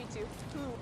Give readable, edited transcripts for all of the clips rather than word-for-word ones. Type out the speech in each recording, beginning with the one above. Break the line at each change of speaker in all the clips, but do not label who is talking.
G2. Who?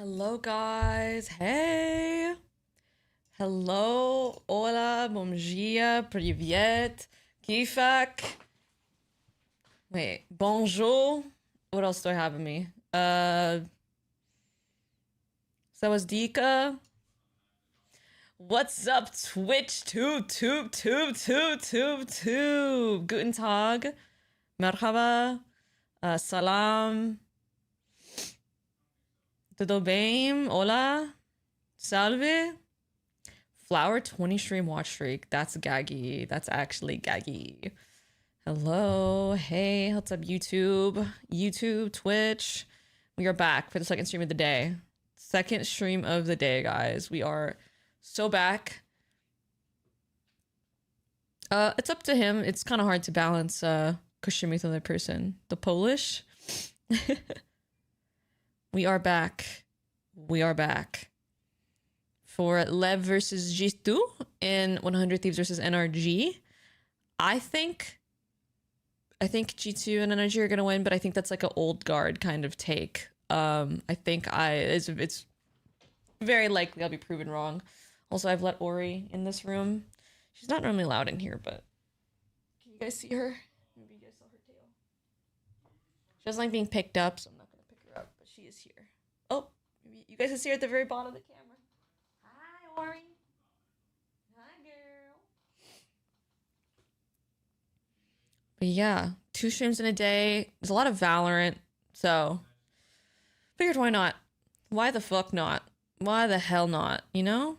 Hello, guys. Hey. Hello. Hola. Bom dia. Привет. Kifak. Wait. Bonjour. What else do I have in me? Sawazdika. What's up, Twitch? Tube. Guten Tag. Merhaba. Salam. Tudo bem? Hola. Salve. Flower 20 stream watch streak. That's gaggy. That's actually gaggy. Hello. Hey, what's up, YouTube? YouTube, Twitch. We are back for the second stream of the day. Second stream of the day, guys. We are so back. It's up to him. It's kind of hard to balance Kushimi with another person. The Polish. We are back. We are back. For Lev versus G2 in 100 Thieves versus NRG. I think G2 and NRG are gonna win, but I think that's like an old guard kind of take. I think it's very likely I'll be proven wrong. Also, I've let Ori in this room. She's not normally allowed in here, but can you guys see her? Maybe you guys saw her tail. She doesn't like being picked up, so I'm not gonna pick her up, but she is here. Oh, you guys can see her at the very bottom of the camera. Hi, Ori. Hi, girl. But yeah, 2 streams in a day. There's a lot of Valorant, so figured why not? Why the fuck not? Why the hell not? You know?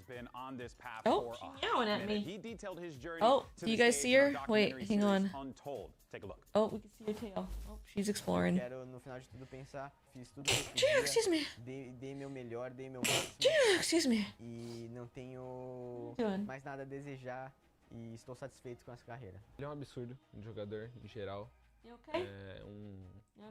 Been on this path
oh,
for
she's yelling at me.
He detailed his journey.
Oh, do you guys see her? Wait, hang on.
Untold. Take a look.
Oh, we can see her tail. Oh, she's exploring.
Quero no final de tudo pensar, fiz tudo que eu
Excuse me.
podia, dei meu melhor, dei meu máximo
Excuse me.
e não tenho mais nada a desejar e estou satisfeito com essa carreira.
Ele é um absurdo, um jogador em geral.
You okay?
É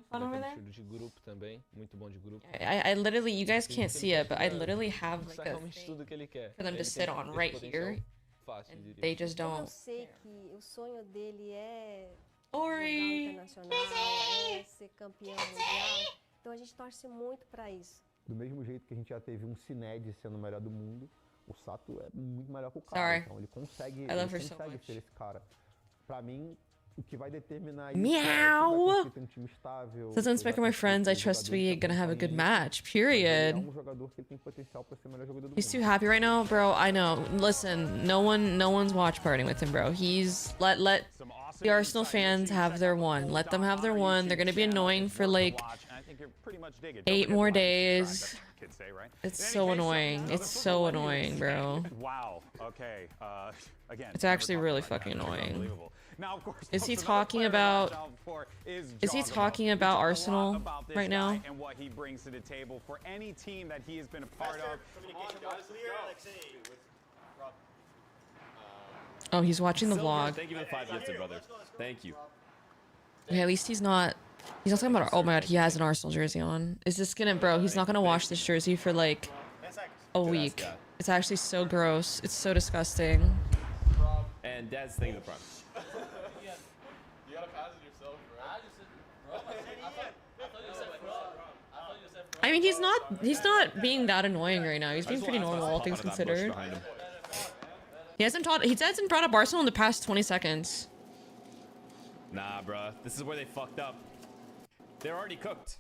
fun over there?
absurdo de grupo também, muito bom de grupo.
I literally, you guys can't see it, but I literally have like a
Realmente
thing
tudo que ele quer.
for them to sit on right here,
Fácil,
and
diria.
they just
Eu
don't.
sei que o sonho dele é
Ori!
jogar internacional, é ser campeão mundial. Então a gente torce muito para isso.
Do mesmo jeito que a gente já teve um Cined sendo o melhor do mundo, o Sato é muito melhor que o cara.
Sorry.
Então ele consegue,
I love her so
consegue
much.
ser esse cara. Pra mim, o que vai determinar
Meow!
isso é um time estável.
Says I'm speaking with my friends, I trust we gonna have a good match, period.
Ele é um jogador que tem potencial pra ser o melhor jogador do
He's
mundo.
too happy right now, bro. I know. Listen, no one's watch partying with him, bro. He's let the Arsenal fans have their one. Let them have their one. They're gonna be annoying for like 8 more days. It's so annoying. It's so annoying, bro.
Wow. Okay. Again.
It's actually really fucking annoying.
Now, of course,
Is he talking about? Is he talking about Arsenal right now?
And what he brings to the table for any team that he has been a part of.
Oh, he's watching the vlog.
Thank you for the 5 gifted, brother. Thank you.
Okay, at least he's not. He's not talking about. Oh my god, he has an Arsenal jersey on. Is this gonna, bro? He's not gonna wash this jersey for like a week. It's actually so gross. It's so disgusting.
And Dad's thing in the front.
You gotta pass it yourself, bro.
I mean, he's not being that annoying right now. He's being pretty normal, all things considered. He hasn't brought up Arsenal in the past 20 seconds.
Nah, bruh. This is where they fucked up. They're already cooked.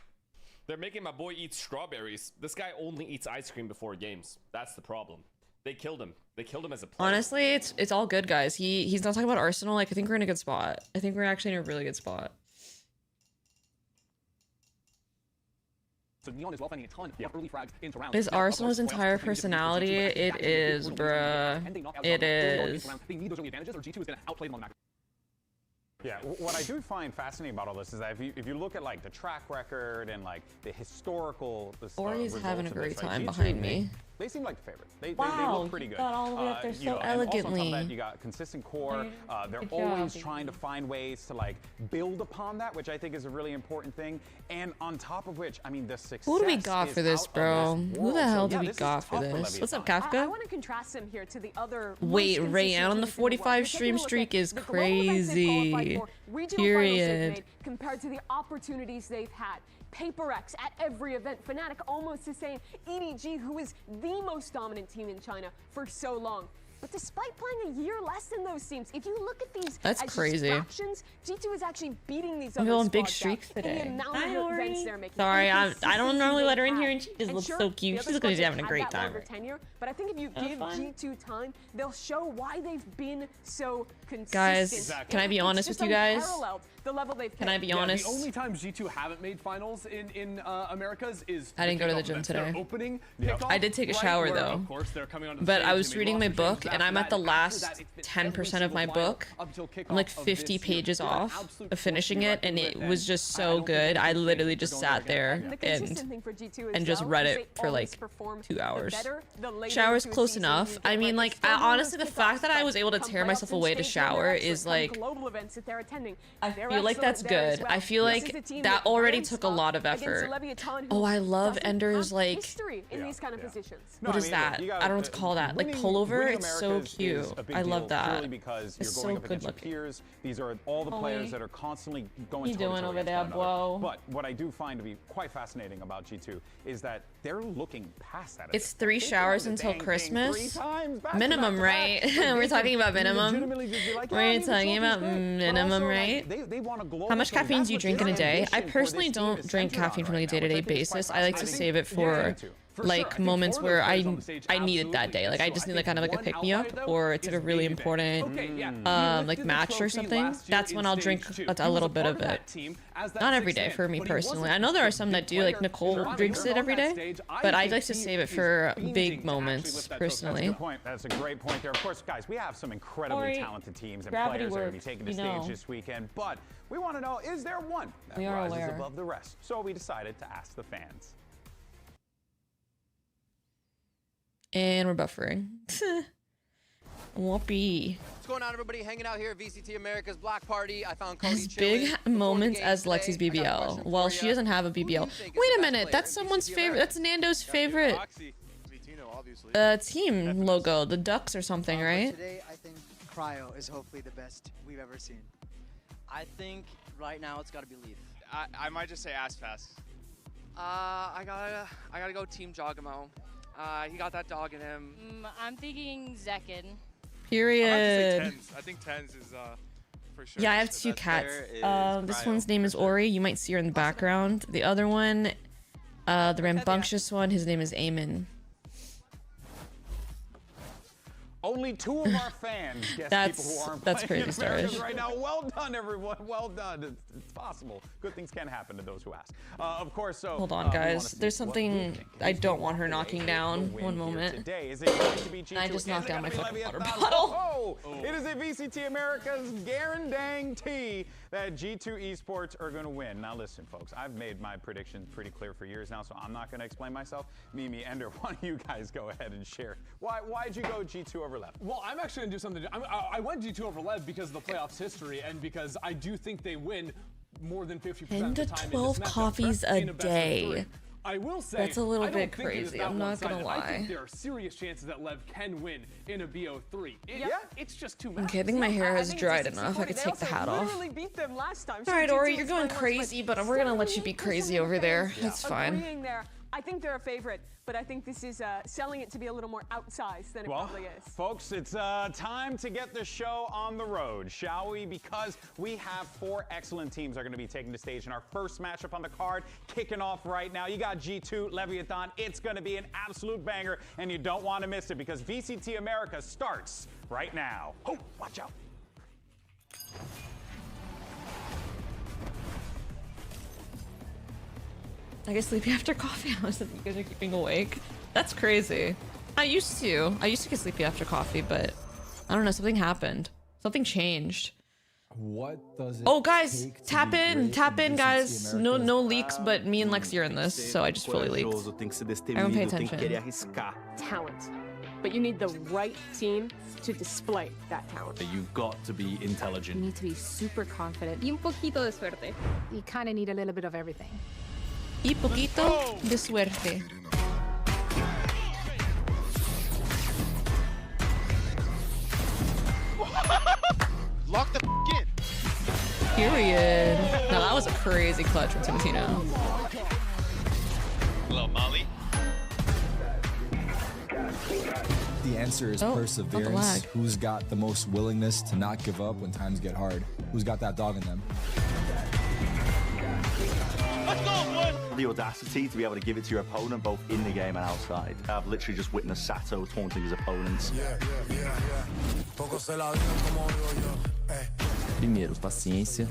They're making my boy eat strawberries. This guy only eats ice cream before games. That's the problem. They killed him. They killed him as a player.
Honestly, it's all good, guys. He's not talking about Arsenal. Like, I think we're in a good spot. I think we're actually in a really good spot.
So Neon is well finding a ton of early frags into rounds.
Is Arsenal's entire personality? It is, bruh. It is.
They need those early advantages, or G2 is going to outplay them on the map.
Yeah, what I do find fascinating about all this is that if you look at like the track record and like the historical
Ori's
results
having a
of
great
this, like,
time
G2
behind me.
They seem like the favorite. They
Wow,
look pretty good.
got all the way up there so
And also on top of
elegantly.
that, you got consistent core. They're
Good
always
job.
trying to find ways to like build upon that, which I think is a really important thing. And on top of which, I mean, the success.
Who do we got
is
for this,
out of
bro?
this
Who
world.
the hell
So,
do
yeah,
we
this is
got for
tough
this? What's up,
Leviathan.
Kafka?
I want to contrast him here to the other.
Wait,
most
Rayan on the
consistent teams in
45
world.
stream
Take a look
streak
at
is
the global events they've qualified
crazy.
for, regional finals they've
Period.
made, compared to the opportunities they've had. Paper X at every event. Fnatic almost the same. EDG, who is the most dominant team in China for so long. But despite playing a year less than those teams, if you look at these
That's
as
crazy.
distractions, G2 is actually beating these
I'm
other
going big
squads out
streaks
in the
today.
amount
Hi,
of events
Ori.
they're making.
Sorry,
And
I don't
consistency
normally
they
let her in
have.
here, and she just
And
looks
sure,
so
the
cute.
other
She looks like she's
squads
having a
have
great
that
time.
longer tenure, but I think if you give G2 time, they'll show why they've been so consistent.
Guys, can I be honest
It's
with you
just
guys?
unparalleled, the level they've
Can I
hit.
be honest?
The only time G2 haven't made finals in Americas is
I didn't go to the
kickoff
gym
events. Their
today.
opening
Yep.
kickoff,
I did take a
right,
shower,
where,
though.
Of course, they're coming onto the
But
stage,
I was
they made
reading my
lots of changes
book, and
after
I'm at
that,
the
and after
last
that, it's been
10% of
every
my
single
book.
final up until
I'm like
kickoff of
50
this year.
pages
They're an
off
absolute
of finishing
force to
it,
be
and
reckoned
it
with,
was just
I
so
don't think
good. I
anything
literally
they're
just
going
sat there
And the consistent thing for G2
and
as
just
well
read
is
it
they
for
always
like
perform
2 hours.
better the later
Shower's
into a
close
season
enough.
you
I
get,
mean,
right?
like,
Still
honestly, the
those
fact that I
kickoffs,
was able to
come
tear myself
playoffs and
away to
stage when they're
shower
excellent,
is
come
like,
global events that they're attending.
I
They're
feel like
excellent
that's
there as
good.
well.
I feel
This
like
is a team
that already
ramps
took a
up
lot of
against
effort.
Leviathan, who
Oh, I love
doesn't
Ender's,
have
like,
history in these kind of positions.
what is that? I don't know what to call that. Like pullover? It's so cute. I love that.
Purely because you're
It's
going
so
up
good
against your
looking.
peers. These are all the players that are constantly going
You
toe-to-toe
doing over
against
there,
one another.
bro?
But what I do find to be quite fascinating about G2 is that they're looking past that.
It's 3 showers until Christmas.
3 times back
Minimum,
to back to
right?
back. Like,
We're
they
talking
can
about minimum.
legitimately just be like,
We're
yeah, I mean, the
talking
trophy's
about
great. But
minimum,
also,
right?
like, they want a global
How much
trophy.
caffeine
That's
do you
what
drink in a
their
day? I
ambition for
personally
this team
don't
is
drink
centered on
caffeine from
right
like a
now, which I
day-to-day
think is quite
basis. I like to
fascinating.
save it
Yeah,
for
me too. For
like
sure. I think
moments
four of
where
those players on the stage
I needed that
absolutely
day.
did.
Like I
So
just
I
need like
think
kind of like a
one
pick me up,
outlier,
or
though,
it's like a
is
really
Baby Bang.
important
Okay, yeah. He
like
lifted the
match or
trophy
something.
last year
That's
in
when I'll
stage
drink
2.
a
He was
little
a
bit
part
of
that
it.
team as that
Not every
sixth
day
man,
for me
but he
personally.
wasn't
I know there are
the
some
big
that do, like
player.
Nicole
On
drinks it
that
every day,
stage, I
but I
think
like to
he
save it
is
for
fiending
big
to actually
moments
lift that trophy.
personally.
That's a good point. That's a great point there. Of course, guys, we have some incredibly
Ori,
talented teams and
gravity
players that are going to
works,
be taking the
you
stage
know.
this weekend, but we want to know, is there one that
We are
rises
aware.
above the rest? So we decided to ask the fans.
And we're buffering. Whoopee.
What's going on, everybody? Hanging out here at VCT Americas Block Party. I found Cody
As
chilling
big
before the
moments
game
as
today.
Lexi's
I got a
BBL.
question
Well,
for
she
ya.
doesn't have a
Who do you
BBL.
think is
Wait
the
a
best
minute,
player
that's
in
someone's
VCT
favorite. That's Nando's favorite team logo, the Ducks or something, right?
Today, I think Cryo is hopefully the best we've ever seen.
I think right now it's got to be Leaf.
I might just say Ass Fast.
I gotta go Team Jogamo. He got that dog in him.
I'm thinking Zekin.
Period.
I think Tens is for sure.
Yeah, I have 2 cats. This one's name is Ori. You might see her in the background. The other one, the rambunctious one, his name is Eamon.
Only 2 of our fans guess
That's-
people who aren't
that's
playing
crazy,
in Americas
Starish.
right now. Well done, everyone. Well done. It's possible. Good things can happen to those who ask. Of course, so...
Hold on,
we wanna
guys.
see
There's
what
something
you think
I
is
don't
gonna
want her
play
knocking
the
down.
win
One
here
moment.
Today. Is it going to be G2?
I just knocked down my
Is it
fucking
gonna
water
be
bottle.
Oh! It is a VCT America's guarantee that G2 Esports are going to win. Now listen, folks. I've made my predictions pretty clear for years now, so I'm not going to explain myself. Mimi, Ender, why don't you guys go ahead and share? Why'd you go G2 over Lev?
Well, I'm actually gonna do something. I went G2 over Lev because of the playoffs history and because I do think they win more than 50%
10
of the
to
time.
12
in this matchup
coffees a
in best of
day.
3. I will say
That's a little
I don't
bit
think it is
crazy,
that
I'm not gonna
one-sided. I
lie.
think there are serious chances that Lev can win in a BO3. It's just too much.
Okay, I think my hair has
think it's
dried
just
enough. I
Cody.
could
They
take the
also
hat off.
literally beat them last time.
All right,
So
Ori,
G2
you're
is
going
playing worse,
crazy, but we're gonna let you be
78%
crazy
of
over
the
there.
fans
It's fine.
agreeing there. I think they're a favorite, but I think this is selling it to be a little more outsized than it probably is.
Folks, it's time to get the show on the road, shall we? Because we have 4 excellent teams are going to be taking the stage in our first matchup on the card, kicking off right now. You got G2, Leviathan. It's going to be an absolute banger, and you don't want to miss it because VCT America starts right now. Oh, watch out.
I get sleepy after coffee. I was like, you guys are keeping awake. That's crazy. I used to get sleepy after coffee, but I don't know, something happened. Something changed.
What does it
Oh, guys,
take to
tap
be
in,
great
tap in,
VCT
guys. No,
Americas?
no leaks, but me and Lexi are in this, so I just fully leaked. I don't pay attention.
Talent. But you need the right team to display that talent.
You've got to be intelligent.
You need to be super confident. Y un poquito de suerte. You kind of need a little bit of everything.
Y poquito de suerte.
Lock the in.
Period. Now that was a crazy clutch from Timotino.
Hello, Molly.
The answer is perseverance. Who's got the most willingness to not give up when times get hard? Who's got that dog in them?
Let's go, boys.
The audacity to be able to give it to your opponent both in the game and outside. I've literally just witnessed Sato taunting his opponents.
Primeiro, paciência.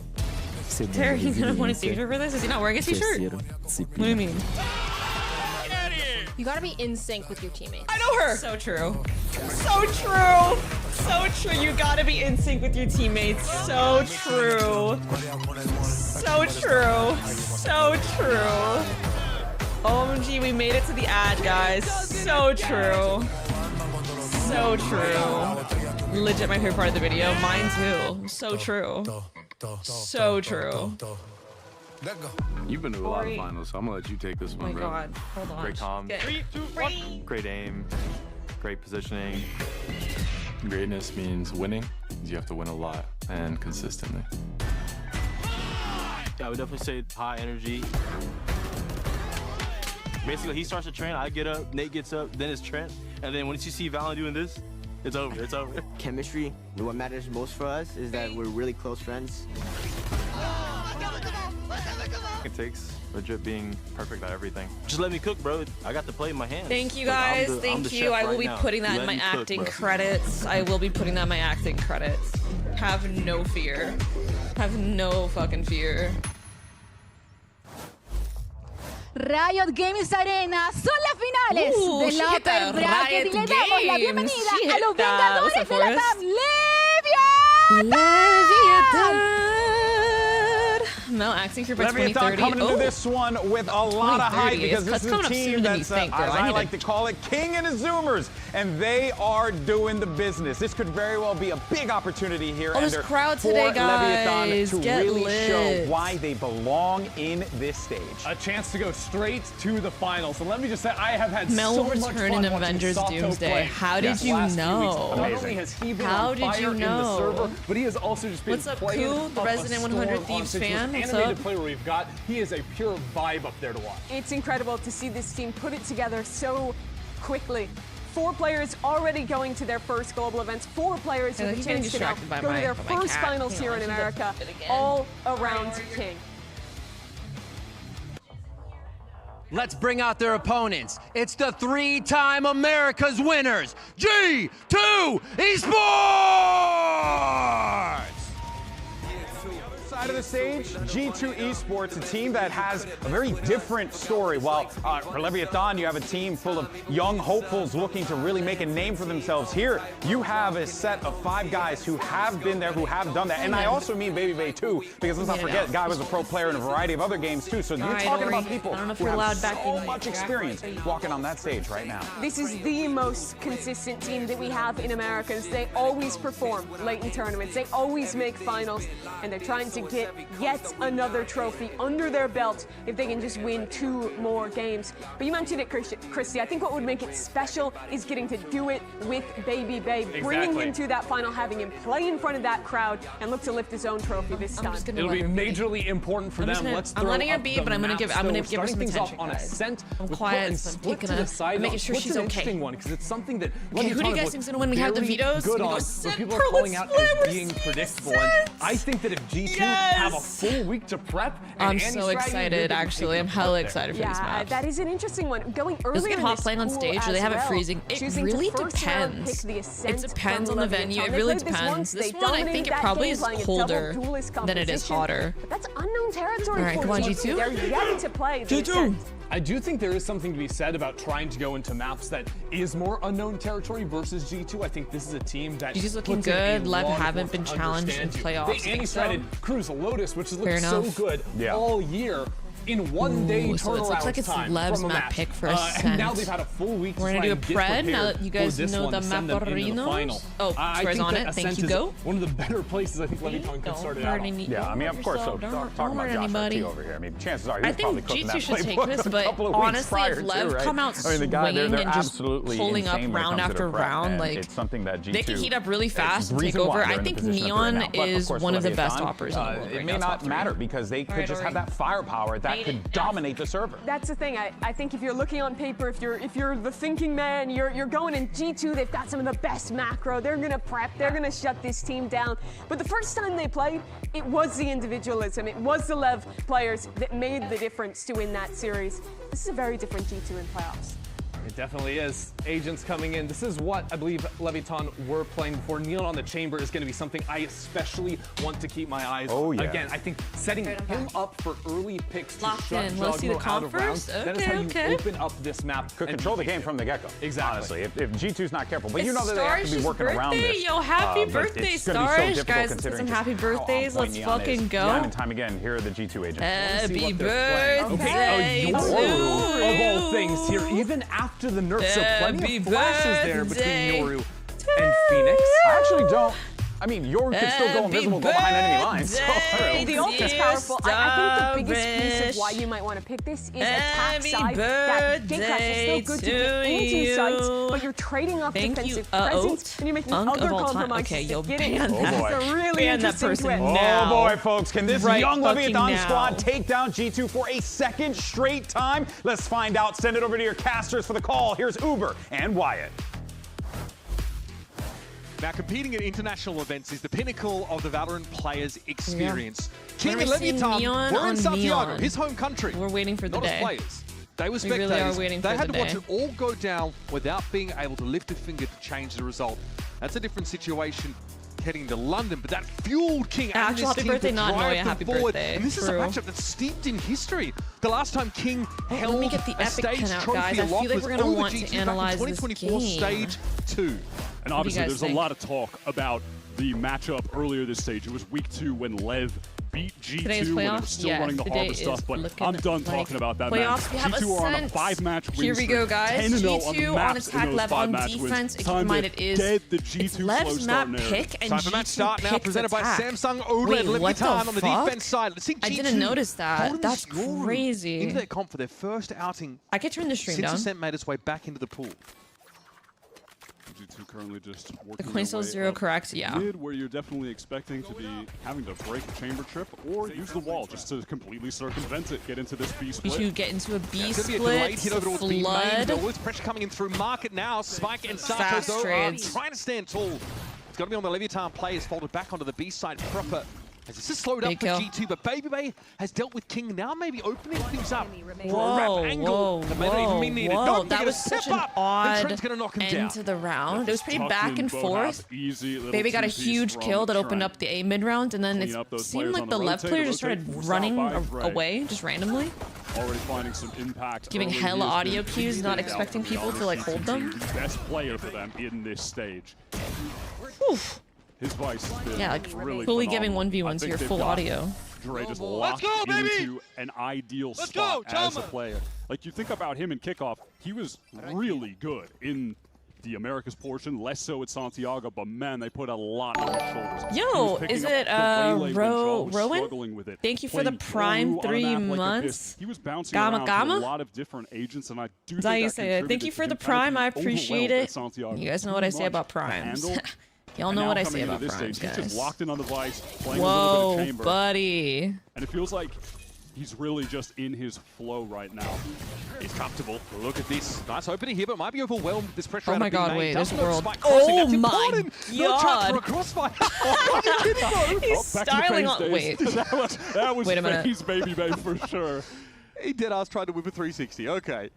Segundo,
Terry, you don't want a t-shirt for this? Is he not wearing a t-shirt?
terceiro,
What do
disciplina.
you mean?
You gotta be in sync with your teammates.
I know her. So true. So true. So true. You gotta be in sync with your teammates. So true. So true. So true. OMG, we made it to the ad, guys. So true. So true. Legit my favorite part of the video. Mine too. So true. So true.
You've been to a lot of finals, so I'm gonna let you take this
Oh
one,
my
bro.
god. Hold on.
Great comm. Great aim. Great positioning. Greatness means winning. You have to win a lot and consistently.
Yeah, I would definitely say high energy. Basically, he starts to train, I get up, Nate gets up, then it's Trent. And then once you see Valen doing this, it's over, it's over.
Chemistry, what matters most for us is that we're really close friends.
It takes legit being perfect at everything.
Just let me cook, bro. I got the plate in my hands.
Thank you
Like,
guys.
I'm the
Thank you.
chef
I will
right
be
now.
putting that in
Let
my
me cook,
acting
bro.
credits. I will be putting that in my acting credits. Have no fear. Have no fucking fear.
Riot Games Arena son las finales del
she hit
upper
that
bracket y
Riot
le damos la
Games.
bienvenida
She
a
hit
los
that. What's
Vengadores
up,
de la
Forrest?
TAM, Leviathan.
Mel acting here by
Leviathan
2030.
coming into this one with a lot of hype
2030.
because this
That's
is
coming
a
up
team
sooner than you
that's,
think, bro.
as
I
I
need
like
to-
to call it, king and his Zoomers, and they are doing the business. This could very well be a big opportunity here.
Oh, this
Ender,
crowd
for
today,
Leviathan
guys.
to
Get
really
lit.
show why they belong in this stage.
A chance to go straight to the finals. And let me just say, I have had
Mel
so
will
much
return
fun
in
watching
Avengers
Sato
Doomsday.
play
How did
these
you
last few weeks.
know?
Not only has he been
How
on
did
fire
you
in the
know?
server, but he has also just been
What's up,
playing
Koo, the
up a
resident 100
storm
Thieves
on
fan?
Twitch.
What's
Animated
up?
player we've got. He is a pure vibe up there to watch.
It's incredible to see this team put it together so quickly. 4 players already going to their first global events. 4 players
Yeah,
with a
he's getting
chance to now
distracted by
go to
my-
their
by my
first
cat.
finals
You
here
know,
in
she's
America,
up again.
all around king.
Let's bring out their opponents. It's the 3-time America's winners, G2 Esports!
Side of the stage, G2 Esports, a team that has a very different story. While for Leviathan, you have a team full of young hopefuls looking to really make a name for themselves. Here, you have a set of 5 guys who have been there, who have done that. And I also mean Baby Bay too, because let's not forget, Guy was a pro player in a variety of other games too. So you're talking about people who have so much experience walking on that stage right now.
This is the most consistent team that we have in Americas. They always perform late in tournaments. They always make finals, and they're trying to get yet another trophy under their belt if they can just win 2 more games. But you mentioned it, Christy. I think what would make it special is getting to do it with Baby Bay, bringing him to that final, having him play in front of that crowd, and look to lift his own trophy this time.
It'll be majorly important for them. Let's
I'm
throw
letting her
up
be,
the
but I'm gonna give her
map.
some
things
attention,
off on
guys.
Ascent.
I'm
with
quiet,
and
so I'm
split
taking
to the
a-
side.
I'm making sure
Split's
she's
an
okay.
interesting one because it's something that
Okay, who do you guys think's gonna win? We have the vetoes.
Good
We go
on,
Ascent,
but people
bro,
are calling
let's
out
split,
as
we're
being
Ascent.
predictable. And I think that if G2 have a full week to prep, and
I'm
Annie's
so
strategy,
excited,
they're gonna
actually.
take
I'm
it
hella
up
excited for
there.
these
Yeah,
maps.
that is an interesting one. Going
Does
earlier
it get
in
hot
this
playing on
pool
stage? Do they
as
have it
well,
freezing? It
choosing to
really
first round
depends.
pick the Ascent
It depends
from
on the
Leviathan.
venue. It
They
really
played this
depends.
once,
This
they
one, I think
dominated
it
that
probably
game
is
playing a double
colder
duelist
than it is
composition.
hotter.
But that's unknown territory
All right,
for
come on,
G2.
G2.
They're yet to play the
G2.
Ascent.
I do think there is something to be said about trying to go into maps that is more unknown territory versus G2. I think this is a team that
G2's looking good. Lev haven't been challenged in playoffs.
They anti-threaded Cruise Lotus, which has
Fair
looked so good all year. In 1 day turnaround
so it looks like it's Lev's map pick for Ascent.
And now they've had a full week to
We're gonna do a pred now that you guys know the Maporinos. Oh, Square's on it. Thank you, Go.
One of the better places I think Leviton could start it out.
Yeah, I mean, of course, so talking about Josh RT over here. I mean, chances are he's probably cooking that
G2 should take this, but honestly, if Lev come out swinging and just pulling up round after round, like,
it's something that G2
they can heat up really fast and take over. I think Neon is one of the best operators in the world.
It may not matter because they could just have that firepower that could dominate the server.
That's the thing. I think if you're looking on paper, if you're the thinking man, you're going in G2. They've got some of the best macro. They're gonna prep. They're gonna shut this team down. But the first time they played, it was the individualism. It was the Lev players that made the difference to win that series. This is a very different G2 in playoffs.
It definitely is. Agents coming in. This is what I believe Leviton were playing before. Neon on the chamber is going to be something I especially want to keep my eyes on. Again, I think setting him up for early picks to shut Jogmo out of rounds. That is how you open up this map.
Could control the game from the get-go.
Exactly.
Honestly, if G2's not careful. But you know that they have to be working around this.
Yo, happy birthday, Starish. Guys, let's get some happy birthdays. Let's fucking go.
Time and time again, here are the G2 agents.
Happy birthday to
of all things here, even after the nerf, so plenty of flashes there between Yoru and Phoenix.
I actually don't. I mean, Yoru could still go invisible, go behind enemy lines.
The ult is powerful. I think the biggest piece of why you might want to pick this is attack side. That gatecrash is still good to get into sites, but you're trading off defensive presence and you're making other compromises to get in. That's a really interesting twist.
Oh boy, folks, can this young Leviathan squad take down G2 for a second straight time? Let's find out. Send it over to your casters for the call. Here's Uber and Wyatt.
Now, competing at international events is the pinnacle of the Valorant players' experience. King and
Leviathan
were in Santiago, his home country.
We're waiting for the
not
day.
As players. They were spectators.
Really are waiting
they
for
had
the
to watch
day.
it all go down without being able to lift a finger to change the result. That's a different situation heading to London, but that fueled King and his
happy
team
birthday,
to
not
drive
Noya,
them
happy
forward.
birthday.
And this is a matchup that's steeped in history. The last time King held
let me get the
a
epic
stage
pin out,
trophy
guys. I feel
aloft
like
was
we're gonna
over
want to
G2 back in
analyze this
2024
game.
stage 2.
And obviously, there's
think?
a lot of talk about the matchup earlier this stage. It was week 2 when Lev beat G2 when they were still running the Harbor stuff, but I'm done talking about that match. G2 are on a 5-match win streak.
Here we go, guys.
10-0
G2 on attack, Lev on defense. Keep in mind it is
get the G2
Lev's map pick and
Time for match start now, presented by Samsung OLED.
Wait, what the
Leviathan on the
fuck?
defense side. Let's see
I didn't notice that. That's crazy.
Into their comp for their first outing.
I could turn the stream
since
down.
Ascent made its way back into the pool.
G2 currently just working
The coin still zero correct, yeah.
Mid, where you're definitely expecting to be having to break a chamber trip or use the wall just to completely circumvent it, get into this B split.
You should get into a B
It's
split,
gonna be a delayed hit over towards B main.
flood.
With pressure coming in through market now. Spike and Sato
Fast
though are
trades.
trying to stand tall. It's got to be on the Leviathan players, folded back onto the B side proper. As this is slowed up for G2, but Baby Bay has dealt with King now, maybe opening things up for a rap angle that may not even be needed.
Whoa, that was such an odd
end
end to the round. It was pretty back and forth. Baby got a huge kill that opened up the A mid round, and then it seemed like the left player just started running away, just randomly.
Already finding some impact.
Giving hella audio cues, not expecting people to like hold them.
Best player for them in this stage.
Oof.
His Vice has been
Yeah, like
really
fully
phenomenal.
giving 1v1 to your full audio.
Dre just locked into an ideal spot as a player. Like, you think about him in kickoff, he was really good in the Americas portion, less so at Santiago, but man, they put a lot on his shoulders.
Yo, is it Rowan? Thank you for the prime 3 months.
He was bouncing
Gamma
around
Gamma?
a lot of different agents, and I do
That's how you
think
say it. Thank you for the prime. I appreciate it. You guys know what I say about primes. Y'all know what I say about primes,
He's just
guys.
locked in on the Vice, playing a little bit of chamber.
Buddy.
And it feels like he's really just in his flow right now.
He's comfortable. Look at this. Nice opening here, but might be overwhelmed with this pressure.
Oh my god, wait, there's a world.
Oh
my
No chance for a
god.
crossfire. Are you kidding, bro?
He's styling on. Wait.
that was
Wait a minute.
FaZe Baby Bay for sure.
He did ask trying to whip a 360. Okay.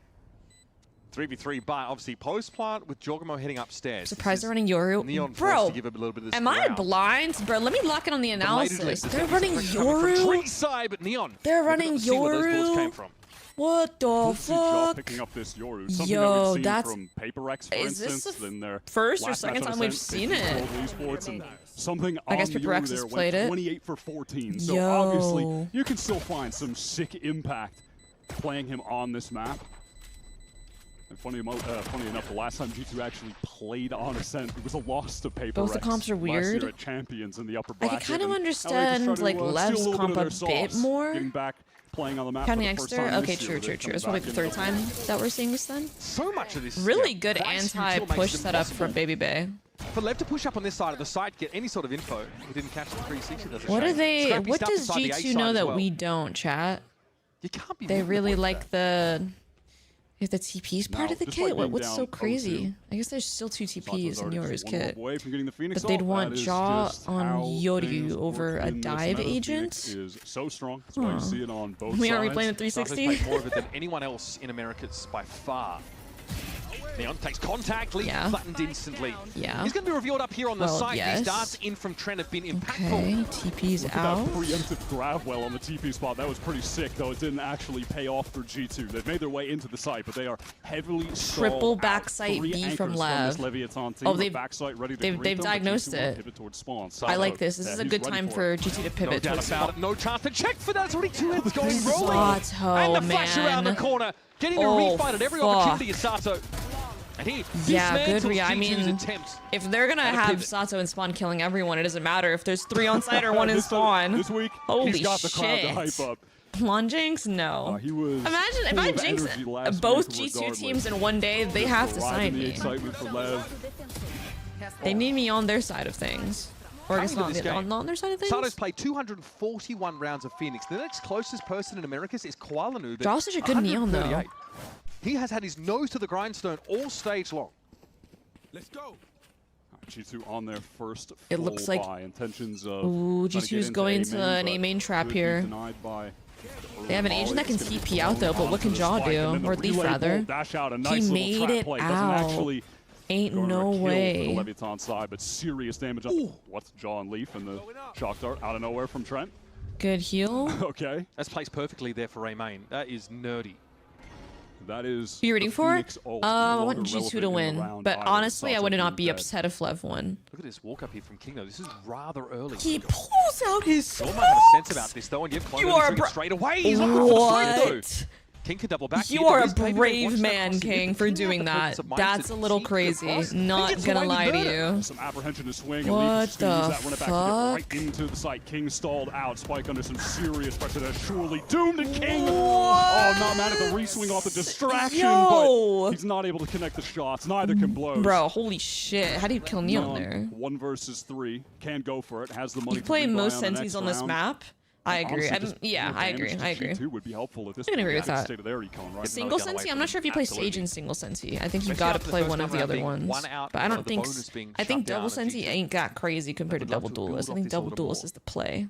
3v3, but obviously post-plant with Jorgamo heading upstairs.
Surprised they're running Yoru. Bro,
to give a little bit of this
am I blind? Bro, let me lock in on the analysis. They're running Yoru?
Side, but Neon.
They're running Yoru? What the fuck?
Picking up this Yoru. Something
Yo,
that we've seen
that's...
from Paper X, for
Is
instance.
this
Then their
first or
last
second
match
time we've seen it?
Esports and something
I guess
on
Paper X
Yoru
has
there
played
went
it.
28 for 14. So
Yo.
obviously, you can still find some sick impact playing him on this map. And funny enough, the last time G2 actually played on Ascent, it was a loss to Paper
Both the
X
comps are
last
weird.
year at Champions in the upper
I
bracket.
can kind of
and
understand
now they just try to,
like
steal
Lev's
little
comp a
of their
bit
sauce,
more.
getting back playing on the map
Counting
for the first
extra?
time
Okay,
this
true.
year.
It's probably the third time that we're seeing this then.
So much of this.
Really good
quite
anti-push
huge,
setup
impossible.
from Baby Bay.
For Lev to push up on this side of the site, get any sort of info. He didn't catch the 360. That's a
What
shame.
are they?
Scrappy
What
stuff
does
inside the A
G2
side
know
as
that
well.
we don't, chat?
You can't be.
They really like the. If the TP's part of the
despite
kit,
being
what's so
down
crazy?
0-2,
I guess there's still 2 TPs in
Santos
Yoru's
just one
kit.
away from getting the Phoenix
But they'd
ult.
want
That is
Jaw
just
on
how
Yoryu
things
over
work
a
in this
dive
meta.
agent.
Phoenix is so strong. That's why you see it on both
We
sides.
aren't replaying the
Santos
360.
played more of it than anyone else in Americas by far. Neon takes contact, leaves buttoned instantly.
Yeah.
He's going to be revealed up here on the
Well,
site.
yes.
These darts in from Trent have been impactful.
Okay, TP's
Look at
out.
that preemptive grab well on the TP spot. That was pretty sick, though. It didn't actually pay off for G2. They've made their way into the site, but they are heavily
Triple backside
three
B from
anchors
Lev.
this Leviathan team.
Oh,
The backside ready to greet
they've
them, but
diagnosed
G2 will
it.
pivot towards spawn.
I like
So,
this. This is a
he's
good
ready
time
for
for
it.
G2 to
No
pivot
doubt
towards
about it. No chance to check for that. It's already 2 hits going rolling.
Sato,
And the flash around the
man.
corner. Getting to
Oh,
refight at every
fuck.
opportunity is Sato. And he
Yeah, good
dismantles
I
G2's
mean,
attempt
if they're gonna
at a
have
pivot.
Sato and Spawn killing everyone, it doesn't matter if there's 3 on site or 1 in
This
Spawn.
This week,
Holy
he's got the crowd to
shit.
hype up.
Lonjinx? No.
He was
Imagine if
full
I
of
jinx
energy last
both
week
G2
regardless.
teams in one day, they
Just
have to
riding
sign
the
me.
excitement for Lev.
They need me on their side of things. Or I guess
Coming to
not
this game,
on their side of things.
Sato's played 241 rounds of Phoenix. The next closest person in Americas is Koalanu.
Jaw's such a good Neon, though.
138. He has had his nose to the grindstone all stage long.
Let's go. G2 on their first
It
full
looks like-
buy. Intentions of
Ooh,
trying to get
G2's
into
going
A
to
main,
an
but
A main trap
could be
here.
denied by the
They have an
early
agent that can
volley. It's gonna be
TP out, though, but
thrown
what can
onto the
Jaw
spike,
do?
and then the
Or Leaf,
relay
rather.
bolt dash out, a nice
He
little
made
trap
it
play. Doesn't
out.
actually
Ain't
garner a
no
kill for the
way.
Leviathan side, but serious damage. What's Jaw and Leaf and the shock dart out of nowhere from Trent?
Good heal.
Okay.
That's placed perfectly there for A main. That is nerdy.
That is.
Who you rooting
the
for?
Phoenix ult,
I
no
want
longer
G2
relevant
to
in the
win.
round
But
either.
honestly, I
Sato
would not
being
be
dead.
upset if Lev won.
Look at this walk up here from King though. This is rather early.
He pulls out his
You might have a sense about this though, and you've
You are
it straight away. He's looking for the straight
What?
though. King could double back.
You
here.
are
There
a
is maybe
brave
watch that
man,
crossing.
King,
If
for
King
doing
had the
that.
presence of mind
That's
to
a little
sneak
crazy.
across, he
Not
gets
gonna
away with
lie to
murder.
you.
Some apprehension to swing.
What
and Leaf just gonna use
the
that run it back to get right into the site. King stalled out. Spike under some serious pressure there. Surely doomed to King. Oh, not mad at the re-swing off the distraction,
Yo.
but he's not able to connect the shots. Neither can blows.
Bro, holy shit. How do you kill Neon there?
1 versus 3. Can go for it. Has the money
You
to
play
rebuy
most
on the
sensies
next
on this
round.
map. I agree.
Honestly, just
Yeah,
more
I agree.
damage to
I agree.
G2 would be helpful at this
I'm gonna agree
point.
with that.
State of their econ, right?
Single Sensi, I'm not sure if you play Sage and Single Sensi. I think you've got to play one of the other ones. But I don't think. I think Double Sensi ain't got crazy compared to Double Duelist. I think Double Duelist is the play.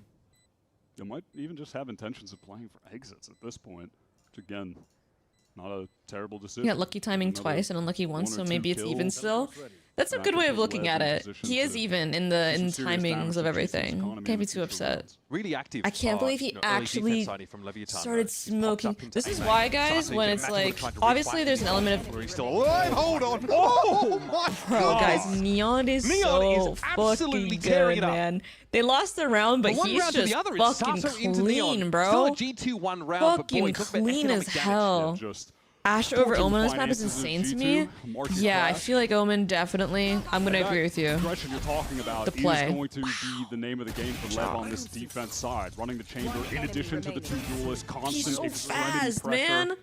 They might even just have intentions of playing for exits at this point. Which again, not a terrible decision.
You got lucky timing twice and unlucky once,
1
so
or 2
maybe it's even
kills.
still. That's a good way of looking at it. He is even in the timings of everything. Can't be too upset.
Really active.
I can't believe he actually started smoking. This is why, guys, when it's like, obviously there's an element of...
He's still alive. Hold on. Oh my
Bro,
God.
guys, Neon is so fucking good, man. They lost the round, but
From one
he's
round to
just
the other, it's
fucking
Sato into Neon.
clean,
Still
bro.
a G2 1 round, but boy,
Fucking
talk about
clean as
economic damage.
hell. Asher over Omen on this map is insane to me. Yeah, I feel like Omen definitely. I'm gonna agree with you.
Aggression you're talking about
The play.
is going to be the name of the game for Lev on this defense side. Running the chamber in addition to the 2 duelists, constant
He's so
extremity
fast,
pressure.
man.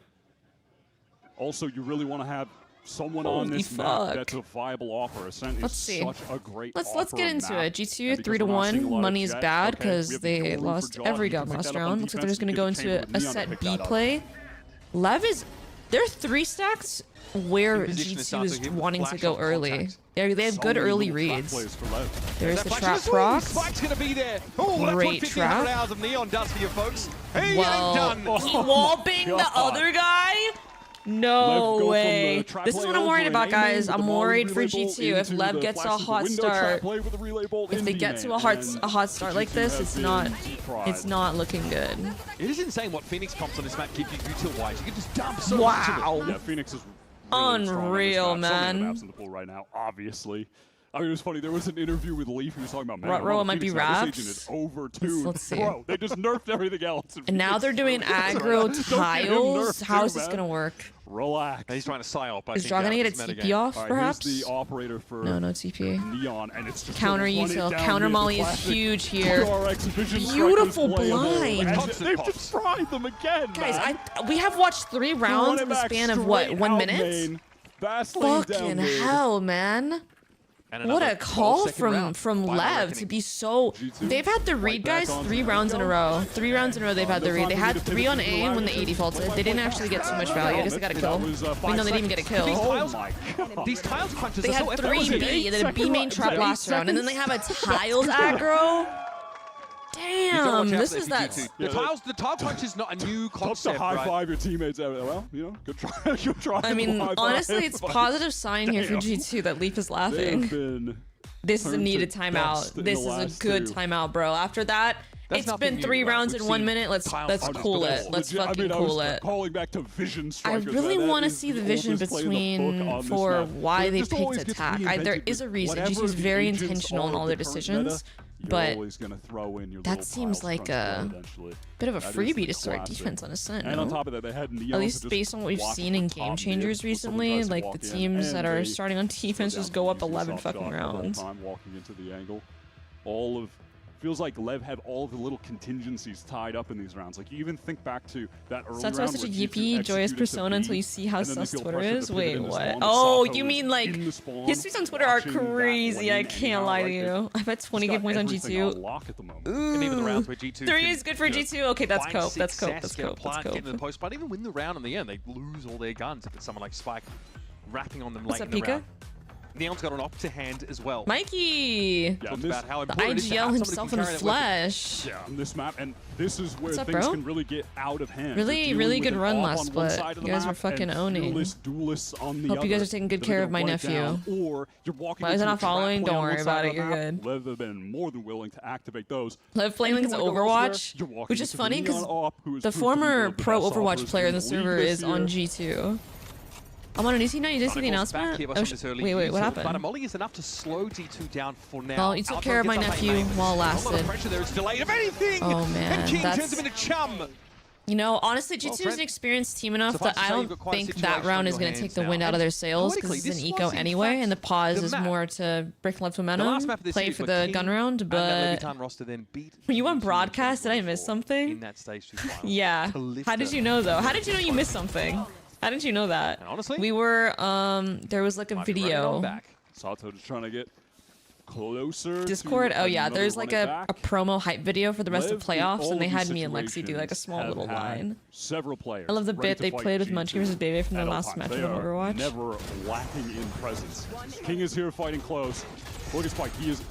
Also, you really want to have someone
Holy
on this
fuck.
map that's a viable offer. Ascent
Let's
is
see.
such a great
Let's
offer
get into
map.
it. G2
And because
3 to
we're not seeing a
1.
lot of
Money is
Jet,
bad
okay,
because
we have
they
Joel for
lost
Jaw.
every
He can
gun
pick
last
that up on
round. Looks like they're
defense
just gonna
and
go
get the
into
chamber
a
with Neon to
set
pick
B
that up.
play. Lev is. They're 3 stacks where
position is
G2 is
Sato here,
wanting to
flash
go
on
early.
contact.
They have good
So many
early
little trap
reads.
plays for Lev.
There's
That
the
flash
trap
is swing.
proc.
Spike's gonna be there. Oh, that's what
Great
1500
trap.
hours of Neon does for you folks. He
Well,
ain't done.
he wall banged the
God.
other guy. No way. This is what I'm worried about, guys. I'm worried for G2. If Lev gets a hot start, if they get to a hot start like this, it's not looking good.
It is insane what Phoenix comps on this map give you util-wise. You can just dump so
much
of it.
Yeah, Phoenix is really
unreal, man.
So many maps in the pool right now, obviously. I mean, it was funny. There was an interview with Leaf who was talking about, man,
Rut might be wrapped.
Is over too.
Let's see.
Bro, they just nerfed everything else.
And now they're doing aggro tiles. How is this gonna work?
Relax.
He's trying to psyop.
Is Draw gonna get a TP off, perhaps?
Here's the operator for
no TP.
Neon, and it's just
counter util. Counter molly is huge here. Beautiful blind.
They've just fried them again.
Guys, we have watched 3 rounds in the span of what, 1 minute? Fucking hell, man. What a call from Lev to be so... They've had the read, guys, 3 rounds in a row. 3 rounds in a row they've had the read. They had 3 on A when the A defaulted. They didn't actually get too much value. I guess they got a kill. Wait, no, they didn't even get a kill.
These tiles crunches
they had 3 B, and then a B main trap last round, and then they have a tiles aggro. Damn, this is that.
The tile crunch is not a new concept.
To high five your teammates. Well, you know, good try. Good try.
I mean, honestly, it's positive sign here for G2 that Leaf is laughing. This is a needed timeout. This is a good timeout, bro. After that, it's been 3 rounds in 1 minute. Let's cool it. Let's fucking cool it.
Calling back to vision strikers.
I really want to see the vision between for why they picked attack. There is a reason. G2 is very intentional in all their decisions. But that seems like a bit of a freebie to start defense on Ascent, no?
And on top of that, they had Neon
at least based on what we've seen in Game Changers recently, like the teams that are starting on defense just go up 11 fucking rounds.
Walking into the angle, all of feels like Lev have all of the little contingencies tied up in these rounds. Like, you even think back to that early round.
So that's such a yippee, joyous persona until you see how sus Twitter is? Wait, what? Oh, you mean like, his tweets on Twitter are crazy, I can't lie to you. I bet 20 game points on G2. Ooh, 3 is good for G2. Okay, that's cope, that's cope, that's cope, that's cope.
Into the post, but even win the round in the end, they lose all their guns if it's someone like Spike rapping on them late in the round. Neon's got an op to hand as well.
Mikey!
Yeah, about how
the IGL himself in the flesh.
Yeah, on this map, and this is where things can really get out of hand.
Really good run last split. You guys were fucking owning. Hope you guys are taking good care of my nephew. Why is it not following? Don't worry about it, you're good.
Lev have been more than willing to activate those.
Lev playing against Overwatch, which is funny because the former pro Overwatch player in the server is on G2. I'm on a new team now. You did see the announcement? Oh, wait, what happened?
But a molly is enough to slow G2 down for now.
Well, you took care of my nephew while it lasted. Oh man, that's... You know, honestly, G2 is an experienced team enough that I don't think that round is going to take the wind out of their sails because it's an eco anyway, and the pause is more to break Lev's momentum, play for the gun round, but... Were you on broadcast? Did I miss something? Yeah. How did you know, though? How did you know you missed something? How did you know that?
And honestly,
we were there was like a video.
Sato just trying to get closer.
Discord. Oh yeah, there's like a promo hype video for the rest of playoffs, and they had me and Lexi do like a small little line.
Several players.
I love the bit they played with Munchie versus Bebe from the last match of Overwatch.
Never lacking in presence. King is here fighting close. Look at Spike. He is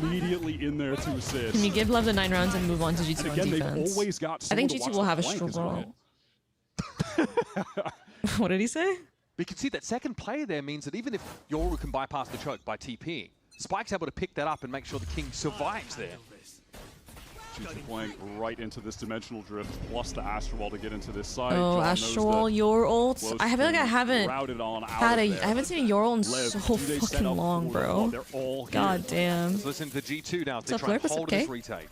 immediately in there to assist.
Can we give Love the 9 rounds and move on to G2 on defense?
Always got
I think G2 will have a struggle. What did he say?
We can see that second player there means that even if Yoru can bypass the choke by TPing, Spike's able to pick that up and make sure the King survives there.
G2 playing right into this dimensional drift, plus the Astral Wall to get into this side.
Oh, Astral Wall, your ult. I feel like I haven't seen a your ult in so fucking long, bro. God damn.
Let's listen to G2 now. They try and hold this retake.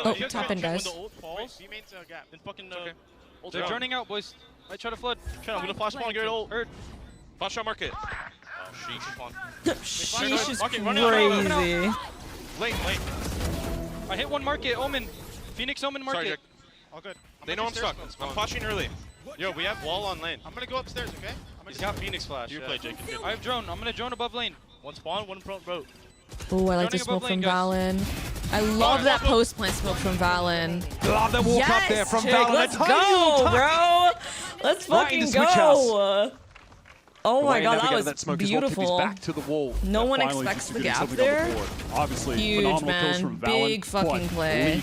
Oh, top end, guys.
They're joining out, boys. I try to flood. I'm gonna flash spawn, get ult. Flash shot market. Oh, sheesh, spawn.
Sheesh is crazy.
Late. I hit one market, Omen. Phoenix Omen market.
Sorry, all good. They know I'm stuck. I'm flashing early. Yo, we have wall on lane. I'm gonna go upstairs, okay?
He's got Phoenix flash. You play, Jake. I have drone. I'm gonna drone above lane.
One spawn, one front boat.
Oh, I like the smoke from Valen. I love that post plant smoke from Valen.
Love the walk up there from Valen.
Let's go, bro. Let's fucking go. Oh my god, that was beautiful.
Back to the wall.
No one expects the gap there.
Obviously,
huge, man. Big fucking play.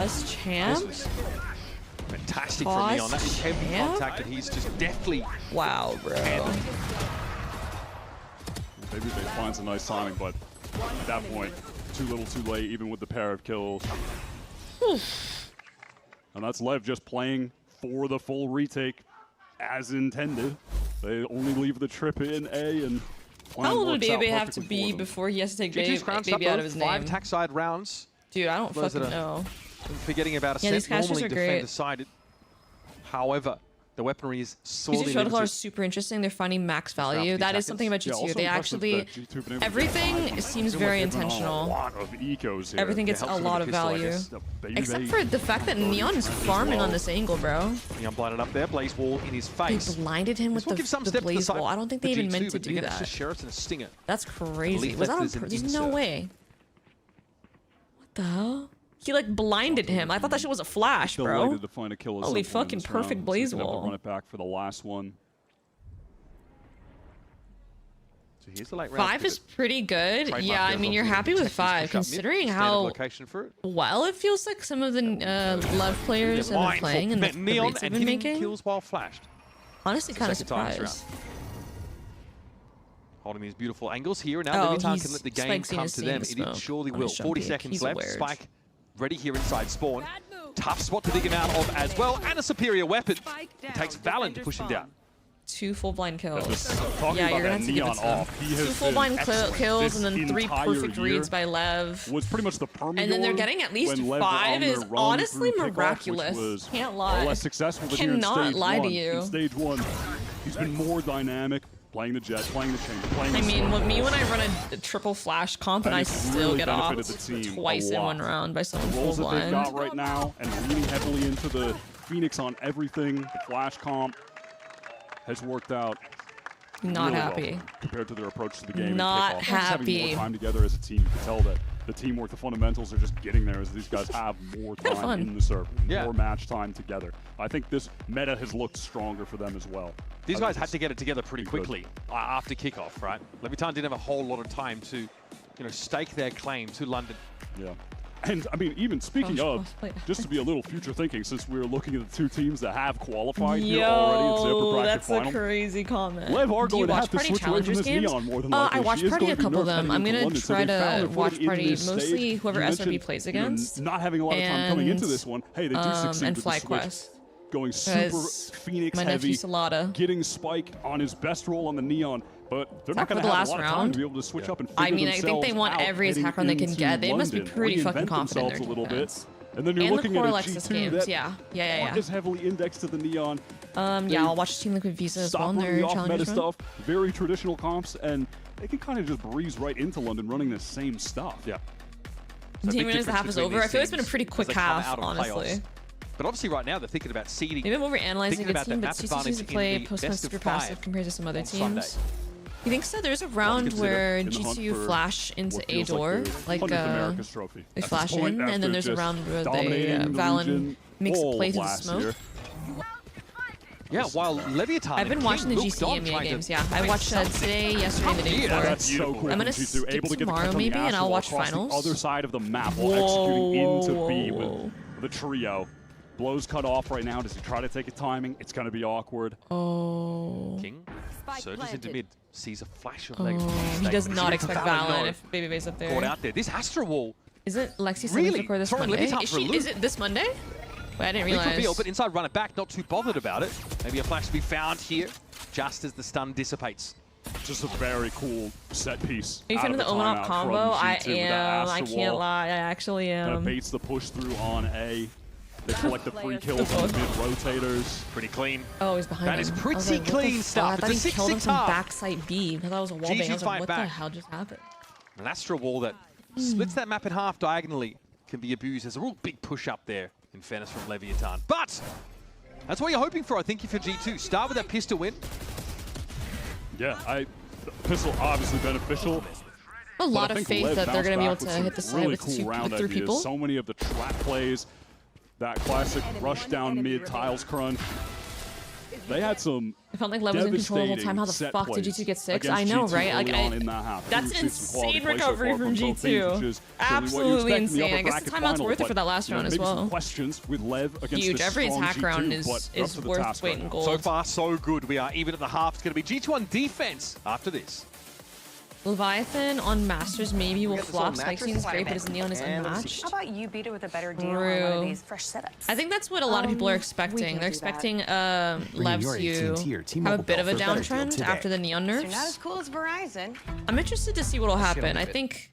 Pause champ.
Fantastic from Neon. That is heavy contact, and he's just deftly.
Wow, bro.
Maybe they finds a nice timing, but at that point, too little too late, even with the pair of kills. And that's Lev just playing for the full retake as intended. They only leave the trip in A and
how old would Baby have to be before he has to take Baby out of his name?
5 tackside rounds.
Dude, I don't fucking know.
Forgetting about a set, normally defender sided. However, the weaponry is sorely limited.
Are super interesting. They're finding max value. That is something about G2. They actually, everything seems very intentional. Everything gets a lot of value. Except for the fact that Neon is farming on this angle, bro.
Neon blinded up there. Blaze wall in his face.
They blinded him with the Blaze wall. I don't think they even meant to do that. That's crazy. Was that on There's no way. What the hell? He like blinded him. I thought that shit was a flash, bro.
To find a kill
Holy fucking perfect Blaze wall.
Run it back for the last one.
So here's the late round.
5 is pretty good. Yeah, I mean, you're happy with 5, considering how well it feels like some of the Lev players have been playing and the rates they've been making.
Kills while flashed.
Honestly, kind of surprised.
Holding these beautiful angles here, and now Leviathan can let the game come to them. It surely will. 40 seconds left. Spike ready here inside spawn. Tough spot to dig him out of as well, and a superior weapon. It takes Valen to push him down.
2 full blind kills. Yeah, you're gonna have to give it to them. 2 full blind kills and then 3 perfect reads by Lev.
Was pretty much the
and then they're getting at least 5 is honestly miraculous. Can't lie.
Less successful than
cannot lie to you.
In stage 1, he's been more dynamic. Playing the jet, playing the chamber, playing the
when I run a triple flash comp and I still get off twice in 1 round by someone full blind.
That they've got right now and leaning heavily into the Phoenix on everything, the flash comp has worked out.
Not
really
happy.
Well compared to their approach to the game.
Not happy.
Having more time together as a team, you can tell that the teamwork, the fundamentals are just getting there as these guys have more time in the server, more match time together. I think this meta has looked stronger for them as well.
These guys had to get it together pretty quickly after kickoff, right? Leviathan didn't have a whole lot of time to, stake their claim to London.
Yeah. And, I mean, even speaking of, just to be a little future thinking, since we're looking at the 2 teams that have qualified here already, it's the upper bracket final.
That's a crazy comment.
Lev are going to have to switch away from this Neon more than likely.
I watched Party a couple of them. I'm going to try to watch Party, mostly whoever SRB plays against.
Not having a lot of time coming into this one. Hey, they do succeed
and
with
Fly
the switch.
Quest.
Going super Phoenix heavy, getting Spike on his best role on the Neon, but they're not going to have a lot of time to be able to switch up and figure themselves out.
I think they want every attack run they can get. They must be pretty fucking confident in their defense.
And then you're looking at a G2 that
yeah.
is heavily indexed to the Neon.
Yeah, I'll watch Team Liquid Visa as well in their challengers run.
Stuff, very traditional comps, and they can kind of just breeze right into London running the same stuff.
Yeah.
Team as the half is over. I feel it's been a pretty quick half, honestly.
But obviously right now they're thinking about seeding.
Maybe I'm overanalyzing a team, but CC seems to play post-match super passive compared to some other teams. You think so? There's a round where G2 flash into A door, like they flash in, and then there's a round where Valen makes a play to the smoke.
Yeah, while Leviathan
I've been watching the GC EMEA games, I watched today, yesterday, the day before.
That's so cool.
I'm gonna skip tomorrow maybe, and I'll watch finals.
The other side of the map while executing into B with the trio. Blows cut off right now. Does he try to take a timing? It's going to be awkward.
King surges into mid, sees a flash of legs.
He does not expect Valen if Baby Bay's up there.
Caught out there. This Astra wall.
Isn't Lexi really? Record this Monday? Is it this Monday? Wait, I didn't realize.
It could be, but inside run it back, not too bothered about it. Maybe a flash to be found here, just as the stun dissipates.
Just a very cool set piece.
Are you fan of the Omen Up combo? I am. I can't lie. I actually am.
That baits the push through on A. They collect the free kills on the mid-rotators.
Pretty clean.
Oh, he's behind him.
That is pretty clean stuff.
I thought he killed him from backside B. I thought that was a wall bang. I was like, what the hell just happened?
An Astra wall that splits that map in half diagonally can be abused. There's a real big push up there, in fairness, from Leviathan. But that's what you're hoping for, I think, for G2. Start with that pistol win.
Yeah, pistol obviously beneficial.
A lot of faith that they're going to be able to hit the side with 3 people.
So many of the trap plays. That classic rush down mid tiles crunch. They had some.
I felt like Lev was in control the whole time. How the fuck did G2 get 6? I know, right? Like, that's an insane recovery from G2. Absolutely insane. I guess the timeout's worth it for that last round as well.
Questions with Lev against
huge. Every attack round is worth its weight in gold.
So far, so good. We are even at the half. It's going to be G2 on defense after this.
Leviathan on Masters maybe will flop. Spike seems great, but his Neon is unmatched.
How about you beat it with a better deal on one of these fresh setups?
I think that's what a lot of people are expecting. They're expecting Lev to have a bit of a downtrend after the Neon nerfs.
You're not as cool as Verizon.
I'm interested to see what will happen. I think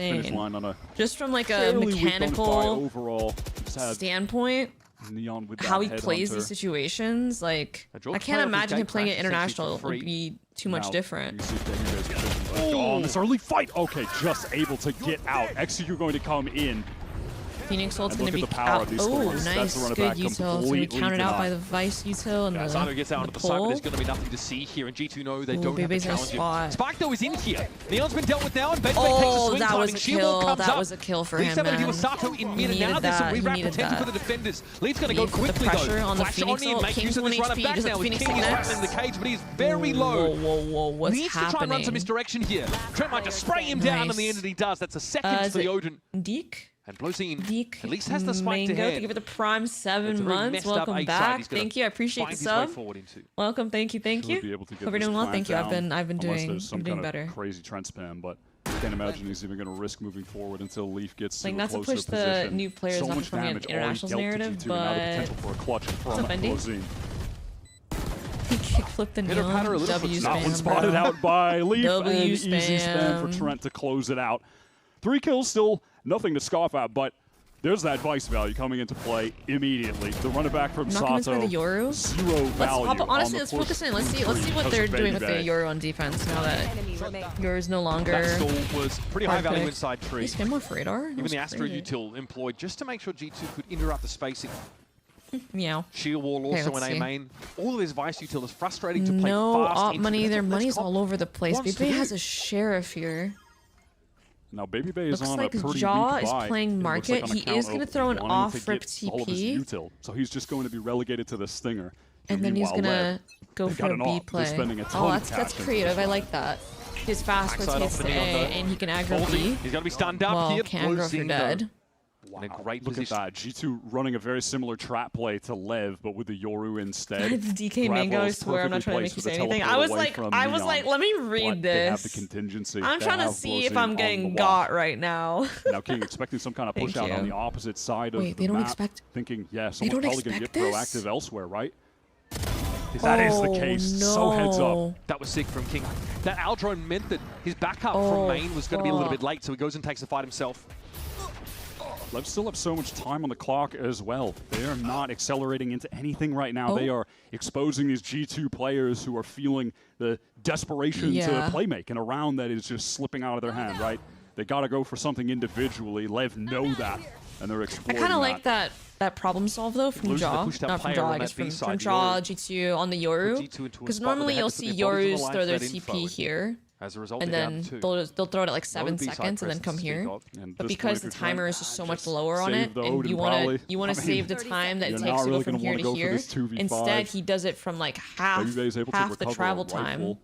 the finish
insane.
line on a
just from like a
fairly weak on fire
mechanical
overall.
standpoint.
Neon with
how he
that
plays
headhunter.
these situations, like I can't imagine him playing it international. It would be too much different.
Oh, this early fight. Okay, just able to get out. Execute going to come in.
Phoenix Ult's going to be out. Oh, nice. Good util. It's going to be counted out by the Vice util and
Zano gets out onto the side, but there's going to be nothing to see here. And G2 know they don't have to challenge him. Spike, though, is in here. Neon's been dealt with now, and Benjamin takes a swing
that was a kill. That
up.
was a kill for him, man.
With Sato in mid, and now there's some rewrap potential for the defenders. Lead's going to go quickly, though.
On the
Flash
Phoenix
on in, make use of this runner back now. King is rattling the cage, but he's very low.
Whoa, what's
Needs to try and run some misdirection here. Trent might just spray him down, and the end that he does. That's a second for the Odin.
Deke?
And Blozine
Deke
at least has the spike to hand.
Thank you for the prime 7 months. Welcome back. Thank you. I appreciate the sub. Welcome. Thank you. Thank you. Hope you're doing well. Thank you. I've been doing better.
Crazy Trent spam, but I can't imagine he's even going to risk moving forward until Leaf gets
like
to a
not to
closer
push the
position.
new players
so
not
much
from an
damage
internationals narrative,
G2,
but
now the potential for a clutch from Blozine.
He kickflipped the Neon. W spam.
That one spotted out by Leaf.
W
and
spam.
Easy spam for Trent to close it out. 3 kills, still nothing to scoff at, but there's that Vice value coming into play immediately. The running back from Sato.
Not convinced by the Yoru.
0 value.
Honestly, let's focus in. Let's see what they're doing with the Yoru on defense now that Yoru's no longer.
That stall was pretty high value inside tree.
He's more for radar.
Even the Astro util employed just to make sure G2 could interrupt the spacing.
Meow.
Shield wall also in A main. All of his Vice util is frustrating to play fast.
Op money. Their money's all over the place. BB has a sheriff here.
Now, Baby Bay is
looks
on
like
a pretty
Jaw
weak
is
buy.
playing market.
Like
he is going to throw an off-rip
TP.
TP.
So he's just going to be relegated to the Stinger.
And then he's going to go for a B play. Oh, that's creative. I like that. His fast rotates to A, and he can aggro B.
He's going to be stunned up here.
Well, can aggro if you're dead.
Wow. In a great position. Look at that. G2 running a very similar trap play to Lev, but with the Yoru instead.
It's DK Mango, I swear. I'm not trying to make you say anything. I was like, let me read this.
They have the contingency.
I'm trying to see if I'm getting got right now.
Now, King expecting some kind of push out on the opposite side of the map.
They don't expect.
Thinking, yeah, someone's probably going to get proactive elsewhere, right? If that is the case, so heads up.
That was sick from King. That Aldrone meant that his backup from main was going to be a little bit late, so he goes and takes the fight himself.
Lev still have so much time on the clock as well. They are not accelerating into anything right now. They are exposing these G2 players who are feeling the desperation to play make in a round that is just slipping out of their hand, right? They got to go for something individually. Lev know that, and they're exploring
I kind of like that problem solve, though, from Jaw. Not from Jaw, I guess from Jaw, G2 on the Yoru. Because normally you'll see Yorus throw their TP here.
As a result,
and then they'll throw it at like 7 seconds and then come here. But because the timer is just so much lower on it, and you want to save the time that it takes to go from here to here, instead he does it from like half the travel time.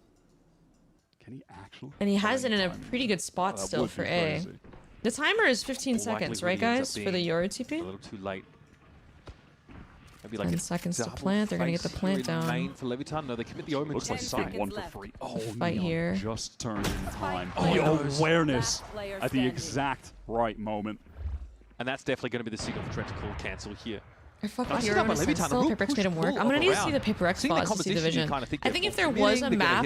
Can he actually?
And he has it in a pretty good spot still for A. The timer is 15 seconds, right, guys, for the Yoru TP?
A little too late. Maybe like
10 seconds to plant. They're going to get the plant down.
Main for Leviton. No, they commit the Omen.
Looks like he's getting 1 for free. Oh,
fight here.
Just turned in time. The awareness at the exact right moment.
And that's definitely going to be the signal for Trent to call cancel here.
I fuck with Euro in a sense still. Paper X made him work. I'm going to need to see the Paper X spots to see the vision. I think if there was a map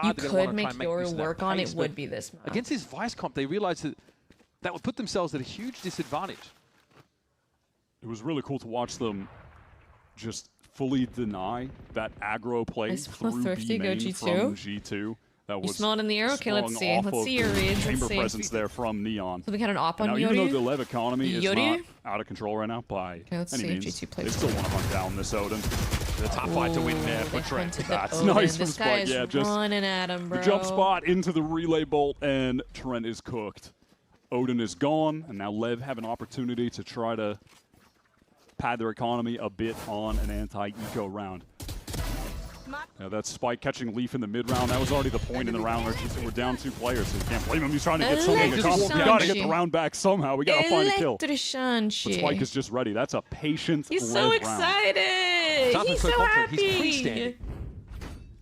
you could make Euro work on, it would be this map.
Against his Vice comp, they realized that would put themselves at a huge disadvantage.
It was really cool to watch them just fully deny that aggro play through B main from G2. That was
you smell it in the air? Okay, let's see. Let's see your reads.
Chamber presence there from Neon.
So we got an op on
now,
Yodi?
Even though the Lev economy is not out of control right now by any means,
G2
they still want to hunt down this Odin.
The top fight to win there for Trent.
That's nice from Spike.
Yeah, just running at him, bro.
The jump spot into the relay bolt, and Trent is cooked. Odin is gone, and now Lev have an opportunity to try to pad their economy a bit on an anti-eco round. Now that's Spike catching Leaf in the mid-round. That was already the point in the round where we're down 2 players, so you can't blame him. He's trying to get something accomplished. We got to get the round back somehow. We got to find a kill. But Spike is just ready. That's a patient
He's so excited. He's so happy.
He's freestanding.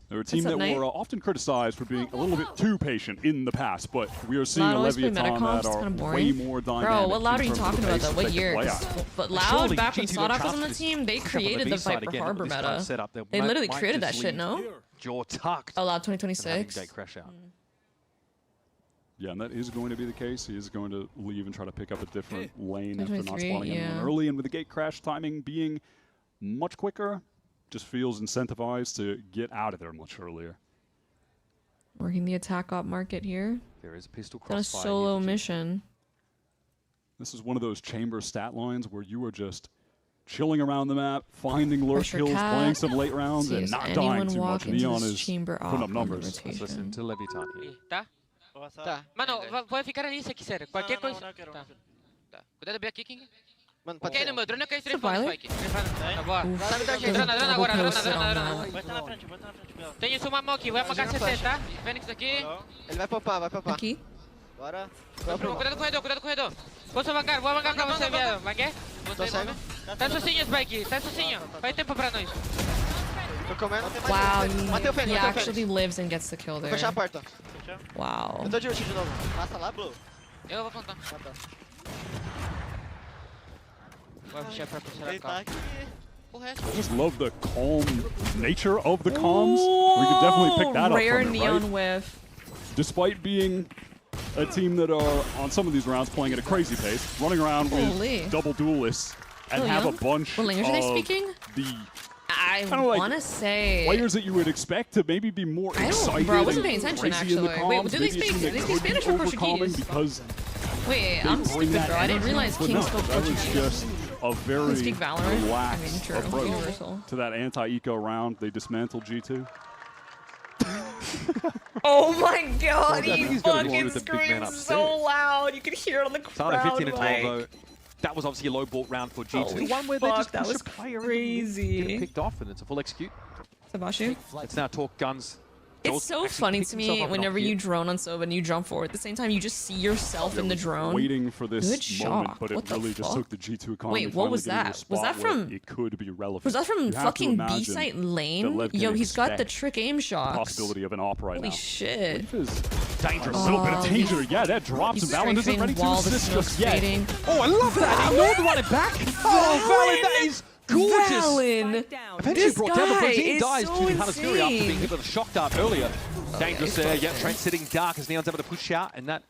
They're a team that were often criticized for being a little bit too patient in the past, but we are seeing a Leviathan that are way more dynamic.
Bro, what Loud are you talking about, though? What year? But Loud, back when Sawdock was on the team, they created the Viper Harbor meta. They literally created that shit, no?
Jaw tucked.
Oh, Loud 2026.
Crash out.
Yeah, and that is going to be the case. He is going to leave and try to pick up a different lane after not
23,
spawning anyone early. And with the gate crash timing being much quicker, just feels incentivized to get out of there much earlier.
Working the attack op market here.
There is a pistol
Got a
crossfire.
solo mission.
This is one of those chamber stat lines where you are just chilling around the map, finding lurk
Pressure
kills,
cap.
playing some late rounds,
See,
and
does
not
anyone
dying too
walk
much.
into
Neon
this
is
chamber
putting
op
up
on
numbers.
rotation?
Let's listen to Leviton here.
Tá? Tá. Mano, pode ficar ali se quiser. Qualquer coisa. Não, quero. Tá. Cuidado bem aqui, King. Mano, pode cair no meu drone, eu quero strafando, Spike. Tá boa. Drona agora, drona. Vai estar na frente, Bela. Tem isso, uma mão aqui, vai marcar CT, tá? Fênix aqui.
Ele vai popar,
Aqui.
Bora.
Cuidado com o corredor. Posso bancar, vou bancar pra você, viado. Banquei?
Tô cego.
Tá sozinho, Spike, tá sozinho. Faz tempo pra nós.
Tô comendo.
Wow, he actually lives and gets the kill
Vou
there.
fechar a porta.
Wow.
Eu tô de ult de novo. Passa lá, Blue.
Eu vou plantar. Vou fechar pra puxar a calma.
I just love the calm nature of the comms. We can definitely pick that up
Rare
from it,
neon
right?
whiff.
Despite being a team that are, on some of these rounds, playing at a crazy pace, running around with double duelists, and have a bunch
what language are they
of
speaking?
the
I
like
want to say
players that you would expect to maybe be more excited.
Bro, I wasn't paying
and
attention
crazy in the
actually. Wait,
comms.
do they
Maybe a
speak?
team
Do
that
they speak
could
Spanish
be
or
overcommon
Portuguese?
because
Wait,
they
I'm
bring
stupid,
that
bro. I didn't
energy,
realize
but
King
no,
spoke
that was
Portuguese.
just a very
speak Valorant?
relaxed
I mean, true.
approach
Universal.
to that anti-eco round. They dismantled G2.
Oh my god,
Well,
he
he's gonna go
fucking
with the big man
screams so loud. You could hear it on the
Started
crowd
15 and 12
mic.
though. That was obviously a low ball round for G2.
Holy
One where they
fuck,
just
that
push
was
a player
crazy.
and get it picked off, and it's a full execute.
Sabashi?
It's now talk guns.
It's so funny to me whenever you drone on Sova and you jump forward. At the same time, you just see yourself in the drone.
Waiting for this
Good
moment,
shot.
but it
What the
really just
fuck?
took the G2 economy.
Wait, what was
finally getting
that?
to a
Was that
spot where
from?
It could be relevant.
Was that from
You have to
fucking
imagine
B-site
that
lane?
Lev
Yo,
can
he's got the
expect
trick aim shots.
possibility of an op right
Holy
now.
shit.
Which is dangerous. A little bit of danger. Yeah, that drops.
He's
And Valen isn't
strafing
ready to
while the
assist
smoke's
just yet.
fading.
Oh, I love that. He ignored the running back. Oh, Valen, that is gorgeous.
Valen.
Eventually
This
brought down the
guy
Brazilian
is
dies
so
due to Hunter's Fury after being
insane.
hit with a shock dart earlier. Dangerous there. Yep, Trent sitting dark as Neon's able to push out, and that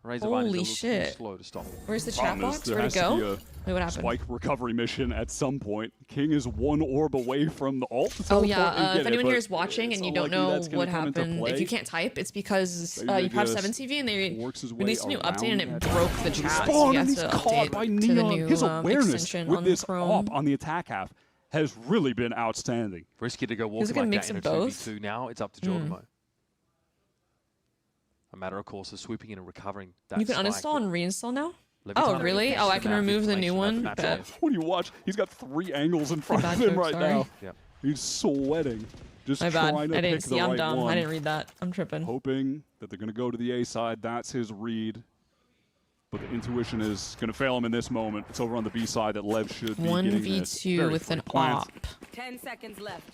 Razorvine is a
Holy
little too
shit.
slow to stop.
Where's the chat
Problem is
box?
there
Where'd
has
it
to be
go?
a
Wait, what happened?
Spike recovery mission at some point. King is one orb away from the ult. to
Oh
teleport
yeah,
and get
if
it,
anyone
but
here is watching and you don't
unlikely
know
that's gonna
what
come into
happened, if
play.
you can't type, it's because
Maybe
you have
just
7TV and they
works his way
released a new update and it
around that.
broke the chat. So
Spawn,
you
and
have
he's
to
caught by
update to the
Neon.
new
His awareness
extension
with
on
this
Chrome.
op on the attack half has really been outstanding.
Risky to go
Is
walking
it gonna
like
mix
that in a
of both?
2v2 now. It's up to Jorgamo. A matter, of course, of swooping in and recovering that
You can
spike.
uninstall and reinstall now?
Leviton
Oh really? Oh, I can remove the new one?
Map
Bet.
When you watch, he's got 3 angles in front
bad
of him
joke,
right
sorry.
now.
Yep.
He's sweating. Just
My
trying
bad.
to
I didn't
pick
see.
the
I'm
right
dumb.
one.
I didn't read that. I'm tripping.
Hoping that they're going to go to the A side. That's his read. But the intuition is going to fail him in this moment. It's over on the B side that Lev should be getting this.
1v2
Very
with an
free plant.
op.
10 seconds left.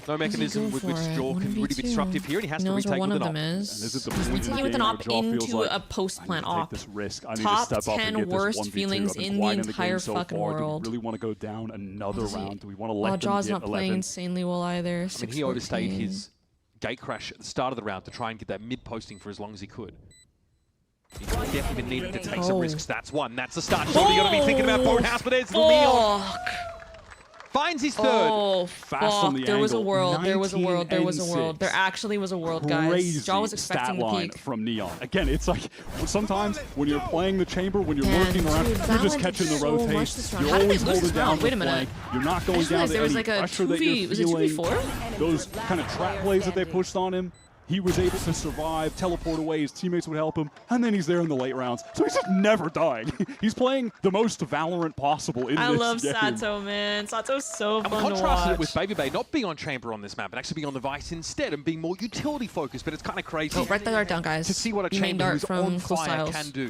No mechanism with which Jaw can really be disruptive here, and he has to
Knows where
retake
one
with
of
an
them
op.
is.
And is it the
He's
point in
taking
the
with an
game
op
where Jaw feels
into
like,
a post plant
I need to take
op.
this risk. I need
Top
to step up
10
and get
worst
this 1v2.
feelings
I've been
in the
quiet in
entire
game so
fucking
far.
world.
Do we really want to go down another round? Do we want to
Oh,
let them
Jaw's
get
not playing
11?
insanely well either.
I mean, he overstayed his gate crash at the start of the round to try and get that mid posting for as long as he could. He's definitely been needing to take some risks. That's one. That's the start. Surely you're going to be thinking about Boathouse, but it's Leon. Finds his third.
Oh,
Fast on
fuck.
the
There was a
angle.
world. There was a world. There was a
19
world. There
and
actually was a world, guys.
Crazy
Jaw was
stat
expecting the
line
peak.
from Neon. Again, it's like sometimes when you're playing the chamber, when you're
Man,
lurking around,
dude,
you're
Valen
just
did
catching the
so much
rotate.
this round.
You're
How did
always
they lose
holding
this
down
round?
the
Wait a minute.
flank. You're not
I
going
just
down
realized
to
there was
any
like a
pressure that
2v.
you're
Was it
feeling.
2v4?
Those kind of trap plays that they pushed on him. He was able to survive, teleport away, his teammates would help him, and then he's there in the late rounds. So he's just never dying. He's playing the most Valorant possible in
I
this
love
game.
Sato, man. Sato's so
And we
fun to
contrasted
watch.
it with Baby Bay not being on chamber on this map, but actually being on the Vice instead and being more utility focused. But it's kind of crazy.
Oh, write that dart down, guys.
To see what a
You main
chamber
dart
who's
from
on
Close
fire
Styles.
can do.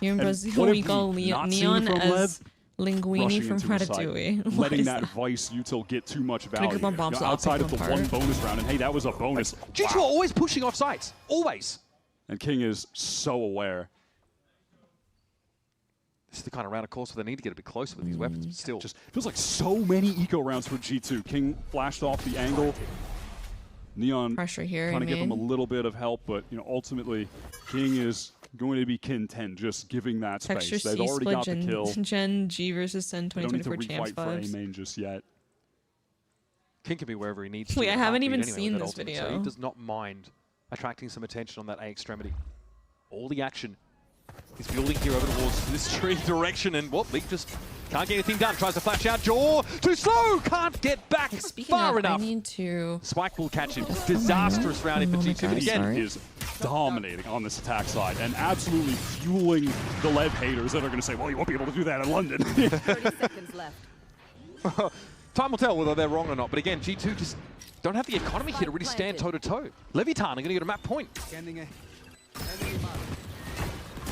Here in
And
Brazil,
what have
we call
we not seen
Neon
from
as
Lev?
Linguini
Rushing
from
into a site,
Ratatouille. What
letting
is
that Vice util get too much value.
group of bombs
You know,
off,
outside
pick
of the
them
one
apart.
bonus round, and hey, that was a bonus.
G2 are always pushing off sites. Always.
And King is so aware.
This is the kind of round, of course, where they need to get a bit closer with these weapons, but still.
Just feels like so many eco rounds for G2. King flashed off the angle. Neon
pressure here.
trying to give them a little bit of help, but ultimately, King is going to be content just giving that space.
Texture
They've already got the kill.
Gen G versus Sen 2024 champs
for
vibes.
A-main just yet.
King can be wherever he needs to.
Wait, I haven't even
anyway
seen
with that
this
ultimate,
video.
So he does not mind attracting some attention on that A extremity. All the action is building here over towards this tree direction, and Leak just can't get anything done. Tries to flash out. Jaw too slow. Can't get back far enough.
I need to.
Spike will catch him. Disastrous round in for G2.
Again, is dominating on this attack side and absolutely fueling the Lev haters that are going to say, well, you won't be able to do that in London.
30 seconds left.
Time will tell whether they're wrong or not, but again, G2 just don't have the economy here to really stand toe-to-toe. Leviathan are going to get a map point.
Yeah,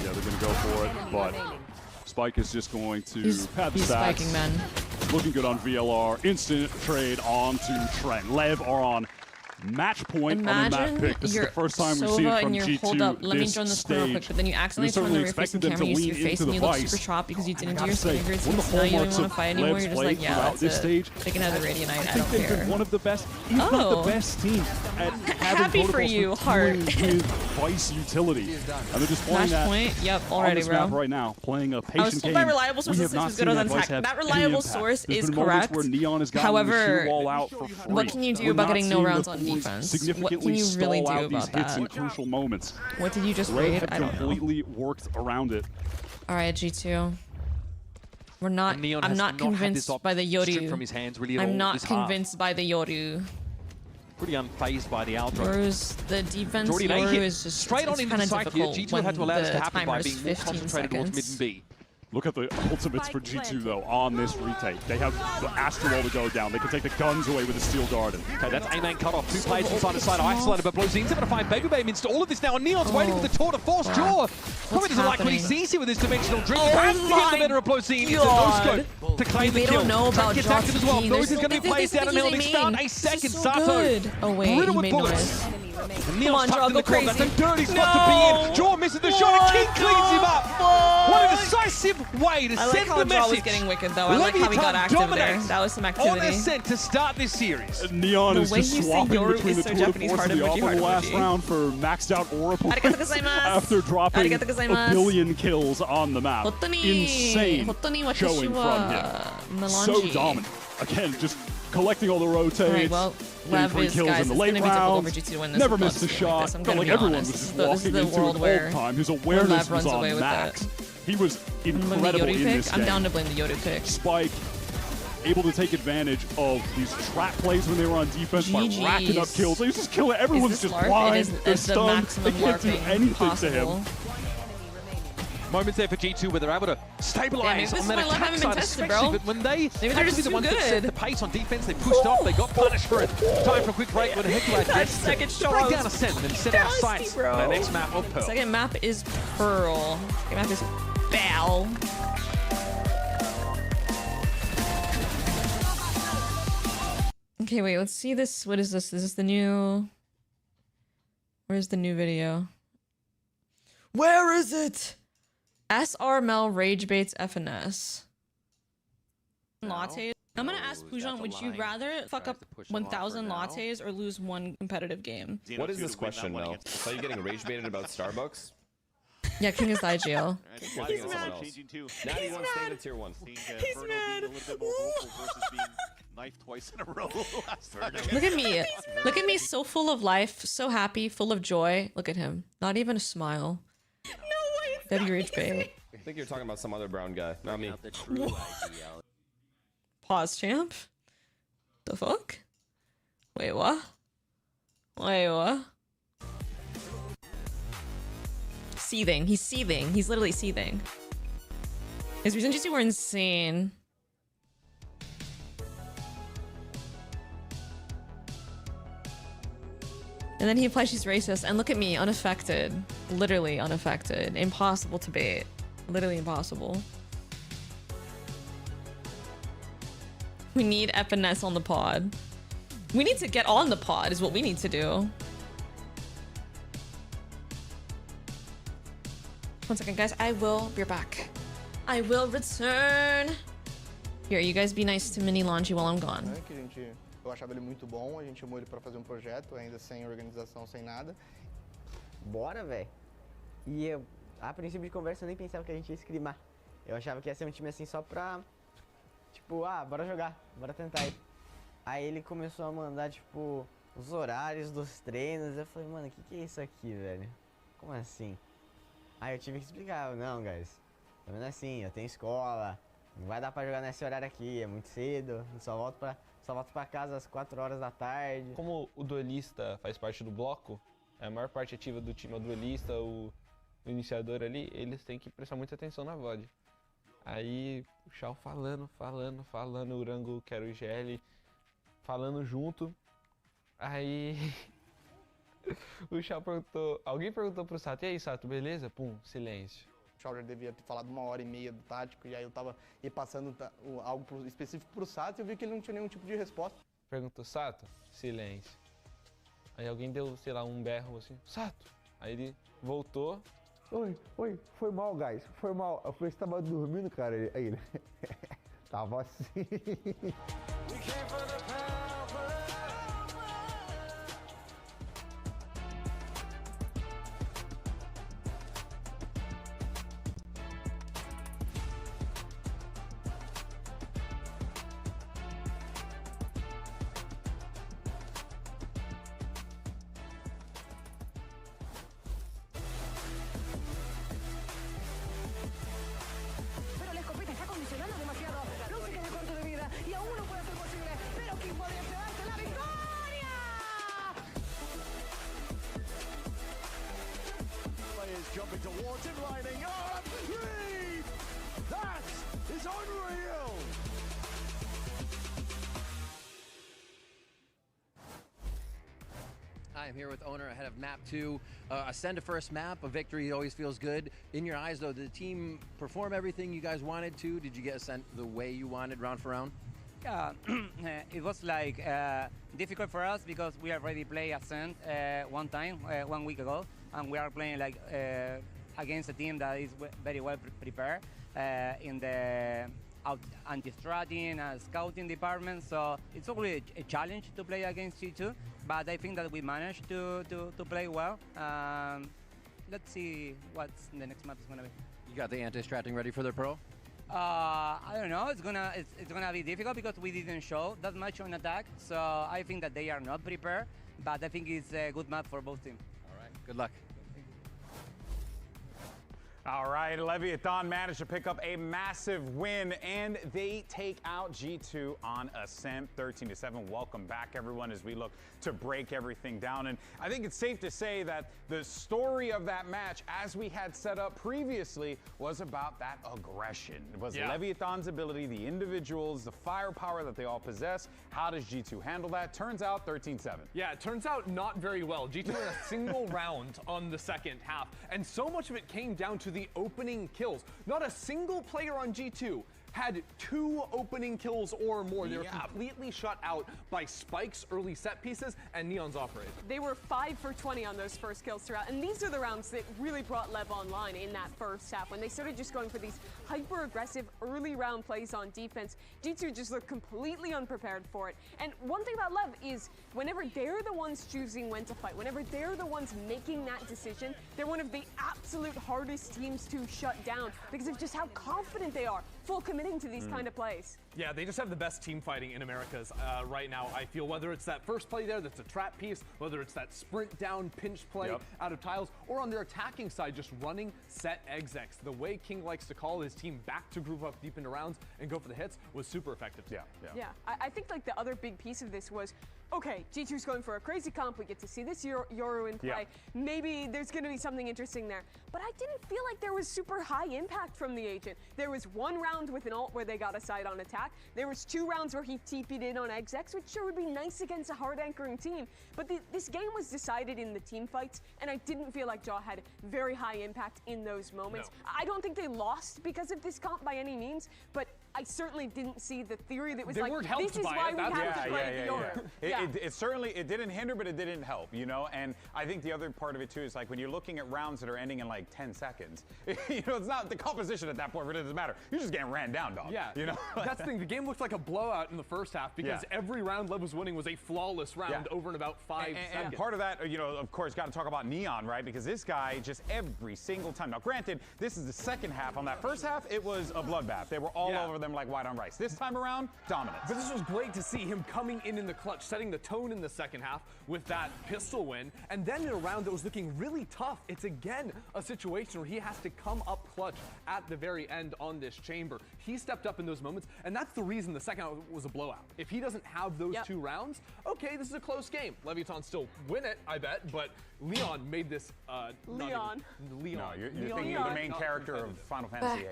they're going to go for it, but Spike is just going to pad the stats.
Spiking, man.
Looking good on VLR. Instant trade onto Trent. Lev are on match point on the map pick. This is the first time we've seen it from G2
hold up, let me
this
join this corner real quick, but then you accidentally turn the facing camera, you see your face, and you look super chopped because you didn't do your fingers, and now you don't even want to fight anymore, you're just like, yeah, that's it. They can have the Radiant, I don't care.
They've been one of the best, if not the best team at having
happy for you, Heart.
with Vice utility. And they're just playing that
point, yep, already,
on this map right now, playing a patient game.
I was told by reliable sources this was good on attack. That reliable source is correct. However, what can you do about getting no rounds on defense? What can you really do about that?
In crucial moments.
What did you just raid? I don't know.
Completely worked around it.
All right, G2. We're not. I'm not convinced by the Yoru.
From his hands, really
I'm not convinced by the Yoru.
Pretty unfazed by the Aldro.
Yoru's the defense. Yoru is just
straight on into the site here. G2 had to allow this to happen by being more
15
concentrated towards mid and B.
Look at the ultimates for G2 though on this retake. They have the Astral to go down. They can take the guns away with the Steel Garden.
Okay, that's A-main cut off. Two players from side to side isolated, but Blozin's able to find Baby amidst all of this now. And Neon's waiting with the tour to force Jaw. Probably doesn't like what he sees here with this dimensional drink. Has to get the better of Blozin. It's a no-scope to claim the kill.
They don't know about
gets active as well. Those is going to be
played
placed down and they start a second. Sato.
Oh wait, he made noise.
And Neon's tucked in the corner. That's a dirty spot to be in. Jaw misses the shot and King cleans him up. What a decisive way to send the message.
Was getting wicked though. I like how he got active there. That was some activity.
On ascent to start this series.
Neon is just swapping between the tour de force and the off in the last round for maxed out Aura points after dropping a billion kills on the map. Insane showing from him. So dominant. Again, just collecting all the rotates.
Right, well, Lev is,
kills
guys,
in the
it's
late
gonna be
rounds.
difficult for G2 to win this.
Never missed a shot. Felt like everyone was just walking into an old time. His awareness was on max. He was incredible in this game.
I'm down to blame the Yoru pick.
Spike able to take advantage of these trap plays when they were on defense by racking up kills. He's just killing. Everyone's just blind. They're stunned. They can't do anything to him.
Moments there for G2 where they're able to stabilize on that attack side, especially, but when they
maybe they're just
the ones that set the pace on defense, they pushed off, they got punished for it. Time for a quick break, but a heck of a
second shot.
Break down a set and set our sights on our next map of Pearl.
Second map is Pearl. Second map is Bell. Okay, wait, let's see this. What is this? This is the new... Where's the new video? Where is it? SR Mel Rage Baits FNS. Lattes. I'm gonna ask Pujan, would you rather fuck up 1,000 lattes or lose one competitive game?
What is this question, Mel? Are you getting rage baited about Starbucks?
Yeah, King is the IGL.
He's mad. Natty wants staying in tier 1.
He's mad.
Knifed twice in a row.
Look at me. Look at me, so full of life, so happy, full of joy. Look at him. Not even a smile.
No way.
That'd be rage bait.
I think you're talking about some other brown guy, not me.
Pause, champ. The fuck? Wait, what? Wait, what? Seething. He's seething. He's literally seething. His recent GC were insane. And then he applies she's racist, and look at me, unaffected. Literally unaffected. Impossible to bait. Literally impossible. We need FNS on the pod. We need to get on the pod is what we need to do. 1 second, guys. I will be back. I will return. Here, you guys be nice to Mini Melanji while I'm gone.
Eu achava ele muito bom, a gente chamou ele para fazer um projeto, ainda sem organização, sem nada. Bora, velho. E eu, a princípio de conversa, eu nem pensava que a gente ia scrimar. Eu achava que ia ser um time assim só pra, tipo, bora jogar, bora tentar aí. Aí ele começou a mandar, tipo, os horários dos treinos. Eu falei, mano, o que é isso aqui, velho? Como assim? Aí eu tive que explicar, não, guys, tá vendo assim, eu tenho escola, não vai dar pra jogar nesse horário aqui, é muito cedo, eu só volto pra casa às 4 horas da tarde.
Como o duelista faz parte do bloco, a maior parte ativa do time é o duelista, o iniciador ali, eles têm que prestar muita atenção na VOD. Aí o Shao falando, o Urango, que era o IGL, falando junto. Aí o Shao perguntou, alguém perguntou pro Sato, e aí Sato, beleza? Pum, silêncio. O Shao já devia ter falado 1h30 do tático, e aí eu tava passando algo específico pro Sato e eu vi que ele não tinha nenhum tipo de resposta. Perguntou, Sato? Silêncio. Aí alguém deu, sei lá, um berro assim, Sato! Aí ele voltou.
Oi, foi mal, guys, foi mal. Eu falei, você tava dormindo, cara? Aí ele, tava assim.
Jumping towards him, lining up. Reed! That is unreal!
Hi, I'm here with Owner ahead of map 2. Ascend to first map, a victory always feels good. In your eyes, though, did the team perform everything you guys wanted to? Did you get Ascend the way you wanted, round for round?
Yeah, it was like difficult for us because we already played Ascend one time, 1 week ago, and we are playing like against a team that is very well prepared in the anti-stratting and scouting department. So it's always a challenge to play against G2, but I think that we managed to play well. Let's see what's the next map is gonna be.
You got the anti-stratting ready for the pro?
I don't know. It's gonna be difficult because we didn't show that much on attack. So I think that they are not prepared, but I think it's a good map for both teams.
All right. Good luck.
All right, Leviathan managed to pick up a massive win, and they take out G2 on Ascent 13-7. Welcome back, everyone, as we look to break everything down. And I think it's safe to say that the story of that match, as we had set up previously, was about that aggression. It was Leviathan's ability, the individuals, the firepower that they all possess. How does G2 handle that? Turns out 13-7.
Yeah, it turns out not very well. G2 had a single round on the second half, and so much of it came down to the opening kills. Not a single player on G2 had 2 opening kills or more. They were completely shut out by Spike's early set pieces and Neon's off-rate.
They were 5 for 20 on those first kills throughout, and these are the rounds that really brought Lev online in that first half. When they started just going for these hyper-aggressive early round plays on defense, G2 just looked completely unprepared for it. And one thing about Lev is whenever they're the ones choosing when to fight, whenever they're the ones making that decision, they're one of the absolute hardest teams to shut down because of just how confident they are, full committing to these kind of plays.
Yeah, they just have the best team fighting in Americas right now, I feel. Whether it's that first play there that's a trap piece, whether it's that sprint down pinch play out of tiles, or on their attacking side, just running set execs. The way King likes to call his team back to groove up deep into rounds and go for the hits was super effective.
Yeah, I think like the other big piece of this was, okay, G2's going for a crazy comp. We get to see this Yoru in play. Maybe there's going to be something interesting there. But I didn't feel like there was super high impact from the agent. There was 1 round with an ult where they got a side on attack. There was 2 rounds where he TP'd in on execs, which sure would be nice against a hard anchoring team. But this game was decided in the team fights, and I didn't feel like Jaw had very high impact in those moments. I don't think they lost because of this comp by any means, but I certainly didn't see the theory that was
They
like,
weren't helped
this is
by
why
it,
we
that's
have
for
to
sure.
play the order.
It certainly, it didn't hinder, but it didn't help, you know? And I think the other part of it too is like when you're looking at rounds that are ending in like 10 seconds, you know, it's not the composition at that point, really doesn't matter. You're just getting ran down, dog.
Yeah,
you know?
That's the thing. The game looked like a blowout in the first half because every round Lev was winning was a flawless round over in about 5 seconds.
And part of that, you know, of course, got to talk about Neon, right? Because this guy just every single time. Now, granted, this is the second half. On that first half, it was a bloodbath. They were all over them like white on rice. This time around, dominance.
But this was great to see him coming in the clutch, setting the tone in the second half with that pistol win. And then in a round that was looking really tough, it's again a situation where he has to come up clutch at the very end on this chamber. He stepped up in those moments, and that's the reason the second round was a blowout. If he doesn't have those 2 rounds, okay, this is a close game. Leviathan still win it, I bet, but Leon made this
Leon.
No, you're thinking of the main character of Final Fantasy VIII.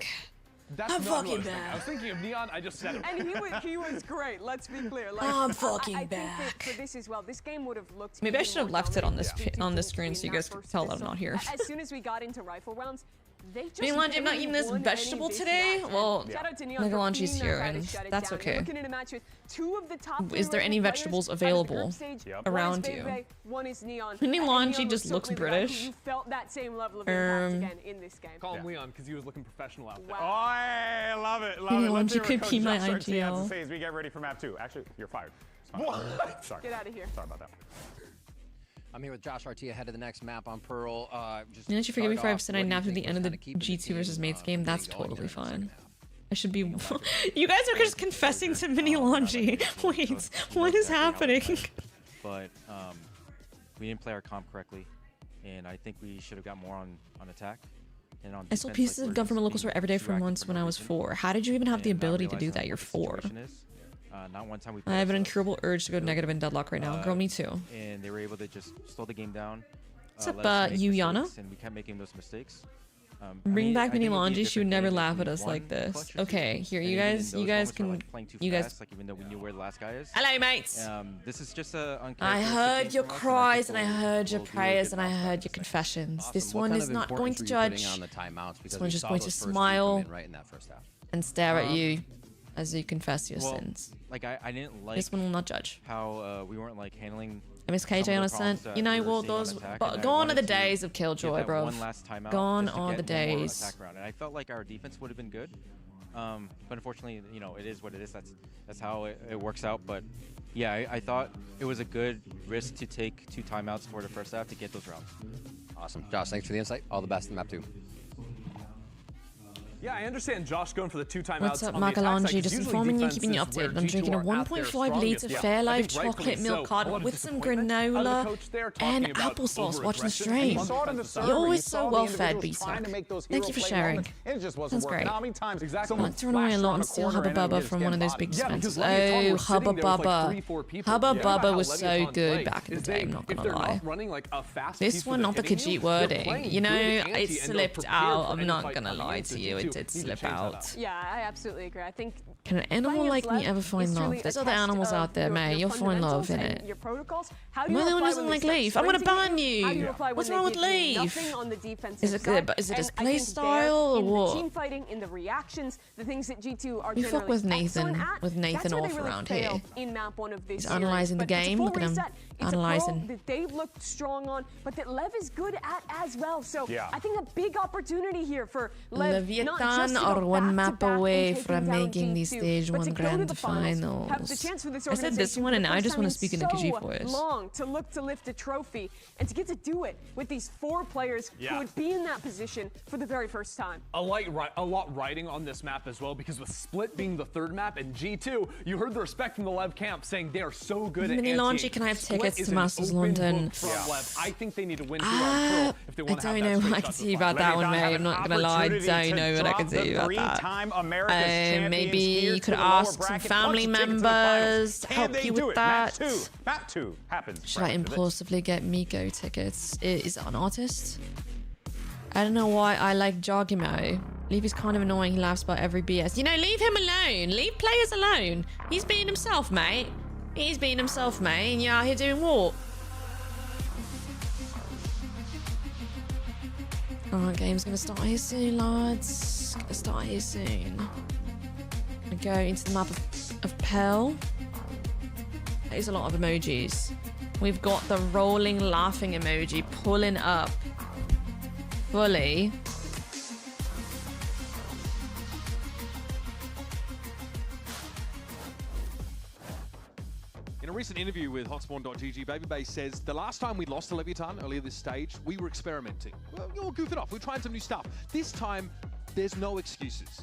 That's
I'm
not
fucking
what I was thinking. I was thinking of Neon, I just said it.
And he was great, let's be clear. Like,
I'm fucking
I think
back.
that for this as well, this game would have looked
Maybe I
even
should have
more
left it on
dominant
this
if
screen
GT
so you
win
guys
that
could tell that I'm
first
not here.
As soon as we got into rifle rounds, they just
Melanji, I'm not eating this
won
vegetable
any
today.
VCT.
Well,
Shout out to Neon for
Melanji's
being
here,
that guy to
and
shut it
that's
down.
okay.
You're looking at a match with 2 of the top 3
Is there any
rifle
vegetables
players out of the
available
group stage.
around
One is
you?
Bebe, one is Neon.
Melanji
And Neon
just
was
looks
certainly the guy who
British.
You felt that same level of impact again in this game.
Call him Leon because he was looking professional out there.
Oh, I love it. Love it.
Melanji
Let's hear what
could
Coach
be my
Josh Arcia has
IGL.
to say as we get ready for map 2. Actually, you're fired. Sorry.
Get out of here.
Sorry about that.
I'm here with Josh Arcia ahead of the next map on Pearl.
Didn't you forgive me for I've said I napped at the end of the G2 versus Mates game? That's totally fine. I should be. You guys are just confessing to Melanji. Wait, what is happening?
But we didn't play our comp correctly, and I think we should have got more on attack. And on
I sold
defense,
pieces
like,
of
we're
gum from a
just
local store
being
every day
too
for
active
months
for
when
no
I was
reason,
4. How did you even have the
and not
ability to do
realizing
that?
what
You're
the
4.
situation is. Not one time we
I have an incurable urge to go negative in deadlock right now. Girl, me too.
And they were able to just slow the game down.
What's up,
let us make
Yuyana?
mistakes, and we kept making those mistakes.
Bring back
I think it would be a
Melanji. She would
different
never
game if
laugh
we
at us
won
like this.
clutch or
Okay,
two.
here,
And
you
even in
guys
those moments where
can,
we're, like, playing too
you guys.
fast, like even though we knew where the last guy is.
Hello, mates.
This is just a.
I heard your cries and I heard your prayers and I heard your confessions. This one is not going to judge. This one's just going to smile and stare at you as you confess your sins.
Like I didn't like.
This one will not judge.
How we weren't like handling.
I miss KJ on a scent. You know, well, those gone are the days of Killjoy, bro.
One last timeout
Gone
just to
are
get
the
one more
days.
attack round. And I felt like our defense would have been good, but unfortunately, you know, it is what it is. That's how it works out. But yeah, I thought it was a good risk to take 2 timeouts for the first half to get those rounds.
Awesome. Josh, thanks for the insight. All the best in map 2.
Yeah, I understand Josh going for the 2 timeouts.
What's up,
on the attack side,
Melanji?
'cause
Just
usually
informing you,
defense
keeping you
is where
updated. I'm drinking a
G2 are at their
1.5 litre
strongest.
Fairlife
I think rightfully
chocolate milk
so. A lot
card
of
with some
disappointment out of the
granola
coach there talking
and
about
applesauce watching the
overaggression.
stream.
You saw it in the server.
You're always
You
so
saw the
well fed,
individuals trying to make those
Thank you
hero
for
play
sharing.
moments, and it just wasn't
Sounds
working.
great.
How many times
Exactly.
I'm throwing away a lot and steal Hubba Bubba from one of those big dispensers. Oh, Hubba Bubba. Hubba Bubba was so good back in the day, I'm not gonna lie. This one, not the Khajiit wording. You know, it slipped out. I'm not gonna lie to you, it did slip out.
Yeah, I absolutely agree. I think
Can an animal like me ever find love? There's other animals out there, mate. You'll find love in it.
your protocols. How do
Am
you
I the one who
apply
doesn't
when
like
they start
Leaf? I'm gonna
sprinting
ban
you?
you.
How do you apply when
What's
they
wrong with
give you
Leaf?
nothing on the defensive
Is it
side?
good? Is it his
And I
play
think
style or
there, in
what?
the team fighting, in the reactions, the things that G2 are
We
generally
fuck with Nathan,
excellent at,
with Nathan
that's where
off
they really
around
fail
here.
in map 1 of this
He's
series.
analysing the
But it's a
game.
full
Look at him
reset. It's
analysing.
a pro that they've looked strong on, but that Lev is good at as well. So
Yeah.
I think a big opportunity here for Lev, not just
Leviathan
to
are
go
one
back
map
to back
away
and taking
from
down
making the
G2,
stage
but
1
to go to the
grand
finals, have the
finals.
chance for this
I said this
organization
one,
for
and
the
now I
first
just
time
want
in
to speak in the
so
Khajiit voice.
long to look to lift a trophy and to get to do it with these 4 players who would be in that position for the very first time.
A lot riding on this map as well, because with Split being the 3rd map and G2, you heard the respect from the Lev camp saying they are so good at
Melanji,
anti-ing.
can I have
Split
tickets
is
to
an
Masters
open
London?
book from Lev. I think they need to win here on Pearl if they
I
want to have
don't
that
know
straight
what I
shot
can
to
tell
the
you about
final.
that one, mate. I'm not gonna lie. I don't know what I can tell you about that.
Three-time America's champions
Maybe
here
you
to
could
the lower
ask some
bracket,
family
punch a ticket to the finals.
members to
Can
help
they
you
do
with
it?
that.
Map 2 happens.
Should I
right after this.
impulsively get Miko tickets? Is it an artist? I don't know why I like Jogimo. Leaf is kind of annoying. He laughs about every BS. You know, leave him alone. Leave players alone. He's being himself, mate. He's being himself, mate. And you're out here doing what? Alright, game's gonna start here soon, lads. Gonna start here soon. Gonna We go into the map of Pearl. That is a lot of emojis. We've got the rolling laughing emoji pulling up fully.
In a recent interview with Hotspawn.gg, Babybay says, the last time we lost to Leviathan earlier this stage, we were experimenting. Well, we were goofing off. We were trying some new stuff. This time, there's no excuses.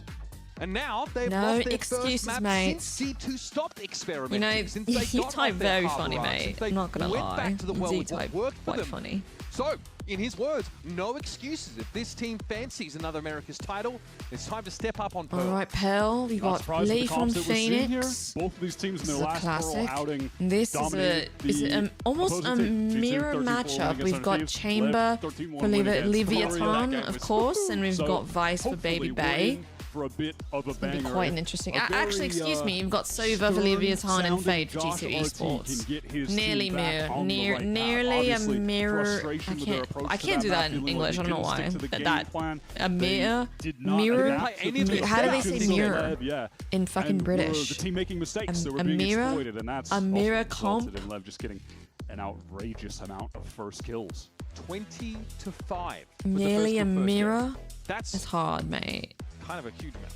And now they've lost their first map since G2 stopped experimenting.
You know,
since they
you
got
type
off their
very
hard
funny,
run,
mate.
since they
I'm not gonna
went
lie.
back to the well with what worked for them.
Funny.
So, in his words, no excuses. If this team fancies another America's title, it's time to step up on Pearl.
All right, Pearl. We've got Lee from Phoenix.
Both of these teams in
This
their
is a
last
classic.
Pearl outing.
This is almost a mirror matchup. We've got Chamber for Leviathan, of course, and we've got Vice for Babybay.
For a bit of a banger.
Be quite an interesting. Actually, excuse me, you've got Sova for Leviathan and Fade for G2 Esports. Nearly mirror, nearly a mirror. I can't do that in English. I don't know why. A mirror. How do they say mirror in fucking British?
The team making mistakes, so we're
a
being
mirror.
exploited, and that's
A mirror
also
comp.
resulted in Lev just getting an outrageous amount of first kills.
20-5.
Nearly a mirror.
That's
hard, mate.
Kind of a huge amount.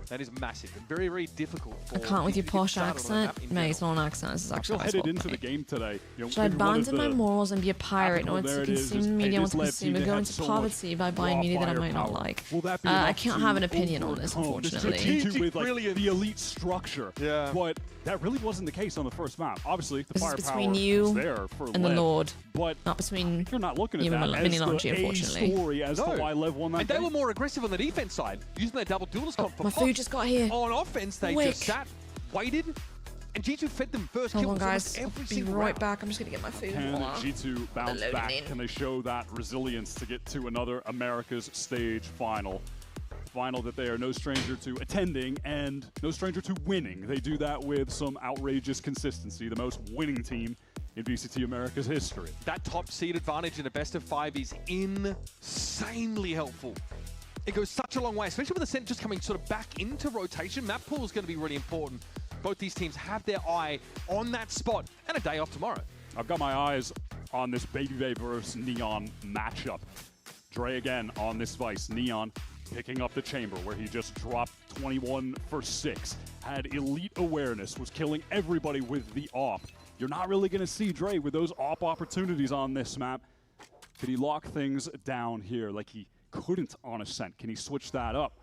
That is massive and very, very difficult.
I can't with your posh accent. Mate, it's not an accent. This is actually my
headed
spot,
into the
mate.
game today.
Should I abandon my morals and be a pirate in order to consume media I want to consume and go into poverty by buying media that I might not like? I can't have an opinion on this, unfortunately.
With like the elite structure. Yeah. But that really wasn't the case on the first map. Obviously, the firepower
between you
was there for
and the
Lev,
Lord,
but
not between
you're not looking at
you
that
and
as
melanji, unfortunately.
story as to why Lev won that
And they were more aggressive on the defense side, using their double duelist comp for
My food just got here.
On offense, they just sat, waited, and G2 fed them first
Hold
kill
on, guys.
every
I'll be
single
right
round.
back. I'm just gonna get my food.
Can G2 bounce back? Can they show that resilience to get to another America's stage final? Final that they are no stranger to attending and no stranger to winning. They do that with some outrageous consistency, the most winning team in VCT America's history.
That top seed advantage in a best of 5 is insanely helpful. It goes such a long way, especially with the Ascent just coming sort of back into rotation. Map pool is going to be really important. Both these teams have their eye on that spot and a day off tomorrow.
I've got my eyes on this Babybay versus Neon matchup. Dre again on this Vice. Neon picking up the chamber where he just dropped 21 for 6. Had elite awareness, was killing everybody with the AWP. You're not really going to see Dre with those AWP opportunities on this map. Could he lock things down here like he couldn't on Ascent? Can he switch that up?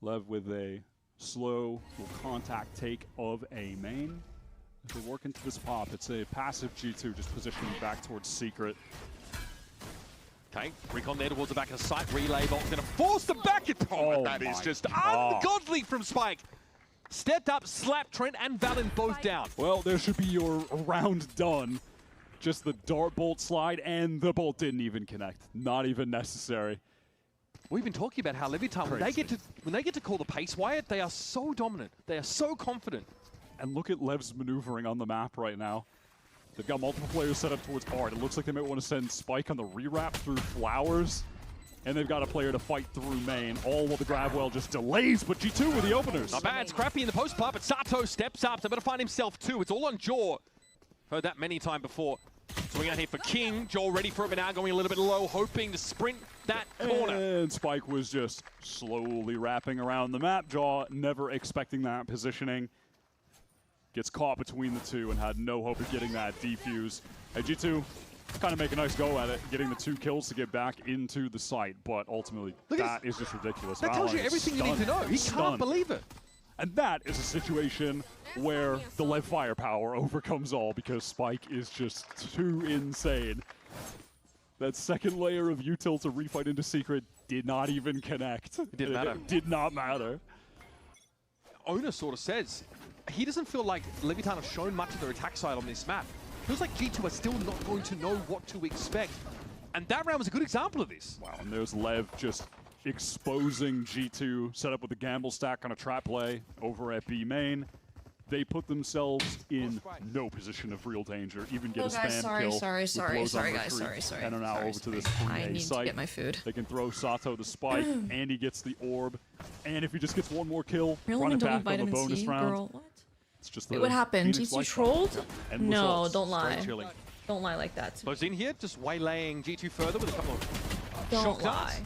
Lev with a slow little contact take of a main. As they work into this pop, it's a passive G2 just positioning back towards Secret.
Okay, recon there towards the back of the site. Relay bot going to force the back. That is just ungodly from Spike. Stepped up, slapped Trent and Valen both down.
Well, there should be your round done. Just the dart bolt slide, and the bolt didn't even connect. Not even necessary.
We've been talking about how Leviathan, when they get to call the pace Wyatt, they are so dominant. They are so confident.
And look at Lev's maneuvering on the map right now. They've got multiple players set up towards Art. It looks like they might want to send Spike on the rewrap through Flowers. And they've got a player to fight through main, all while the Gravwell just delays, but G2 with the openers.
Not bad, Scrappy in the post plant, but Sato steps up. They're going to find himself too. It's all on Jaw. Heard that many times before. Swing out here for King. Jaw ready for it, but now going a little bit low, hoping to sprint that corner.
And Spike was just slowly wrapping around the map. Jaw never expecting that positioning. Gets caught between the two and had no hope of getting that defuse. Hey, G2 kind of make a nice go at it, getting the 2 kills to get back into the site, but ultimately that is just ridiculous.
That tells you everything you need to know. He can't believe it.
And that is a situation where the Lev firepower overcomes all because Spike is just too insane. That second layer of util to refight into Secret did not even connect.
It didn't matter.
It did not matter.
Owner sort of says he doesn't feel like Leviathan have shown much of their attack side on this map. Feels like G2 are still not going to know what to expect. And that round was a good example of this.
Wow, and there's Lev just exposing G2, set up with a gamble stack on a trap play over at B main. they put themselves in no position of real danger, even get a spam
sorry,
kill.
sorry,
with
sorry,
blows
sorry,
on
guys,
retreat,
sorry.
And are now
Sorry,
over to this
I
3A
need
site.
to get my food.
They can throw Sato the spike, and he gets the orb. And if he just gets one more kill,
Real
run it
double
back on the
vitamin
bonus
C,
round.
girl. What?
It's just
Wait, what happened?
Phoenix
G2
light
trolled?
bomb. Endless
No,
ults,
don't
straight
lie.
chilling.
Don't lie like that.
Close in here, just waylaying G2 further with a couple of
Don't
shock
lie.
darts.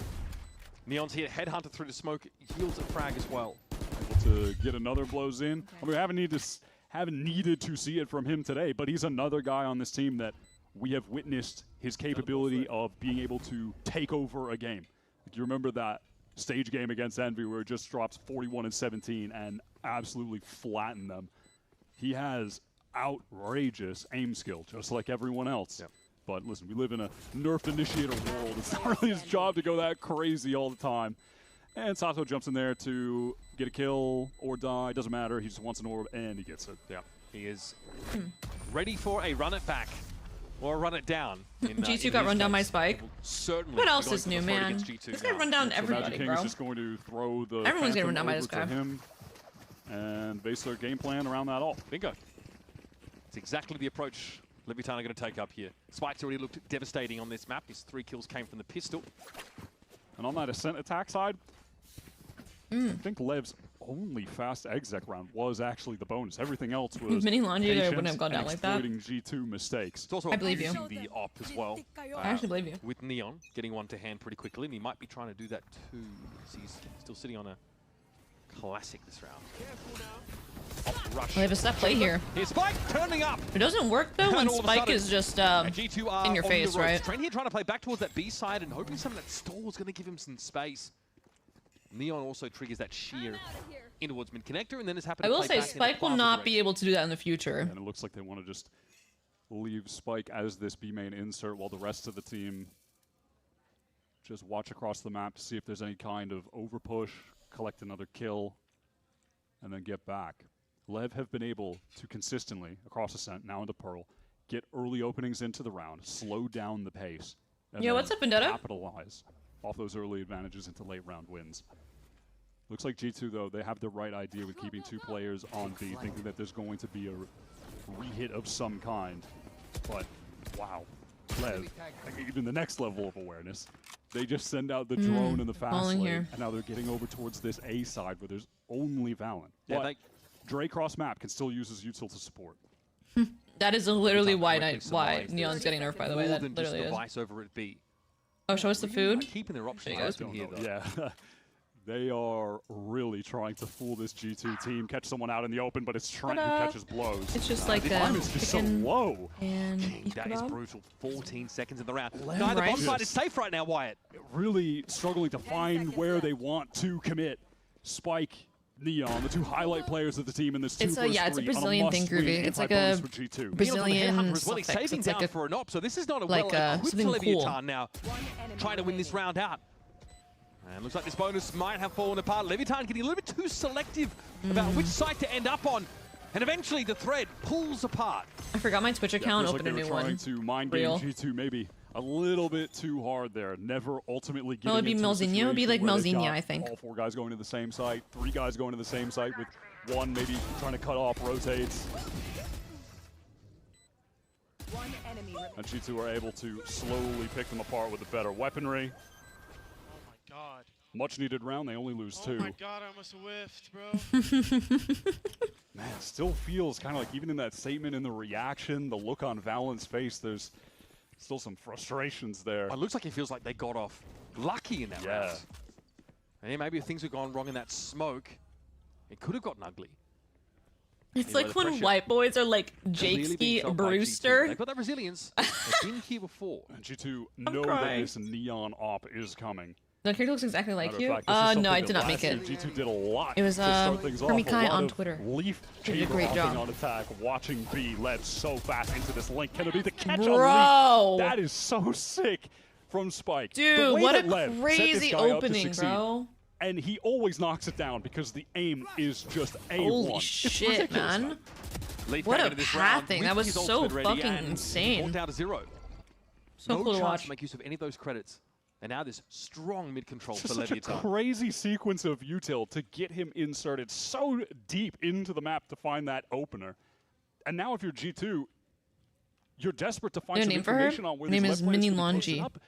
Neon's here, headhunter through the smoke, heals a frag as well.
Able to get another blows in. I mean, we haven't needed to see it from him today, but he's another guy on this team that we have witnessed his capability of being able to take over a game. Do you remember that stage game against Envy where it just drops 41 and 17 and absolutely flattened them? He has outrageous aim skill, just like everyone else.
Yep.
But listen, we live in a nerfed initiator world. It's not really his job to go that crazy all the time. And Sato jumps in there to get a kill or die. Doesn't matter. He just wants an orb, and he gets it.
Yeah, he is ready for a run it back or run it down.
G2 got run down by Spike.
Certainly.
What else is new, man? This guy run down everybody,
Magic King
bro.
is just going to throw the
Everyone's getting
Phantom
run down by
over
this
to
guy.
him and base their game plan around that all.
Bingo. It's exactly the approach Leviathan are going to take up here. Spike's already looked devastating on this map. His 3 kills came from the pistol.
And on that Ascent attack side, I think Lev's only fast exec round was actually the bonus. Everything else was
Mini Longy there
patience
wouldn't have gone down
and
like that.
exploiting G2 mistakes.
It's also
I believe you.
the op as well.
I actually believe you.
With Neon getting one to hand pretty quickly, and he might be trying to do that too. He's still sitting on a classic this round. Rush.
They have a step play here.
Here's Spike turning up.
It doesn't work though when Spike is just
G2 are
in your face, right?
Train here trying to play back towards that B side and hoping some of that stall is going to give him some space. Neon also triggers that sheer in towards mid connector and then is happy
I
to
will
play
say
back in
Spike
the
will
plaza
not
direction.
be able to do that in the future.
And it looks like they want to just leave Spike as this B main insert while the rest of the team just watch across the map to see if there's any kind of overpush, collect another kill, and then get back. Lev have been able to consistently, across Ascent, now into Pearl, get early openings into the round, slow down the pace, and
Yo,
then
what's up, Vendetta?
capitalize off those early advantages into late round wins. Looks like G2, though, they have the right idea with keeping 2 players on B, thinking that there's going to be a re-hit of some kind. But, wow, Lev, like, even the next level of awareness, they just send out the drone and the fast
falling
lane,
here.
and now they're getting over towards this A side where there's only Valen.
Yeah,
But Dre cross map can still use his util to support.
That is literally why
surmise
Neon's
there's
getting nerfed, by the
more
way. That
than just
literally
the
is.
vice over at B.
Oh, show us the food.
Keeping their options
There you
open here, though.
Yeah. They are really trying to fool this G2 team, catch someone out in the open, but it's Trent who catches blows.
It's just like
the time is just so
chicken
low.
And
That is brutal. 14 seconds in the round.
Lem
No, the
right.
bomb side is safe right now, Wyatt.
Really struggling to find where they want to commit. Spike, Neon, the 2 highlight players of the team in this 2
It's a
versus
yeah, it's a
3 on
Brazilian thing,
must-win
Groovy. It's like
anti-bonus
a
for G2.
Brazilian
Well, he's
suffix.
saving
It's
down
like a
for an op, so this is not a
like,
well-equipped
something
Leviathan
cool.
now. Trying to win this round out. And looks like this bonus might have fallen apart. Leviathan getting a little bit too selective about which side to end up on. And eventually the thread pulls apart.
I forgot my Twitch account.
Feels
Open
like
a
they
new
were trying
one.
to mind game
Real.
G2 maybe a little bit too hard there. Never ultimately getting
No, it'd be
into a
Melzinho. It'd be like
situation where they've
Melzinho,
got
I think.
all 4 guys going to the same site, 3 guys going to the same site with 1 maybe trying to cut off rotates.
One enemy remaining.
And G2 are able to slowly pick them apart with the better weaponry.
Oh my god.
Much needed round, they only lose 2.
Oh my god, I almost whiffed, bro.
Man, it still feels kind of like even in that statement, in the reaction, the look on Valen's face, there's still some frustrations there.
It looks like it feels like they got off lucky in that round. And yeah, maybe if things had gone wrong in that smoke, it could have gotten ugly.
It's
Anyway,
like
the
when
pressure
white boys are like
clearly being
Jakesy
felt by G2.
Brewster.
They've got that resilience. They've been here before.
And G2 know that
crying.
this neon op is coming.
The character looks exactly like
Matter
you.
of fact, this is something
No, I
that
did not
last
make it.
year G2 did a lot
It was
to start things off.
Hermie Kai
A lot
on
of
Twitter.
Leaf
Did a
chamber
great
hopping
job.
on attack, watching B led so fast into this link. Can it be the catch
Bro.
on Leaf? That is so sick from Spike. The
Dude,
way
what
that
a
Lev set this
crazy
guy up to
opening,
succeed,
bro.
And he always knocks it down because the aim is just A1.
Holy
It's
shit,
ridiculous,
man.
Leaf
What
back
a
into this round
pathing.
with
That was
his
so
ultimate ready
fucking
and
insane.
brought down to 0.
So
no
cool to
chance
watch.
to make use of any of those credits. And now this strong mid control for
Such a
Leviathan.
crazy sequence of util to get him inserted so deep into the map to find that opener. And now if you're G2, you're desperate to find some information on where
her name
these
is
left players can be
melanji.
posted up.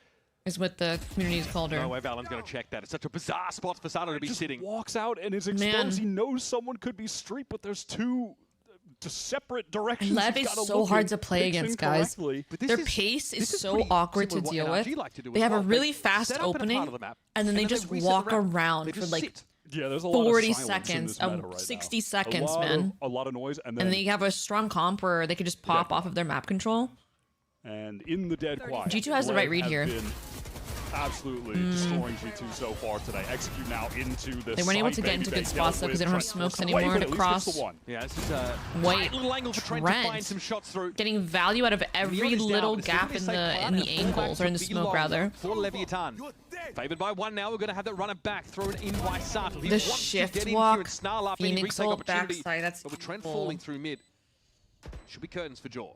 Is what the community's called her.
No way Valen's going to check that. It's such a bizarre spot for Sato to be
Just
sitting.
walks out and is exposed. He knows someone could be street, but there's two separate directions.
Lev is so hard to play against, guys. Their pace is so awkward to deal with. They have a really fast opening, and then they just walk around for like 40 seconds, 60 seconds, man.
A lot of noise, and
they have a strong comp where they could just pop off of their map control.
And in the dead quiet,
G2 has the right read here.
Absolutely destroying G2 so far today. Execute now into the
They weren't able to get into good spots though because they don't have smokes anymore to cross.
Yeah, this is a
White
little angle for Trent to find some shots through.
Getting value out of every little gap in the angles, or in the smoke rather.
For Leviathan. Favored by one now. We're going to have that runner back thrown in by Sato.
The shift walk, Phoenix ult backside, that's
but with Trent falling through mid. Should be curtains for Jaw.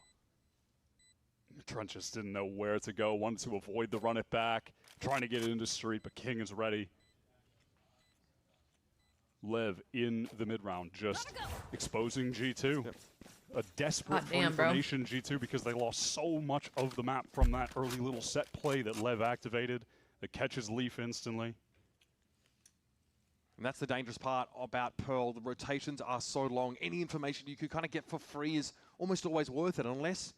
Trent just didn't know where to go, wanted to avoid the run it back, trying to get it into street, but King is ready. Lev in the mid round, just exposing G2. A desperate for information G2 because they lost so much of the map from that early little set play that Lev activated that catches Leaf instantly.
And that's the dangerous part about Pearl. The rotations are so long. Any information you could kind of get for free is almost always worth it, unless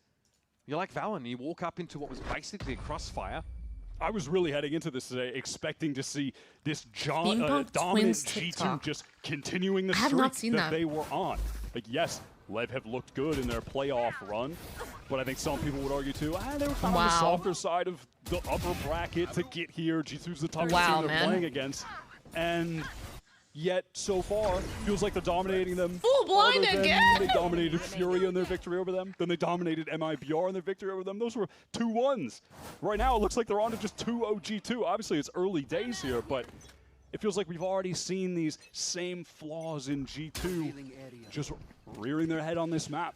you're like Valen, you walk up into what was basically a crossfire.
I was really heading into this today expecting to see this dominant G2 just continuing the streak that they were on. Like, yes, Lev have looked good in their playoff run, but I think some people would argue too, they were kind of on the softer side of the upper bracket to get here. G2's the toughest team they're playing against. And yet, so far, feels like they're dominating them.
Full blind again!
They dominated Fury in their victory over them. Then they dominated MIBR in their victory over them. Those were 2-1s. Right now, it looks like they're on to just 2-0 G2. Obviously, it's early days here, but it feels like we've already seen these same flaws in G2 just rearing their head on this map.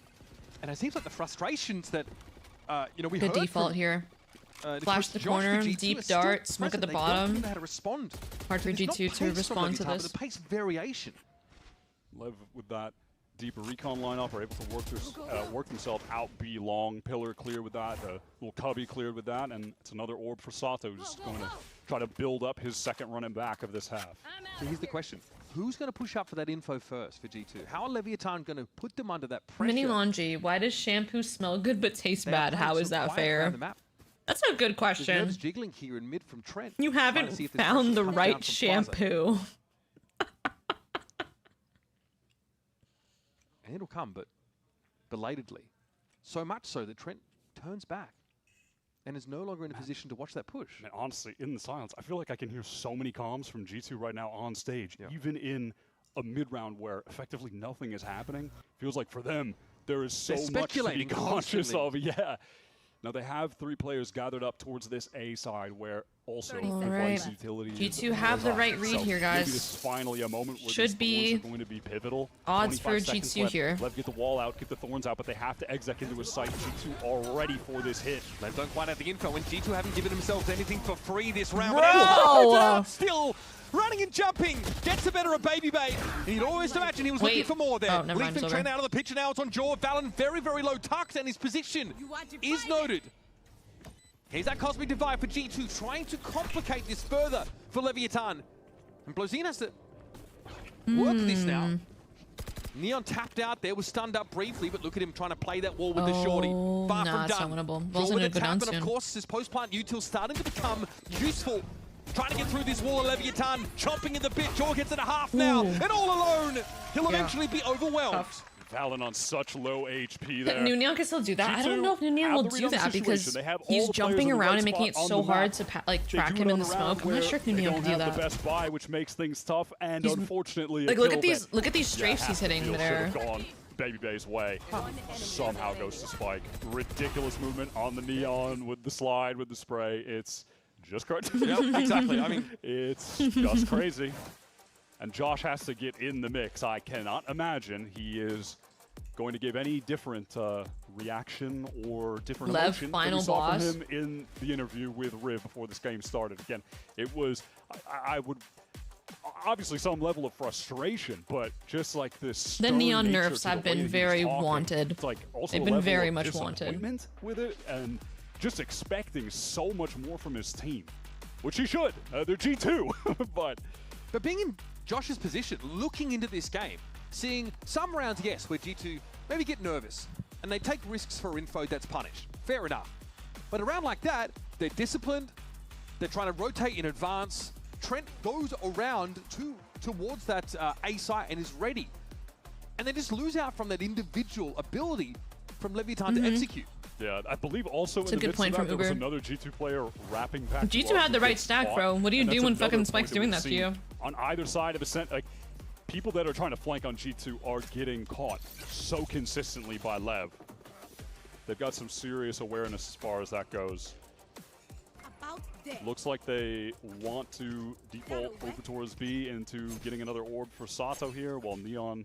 And it seems like the frustrations that, we
the
heard
default
from,
here. Flash the corner, deep dart, smoke at the bottom.
How to respond.
Hard for G2 to respond to this.
The pace variation.
Lev with that deeper recon lineup are able to work themselves out B long. Pillar clear with that, little cubby cleared with that, and it's another orb for Sato, just going to try to build up his second running back of this half.
So here's the question. Who's going to push up for that info first for G2? How are Leviathan going to put them under that pressure?
melanji, why does shampoo smell good but taste bad? How is that fair? That's a good question.
Jiggling here in mid from Trent.
You haven't found the right shampoo.
And it'll come, but belatedly. So much so that Trent turns back and is no longer in a position to watch that push.
Man, honestly, in the silence, I feel like I can hear so many comms from G2 right now on stage, even in a mid-round where effectively nothing is happening. Feels like for them, there is so much to be conscious of. Yeah. Now they have 3 players gathered up towards this A side where also advice utility.
G2 have the right read here, guys.
Maybe this is finally a moment where
should be
going to be pivotal.
Odds for G2 here.
Lev get the wall out, get the thorns out, but they have to exec into a site. G2 are ready for this hit.
Lev don't quite have the info, and G2 haven't given themselves anything for free this round.
Bro!
Still running and jumping, gets a better of Baby Bay. You'd always imagine he was looking for more there. Leaving Trent out of the picture now, it's on Jaw. Valen very, very low tucked, and his position is noted. Here's that Cosmic Divide for G2, trying to complicate this further for Leviathan. And Blozine has to work this now. Neon tapped out there, was stunned up briefly, but look at him trying to play that wall with the shorty. Far from done. Jaw with a tap, and of course, his post-plant util starting to become useful. Trying to get through this wall of Leviathan, chomping in the bit. Jaw gets it a half now, and all alone. He'll eventually be overwhelmed.
Valen on such low HP there.
Nunyan can still do that. I don't know if Nunyan will do that because he's jumping around and making it so hard to track him in the smoke. I'm not sure if Nunyan will do that.
The best buy, which makes things tough, and unfortunately,
look at these strafes he's hitting there.
Baby Bay's way. Somehow goes to Spike. Ridiculous movement on the Neon with the slide, with the spray. It's just crazy.
Yep, exactly. I mean,
it's just crazy. And Josh has to get in the mix. I cannot imagine he is going to give any different reaction or different
Lev,
emotion that
final
we saw
boss.
from him in the interview with Riv before this game started. Again, it was, I would, obviously some level of frustration, but just like this.
The neon nerfs have been very wanted.
It's like also
they've
a
been
level
very
of
much wanted.
disappointment with it, and just expecting so much more from his team, which he should. They're G2, but
being in Josh's position, looking into this game, seeing some rounds, yes, where G2 maybe get nervous and they take risks for info that's punished. Fair enough. But a round like that, they're disciplined, they're trying to rotate in advance. Trent goes around towards that A site and is ready. And they just lose out from that individual ability from Leviathan to execute.
Yeah, I believe also
That's
in
a
the
good
midst
point
of that,
from
there was
Uber.
another G2 player wrapping back.
G2 had the right stack, bro. What do you do when fucking Spike's doing that to you?
On either side of the center, like, people that are trying to flank on G2 are getting caught so consistently by Lev. They've got some serious awareness as far as that goes. Looks like they want to default over towards B into getting another orb for Sato here, while Neon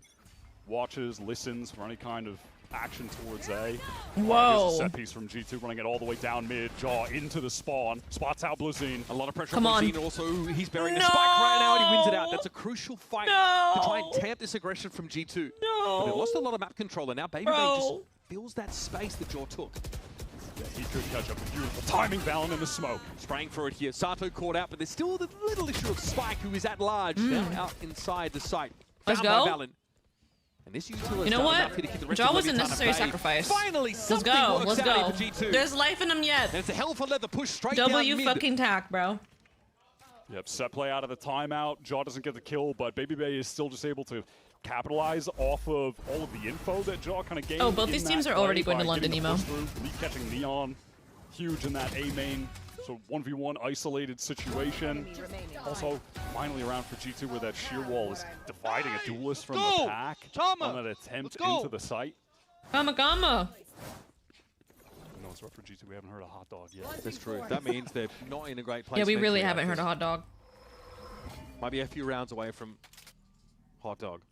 watches, listens for any kind of action towards A.
Whoa.
Here's a set piece from G2, running it all the way down mid, Jaw into the spawn, spots out Blazine.
A lot of pressure
Come
on
on.
Blazine. Also, he's burying the spike right now and he wins it out. That's a crucial fight to try and tamp this aggression from G2. But they lost a lot of map control, and now Baby Bay just fills that space that Jaw took.
Yeah, he could catch up. Beautiful timing, Valen in the smoke.
Spraying for it here. Sato caught out, but there's still the little issue of Spike, who is at large, now out inside the site.
Let's
Found
go.
by Valen. And this utility
You know what? Jaw was a necessary sacrifice.
Finally,
let's go. Let's go.
G2.
There's life in him yet.
And it's a hell of a leather push straight
W
down mid.
fucking tack, bro.
Yep, set play out of the timeout. Jaw doesn't get the kill, but Baby Bay is still just able to capitalize off of all of the info that Jaw kind of gained.
Oh, both these teams are already going to London, Emo.
Leap catching Neon, huge in that A main. So 1v1 isolated situation. Also, finally around for G2 where that sheer wall is dividing a duelist from the pack on that attempt into the site.
Gamma.
No, it's rough for G2. We haven't heard a hot dog yet.
That's true. That means they're not in a great place.
Yeah, we really haven't heard a hot dog.
Might be a few rounds away from hot dog.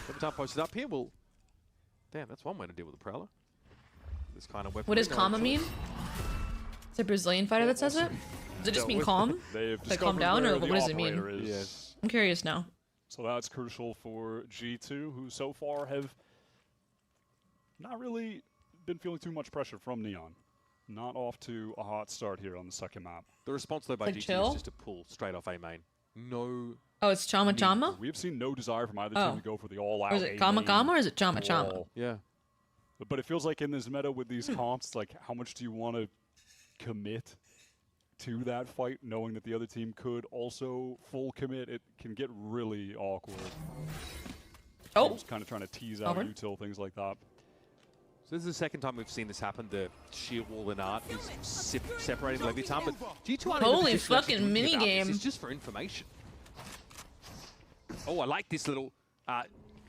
Every time posted up here, well, damn, that's one way to deal with a Prowler. This kind of weapon.
What does Kama mean? Is it a Brazilian fighter that says it? Does it just mean calm? Like calm down, or what does it mean?
Yes.
I'm curious now.
So that's crucial for G2, who so far have not really been feeling too much pressure from Neon. Not off to a hot start here on the second map.
The response though by
Like
G2
chill?
is just to pull straight off A main. No.
Oh, it's Chama.
We have seen no desire from either team to go for the all-out.
Or is it Kama or is it Chama?
wall.
Yeah.
But it feels like in this meta with these comps, like how much do you want to commit to that fight, knowing that the other team could also full commit? It can get really awkward.
Oh.
Just kind of trying to tease out util, things like that.
So this is the second time we've seen this happen. The sheer wall and art is separating Leviathan, but G2 aren't
Holy
in a position to
fucking
do anything about
minigame.
this. It's just for information. Oh, I like this little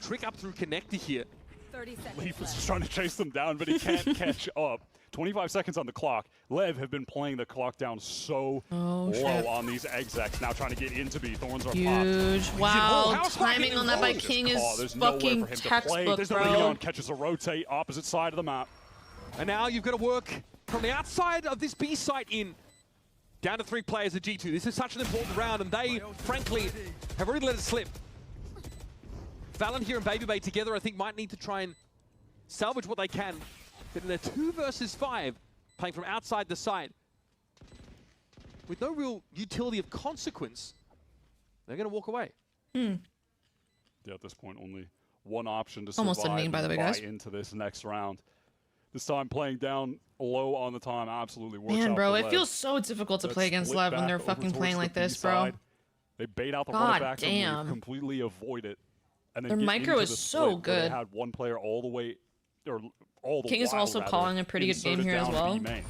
trick up through connector here.
30 seconds
Leaf is just trying to chase them down, but he can't catch up. 25 seconds on the clock. Lev have been playing the clock down so low on these execs. Now trying to get into B. Thorns are
Huge.
popped.
Wow. Timing on that by King is fucking textbook,
There's
bro.
no Neon catches a rotate opposite side of the map.
And now you've got to work from the outside of this B site in. Down to 3 players at G2. This is such an important round, and they, frankly, have already let it slip. Valen here and Baby Bay together, I think, might need to try and salvage what they can. But in a 2 versus 5, playing from outside the site, with no real utility of consequence, they're going to walk away.
Yeah, at this point, only one option to
Almost
survive
a name, by the way, guys.
into this next round. This time playing down low on the time absolutely works
Man,
out
bro,
for
it
Lev.
feels so difficult to play against Lev when they're fucking playing like this, bro.
They bait out the
God
running back
damn.
and completely avoid it. And then
Their
get
micro
into
is
the
so
split where
good.
They had one player all the way, or all the
King is
while,
also
rather,
calling a pretty good game
inserted
here as
down
well.
B main.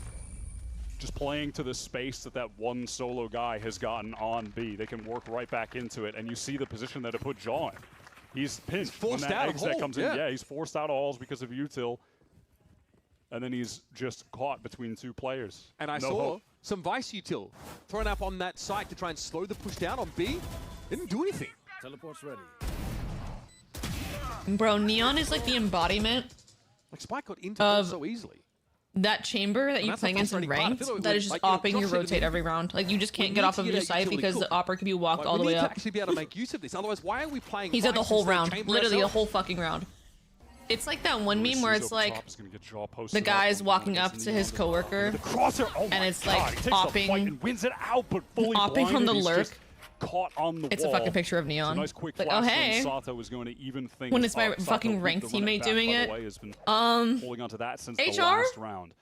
Just playing to the space that that one solo guy has gotten on B. They can work right back into it, and you see the position that it put Jaw in. He's pinched
forced
when that
out of
exec
hole,
comes
yeah.
in. Yeah, he's forced out of halls because of util. And then he's just caught between 2 players.
And I
No
saw
hope.
some Vice util thrown up on that site to try and slow the push down on B. Didn't do anything.
Teleport's ready.
Bro, Neon is like the embodiment
Like Spike got into
of
so easily.
that chamber that
And
you
that's
play
the
against in
frustrating part. I
ranked
feel like
that
when,
is just
like, you know,
opping your
Josh said,
rotate every round. Like you just can't get off of your side because the opper can be walked
Like,
all the
we
way
need to
up.
actually be able to make use of this. Otherwise, why are we playing?
He's at the
fights
whole
instead of
round,
chamber
literally the
ourselves?
whole fucking round. It's like that one meme where it's like the guy's walking up to his coworker and it's like opping,
wins it out, but fully
opping from the lurk.
Caught on the
It's
wall.
a fucking picture of Neon.
So nice quick
like,
flash
oh hey,
Sato was going to even things
when it's my
up.
fucking
Sato
ranked
with the run
teammate
back,
doing
by the
it.
way, has been holding on to that since the last round.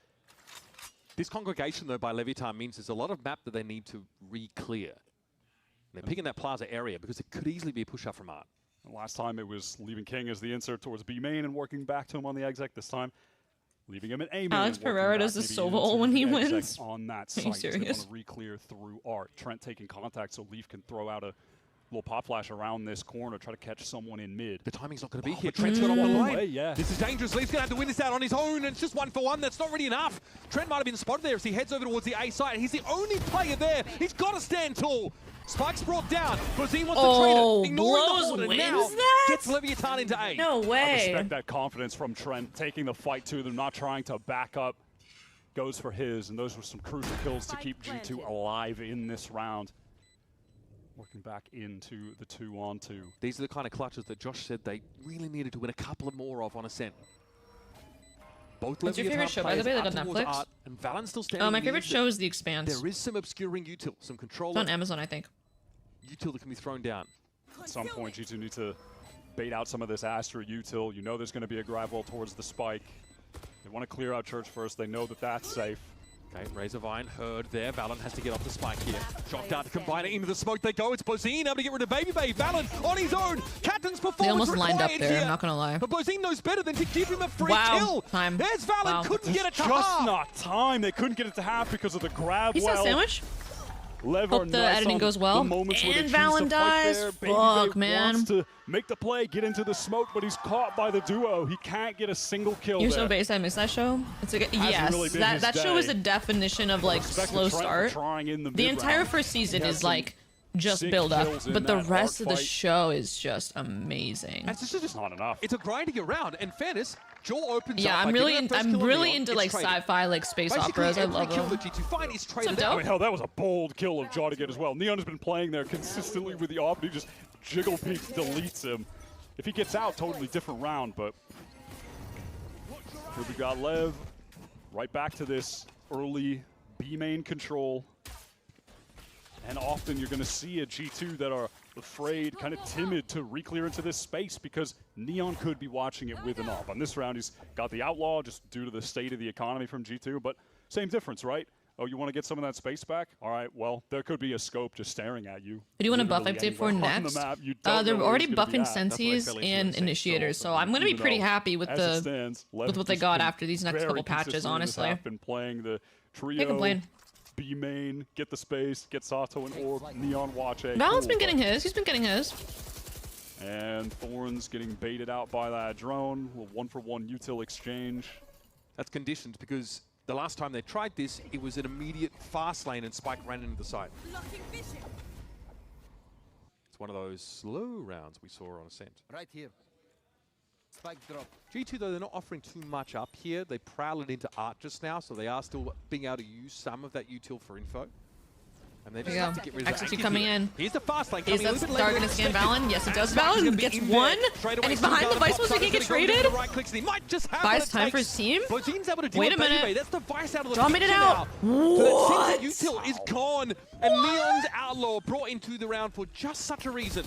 This congregation, though, by Leviathan means there's a lot of map that they need to re-clear. They're picking that plaza area because it could easily be a push-up from Art.
Last time it was leaving King as the insert towards B main and working back to him on the exec. This time, leaving him at A main.
Alex Pereira does the solo ult when he wins.
On that
Are you
site,
serious?
they want to re-clear through Art. Trent taking contact so Leaf can throw out a little pop flash around this corner, try to catch someone in mid.
The timing's not going to be here. Trent's got on the line. This is dangerous. Leaf's going to have to win this out on his own, and it's just 1-for-1. That's not really enough. Trent might have been spotted there as he heads over towards the A side. He's the only player there. He's got to stand tall. Spike's brought down. Brazil wants to trade it. Ignoring
Blows
the
wins
now
that?
gets Leviathan into A.
No
I
way.
respect that confidence from Trent, taking the fight to them, not trying to back up. Goes for his, and those were some crucial kills to keep G2 alive in this round. Working back into the 2-on-2.
These are the kind of clutches that Josh said they really needed to win a couple of more of on Ascent. Both
What's your favorite show, by the way, like on Netflix?
Art, and Valen's still standing.
Oh, my favorite show is The Expanse.
There is some obscuring util, some control.
It's on Amazon, I think.
Util that can be thrown down.
At some point, G2 need to bait out some of this Astra util. You know there's going to be a grab wall towards the spike. They want to clear out Church first. They know that that's safe.
Okay, Razorvine heard there. Valen has to get off the spike here. Shock dart to combine it into the smoke. They go. It's Bozine able to get rid of Baby Bay. Valen on his own. Captain's performance
They almost lined up there,
here.
I'm not going to lie.
But Bozine knows better than to give him a free kill.
Time.
There's Valen.
Wow.
Couldn't get it to
Just
half.
not time. They couldn't get it to half because of the grab
He's
well.
a sandwich.
Lever
Hope the
nice
editing
on
goes well.
the moments where they
And
choose to
Valen
fight
dies.
there. Baby
Fuck,
Bay
man.
wants to make the play, get into the smoke, but he's caught by the duo. He can't get a single kill
You're
there.
so based. I miss that show. It's like yes,
really been his
that show is
day.
a definition of like
Respect to
slow
Trent for
start.
trying in the
The entire
mid-round.
first season
He had
is
some
like just
sick
build up,
kills in
but the
that
rest of
art
the
fight.
show is just amazing.
This is just not enough.
It's a grinding around. In fairness, Joel opens
Yeah,
up.
I'm
by
really
getting that first
I'm
kill on
really
Leon.
into
It's
like
traded.
sci-fi like space
Basically,
operas. I
every
love
kill
them.
that G2 find is traded
What's up,
out.
I mean, hell, that was a bold kill of Jaw to get as well. Neon has been playing there consistently with the AWP, and he just jiggle peeks, deletes him. If he gets out, totally different round, but here we got Lev. Right back to this early B main control. And often you're going to see a G2 that are afraid, kind of timid to re-clear into this space because Neon could be watching it with an AWP. On this round, he's got the Outlaw just due to the state of the economy from G2, but same difference, right? Oh, you want to get some of that space back? All right, well, there could be a scope just staring at you.
Who do you want to buff
literally
update for
anywhere on
next?
the map. You don't
They're
know where
already
he's gonna be
buffing
at. That's why I
senses
fell into
and
the same
initiators, so
zone.
I'm gonna be
Even
pretty
though,
happy with
as
the
it stands, Lev
with what they
has
got
been
after these next
very
couple patches.
consistent in this
Honestly,
half, been playing the trio.
can't complain.
B main, get the space, get Sato and Orb, Neon watch A.
Valen's been
Cool,
getting his. He's been getting his.
and Thorns getting baited out by that drone. A 1-for-1 util exchange.
That's conditioned because the last time they tried this, it was an immediate fast lane and Spike ran into the side. It's one of those slow rounds we saw on Ascent.
Right here. Spike drop.
G2, though, they're not offering too much up here. They prowl it into Art just now, so they are still being able to use some of that util for info. And they just
There you
have
go.
to get rid of
Execute
that.
coming in.
Here's the fast lane
Is
coming a
that
little bit
Star
later
gonna
than
scan
expected.
Valen? Yes, it does.
Spike's gonna
Valen
be
gets
in
one,
there. Straight away,
and he's
Steel's
behind the
got
Vice
top
Wolves, so he
side,
can
he's
get
gonna go
traded.
to the right clicks, and he might just have
Vice
what it
time for
takes.
his team.
Bozine's able to deal
Wait
with
a minute.
Baby Bay. That's the Vice out of the
Dominated
picture
out.
now. So that seems that util is gone, and Neon's Outlaw brought into the round for just such a reason.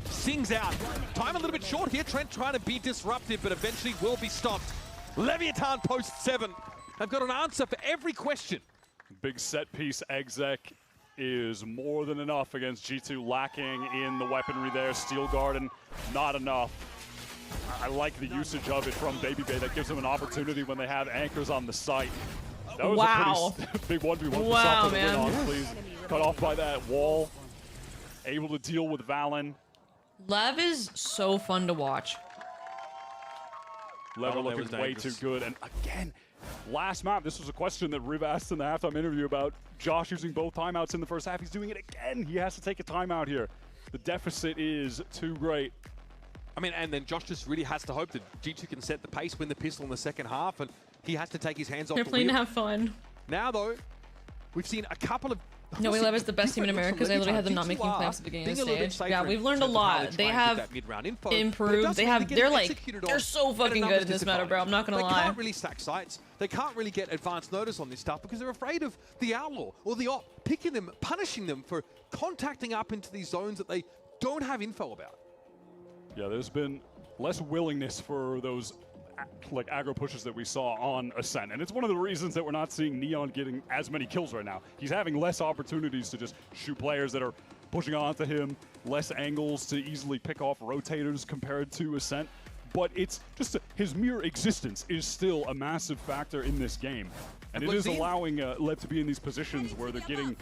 Sings out. Time a little bit short here. Trent trying to be disruptive, but eventually will be stopped. Leviathan post 7. I've got an answer for every question.
Big set piece exec is more than enough against G2, lacking in the weaponry there. Steel Garden, not enough. I like the usage of it from Baby Bay. That gives them an opportunity when they have anchors on the site. That was
Wow.
a pretty big 1v1
Wow,
for the win
man.
on, please. Cut off by that wall. Able to deal with Valen.
Lev is so fun to watch.
Lever
Valen
looking
was
way
dangerous.
too good. And again, last map, this was a question that Riv asked in the halftime interview about Josh using both timeouts in the first half. He's doing it again. He has to take a timeout here. The deficit is too great.
I mean, and then Josh just really has to hope that G2 can set the pace, win the pistol in the second half, and he has to take his hands off
They're
the
playing
wheel.
to have fun.
Now, though, we've seen a couple of...
No, we love is the best team in America because I literally had them not making playoffs at the beginning of the stage. Yeah, we've learned a lot. They have improved. They're so fucking good in this meta, bro. I'm not gonna lie.
They can't really stack sites. They can't really get advanced notice on this stuff because they're afraid of the Outlaw or the Op picking them, punishing them for contacting up into these zones that they don't have info about.
Yeah, there's been less willingness for those like aggro pushes that we saw on Ascent, and it's one of the reasons that we're not seeing Neon getting as many kills right now. He's having less opportunities to just shoot players that are pushing onto him, less angles to easily pick off rotators compared to Ascent, but it's just his mere existence is still a massive factor in this game, and it is allowing Lev to be in these positions where they're getting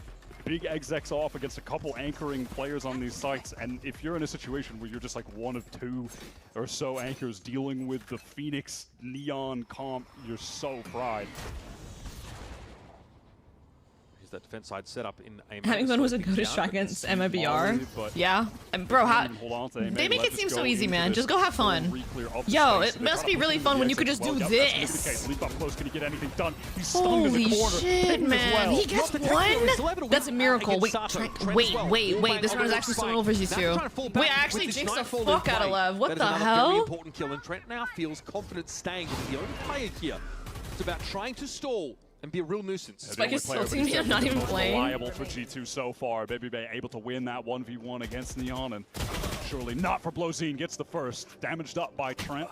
big execs off against a couple anchoring players on these sites, and if you're in a situation where you're just like one of two or so anchors dealing with the Phoenix Neon comp, you're so fried.
That defense side set up in a
Having fun was a good shot against MIBR. Yeah. And bro, they make it seem so easy, man. Just go have fun. Yo, it must be really fun when you could just do this. Holy shit, man. He gets one? That's a miracle. Wait. This round is actually so over G2. Wait, I actually jinxed the fuck out of Lev. What the hell?
Very important kill, and Trent now feels confident staying with the only player here. It's about trying to stall and be a real nuisance.
Spike is still teaming, I'm not even playing.
Reliable for G2 so far. Baby Bay able to win that 1v1 against Neon, and surely not for Blozine. Gets the first. Damaged up by Trent.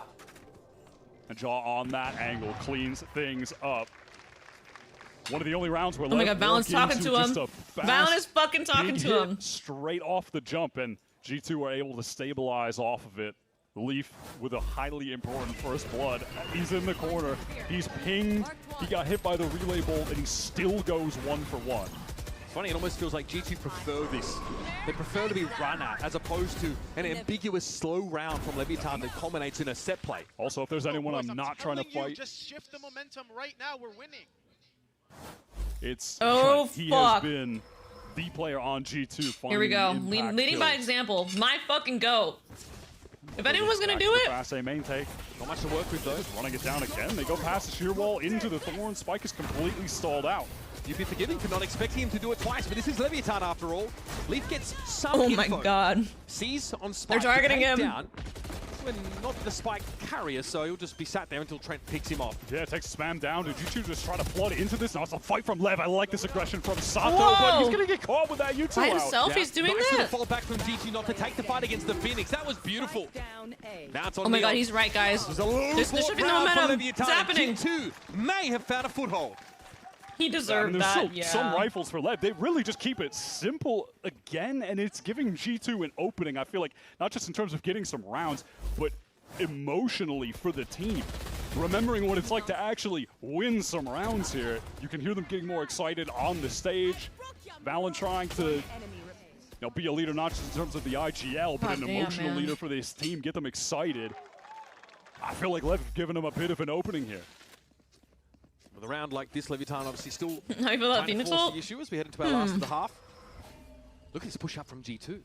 And Jaw on that angle cleans things up. One of the only rounds where
oh my god, Valen's talking to him. Valen is fucking talking to him.
Straight off the jump, and G2 were able to stabilize off of it. Leaf with a highly important first blood. He's in the corner. He's pinged. He got hit by the relay bolt, and he still goes 1 for 1.
It's funny, it almost feels like G2 prefer this. They prefer to be run at as opposed to an ambiguous slow round from Leviathan that culminates in a set play.
Also, if there's anyone I'm not trying to fight,
just shift the momentum right now. We're winning.
It's
Trent.
He has been the player on G2.
Here we go. Leading by example. My fucking GOAT. If anyone was gonna do it,
fast A main take. Not much to work with though. Running it down again. They go past the shear wall into the Thorn. Spike is completely stalled out.
You'd be forgiving for not expecting him to do it twice, but this is Leviathan after all. Leaf gets some info.
My god.
Sees on Spike.
They're targeting him.
Down. Not the Spike carrier, so he'll just be sat there until Trent picks him off.
Yeah, it takes spam down. Did G2 just try to flood into this? Now it's a fight from Lev. I like this aggression from Sato, but he's gonna get caught with that U2
by himself. He's doing
nice
that.
Fall back from G2 not to take the fight against the Phoenix. That was beautiful. Now it's on
oh my god, he's right, guys. There should be no momentum. It's happening.
G2 may have found a foothold.
He deserved
that.
Still
yeah. Some rifles for Lev. They really just keep it simple again, and it's giving G2 an opening. I feel like not just in terms of getting some rounds, but emotionally for the team. Remembering what it's like to actually win some rounds here. You can hear them getting more excited on the stage. Valen trying to be a leader, not just in terms of the IGL, but an emotional leader for this team. Get them excited. I feel like Lev have given them a bit of an opening here.
With a round like this, Leviathan obviously still
How you feel about Phoenix ult?
The issue as we head into our last of the half. Look at this push up from G2.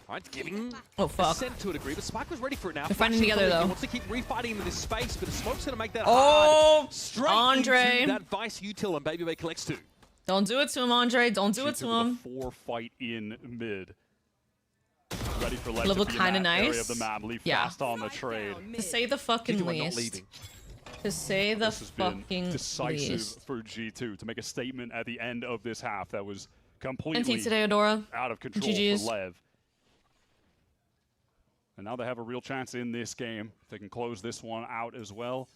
Right, giving Ascent to a degree, but Spike was ready for it now.
They're fighting together though.
He wants to keep refighting into this space, but the smoke's gonna make that
hard.
Oh, straight
Andre.
into that Vice util, and Baby Bay collects 2.
Don't do it to him, Andre. Don't do it to him.
4 fight in mid. Ready for Lev
Level
to be
kind of
in that area
nice.
of the map. Leave fast on the trade.
To say the fucking least. To say the fucking
decisive
least.
For G2 to make a statement at the end of this half that was completely
today, Adora.
out of control
GG's.
for Lev. And now they have a real chance in this game. If they can close this one out as well.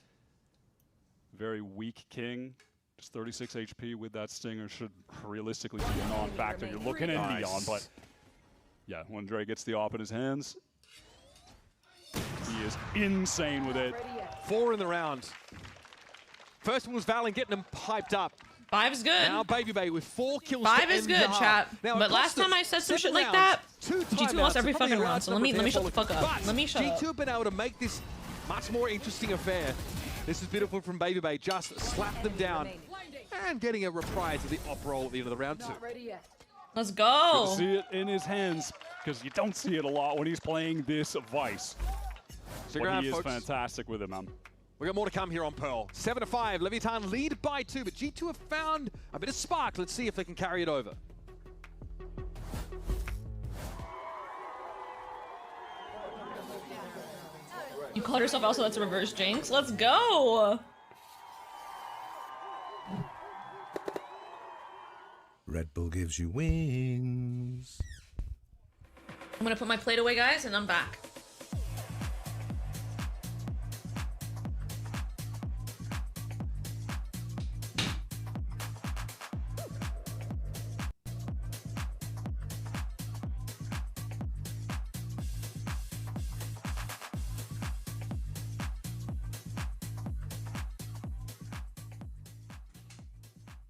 Very weak King. Just 36 HP with that Stinger should realistically be a non-factor. You're looking at Neon, but yeah, when Dre gets the op in his hands, he is insane with it.
4 in the round. First one was Valen getting them piped up.
5 is good.
Now Baby Bay with 4 kills.
5 is good, chat.
Now,
but last time I said some shit like that, G2 lost every fucking round. So let me shut the fuck up. Let me shut up.
G2 have been able to make this much more interesting affair. This is beautiful from Baby Bay. Just slap them down and getting a reprise of the op roll at the end of the round 2.
Let's go.
Good to see it in his hands. because you don't see it a lot when he's playing this Vice.
Stick
But
around,
he is
folks.
fantastic with it, man.
We got more to come here on Pearl. 7-5, Leviathan lead by 2, but G2 have found a bit of spark. Let's see if they can carry it over.
You called yourself also that's a reverse jinx? Let's go!
Red Bull gives you wings.
I'm gonna put my plate away, guys, and I'm back.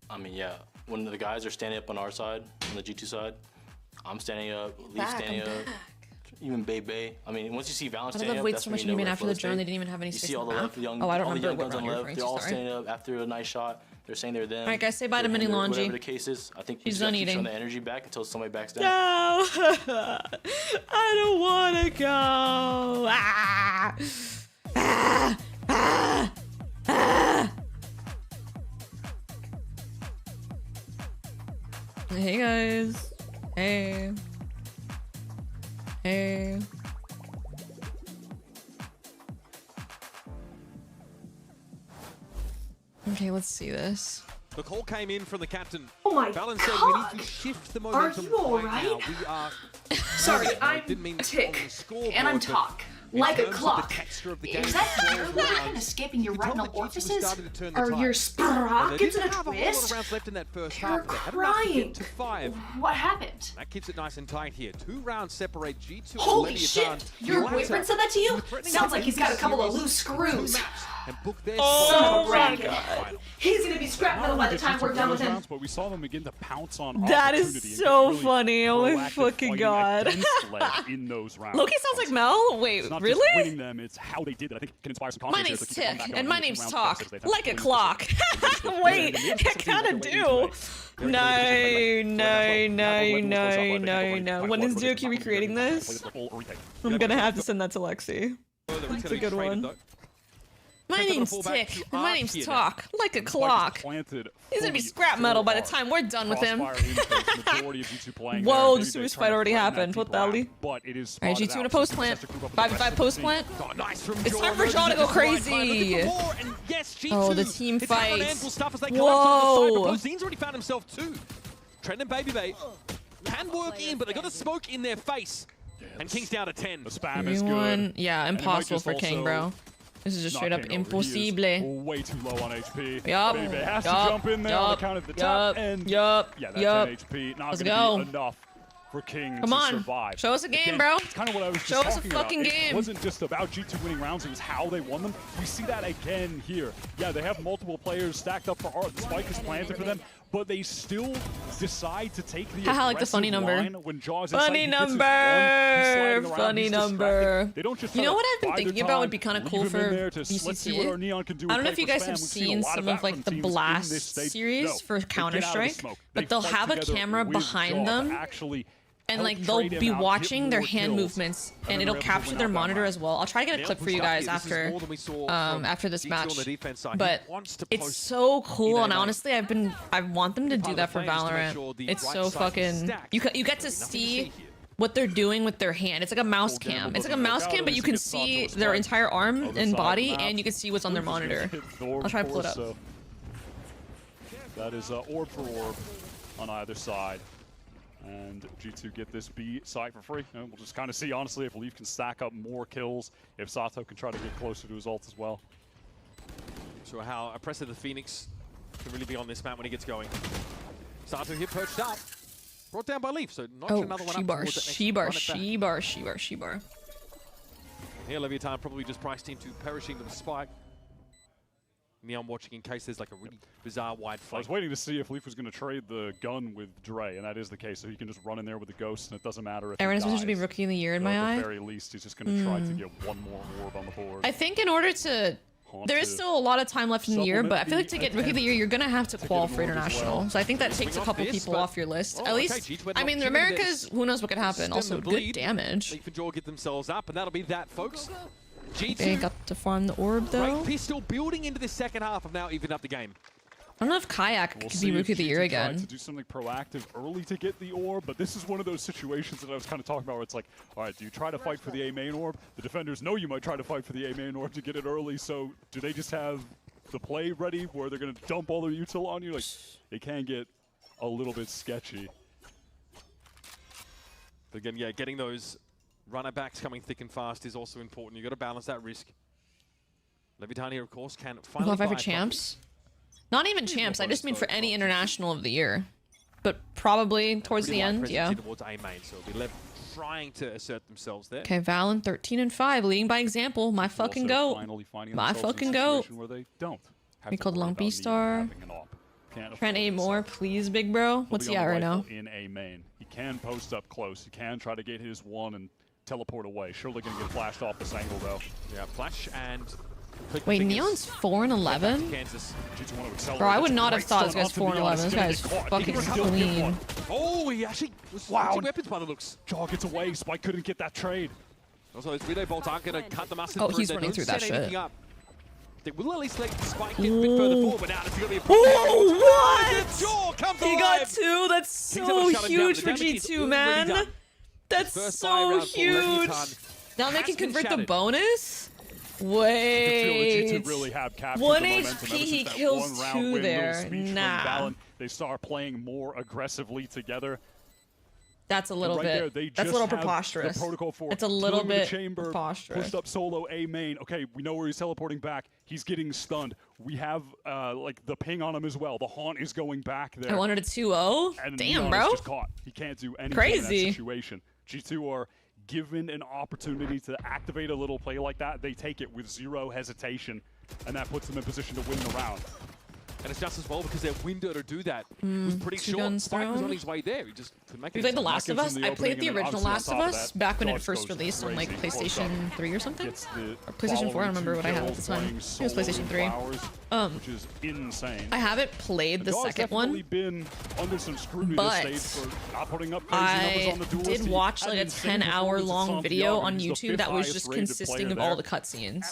I mean, yeah, when the guys are standing up on our side, on the G2 side, I'm standing up, Lee's standing up, even Bay. I mean, once you see Valorant
I
standing
love
up,
Wait
that's
so
when
much
you know
even
where
after the
Flo's
drone,
staying.
they didn't even have any
You
space
see
in
all
the
the
map.
young,
Oh, I don't
all the young
remember
guns
what
on
round you're
left,
referring
they're
to,
all
sorry.
standing up after a nice shot. They're saying they're them.
Alright, guys, say bye to Mini Laundry.
Whatever the case is, I think we
She's
just gotta
done
keep
eating.
showing the energy back until somebody backs down.
No! I don't wanna go! Ah! Ah! Ah! Ah! Hey guys. Hey. Hey. Okay, let's see this.
The call came in from the captain.
Oh my
Fallon said
God.
we need to shift the
Are
momentum
you all
right now.
right?
We are
Sorry,
I
I'm
didn't mean
tick,
on the scoreboard,
and I'm
but
talk,
in
like a
terms of
clock.
the texture of the game,
Is that
the
your
12
water
rounds,
kind of escaping your
you could tell
retinal
that G2 was
orifices?
starting to turn the
Are
tide.
your
They
sprockets in
didn't
a
have a whole lot of
twist?
rounds left in that first
You're
half. They had enough to
crying.
get to 5.
What happened?
That keeps it nice and tight here. 2 rounds separate G2 and
Holy
Leviathan.
shit! Your
Latter,
boyfriend said that to you?
threatening
Sounds
to
like he's got a
end
couple of
the
loose
series with 2
screws.
maps and book their
Oh
spot
my
in the
God.
final.
He's gonna be scrap metal by the time we're done with him.
But we saw them begin to pounce on
That
opportunity
is
and
so
get really
funny. Oh my
proactive
fucking
fighting
god.
against Lev in those rounds.
Loki sounds like Mel? Wait,
It's not
really?
just winning them, it's how they did it. I think it can inspire some
My
confidence
name's
here to keep
Tick,
coming back
and
on
my
and
name's
rounds
Talk.
success. They've had
Like a
20%
clock. Wait, I kinda do. No. When is Dookie recreating this? I'm gonna have to send that to Lexi. That's a good one. My name's Tick, and my name's Talk. Like a clock. He's gonna be scrap metal by the time we're done with him. Whoa, the Swiss fight already happened. What the hell? Alright, G2 in a post plant. 5v5 post plant. It's time for Jaw to go crazy. Oh, the team fight. Whoa.
Zine's already found himself 2. Trent and Baby Bay can work in, but they got a smoke in their face. And King's down to 10.
The spam is good.
Yeah, impossible for King, bro. This is just straight up impossible.
Way too low on HP.
Yup.
Baby has to jump in there on the count at the top end. Yeah, that's 10 HP. Not
Let's
gonna
go.
be enough for King
Come
to
on.
survive.
Show us a game,
Again,
bro.
It's kind of what I was just
Show us a
talking
fucking
about.
game.
It wasn't just about G2 winning rounds, it was how they won them. We see that again here. Yeah, they have multiple players stacked up for art. The spike is planted for them, but they still decide to take the
Haha, like the funny
aggressive
number.
line when Jaws
Funny
inside. He gets his one, he's sliding
number.
around,
Funny
he's
number.
distracted. They don't just
You know
try
what
to
I've been
bide their
thinking about would
time,
be kind of
leave
cool
him in
for
there to, let's see what our Neon can do
I don't know
with
if you
Paper
guys
Spam.
have
We've seen a
seen
lot
some
that
of like
from
the
teams in
Blast
this stage.
series
No,
for
they get out of the
Counter-Strike,
smoke.
but
They
they'll
fight
have a
together
camera
with
behind
Jaw to
them.
actually
And
help
like they'll
trade him
be
out,
watching
get
their
more
hand
kills,
movements,
and
and
then
it'll
they're able to
capture
win
their
out that
monitor
round.
as well. I'll try to get a clip for you guys after after this match. But it's so cool, and honestly, I want them to do that for Valorant. It's so fucking you get to see what they're doing with their hand. It's like a mouse cam. It's like a mouse cam, but you can see their entire arm and body, and you can see what's on their monitor. I'll try to pull it up.
That is orb for orb on either side. And G2 get this B site for free. And we'll just kind of see, honestly, if Leaf can stack up more kills, if Sato can try to get closer to his ult as well.
Sure how oppressive the Phoenix can really be on this map when he gets going. Sato here perched up. Brought down by Leaf, so not another one up towards that next
She-bar.
Here, Leviathan probably just priced team to perishing with a spike. Neon watching in case there's like a really bizarre wide
I
flank.
was waiting to see if Leaf was going to trade the gun with Dre, and that is the case. So he can just run in there with the ghost, and it doesn't matter if
Aaron's
he
supposed to be
dies.
Rookie of the Year in
So
my
at
eye.
the very least, he's just going to try to get one more orb on the board.
I think in order to There is still a lot of time left in the year, but I feel like to get Rookie of the Year, you're going to have to qualify for International. So I think that takes a couple people off your list. At least, I mean, the Americas, who knows what could happen. Also, good damage.
They can draw, get themselves up, and that'll be that, folks. G2
they got to farm the orb, though.
Great pistol building into the second half of now even up the game.
I don't know if Kayak could be Rookie of the Year again.
To do something proactive early to get the orb, but this is one of those situations that I was kind of talking about where it's like, all right, do you try to fight for the A main orb? The defenders know you might try to fight for the A main orb to get it early, so do they just have the play ready where they're going to dump all their util on you? Like, it can get a little bit sketchy.
But again, yeah, getting those runner backs coming thick and fast is also important. You've got to balance that risk. Levitan here, of course, can finally
qualify for champs. Not even champs, I just mean for any international of the year. But probably towards the end, yeah.
Towards A main, so it'll be Lev trying to assert themselves there.
Okay, Valen 13-5, leading by example. My fucking goat. My fucking goat.
Where they don't
We called Long B-Star. Trent 8 more, please, big bro. What's he at right now?
In A main. He can post up close. He can try to get his one and teleport away. Surely gonna get flashed off this angle though.
Yeah, flash and...
Wait, Neon's 4-11? Bro, I would not have thought this guy's 4-11. This guy's fucking clean.
Oh, he actually was weapons by the looks.
Jaw gets away. Spike couldn't get that trade.
Also, those relay bolts aren't going to cut the massive.
Oh, he's running through that shit.
They will at least let Spike get a bit further forward, but now it's going to be a
what?
Jaw comes
he got 2. That's so huge for G2, man. That's so huge. Now they can convert the bonus? Wait.
Really have
1 HP, he kills 2 there. Nah.
They start playing more aggressively together.
That's a little bit. That's a little preposterous. It's a little bit preposterous.
Pushed up solo A main. Okay, we know where he's teleporting back. He's getting stunned. We have like the ping on him as well. The haunt is going back there.
I wanted a 2-0. Damn, bro.
Just caught. He can't do anything
Crazy.
in that situation. G2 are given an opportunity to activate a little play like that. They take it with 0 hesitation, and that puts them in position to win the round.
And it's just as well because their window to do that was pretty short. Spike was on his way there. He just couldn't make it.
You played The Last of Us? I played the original Last of Us back when it first released on like PlayStation 3 or something? Or PlayStation 4, I don't remember what I had at the time. It was PlayStation 3.
Which is insane.
I haven't played the second one,
been under some scrutiny
but
for not putting up
I did watch like a 10-hour long video on YouTube that was just consisting of all the cutscenes.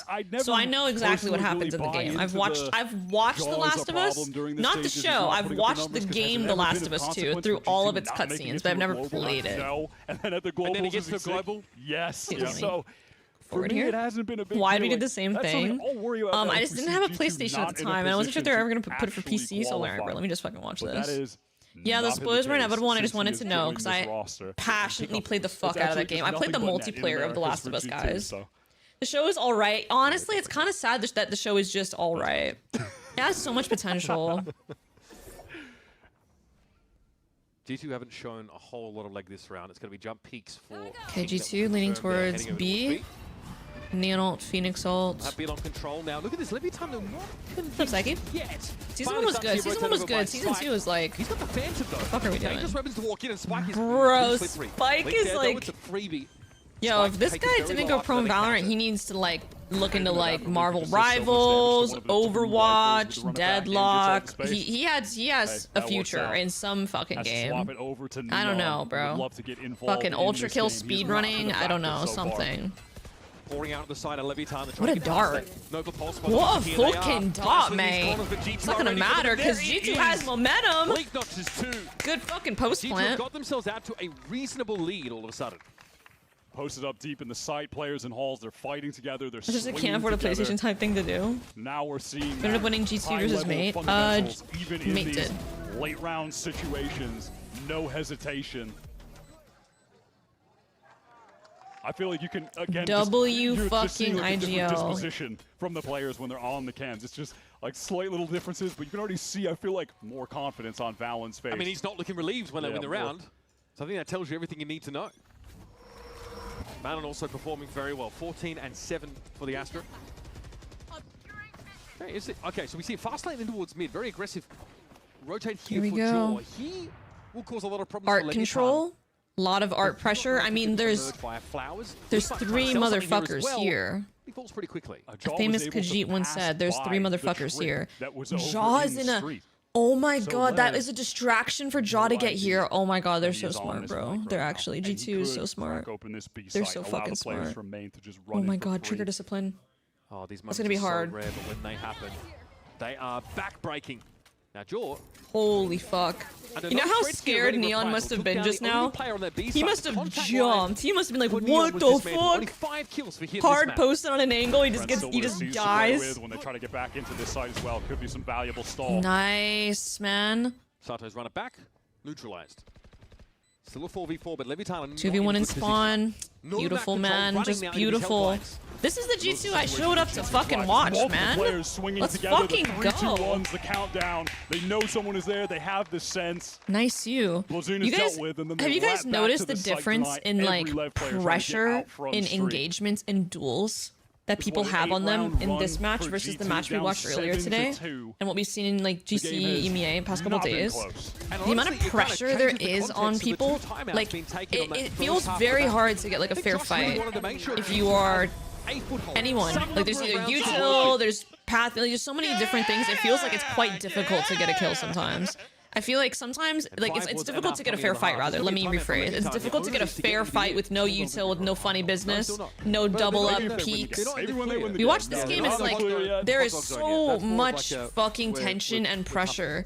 So I know exactly what happens in the game. I've watched The Last of Us, not the show. I've watched the game The Last of Us 2 through all of its cutscenes, but I've never played it.
And then at the global,
he gets to global.
Yes. So for me, it hasn't been a big
Why
deal.
we did the same thing? I just didn't have a PlayStation at the time, and I wasn't sure if they were ever going to put it for PC, so like, let me just fucking watch this. Yeah, the spoilers were inevitable, and I just wanted to know, because I passionately played the fuck out of that game. I played the multiplayer of The Last of Us, guys. The show is alright. Honestly, it's kind of sad that the show is just alright. It has so much potential.
G2 haven't shown a whole lot of leg this round. It's going to be jump peaks for...
Okay, G2 leaning towards B. Neon ult, Phoenix ult.
Have on control now. Look at this. Levitan, they're not
Flip Psyche. Season 1 was good. Season 1 was good. Season 2 was like...
He's got the Phantom though.
What the fuck are we doing?
Dangerous weapons to walk in and Spike is
Bro, Spike is like...
It's a freebie.
Yo, if this guy didn't go pro in Valorant, he needs to like look into like Marvel Rivals, Overwatch, Deadlock. He has a future in some fucking game. I don't know, bro. Fucking ultra kill speedrunning. I don't know, something.
Pouring out the side of Levitan.
What a dart. What a fucking dart, man. It's not gonna matter because G2 has momentum. Good fucking post plant.
G2 got themselves out to a reasonable lead all of a sudden.
Posted up deep in the site, players and halls, they're fighting together. They're
just can't afford a PlayStation type thing to do.
Now we're seeing
ended up winning G2 versus Mate.
Even in
Mate
these
did.
Late round situations, no hesitation. I feel like you can again
W fucking
like
IGO
disposition from the players when they're on the cams. It's just like slight little differences, but you can already see. I feel like more confidence on Valen's face.
I mean, he's not looking relieved when they win the round, so I think that tells you everything you need to know. Valen also performing very well. 14 and 7 for the Astra. Okay, so we see a fast lane in towards mid. Very aggressive. Rotate here for Jaw. He will cause a lot of problems.
Art control. A lot of art pressure. I mean, there's 3 motherfuckers here.
falls pretty quickly.
A famous Khajiit once said, "There's 3 motherfuckers here." Jaw's in a. Oh my god, that is a distraction for Jaw to get here. Oh my god, they're so smart, bro. They're actually G2 is so smart. They're so fucking smart. Oh my god, trigger discipline.
Oh, these
That's gonna be hard.
So rare, but when they happen, they are back-breaking. Now, Jaw.
Holy fuck. You know how scared Neon must have been just now? He must have jumped. He must have been like, what the fuck? Hard posted on an angle, he just dies.
When they try to get back into this side as well, could be some valuable stall.
Nice, man.
Sato's run it back, neutralized. Still a 4v4, but Levitan
2v1 in spawn. Beautiful, man. Just beautiful. This is the G2 I showed up to fucking watch, man. Let's fucking go.
3, 2, 1's the countdown. They know someone is there. They have the sense.
Nice you. You guys, have you guys noticed the difference in like pressure in engagements and duels that people have on them in this match versus the match we watched earlier today and what we've seen in like GC, EMEA in past couple days? The amount of pressure there is on people, like it feels very hard to get like a fair fight if you are anyone. Like there's either util, there's path, like, there's so many different things. It feels like it's quite difficult to get a kill sometimes. I feel like sometimes, like, it's difficult to get a fair fight, rather. Let me rephrase. It's difficult to get a fair fight with no util, with no funny business, no double up peaks. We watched this game, it's like, there is so much fucking tension and pressure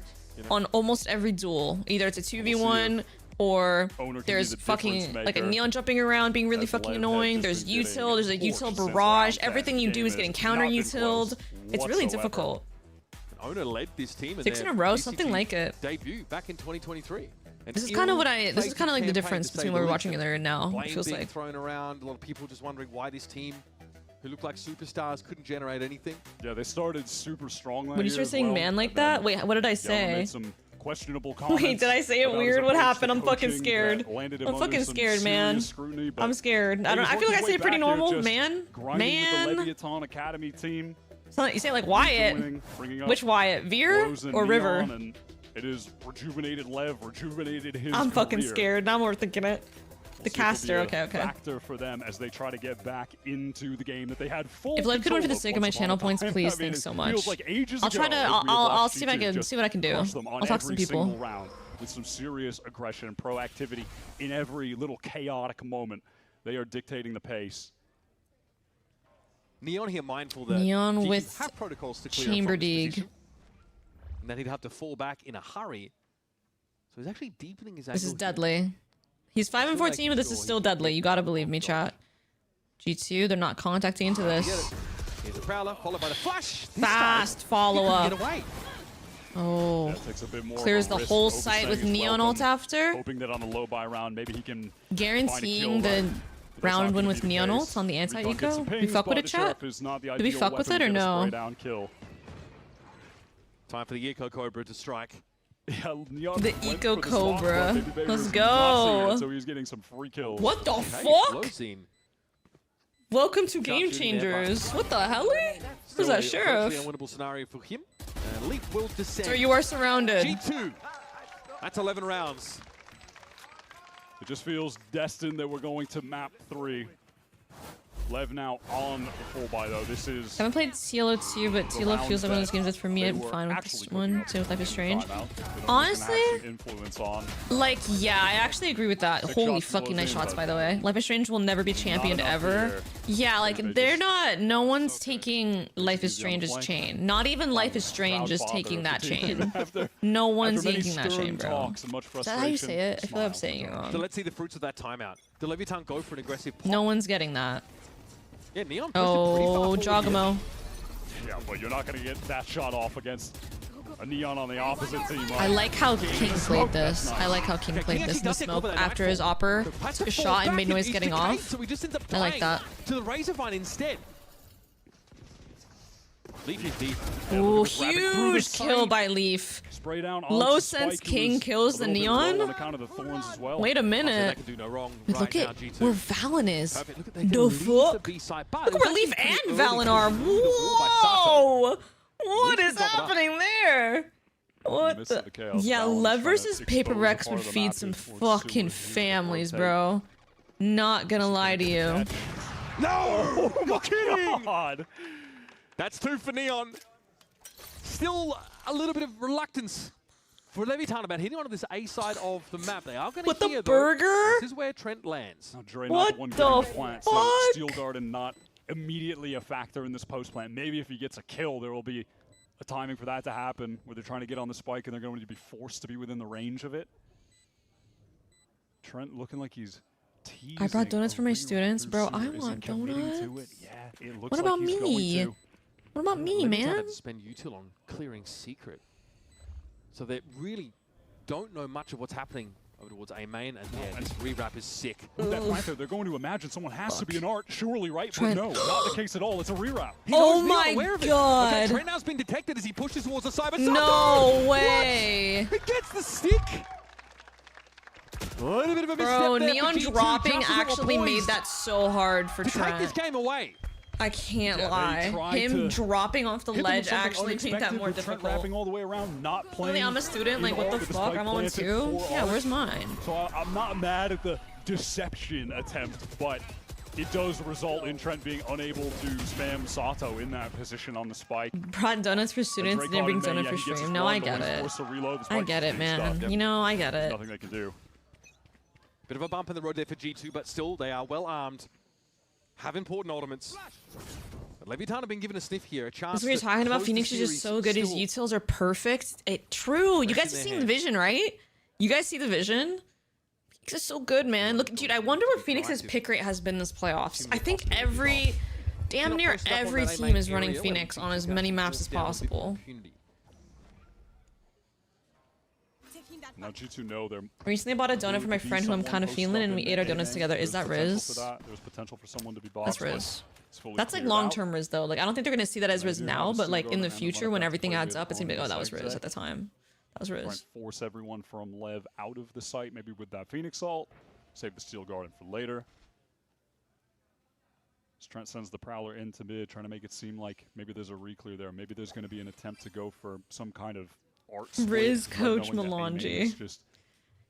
on almost every duel. Either it's a 2v1, or there's fucking, like, a Neon jumping around being really fucking annoying. There's util, there's a util barrage. Everything you do is getting counter-utiled. It's really difficult.
Owner led this team
6 in a row, something like it.
Debut back in 2023.
This is kind of what this is kind of like the difference between what we're watching there and now. It feels like
thrown around. A lot of people just wondering why this team, who looked like superstars, couldn't generate anything.
Yeah, they started super strong.
When you start saying man like that, wait, what did I say?
Some questionable comments.
Wait, did I say it weird? What happened? I'm fucking scared. I'm fucking scared, man. I'm scared. I feel like I say it pretty normal, man. Man.
With the Leviathan Academy team.
You say like Wyatt. Which Wyatt? Veer or River?
And it is rejuvenated Lev, rejuvenated his
I'm fucking
career.
scared. Now I'm overthinking it. The caster, okay.
Factor for them as they try to get back into the game that they had full.
If Lev could win for the sake of my channel points, please, thanks so much.
Like
I'll try to. I'll see if I can see what I can do. I'll talk to some people.
Round with some serious aggression and proactivity in every little chaotic moment. They are dictating the pace.
Neon here mindful that
Neon with
have protocols to clear
Chamber Dig.
And then he'd have to fall back in a hurry. So he's actually deepening his angle.
This is deadly. He's 5 and 14, but this is still deadly. You gotta believe me, chat. G2, they're not contacting into this.
Here's a prowler, followed by the flash.
Fast follow up.
Get away.
Oh,
takes a bit more
clears the whole site with Neon ult after.
Hoping that on the low buy round, maybe he can
guaranteeing the round win with Neon ult on the anti-eco. We fuck with it, chat? Do we fuck with it or no?
Time for the Eco Cobra to strike.
Yeah,
the Eco Cobra. Let's go.
So he's getting some free kills.
What the fuck? Welcome to Game Changers. What the hell? Who's that sheriff?
A winnable scenario for him. And Leap will descend.
So you are surrounded.
G2. That's 11 rounds.
It just feels destined that we're going to map 3. Lev now on the full buy though. This is.
I haven't played TLO 2, but TLO feels like one of those games that's for me. I'm fine with this one too. Life is Strange. Honestly, like yeah, I actually agree with that. Holy fucking nice shots, by the way. Life is Strange will never be championed ever. Yeah, like they're not. No one's taking Life is Strange's chain. Not even Life is Strange is taking that chain. No one's taking that chain, bro. Is that how you say it? I feel like I'm saying it wrong.
So let's see the fruits of that timeout. The Leviathan go for an aggressive pop.
No one's getting that.
Yeah, Neon
oh, Jogamo.
Yeah, but you're not going to get that shot off against a Neon on the opposite team. Right?
I like how King played this. I like how King played this in the smoke after his opper took a shot and made noise getting off.
So we just end up
I like that.
To the Razorvine instead. Leaf is deep.
Ooh, huge kill by Leaf.
Spray down
low sense King kills the Neon. Wait a minute. Look at where Valen is. The fuck? Look at where Leaf and Valen are. Whoa! What is happening there? What the? Yeah, Lev versus Paper Rex would feed some fucking families, bro. Not gonna lie to you.
No!
Oh my
kidding!
God.
That's 2 for Neon. Still a little bit of reluctance for Levitan about hitting onto this A side of the map. They are going to hear,
the burger?
Though, this is where Trent lands.
Now, Dre,
What
not the one
the
getting the plant, so
fuck?
Steel Garden not immediately a factor in this post plant. Maybe if he gets a kill, there will be a timing for that to happen, where they're trying to get on the spike and they're going to be forced to be within the range of it. Trent looking like he's teasing.
I brought donuts for my
a
students, bro.
recruiter.
I
Is he
want
committing to it?
donuts.
Yeah, it looks
What
like
about
he's going
me?
to.
What about me,
Levitan
man?
had to spend util on clearing secret. So they really don't know much of what's happening over towards A main, and yeah, this rewrap is sick.
With that plant there, they're going to imagine someone has to be an art, surely, right?
Trent.
But no, not the case at all. It's a rewrap.
He
Oh
knows,
my
he's aware of it.
God.
Okay, Trent now's been detected as he pushes towards the side, but
No way.
What? He gets the stick. A little bit of a misstep
Bro,
there for
Neon
G2,
dropping
just as they were
actually made
poised
that so hard for
to take this
Trent.
game away.
I can't
Yeah, they
lie.
tried
Him
to
dropping off the
hit them with
ledge
something
actually made that
unexpected,
more
with Trent
difficult.
wrapping all the way around, not playing.
Really, I'm a student. Like,
in
what the
art with
fuck?
spike
I'm on
planted
two.
for
Yeah,
art.
where's mine?
So I'm not mad at the deception attempt, but it does result in Trent being unable to spam Sato in that position on the spike.
Brought donuts for students, didn't bring donut for stream. No, I get it. I get it, man. You know, I get it.
Nothing they can do.
Bit of a bump in the road there for G2, but still they are well armed. Have important ultimates. But Levitan have been given a sniff here, a chance.
That's what you're talking about. Phoenix is just so good. His utils are perfect. True. You guys have seen the vision, right? You guys see the vision? Phoenix is so good, man. Look, dude, I wonder what Phoenix's pick rate has been this playoffs. I think damn near every team is running Phoenix on as many maps as possible.
Now G2 know they're
Recently bought a donut for my friend who I'm kind of feeling, and we ate our donuts together. Is that Riz?
There's potential for someone to be boxed.
That's Riz. That's like long-term Riz though. Like I don't think they're gonna see that as Riz now, but like in the future when everything adds up, it's gonna be like, oh, that was Riz at the time. That was Riz.
Trying to force everyone from Lev out of the site, maybe with that Phoenix ult. Save the Steel Garden for later. As Trent sends the Prowler into mid, trying to make it seem like maybe there's a reclear there. Maybe there's going to be an attempt to go for some kind of art split,
Riz
right,
Coach
knowing that A-main is
Melanji.
just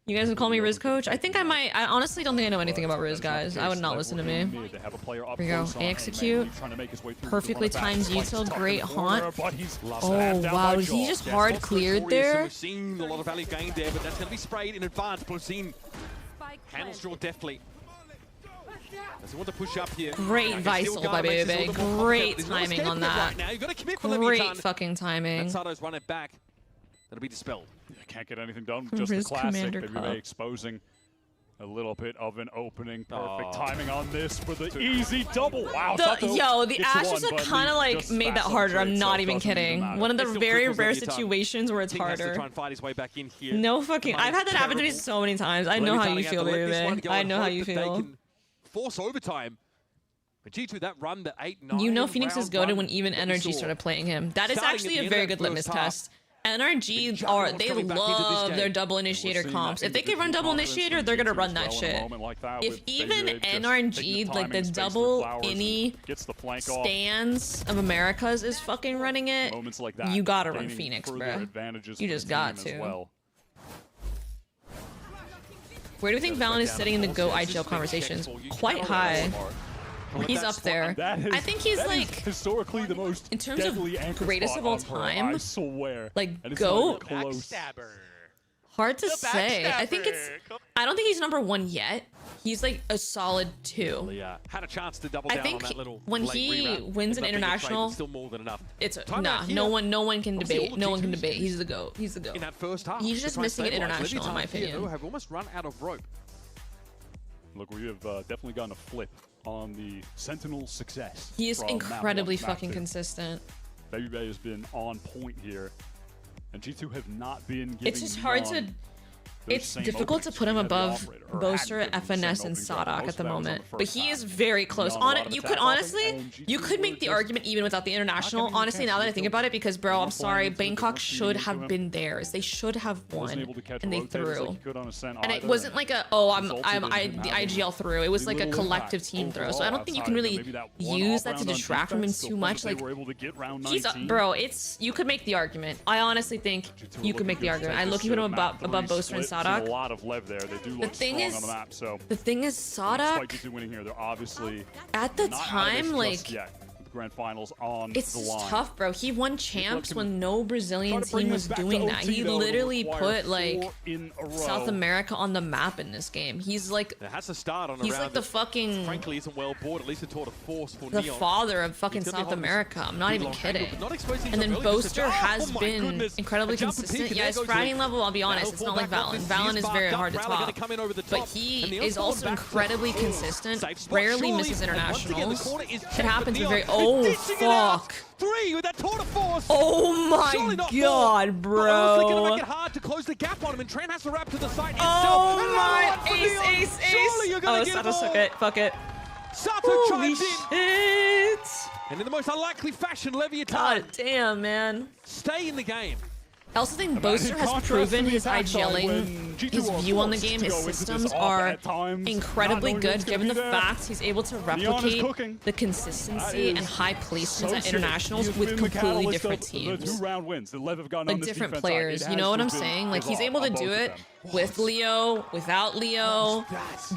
You guys would call me Riz Coach? I think I might. I honestly don't think I know anything about Riz, guys. I would not listen to me.
They have a player up
Here we go.
close on
Execute.
A-main, trying to make his way through
Perfectly
the one-back.
timed
Spike's
util.
tucked in
Great
the corner,
haunt.
but he's
Oh
snapped down
wow,
by
did he
Jaw.
just
Yeah,
hard
Jaws
cleared
Victorious, and
there?
We've seen a lot of value gained there, but that's going to be sprayed in advance. Blazin handles draw deftly. Does he want to push up here?
Great Visal by Baby. Great timing on that. Great fucking timing.
And Sato's run it back. That'll be dispelled.
Yeah, can't get anything done with just
Riz
the classic.
Commander
Maybe
Cup.
exposing a little bit of an opening. Perfect timing on this for the easy double. Wow. Sato
The
gets
Ashes
one,
have
but
kind of
Lee
like
just
made that
fast on
harder. I'm
trade,
not
so
even
it doesn't
kidding.
matter.
One of the
It still
very
trickles
rare
every time.
situations where it's
Ting has to
harder.
try and fight his way back in here.
No fucking. I've had that happen to me so many times. I know how you feel, baby. I know how you feel.
Force overtime. But G2, that run, the 8-9.
You know Phoenix is
round
goated
one
when even
that we
NRG
saw.
started playing him. That is
Starting
actually
at
a
the
very
end of
good
that
litmus
first half.
test. NRG they
coming back into this
love
game.
their double initiator comps. If they can run double initiator, they're gonna run that shit. If even NRG, like the double ini stands of Americas is fucking running it, you gotta run Phoenix, bro. You just got to. Where do you think Valen is sitting in the GO IGL conversations? Quite high. He's up there. I think he's like
historically the most
in terms of
deadly anchor
greatest
spot
of all
on her,
time.
I swear.
Like
And it's
GOAT.
not even close.
Hard to say. I think it's. I don't think he's number 1 yet. He's like a solid 2.
Yeah, had a chance to double
I
down
think
on that little
when
late
he
rerun.
wins an
Ended up being a trade, but
international,
still more than enough.
it's
Time
nah.
out here.
No one can
Obviously, all
debate.
the
No one can
G2s
debate. He's the GOAT. He's the GOAT.
In that first half,
He's
to
just
try and
missing an
stabilize.
international, in my
Levitan here, though,
opinion.
have almost run out of rope.
Look, we have definitely gotten a flip on the Sentinel success.
He is
from map
incredibly
1 to map
fucking
2.
consistent.
Baby Bay has been on point here, and G2 have not been giving
It's just hard to.
Neon those
It's
same
difficult to
openings.
put him
He had the
above
operator, or
Boaster,
had given the same
FNS, and
openings
Sadak
out. Most
at the
of that was on
moment.
the
But
first
he is
half.
very close.
Neon, a
On
lot
it,
of
you
attack
could
offense,
honestly,
and
you
G2
could
were
make the
just
argument even without the international. Honestly, now that I think about it, because bro, I'm sorry, Bangkok should have been theirs. They should have
Wasn't
won,
able to catch
and they
rotators like
through.
he could on a Sen
And it
either,
wasn't like a the
didn't have
IGL through. It was
the
like a
little
collective
impact
team throw. So I
overall
don't think you
outside
can
of
really
maybe that one
use that to
off-round on
distract from him
defense, the
too
fact
much.
that
Like
they were able to get round
he's
19.
bro. It's you could make the argument. I honestly think you could make the argument. I look at him above Boaster and Sadak. Sadak.
A lot of Lev there. They do look strong on the map. So
the thing is, Sadak.
Despite G2 winning here, they're obviously
at the
not
time like.
Grand finals on
it's
the line.
Tough, bro. He won champs when no Brazilian team was doing that. He literally put like South America on the map in this game. He's like
it has to start on a
he's
round
like the
that,
fucking
frankly isn't well bored, at least a tour de force for
the
Neon.
father of fucking South America. I'm not even kidding. And then Boaster has been incredibly consistent. Yeah, his fragging level, I'll be honest, it's not like Valen. Valen is very hard to top. But he is also incredibly consistent. Rarely misses internationals. It happens very fuck.
Three with that tour de force.
Oh my god, bro.
They're gonna make it hard to close the gap on him, and Trent has to wrap to the side himself.
Oh my ace.
Surely you're gonna get
Sato took it. Fuck it.
Sato chimes
in.
And in the most unlikely fashion, Leviathan.
God damn, man.
Stay in the game.
I also think Boaster has proven his IGLing, his view on the game, his systems are incredibly good given the fact he's able to replicate the consistency and high placements at internationals with completely different teams. Like different players, you know what I'm saying? Like he's able to do it with Leo, without Leo,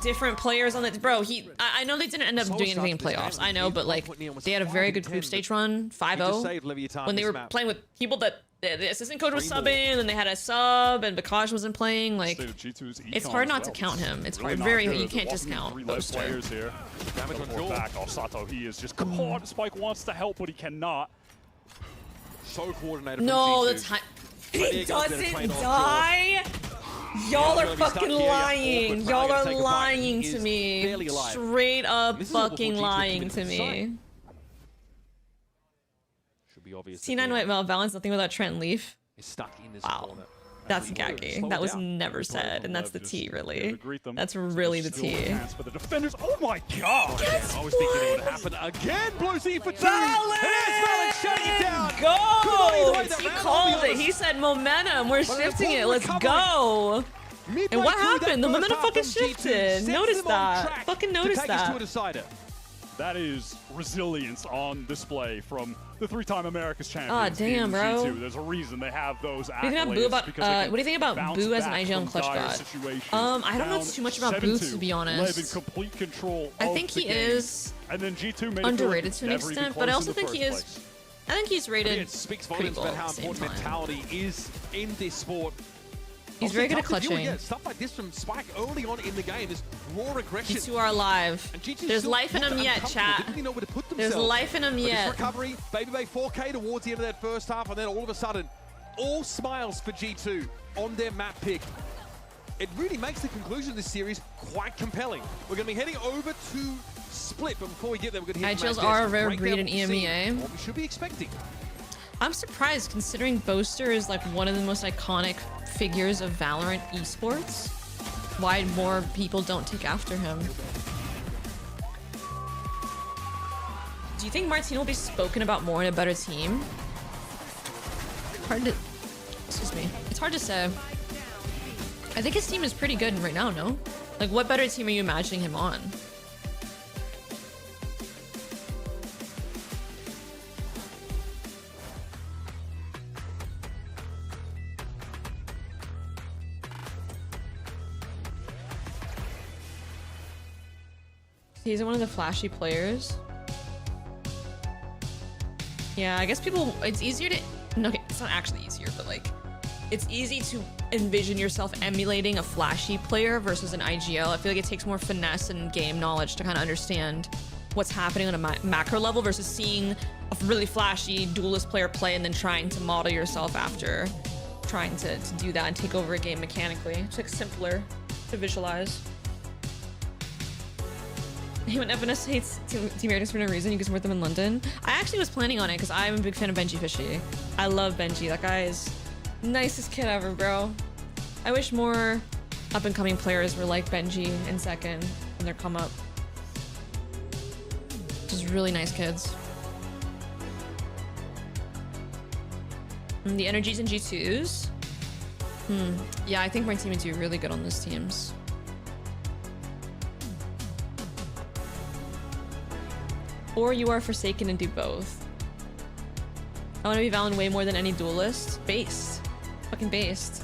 different players on the... Bro, I know they didn't end up doing anything in playoffs, I know, but like they had a very good group stage run, 5-0, when they were playing with people that the assistant coach was subbing, and then they had a sub, and Bakash wasn't playing. Like, it's hard not to count him. It's hard, you can't discount Boaster.
Players here. Damage on back. Oh, Sato, he is just caught. Spike wants to help, but he cannot.
So coordinated.
No, the time. He doesn't die. Y'all are fucking lying. Y'all are lying to me. Straight up fucking lying to me. T9 White Mel balance nothing without Trent Leaf. Wow. That's gaggy. That was never said, and that's the T, really. That's really the T.
For the defenders. Oh my god!
I was thinking it would happen again. Blue Z for 2.
Balance!
Shutting it down.
Go! He called it. He said momentum. We're shifting it. Let's go. And what happened? The momentum fucking shifted. Notice that. Fucking notice that.
That is resilience on display from the 3-time Americas champions.
Ah, damn, bro.
G2. There's a reason they have those accolades.
What do you think about Boo as an IG on Clutch God? I don't know too much about Boo, to be honest.
In complete control
I think he is underrated to an extent, but I also think he is. I think he's rated.
It speaks volumes about how important mentality is in this sport.
He's very good at clutching.
Stuff like this from Spike early on in the game is raw aggression.
G2 are alive. There's life in him yet, chat. There's life in him yet.
Recovery, Baby Bay 4K towards the end of that first half, and then all of a sudden, all smiles for G2 on their map pick. It really makes the conclusion of this series quite compelling. We're going to be heading over to Split, but before we get there, we're going to hit
IGLs are a rare breed in EMEA.
What we should be expecting.
I'm surprised considering Boaster is like one of the most iconic figures of Valorant esports. Why more people don't take after him. Do you think Martin will be spoken about more in a better team? Hard to... Excuse me. It's hard to say. I think his team is pretty good right now, no? Like, what better team are you imagining him on? He's one of the flashy players. Yeah, I guess people, it's easier to, no, okay, it's not actually easier, but like, it's easy to envision yourself emulating a flashy player versus an IGL. I feel like it takes more finesse and game knowledge to kind of understand what's happening on a macro level versus seeing a really flashy duelist player play and then trying to model yourself after trying to do that and take over a game mechanically. It's like simpler to visualize. When FNS hates Team Americas for no reason, you can support them in London. I actually was planning on it because I'm a big fan of Benji Fishy. I love Benji. That guy is nicest kid ever, bro. I wish more up-and-coming players were like Benji in second when they come up. Just really nice kids. And the NRGs and G2s. Yeah, I think my team would do really good on those teams. Or you are Forsaken and do both. I want to be Valen way more than any duelist. Based. Fucking based.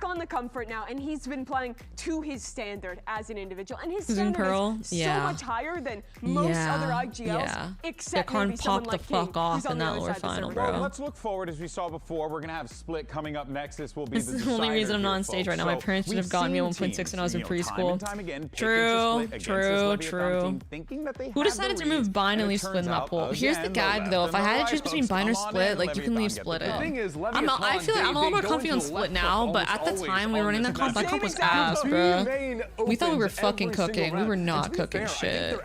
back on the comfort now, and he's been playing to his standard as an individual. And his
Susan
standard
Pearl,
is so much higher than most other IGLs, except
they
maybe
can't
someone
pop
like
the fuck
King,
off
who's on
in
the
that
other
lower
side of the
final,
server.
bro.
Let's look forward, as we saw before. We're going to have Split coming up next. This will be
This is the only reason I'm not on stage right right now. My parents should have gotten me a 1.6 when I was in preschool. True. Who decided to move bind and leave split in that pool? Here's the gag though. If I had to choose between bind or split, like you can leave split in. I feel like I'm a little more confident on split now, but at the time we were running that comp was ass, bro. We thought we were fucking cooking. We were not cooking shit.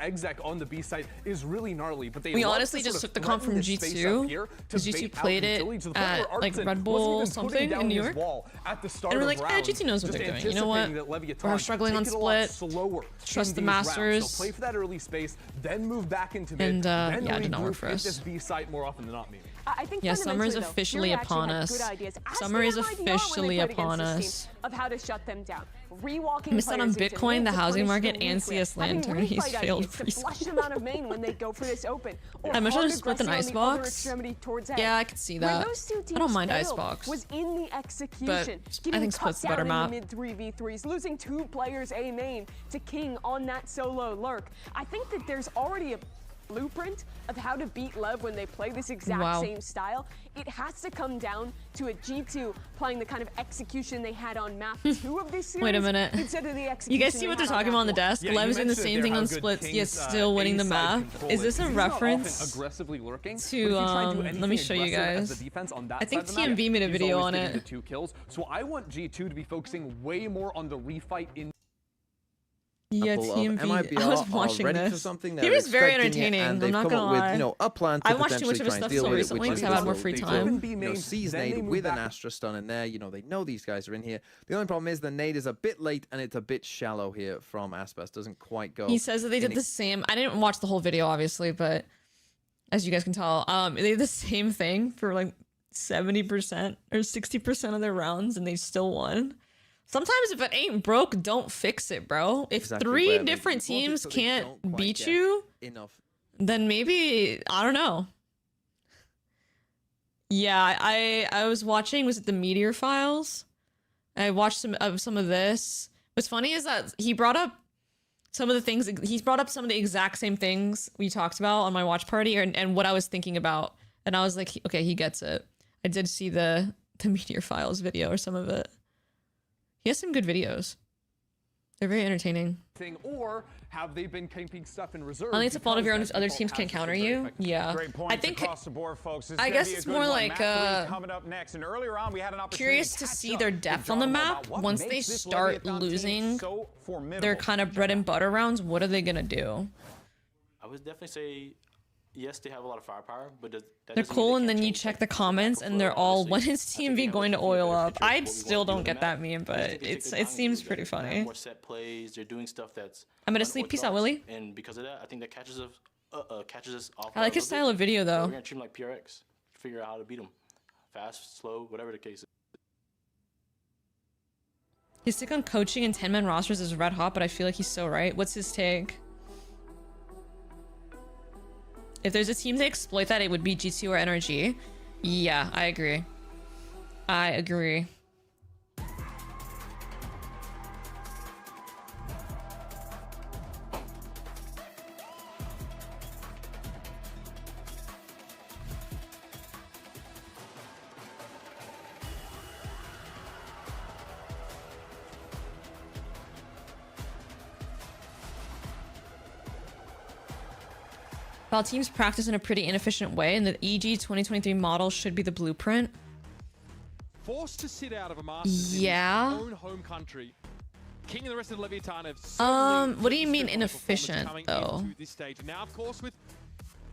We honestly just took the comp from G2 because G2 played it at like Red Bull something in New York, and we're like, G2 knows what they're doing. You know what? We're struggling on split. Trust the masters.
Play for that early space, then move back into mid.
And yeah, it did not work for us.
More often than not, maybe.
I think
yeah, summer is officially upon us. Summer is officially upon us.
Of how to shut them down.
Missed out on Bitcoin, the housing market, and CS Lantern. He's failed. I wish I just split an Icebox. Yeah, I could see that. I don't mind Icebox. But I think split's the better map.
Losing 2 players A main to King on that solo lurk. I think that there's already a blueprint of how to beat Lev when they play this exact same style. It has to come down to a G2 playing the kind of execution they had on map 2 of this series.
Wait a minute.
Instead of the
you guys see what they're talking about on the desk? Yeah, Lev's doing the same thing on splits, yet still winning the map. Is this a reference to, let me show you guys. I think TMV made a video on it.
So I want G2 to be focusing way more on the refight in
yeah, TMV. I was watching this. He was very entertaining. I'm not gonna lie.
With, a plan to
I watched too much of his stuff so recently because I've had more free time.
Sees nade with an Astra stun in there. They know these guys are in here. The only problem is the nade is a bit late and it's a bit shallow here from Aspas. Doesn't quite go.
He says that they did the same. I didn't watch the whole video, obviously, but as you guys can tell, they did the same thing for like 70% or 60% of their rounds, and they still won. Sometimes if it ain't broke, don't fix it, bro. If 3 different teams can't beat you, then maybe, I don't know. Yeah, I was watching, was it the Meteor Files? I watched some of this. What's funny is that he brought up some of the things, he's brought up some of the exact same things we talked about on my watch party and what I was thinking about. And I was like, okay, he gets it. I did see the Meteor Files video or some of it. He has some good videos. They're very entertaining.
Or have they been keeping stuff in reserve?
Only it's a fault of your own if other teams can't counter you. Yeah.
Great points across the board, folks.
I guess it's more like
coming up next. And earlier on, we had an opportunity
curious to see their depth on the map. Once they start losing their kind of bread and butter rounds, what are they gonna do?
I would definitely say yes, they have a lot of firepower, but
they're cool, and then you check the comments, and they're all, when is TMV going to oil up? I still don't get that meme, but it seems pretty funny.
More set plays, they're doing stuff that's.
I'm gonna sleep. Peace out, Willie.
And because of that, I think that catches us off.
I like his style of video, though.
We're gonna treat him like PRX. Figure out how to beat him, fast, slow, whatever the case is.
His take on coaching and 10-man rosters is red hot, but I feel like he's so right. What's his take? If there's a team to exploit that, it would be G2 or NRG. Yeah, I agree. I agree. While teams practice in a pretty inefficient way, and the EG 2023 model should be the blueprint.
Forced to sit out of a Masters in his own home country. King and the rest of the Leviathan have
what do you mean inefficient, though?
This stage. Now, of course, with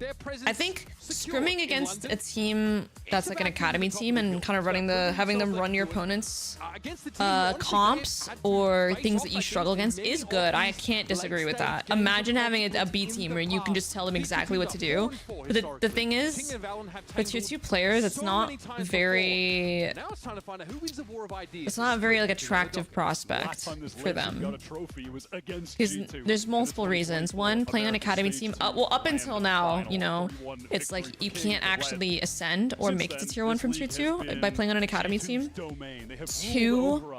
their
I think scrimming against a team that's like an academy team and kind of having them run your opponents comps or things that you struggle against is good. I can't disagree with that. Imagine having a B team where you can just tell them exactly what to do. But the thing is, for tier 2 players, it's not very like attractive prospect for them. Because there's multiple reasons. One, playing on academy team, well, up until now, you know, it's like you can't actually ascend or make it to tier 1 from tier 2 by playing on an academy team. 2,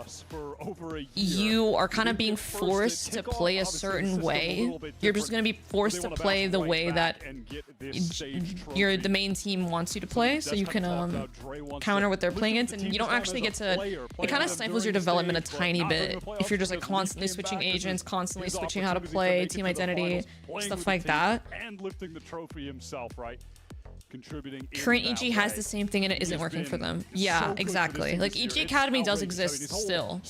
you are kind of being forced to play a certain way. You're just going to be forced to play the way that the main team wants you to play, so you can counter what they're playing against, and you don't actually get to. It kind of stifles your development a tiny bit if you're just like constantly switching agents, constantly switching how to play, team identity, stuff like that.
And lifting the trophy himself, right? Contributing.
Current EG has the same thing and it isn't working for them. Yeah, exactly. Like EG Academy does exist still.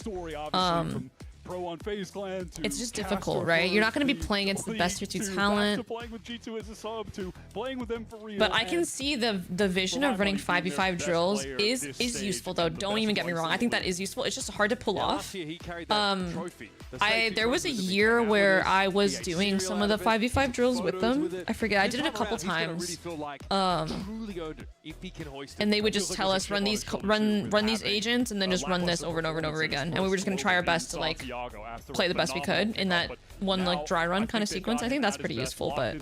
It's just difficult, right? You're not going to be playing against the best tier 2 talent. But I can see the vision of running 5v5 drills is useful though. Don't even get me wrong. I think that is useful. It's just hard to pull off. There was a year where I was doing some of the 5v5 drills with them. I forget. I did it a couple times. And they would just tell us run these agents and then just run this over and over and over again. And we were just going to try our best to like play the best we could in that one like dry run kind of sequence. I think that's pretty useful, but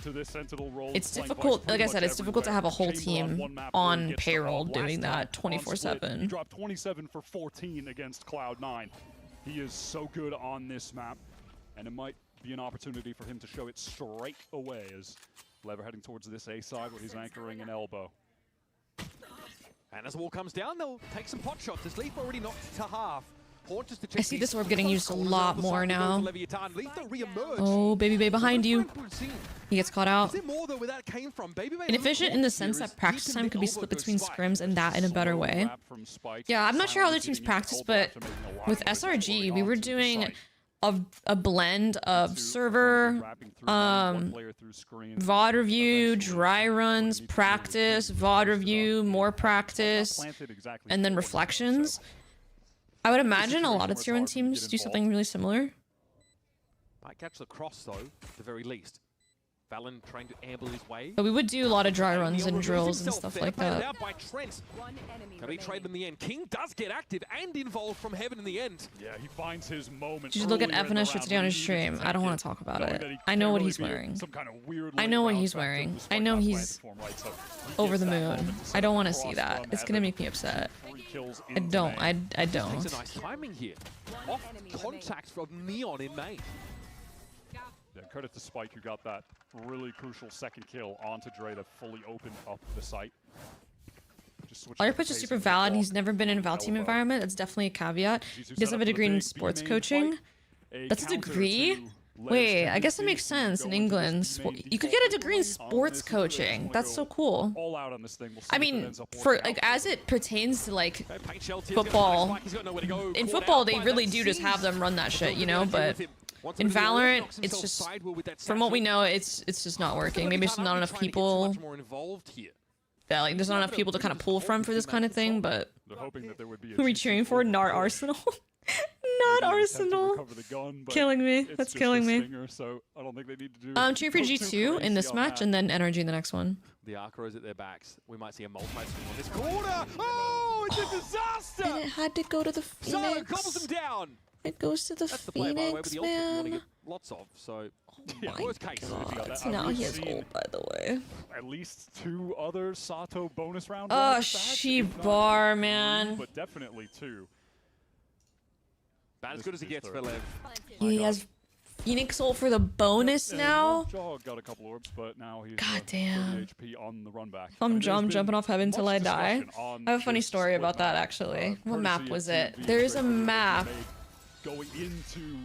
it's difficult. Like I said, it's difficult to have a whole team on payroll doing that 24/7.
He dropped 27 for 14 against Cloud9. He is so good on this map, and it might be an opportunity for him to show it straight away as Lever heading towards this A side where he's anchoring an elbow.
And as the wall comes down, they'll take some pot shots. As Leaf already knocked to half.
I see this orb getting used a lot more now. Oh, Baby Bay behind you. He gets caught out. Inefficient in the sense that practice time could be split between scrims and that in a better way. Yeah, I'm not sure how other teams practice, but with SRG, we were doing a blend of server, VOD review, dry runs, practice, VOD review, more practice, and then reflections. I would imagine a lot of tier 1 teams do something really similar.
Might catch the cross though, at the very least. Valen trying to amble his way.
But we would do a lot of dry runs and drills and stuff like that.
Can he trade in the end? King does get active and involved from Heaven in the end.
Yeah, he finds his moment.
Did you look at Evanes shit today on his stream? I don't want to talk about it. I know what he's wearing. I know what he's wearing. I know he's over the moon. I don't want to see that. It's gonna make me upset. I don't. I don't.
It's a nice timing here. Off contact from Neon in main.
Yeah, credit to Spike who got that really crucial second kill onto Dre that fully opened up the site.
Our pitch is super valid. He's never been in a Val team environment. That's definitely a caveat. He does have a degree in sports coaching. That's a degree? Wait, I guess that makes sense in England. You could get a degree in sports coaching. That's so cool. I mean, for like as it pertains to like football, in football they really do just have them run that shit, you know. But in Valorant, it's just from what we know, it's just not working. Maybe there's not enough people. Yeah, like there's not enough people to kind of pull from for this kind of thing. But who are we cheering for? Not Arsenal. Not Arsenal. Killing me. That's killing me. Cheering for G2 in this match and then NRG in the next one.
The Arcros at their backs. We might see a multi-swing on this corner. Oh, it's a disaster!
And it had to go to the Phoenix.
Gobbles him down.
It goes to the Phoenix, man.
Lots of, so
yeah, worst case. Now he has ult, by the way.
At least 2 other Sato bonus round.
Oh, she bar, man.
But definitely 2.
About as good as he gets for Lev.
He has Phoenix ult for the bonus now.
Got a couple orbs, but now he's
goddamn
HP on the run back.
I'm jumping off heaven till I die. I have a funny story about that actually. What map was it? There's a map.
Going into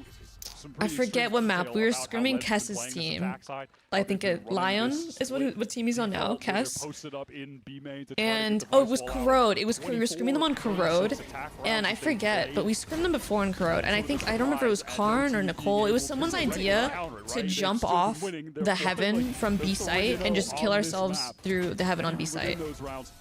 I forget what map. We were scrimming Kess's team. I think Lion is what team he's on now, Kess. And oh, it was Corrode. We were scrimming them on Corrode, and I forget, but we scrimmed them before on Corrode. And I don't remember if it was Karn or Nicole. It was someone's idea to jump off the heaven from B site and just kill ourselves through the heaven on B site.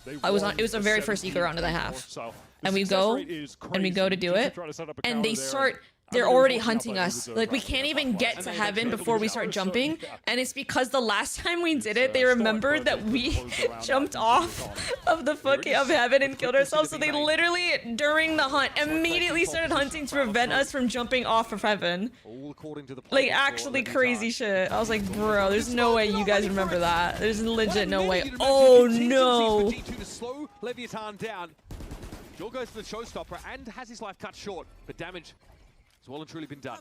It was our very first eagle round of the half, and we go to do it, and they start they're already hunting us. Like, we can't even get to heaven before we start jumping. And it's because the last time we did it, they remembered that we jumped off of the fucking of heaven and killed ourselves. So they literally, during the hunt, immediately started hunting to prevent us from jumping off of heaven. Like, actually crazy shit. I was like, bro, there's no way you guys remember that. There's legit no way. Oh no.
To slow Leviathan down. Joel goes for the showstopper and has his life cut short, but damage has well and truly been done.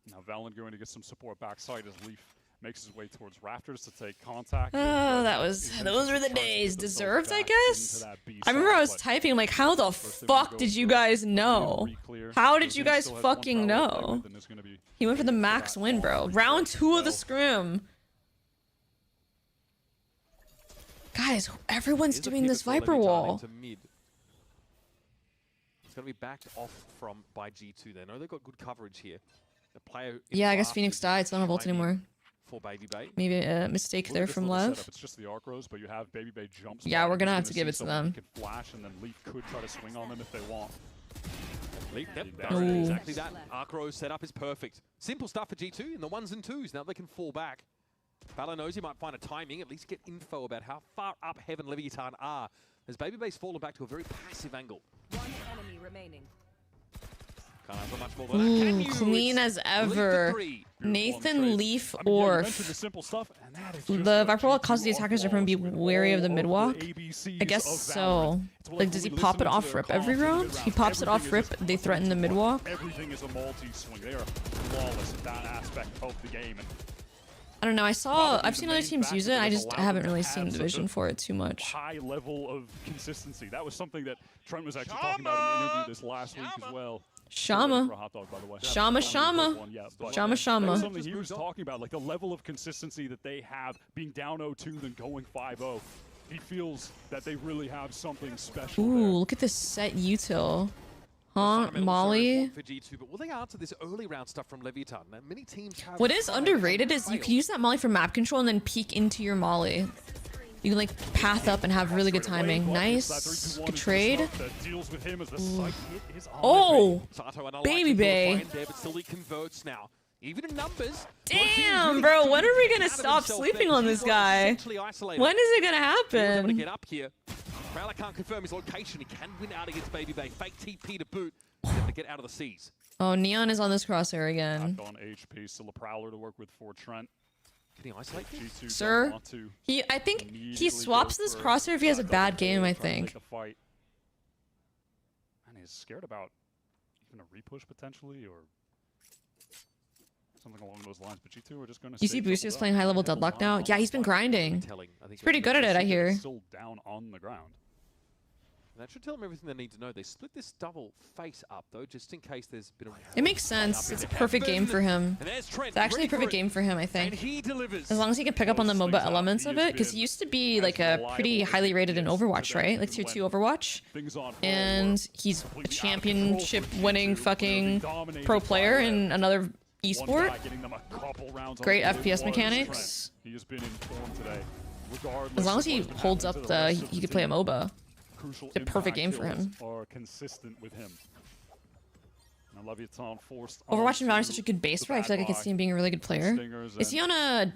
Now Valen going to get some support backside as Leaf makes his way towards Rafters to take contact.
Oh, those were the days. Deserved, I guess? I remember I was typing, like, how the fuck did you guys know? How did you guys fucking know? He went for the max win, bro. Round 2 of the scrim. Guys, everyone's doing this Viper wall.
It's going to be backed off from by G2. They know they've got good coverage here. The player
Yeah, I guess Phoenix died, so I don't have ult anymore.
For Baby Bay.
Maybe a mistake there from Lev.
It's just the arc rows, but you have Baby Bay jumps.
Yeah, we're gonna have to give it to them.
Can flash, and then Leaf could try to swing on them if they want.
Leaf, exactly that. Arc row setup is perfect. Simple stuff for G2 in the 1s and 2s. Now they can fall back. Valor knows he might find a timing, at least get info about how far up Heaven Leviathan are, as Baby Bay's fallen back to a very passive angle.
One enemy remaining.
Can't have much more than that. Can you?
Clean as ever. Nathan, Leaf, Orf. The Viper wall causes the attackers to be wary of the mid walk. I guess so. Like, does he pop it off rip every round? He pops it off rip, they threaten the mid walk.
Everything is a multi-swing. They are flawless at that aspect of the game.
I don't know. I've seen other teams use it. I haven't really seen the vision for it too much.
High level of consistency. That was something that Trent was actually talking about in an interview this last week as well.
Shama. Shama. Shama. Shama.
Something he was talking about, like the level of consistency that they have, being down 0-2 then going 5-0. He feels that they really have something special.
Ooh,
there.
look at this set util. Huh, Molly?
For G2, but will they answer this early round stuff from Leviathan? Now, many teams have
What is underrated is you can use that Molly for map control and then peek into your Molly. You can like path up and have really good timing. Nice. Good trade. Oh! Baby Bay.
Even in numbers.
Damn, bro. When are we going to stop sleeping on this guy? When is it going to happen?
Get up here. Prowler can't confirm his location. He can win out against Baby Bay. Fake TP to boot. To get out of the seas.
Oh, Neon is on this crosshair again.
On HP, still a Prowler to work with for Trent.
Can he isolate
G2
Sir? I think he swaps this crosshair if he has a bad game, I think.
And he's scared about even a repush potentially, or something along those lines. But G2 are just going to.
You see Boosters playing high level Deadlock now? Yeah, he's been grinding. He's pretty good at it, I hear.
Still down on the ground.
That should tell them everything they need to know. They split this double face up, though, just in case there's been a...
It makes sense. It's a perfect game for him. It's actually a perfect game for him, I think. As long as he can pick up on the MOBA elements of it, because he used to be like a pretty highly rated in Overwatch, right? Like tier 2 Overwatch. And he's a championship winning fucking pro player in another esport. Great FPS mechanics. As long as he holds up the... He could play a MOBA. It's a perfect game for him.
Are consistent with him.
Overwatch and Valorant is such a good base for. I feel like I could see him being a really good player. Is he on a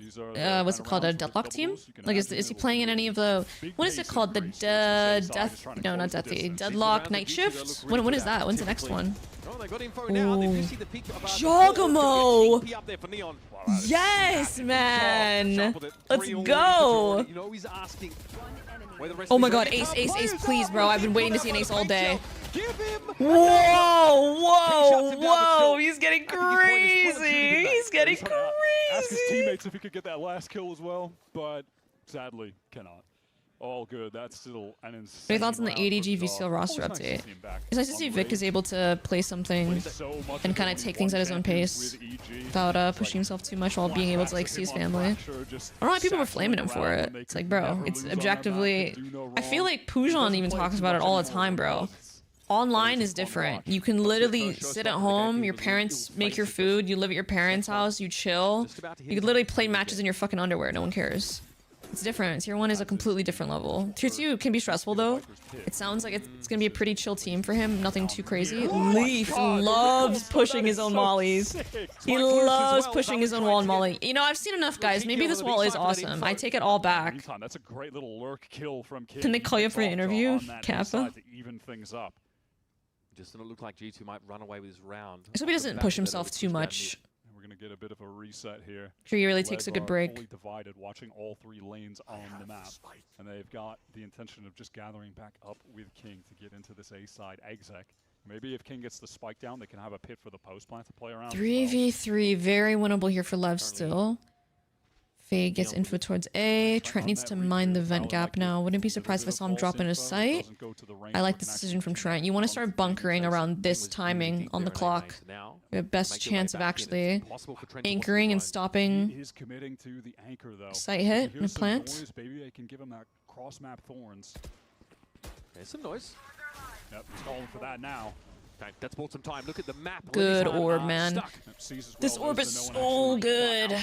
what's it called, a Deadlock team? Like, is he playing in any of the, what is it called, the Deadlock Night Shift? When is that? When's the next one? Ooh. Jogamo! Yes, man! Let's go! Oh my god, Ace, please, bro. I've been waiting to see an Ace all day. Whoa! He's getting crazy! He's getting crazy!
Ask his teammates if he could get that last kill as well, but sadly cannot. All good. That's still an insane.
Any thoughts on the ADG VCL roster update? It's nice to see Vic is able to play something and kind of take things at his own pace without pushing himself too much while being able to like see his family. I don't know why people were flaming him for it. It's like, bro, it's objectively. I feel like Pujon even talks about it all the time, bro. Online is different. You can literally sit at home, your parents make your food, you live at your parents' house, you chill. You could literally play matches in your fucking underwear, no one cares. It's different. Tier 1 is a completely different level. Tier 2 can be stressful though. It sounds like it's gonna be a pretty chill team for him. Nothing too crazy. Leaf loves pushing his own mollies. He loves pushing his own wall and molly. You know, I've seen enough, guys. Maybe this wall is awesome. I take it all back.
That's a great little lurk kill from King.
Can they call you up for an interview, Kappa?
To even things up.
Just doesn't look like G2 might run away with his round.
I hope he doesn't push himself too much.
We're gonna get a bit of a reset here.
Sure, he really takes a good break.
Fully divided, watching all 3 lanes on the map, and they've got the intention of just gathering back up with King to get into this A side exec. Maybe if King gets the spike down, they can have a pit for the post plant to play around.
3v3, very winnable here for Lev still. Faye gets info towards A. Trent needs to mine the vent gap now. Wouldn't be surprised if I saw him drop in his sight. I like this decision from Trent. You want to start bunkering around this timing on the clock. The best chance of actually anchoring and stopping sight hit and plant.
Maybe they can give him that cross map thorns.
There's some noise.
Yep, he's calling for that now.
Okay, that's bought some time. Look at the map.
Good orb, man. This orb is so good.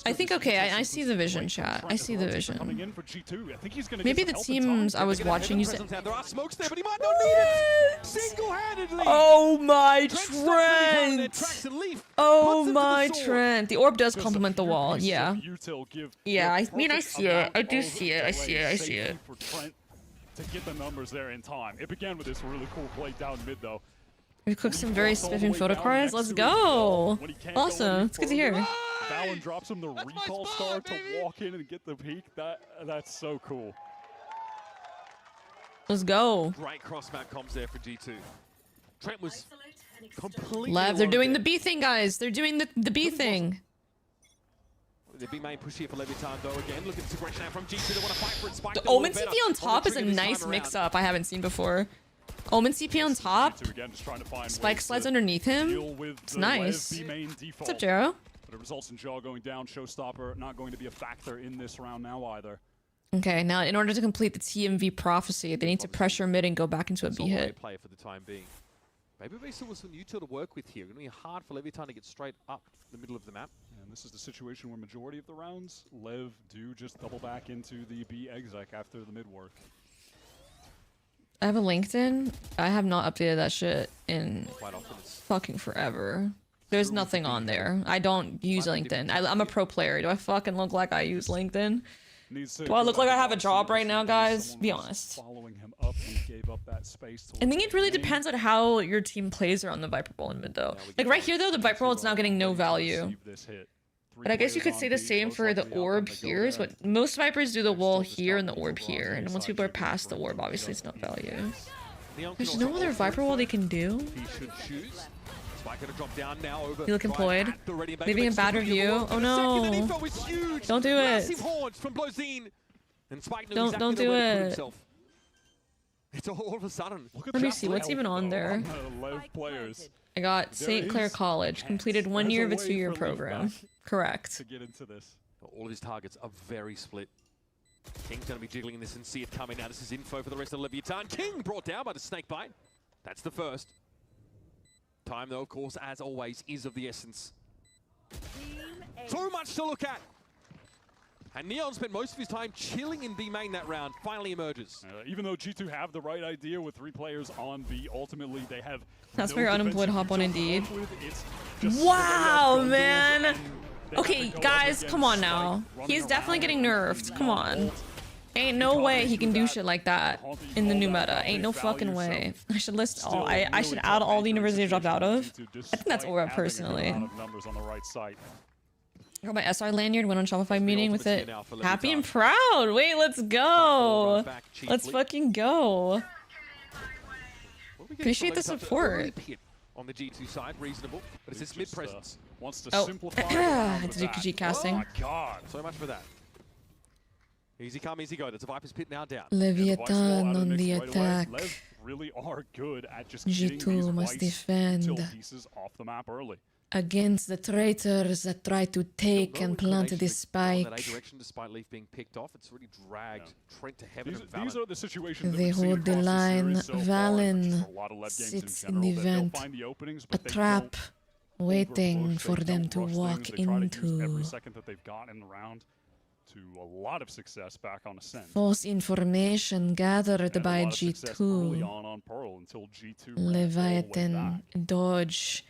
I think, okay, I see the vision, chat. I see the vision. Maybe the teams I was watching use it.
There are smokes there, but he might not need it. Single-handedly.
Oh my Trent! Oh my Trent! The orb does complement the wall. Yeah. Yeah, I mean, I see it. I do see it. I see it. I see it.
To get the numbers there in time. It began with this really cool play down mid though.
We cooked some very spiffing photo cards. Let's go! Awesome. It's good to hear.
Valen drops him the recall star to walk in and get the peek. That's so cool.
Let's go.
Great cross map comms there for G2. Trent was completely
Lev, they're doing the B thing, guys. They're doing the B thing.
The B main push here for Levitan though again. Look at the aggression out from G2. They want to fight for it. Spike
the Omen CP on top is a nice mix-up I haven't seen before. Omen CP on top. Spike slides underneath him. It's nice. What's up, Jero?
But it results in Jaw going down. Showstopper not going to be a factor in this round now either.
Okay, now in order to complete the TMV prophecy, they need to pressure mid and go back into a B hit.
Player for the time being. Maybe we still have some util to work with here. It's going to be hard for Levitan to get straight up the middle of the map.
And this is the situation where majority of the rounds, Lev do just double back into the B exec after the mid work.
I have a LinkedIn. I have not updated that shit in fucking forever. There's nothing on there. I don't use LinkedIn. I'm a pro player. Do I fucking look like I use LinkedIn? Do I look like I have a job right now, guys? Be honest. I think it really depends on how your team plays around the Viper Bowl in mid, though. Like right here, though, the Viper Bowl is now getting no value. But I guess you could say the same for the orb here. Is what most Vipers do, the wall here and the orb here. And once people are past the orb, obviously it's not value. There's no other Viper wall they can do. You look employed. Leaving a bad review. Oh no. Don't do it. Don't do it.
It's all of a sudden.
Let me see what's even on there. I got St. Clair College. Completed 1 year of a 2-year program. Correct.
To get into this.
All of his targets are very split. King's going to be jiggling this and see it coming now. This is info for the rest of Leviathan. King brought down by the snake bite. That's the first. Time, though, of course, as always, is of the essence. So much to look at. And Neon spent most of his time chilling in B main that round. Finally emerges.
Even though G2 have the right idea with 3 players on B, ultimately they have.
That's where unemployed hop on Indeed. Wow, man. Okay, guys, come on now. He's definitely getting nerfed. Come on. Ain't no way he can do shit like that in the new meta. Ain't no fucking way. I should list all. I should add all the universities I dropped out of. I think that's over personally. I got my SR lanyard, went on Shopify meeting with it. Happy and proud. Wait, let's go. Let's fucking go. Appreciate the support.
On the G2 side, reasonable, but it's this mid presence.
Oh, it's G casting.
Oh my god, so much for that. Easy come, easy go. That's a Viper's pit now down.
Leviathan on the attack.
Really are good at just
G2 must defend
pieces off the map early.
Against the traitors that try to take and plant this spike.
Direction despite Leaf being picked off, it's really dragged Trent to heaven.
These are the situations
they hold the line. Valen sits in the vent, a trap waiting for them to walk into.
Every second that they've got in the round. to a lot of success back on Ascent.
False information gathered by G2.
Early on Pearl until G2
Leviathan dodge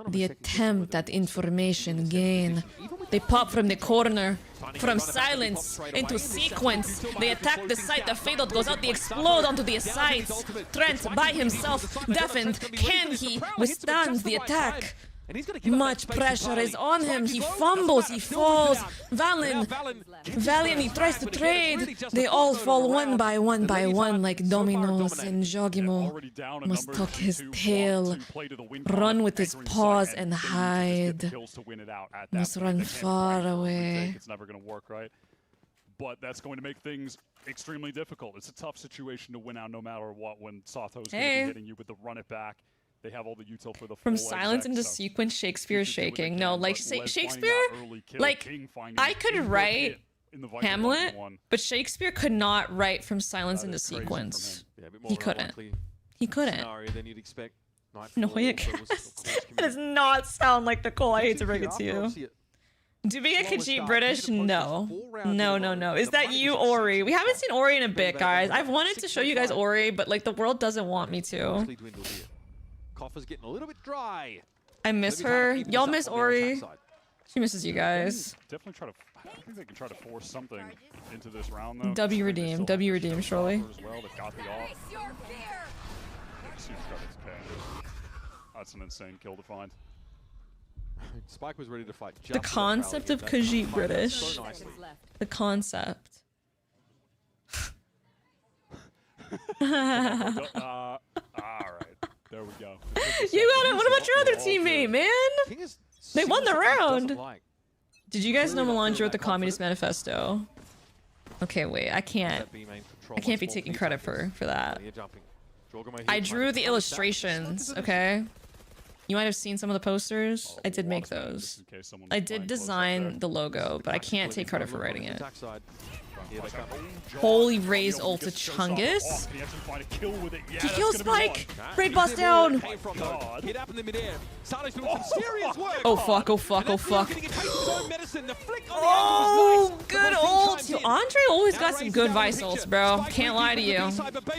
the attempt at information gain. They pop from the corner, from silence into sequence. They attack the site. The Fatal goes out. They explode onto the sites. Trent by himself, deafened. Can he withstand the attack? Much pressure is on him. He fumbles. He falls. Valiant, he tries to trade. They all fall one by one like dominoes, and Jogimo must tuck his tail, run with his paws, and hide. Must run far away.
It's never going to work, right? But that's going to make things extremely difficult. It's a tough situation to win out no matter what when Sato's going to be hitting you with the run it back. They have all the util for the
from silence into sequence. Shakespeare shaking. No, like Shakespeare, like I could write Hamlet, but Shakespeare could not write from silence into sequence. He couldn't. He couldn't. No, it does not sound like Nicole. I hate to break it to you. Do we get cheat British? No. No. Is that you, Ori? We haven't seen Ori in a bit, guys. I've wanted to show you guys Ori, but like the world doesn't want me to.
Coffer's getting a little bit dry.
I miss her. Y'all miss Ori. She misses you guys.
Definitely try to. I think they can try to force something into this round though.
W redeem, surely.
As well. They've got the off. That's an insane kill to find.
Spike was ready to fight.
The concept of Khajiit British. The concept.
All right. There we go.
You got it. What about your other teammate, man? They won the round. Did you guys know melanji wrote the Communist Manifesto? Okay, wait. I can't be taking credit for that. I drew the illustrations, okay? You might have seen some of the posters. I did make those. I did design the logo, but I can't take credit for writing it. Holy Ray's ult to Chungus. He kills Spike! Raid bust down! Oh fuck, oh fuck, oh fuck. Oh, good ult! Yo, Andre always got some good Vice ults, bro. Can't lie to you.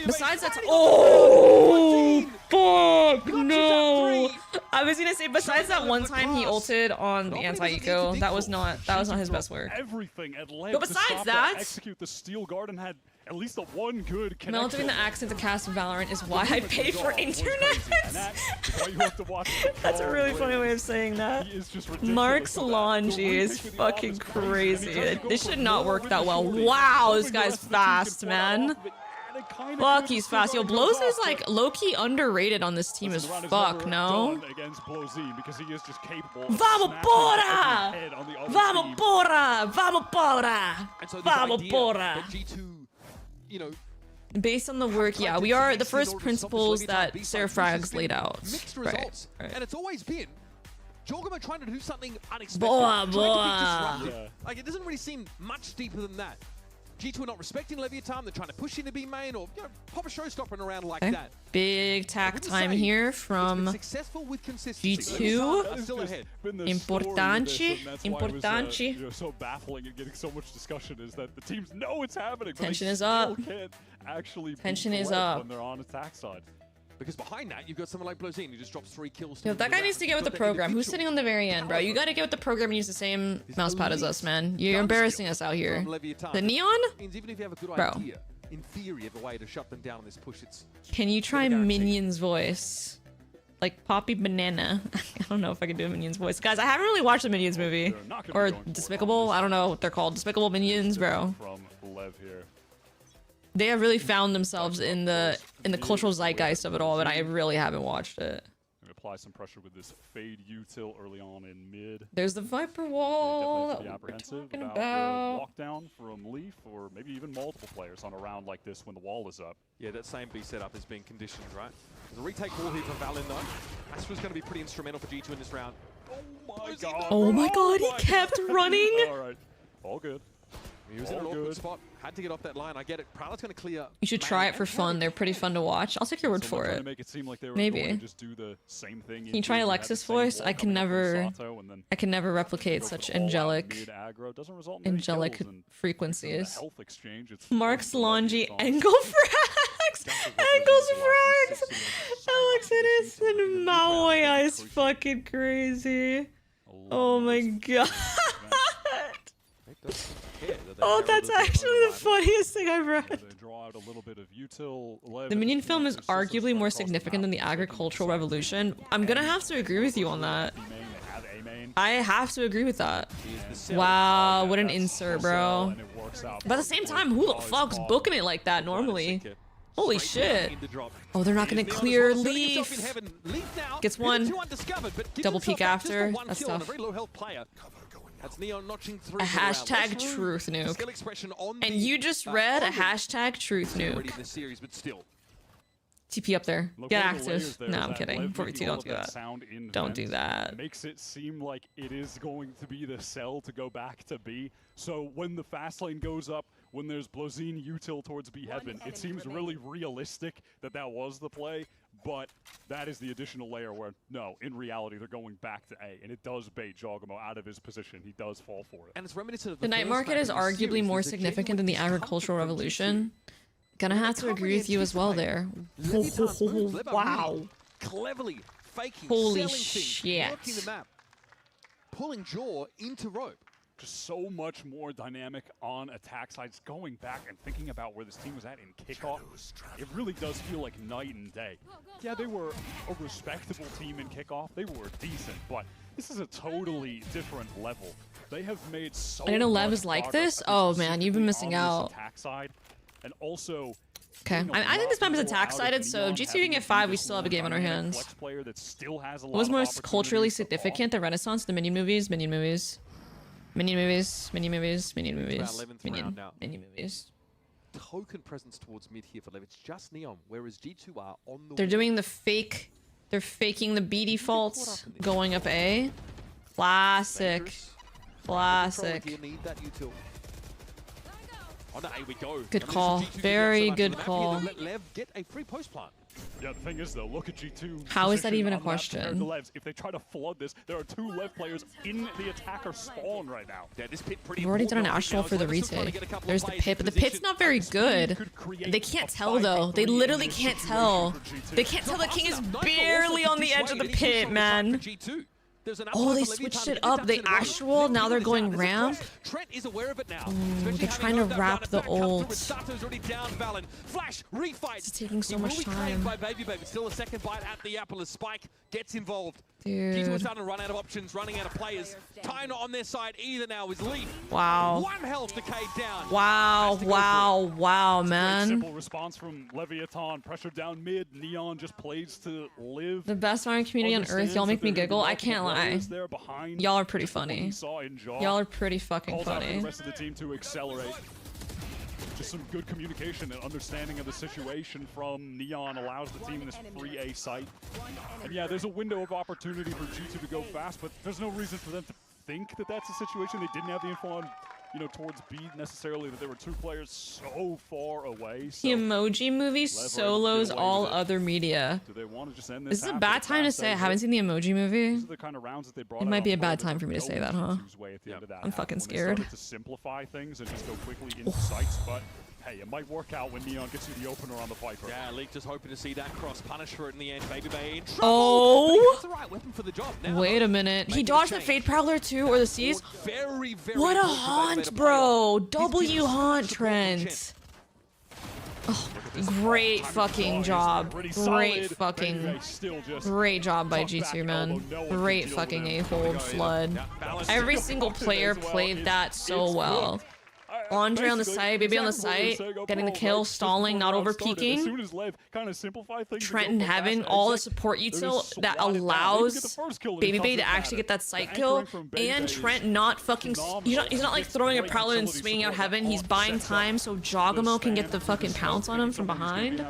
Besides that, oh fuck, no! I was gonna say, besides that one time he ulted on the anti-eco, that was not his best work. But besides that,
execute the steel guard and had at least the one good connection.
Melting the accent to cast Valorant is why I pay for internet. That's a really funny way of saying that. Mark's Longy is fucking crazy. This should not work that well. Wow, this guy's fast, man. Fuck, he's fast. Yo, Blows is like low-key underrated on this team as fuck, no? Vamos porra! Vamos porra! Vamos porra! Vamos porra! Based on the work, yeah, we are the first principles that Seraphrag's laid out. Right.
And it's always been Jogama trying to do something unexpected.
Boa.
Like, it doesn't really seem much deeper than that. G2 are not respecting Leviathan. They're trying to push into B main or pop a showstopper around like that.
Big tack time here from G2. Importante.
So baffling and getting so much discussion is that the teams know it's happening.
Tension is up.
Tension is up when they're on attack side.
Because behind that, you've got someone like Blozine who just drops 3 kills.
Yo, that guy needs to get with the program. Who's sitting on the very end, bro? You gotta get with the program and use the same mousepad as us, man. You're embarrassing us out here. The Neon?
Even if you have a good
bro.
Idea, in theory, of a way to shut them down on this push, it's...
Can you try Minion's voice? Like Poppy Banana. I don't know if I can do a Minions voice. Guys, I haven't really watched the Minions movie. Or Despicable. I don't know what they're called. Despicable Minions, bro. They have really found themselves in the cultural zeitgeist of it all, but I really haven't watched it.
Apply some pressure with this fade util early on in mid.
There's the Viper wall that
we were
talking
about. Lockdown from Leaf or maybe even multiple players on a round like this when the wall is up.
Yeah, that same B setup has been conditioned, right? There's a retake wall here for Valin though. Astra's going to be pretty instrumental for G2 in this round.
Oh my god.
Oh my god, he kept running.
All right. All good.
He was in an awkward spot. Had to get off that line. I get it. Prowler's going to clear.
You should try it for fun. They're pretty fun to watch. I'll take your word for it. Maybe. Can you try Alexa's voice? I can never replicate such angelic frequencies. Mark's melanji angle frags. Angles frags. Alex, it is in Maui eyes fucking crazy. Oh my god. Oh, that's actually the funniest thing I've read. The minion film is arguably more significant than the agricultural revolution. I'm gonna have to agree with you on that. I have to agree with that. Wow, what an insert, bro. But at the same time, who the fuck's booking it like that normally? Holy shit. Oh, they're not gonna clear Leaf. Gets one. Double peek after. That's tough. A hashtag truth nuke. And you just read a hashtag truth nuke. TP up there. Get active. No, I'm kidding. 42, don't do that. Don't do that.
Makes it seem like it is going to be the sell to go back to B. So when the fast lane goes up, when there's Blazine util towards B heaven, it seems really realistic that that was the play. But that is the additional layer where, no, in reality, they're going back to A. And it does bait Jogamo out of his position. He does fall for it.
And it's reminiscent of
the night market is arguably more significant than the agricultural revolution. Gonna have to agree with you as well there. Wow.
Cleverly faking,
holy shit.
the map, pulling Jaw into rope.
Just so much more dynamic on attack sides. Going back and thinking about where this team was at in kickoff, it really does feel like night and day. Yeah, they were a respectable team in kickoff. They were decent, but this is a totally different level. They have made so
I didn't know Lev is like this? Oh man, you've been missing out.
Attack side, and also,
okay, I think this map is attack-sided, so G2 can get 5, we still have a game on our hands. What was most culturally significant? The Renaissance, the minion movies? Minion movies.
Token presence towards mid here for Lev. It's just Neon, whereas G2 are on the
They're doing the fake. They're faking the B defaults, going up A. Classic. Classic. Good call. Very good call.
Let Lev get a free post plant. Yeah, the thing is though, look at G2.
How is that even a question?
If they try to flood this, there are 2 Lev players in the attacker spawn right now. Yeah, this pit
We've already done an astral for the retake. There's the pit, but the pit's not very good. They can't tell though. They literally can't tell. They can't tell the king is barely on the edge of the pit, man. Oh, they switched it up. They astral, now they're going ramp.
Trent is aware of it now.
They're trying to wrap the ult.
Flash, refight.
It's taking so much time.
By Baby Baby. Still a second bite at the apple as Spike gets involved.
Dude.
G2 are starting to run out of options, running out of players. Tying on their side either now is Leaf.
Wow.
1 health decayed down.
Wow, man.
Simple response from Leviathan. Pressure down mid. Neon just plays to live.
The best Valorant community on earth. Y'all make me giggle. I can't lie. Y'all are pretty funny. Y'all are pretty fucking funny.
The rest of the team to accelerate. Just some good communication and understanding of the situation from Neon allows the team this free A site. And yeah, there's a window of opportunity for G2 to go fast, but there's no reason for them to think that that's a situation. They didn't have the info on, towards B necessarily, that there were 2 players so far away. So
the emoji movie solos all other media.
Do they want to just end this?
This is a bad time to say I haven't seen the emoji movie.
These are the kind of rounds that they brought
it might be a bad time for me to say that, huh? I'm fucking scared.
To simplify things and just go quickly into sites, but hey, it might work out when Neon gets you the opener on the Viper.
Yeah, Leak just hoping to see that cross punish for it in the end. Baby Bay in trouble.
Oh!
That's the right weapon for the job now.
Wait a minute. He dodged the Fade Prowler too, or the Seas?
Very
what a haunt, bro! W haunt, Trent. Oh, great fucking job. Great fucking... Great job by G2, man. Great fucking A-hold flood. Every single player played that so well. Andre on the site, Baby on the site, getting the kill, stalling, not over peeking. Trenton having all the support util that allows Baby Bay to actually get that site kill, and Trent not fucking. He's not like throwing a prowler and swinging out heaven. He's buying time so Jogamo can get the fucking pounce on him from behind.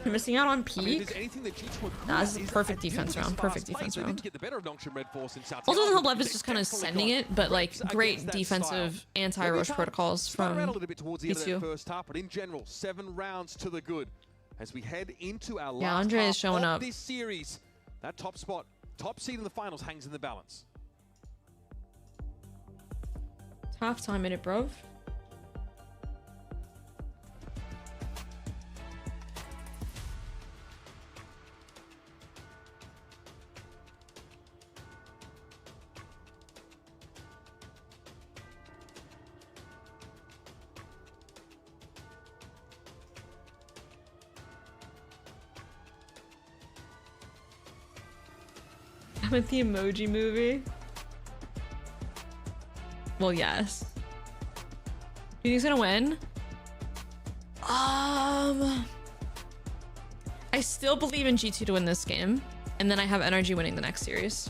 You're missing out on peak. Nah, this is a perfect defense round. Perfect defense round. Also, the Lev is just kind of sending it, but like great defensive anti-rush push protocols from
around a little bit towards the end of that
V2.
first half, but in general, 7 rounds to the good as we head into our
Yeah,
last
Andre
half
is showing
of
up.
this series. That top spot, top seed in the finals hangs in the balance.
Halftime minute, bro. I'm at the Emoji Movie. Well, yes. Do you think he's gonna win? I still believe in G2 to win this game, and then I have NRG winning the next series.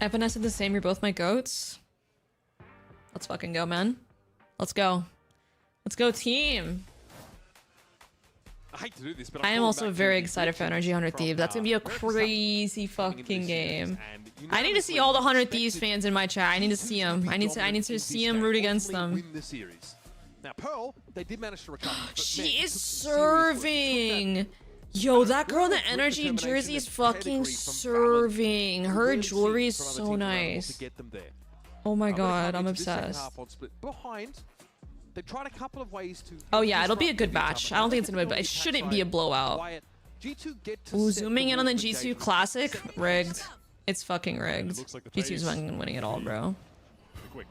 FNS did the same. You're both my goats. Let's fucking go, man. Let's go. Let's go, team.
I hate to do this, but
I am also very excited for NRG 100 Thieves. That's gonna be a crazy fucking game. I need to see all the 100 Thieves fans in my chat. I need to see them. I need to see them root against them.
Now, Pearl, they did manage to recover.
She is serving. Yo, that girl in the NRG jersey is fucking serving. Her jewelry is so nice. Oh my god, I'm obsessed.
Behind, they tried a couple of ways to.
Oh yeah, it'll be a good match. I don't think it's gonna be, but it shouldn't be a blowout. Ooh, zooming in on the G2 Classic, rigged. It's fucking rigged. G2's winning it all, bro.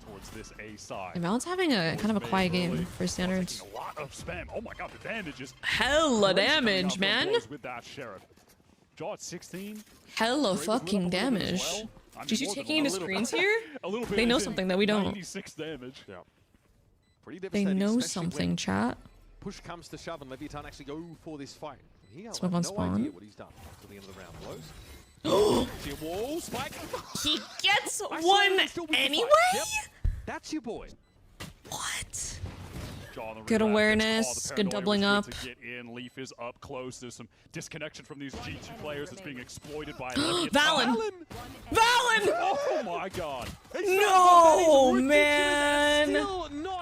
Towards this A side.
And Valent's having a kind of a quiet game for standards.
A lot of spam. Oh my god, the damage is
hella damage, man.
With that Sheriff. Jaw at 16.
Hella fucking damage. G2 taking into screens here? They know something that we don't.
96 damage. Yeah.
Pretty
they know something, chat.
Push comes to shove and Leviathan actually go for this fight.
Let's move on spawn.
What he's done to the end of the round. Blows.
He gets one anyway?
Yep. That's your boy.
What? Good awareness, good doubling up.
Get in. Leaf is up close. There's some disconnection from these G2 players that's being exploited by
Valen! Valen!
Oh my god.
No, man.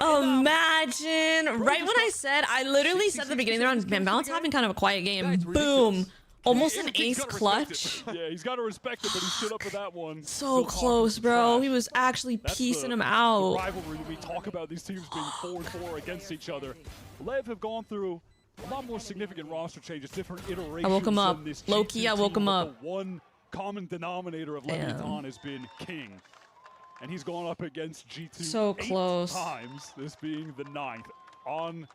Imagine. Right when I said, I literally said at the beginning of the round, man, Valen's having kind of a quiet game. Boom. Almost an ace clutch.
Yeah, he's got to respect it, but he stood up for that one.
So close, bro. He was actually piecing him out.
The rivalry that we talk about, these teams being 4-4 against each other. Lev have gone through a lot more significant roster changes, different iterations.
I woke him up. Low-key, I woke him up.
The one common denominator of Leviathan has been King. And he's gone up against G2
so close.
8 times, this being the 9th, on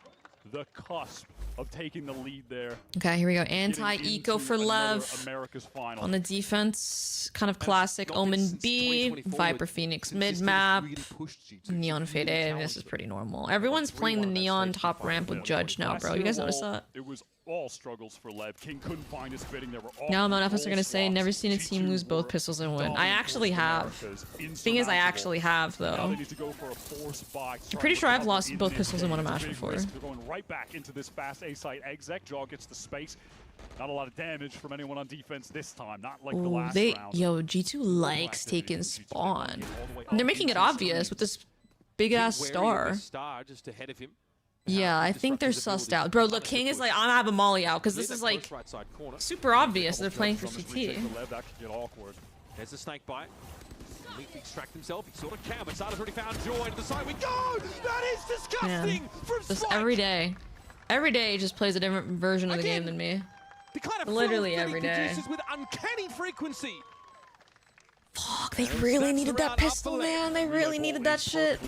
the cusp of taking the lead there.
Okay, here we go. Anti-eco for Lev.
America's final.
On the defense, kind of classic Omen B, Viper Phoenix mid-map, Neon Fade A. I mean, this is pretty normal. Everyone's playing the Neon top ramp with Judge now, bro. You guys notice that?
It was all struggles for Lev. King couldn't find his fitting. There were all
now Mount FS are gonna say, never seen a team lose both pistols and win. I actually have. Thing is, I actually have, though. I'm pretty sure I've lost both pistols and won a match before.
They're going right back into this fast A-site exec. Jaw gets the space. Not a lot of damage from anyone on defense this time. Not like the last round.
Yo, G2 likes taking spawn. And they're making it obvious with this big-ass star.
Just ahead of him.
Yeah, I think they're sussed out. Bro, look, King is like, I'm gonna have a molly out, because this is like super obvious they're playing for CT.
There's a snake bite. Leaf extract himself. He sort of can, but Sada's already found Joy. To the side we go! That is disgusting!
Man, just every day. Every day he just plays a different version of the game than me.
The kind of
literally every day.
With uncanny frequency.
Fuck, they really needed that pistol, man. They really needed that shit.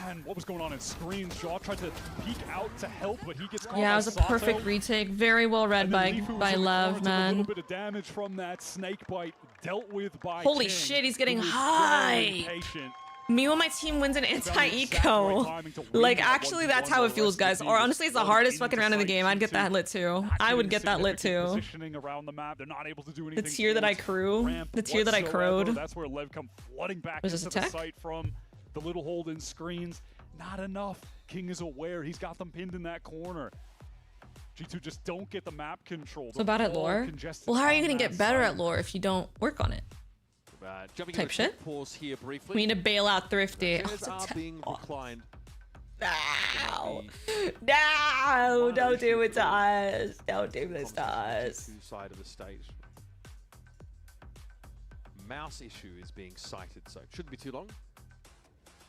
Man, what was going on in screens? Jaw tried to peek out to help, but he gets caught.
Yeah, it was a perfect retake. Very well read by Lev, man.
A little bit of damage from that snake bite dealt with by
Holy
King,
shit, he's getting
who was
high.
very patient.
Me when my team wins an anti-eco. Like, actually, that's how it feels, guys. Or honestly, it's the hardest fucking round of the game. I'd get that lit too. I would get that lit too. The tier that I crew. The tier that I crowed.
That's where Lev come flooding back
Was this
into the
attack?
site from the little hold in screens. Not enough. King is aware. He's got them pinned in that corner. G2 just don't get the map control.
So bad at lore? Well, how are you gonna get better at lore if you don't work on it? Type shit?
Pause here briefly.
We need to bail out Thrifty.
Players are being reclined.
No! No! Don't do it to us. Don't do this to us.
Side of the stage. Mouse issue is being cited, so it shouldn't be too long.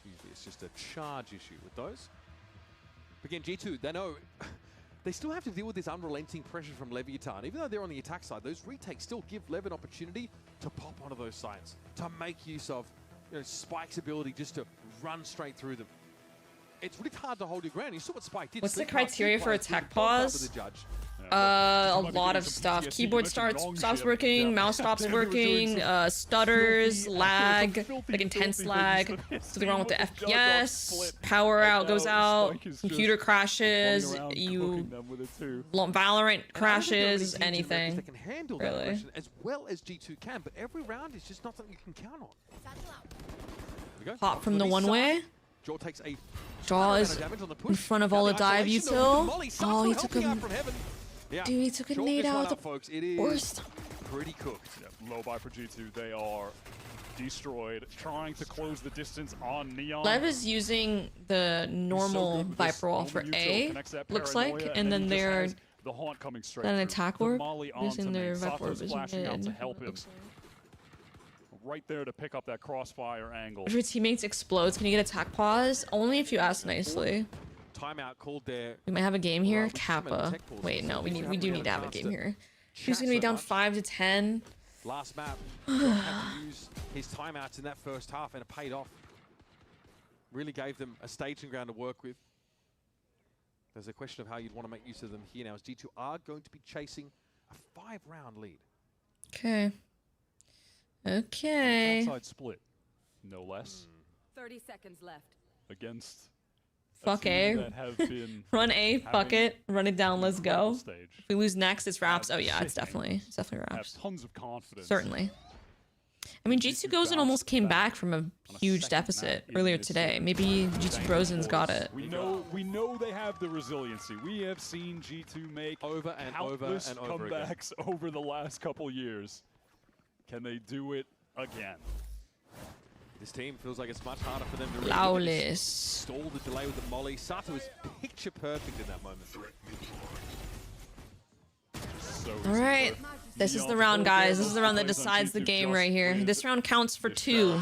Usually it's just a charge issue with those. But again, G2, they know they still have to deal with this unrelenting pressure from Leviathan. Even though they're on the attack side, those retakes still give Lev an opportunity to pop onto those sites, to make use of Spike's ability just to run straight through them. It's really hard to hold your ground. You saw what Spike did.
What's the criteria for attack pause? A lot of stuff. Keyboard stops working, mouse stops working, stutters, lag, like intense lag, something wrong with the FPS, power out goes out, computer crashes, Valorant crashes, anything. Really.
As well as G2 can, but every round is just not something you can count on.
Hop from the one way.
Jaw takes a
Jaw is in front of all the dive util. Oh, he took a...
Yeah.
Dude, he took a nade out the
folks. It is
worst.
Pretty cooked. Yeah, low buy for G2. They are destroyed. Trying to close the distance on Neon.
Lev is using the normal Viper wall for A, looks like, and then they're
the haunt coming straight
an attack orb using
their
their Viper orb is mid.
To help him. Right there to pick up that crossfire angle.
If your teammates explodes, can you get attack pause? Only if you ask nicely.
Timeout called there.
We might have a game here. Kappa. Wait, no, we do need to have a game here. He's gonna be down 5 to 10.
Last map. Had to use his timeouts in that first half, and it paid off. Really gave them a staging ground to work with. There's a question of how you'd want to make use of them here now, as G2 are going to be chasing a 5-round lead.
Okay. Okay.
Outside split, no less.
30 seconds left.
Against
fuck A.
That have been
run A, fuck it. Run it down, let's go.
Stage.
If we lose next, it's wraps. Oh yeah, it's definitely wraps.
Have tons of confidence.
Certainly. I mean, G2 Gozen almost came back from a huge deficit earlier today. Maybe G2 Brozen's got it.
We know they have the resiliency. We have seen G2 make
over and over and over
comebacks
again.
over the last couple years. Can they do it again?
This team feels like it's much harder for them to
Flawless.
Stall the delay with the molly. Sato is picture perfect in that moment.
All right, this is the round, guys. This is the round that decides the game right here. This round counts for 2.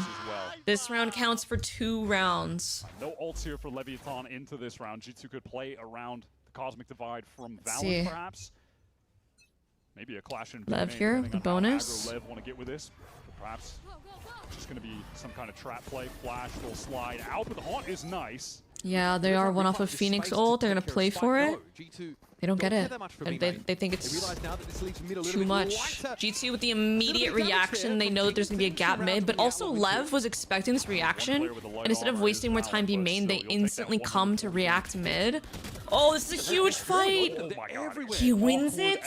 This round counts for 2 rounds.
No ults here for Leviathan into this round. G2 could play around the Cosmic Divide from Valorant, perhaps. Maybe a clash in
Lev here, the bonus.
Lev want to get with this. Perhaps just going to be some kind of trap play. Flash will slide out, but the haunt is nice.
Yeah, they are one off of Phoenix ult. They're going to play for it. They don't get it. They think it's too much. G2 with the immediate reaction. They know that there's going to be a gap mid, but also Lev was expecting this reaction. And instead of wasting more time being main, they instantly come to react mid. Oh, this is a huge fight. He wins it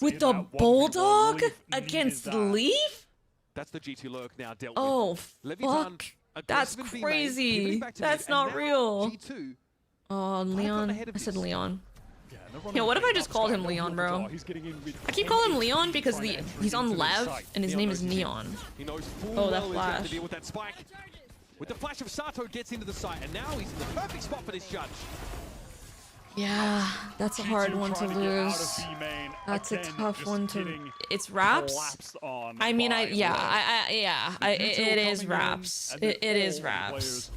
with the Bulldog against Leaf?
That's the G2 lurk now dealt
with. Oh, fuck. That's crazy. That's not real. Oh, Leon. I said Leon. Yo, what if I just called him Leon, bro? I keep calling him Leon because he's on Lev and his name is Neon. Oh, that flash.
With the flash of Sato gets into the site, and now he's in the perfect spot for this judge.
Yeah, that's a hard one to lose. That's a tough one to. It's wraps. I mean, it is wraps. It is wraps.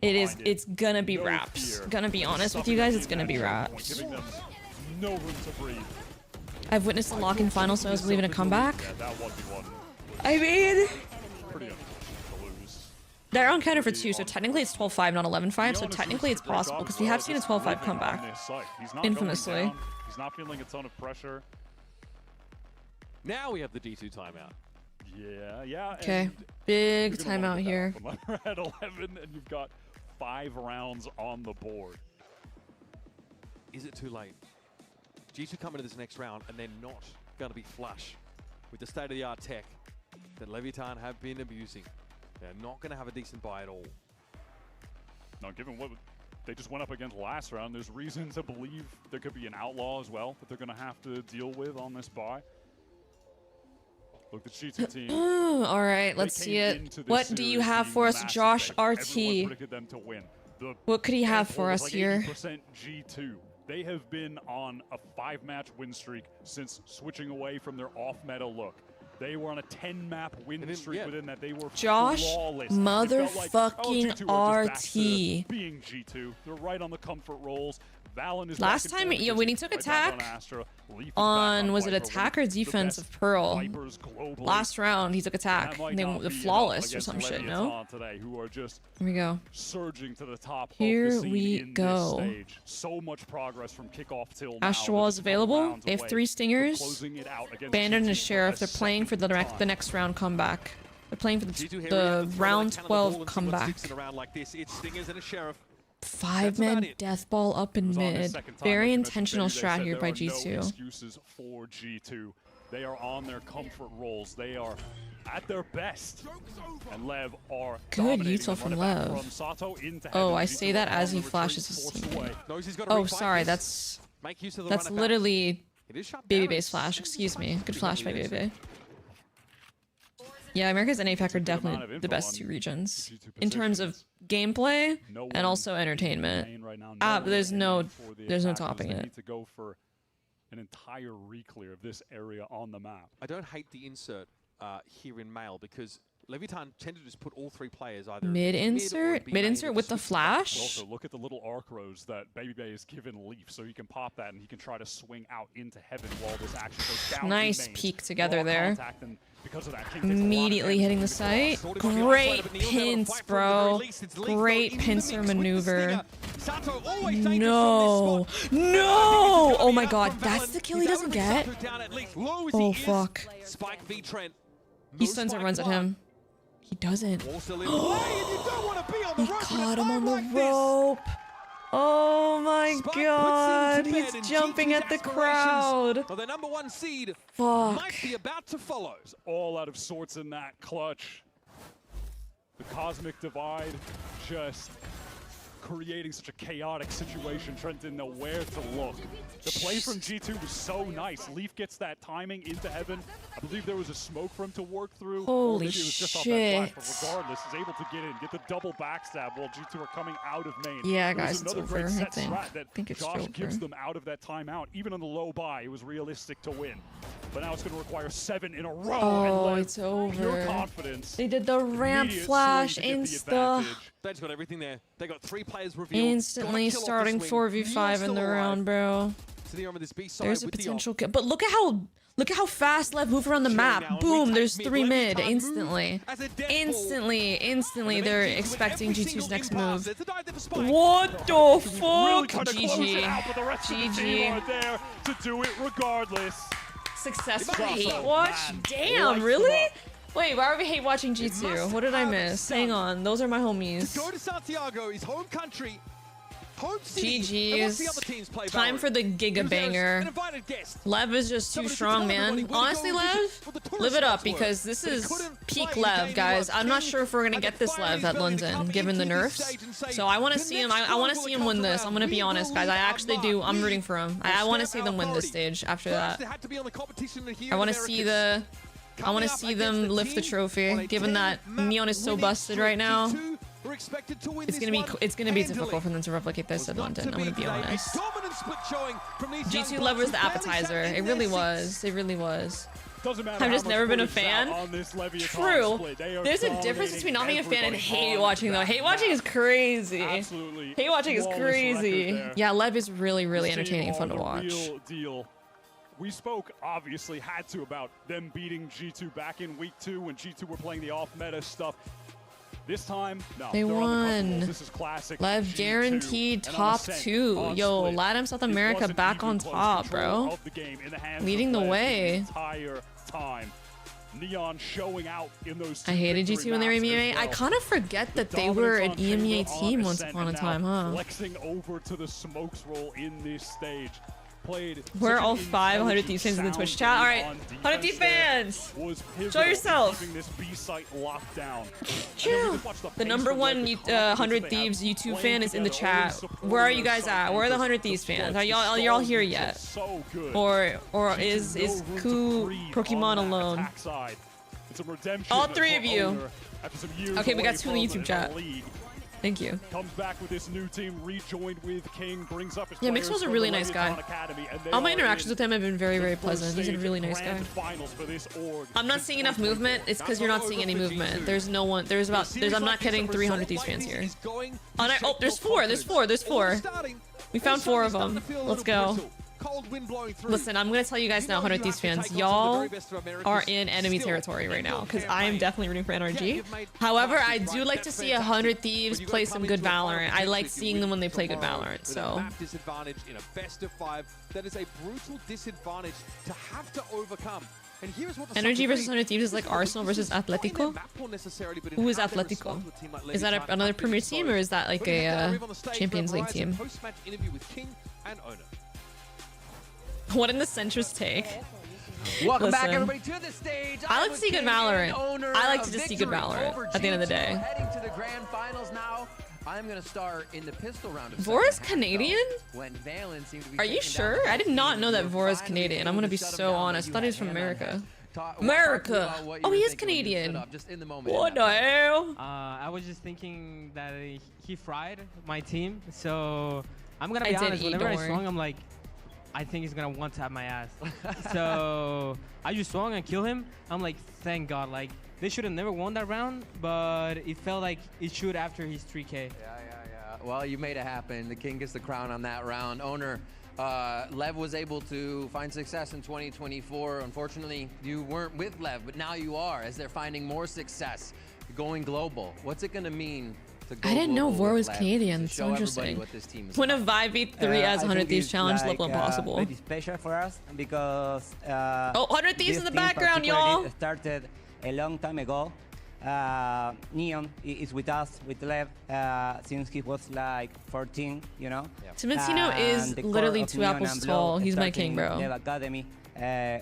It's gonna be wraps. Gonna be honest with you guys, it's gonna be wraps. I've witnessed a lock in final, so I was believing a comeback. I mean, they're on counter for 2, so technically it's 12-5, not 11-5. So technically it's possible because we have seen a 12-5 comeback. Infamously.
He's not feeling a ton of pressure.
Now we have the D2 timeout.
Yeah.
Okay. Big timeout here.
We're at 11, and you've got 5 rounds on the board.
Is it too late? G2 come into this next round, and they're not going to be flush with the state-of-the-art tech that Leviathan have been abusing. They're not going to have a decent buy at all.
Now, given what they just went up against last round, there's reason to believe there could be an outlaw as well that they're going to have to deal with on this buy. Look, the G2 team.
All right, let's see it. What do you have for us, Josh RT?
Them to win.
What could he have for us here?
G2. They have been on a 5-match win streak since switching away from their off-meta look. They were on a 10-map win streak within that. They were
Josh
flawless.
motherfucking RT.
Being G2, they're right on the comfort rolls. Valen is
last time, yeah, when he took attack on, was it attack or defense of Pearl? Last round, he took attack. They were flawless or some shit, no? Here we go.
Surging to the top.
Here we go.
So much progress from kickoff till
Astral Wall is available. They have 3 stingers. Bandit and a Sheriff. They're playing for the next round comeback. They're playing for the round 12 comeback. 5-man death ball up in mid. Very intentional strat here by G2.
Excuses for G2. They are on their comfort rolls. They are at their best. And Lev are
good util from Lev. Oh, I say that as he flashes his teammate. Oh, sorry, that's literally Baby Bay's flash. Excuse me. Good flash by Baby Bay. Yeah, Americas and APAC are definitely the best 2 regions in terms of gameplay and also entertainment. There's no topping it.
To go for an entire reclear of this area on the map.
I don't hate the insert here in male because Leviathan tend to just put all 3 players either
mid insert with the flash.
Also, look at the little arc rows that Baby Bay has given Leaf, so he can pop that and he can try to swing out into heaven while this action goes down.
Nice peek together there. Immediately hitting the site. Great pinch, bro. Great pincer maneuver. No. No! Oh my god, that's the kill he doesn't get? Oh fuck. He stuns and runs at him. He doesn't. He caught him on the rope. Oh my god, he's jumping at the crowd.
Well, the #1 seed
Fuck.
might be about to follow.
It's all out of sorts in that clutch. The cosmic divide just creating such a chaotic situation. Trent didn't know where to look. The play from G2 was so nice. Leaf gets that timing into heaven. I believe there was a smoke for him to work through.
Holy
maybe it was just
shit.
Off that flash, but regardless, is able to get in, get the double backstab while G2 are coming out of main.
Yeah, guys, it's over,
great
I
set
think.
strat that
I think it's
Josh
over.
gives them out of that timeout. Even on the low buy, it was realistic to win. But now it's going to require 7 in a row.
Oh,
and
it's over.
Pure confidence.
They did the ramp flash insta.
They've got everything there. They got 3 players revealed.
Instantly starting 4v5 in the round, bro. There's a potential kill. But look at how fast Lev move around the map. Boom, there's 3 mid instantly. Instantly they're expecting G2's next move. What the fuck? GG. GG.
To do it regardless.
Successful hate watch? Damn, really? Wait, why are we hate watching G2? What did I miss? Hang on, those are my homies.
Go to Santiago, his home country.
GG's. Time for the Giga Banger. Lev is just too strong, man. Honestly, Lev, live it up because this is peak Lev, guys. I'm not sure if we're gonna get this Lev at London, given the nerfs. So I want to see him. I want to see him win this. I'm gonna be honest, guys. I actually do. I'm rooting for him. I want to see them win this stage. After that, I want to see them lift the trophy. Given that Neon is so busted right now. It's gonna be difficult for them to replicate this at London. I'm gonna be honest. G2 Lev was the appetizer. It really was. It really was. I've just never been a fan. True. There's a difference between not being a fan and hate watching though. Hate watching is crazy.
Absolutely.
Hate watching is crazy. Yeah, Lev is really entertaining and fun to watch.
Real deal. We spoke, obviously, had to, about them beating G2 back in week 2 when G2 were playing the off-meta stuff. This time, no.
They won.
This is classic.
Lev
G2.
guaranteed top 2. Yo, LATAM South America back on top, bro. Leading the way.
Entire time. Neon showing out in those
I hated G2 when they were EMEA. I kind of forget that they were an EMEA team once upon a time, huh?
Flexing over to the smokes roll in this stage.
We're all 500 Thieves fans in the Twitch chat. All right, 100 Thieves fans, show yourself. The #1 100 Thieves YouTube fan is in the chat. Where are you guys at? Where are the 100 Thieves fans? Are y'all here yet? Or is Ku Pokemon alone? All 3 of you. Okay, we got 2 in the YouTube chat. Thank you.
Comes back with this new team, rejoined with King, brings up his
Mixwell's a really nice guy. All my interactions with him have been very, very pleasant. He's a really nice guy. I'm not seeing enough movement. It's because you're not seeing any movement. There's no one. I'm not getting 300 Thieves fans here. Oh, there's 4. There's 4. We found 4 of them. Let's go. Listen, I'm gonna tell you guys now, 100 Thieves fans, y'all are in enemy territory right now because I am definitely rooting for NRG. However, I do like to see 100 Thieves play some good Valorant. I like seeing them when they play good Valorant. So
disadvantage in a best of 5, that is a brutal disadvantage to have to overcome. And here's what
NRG versus 100 Thieves is like Arsenal versus Atletico. Who is Atletico? Is that another Premier team or is that like a Champions League team? What in the centrist take?
Welcome back, everybody, to the stage.
I like to see good Valorant. I like to just see good Valorant at the end of the day.
Heading to the grand finals now. I'm gonna start in the pistol round.
Vora's Canadian?
When Valen seemed to be.
Are you sure? I did not know that Vora's Canadian. I'm gonna be so honest. I thought he was from America. America! Oh, he is Canadian. What the hell?
I was just thinking that he fried my team, so I'm gonna be honest. Whenever I swung, I'm like, I think he's gonna one-tap my ass. So I just swung and kill him. I'm like, thank God. Like, they should have never won that round, but it felt like it should after his 3K.
Yeah. Well, you made it happen. The King gets the crown on that round. Owner, Lev was able to find success in 2024. Unfortunately, you weren't with Lev, but now you are, as they're finding more success going global. What's it gonna mean?
I didn't know Vor was Canadian. It's so interesting. Win a 5v3 as 100 Thieves challenge level impossible.
Very special for us because
100 Thieves in the background, y'all.
Started a long time ago. Neon is with us, with Lev, since he was like 14, you know.
Timotino is literally 2 apples tall. He's my king, bro.
Lev Academy,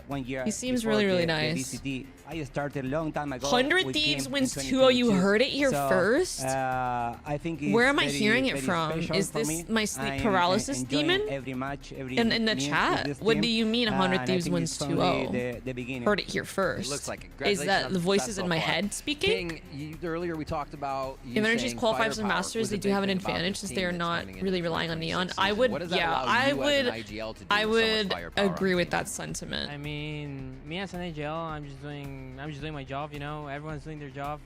1 year.
He seems really, really nice.
VCT. I started a long time ago.
100 Thieves wins 2-0. You heard it here first.
I think
where am I hearing it from? Is this my sleep paralysis demon?
Every match,
in the chat. What do you mean 100 Thieves wins 2-0? Heard it here first.
It looks like
is that the voices in my head speaking?
King, earlier we talked about
if NRG's qualifies for Masters, they do have an advantage since they are not really relying on Neon. I would agree with that sentiment.
I mean, me as an AGL, I'm just doing my job, you know. Everyone's doing their job.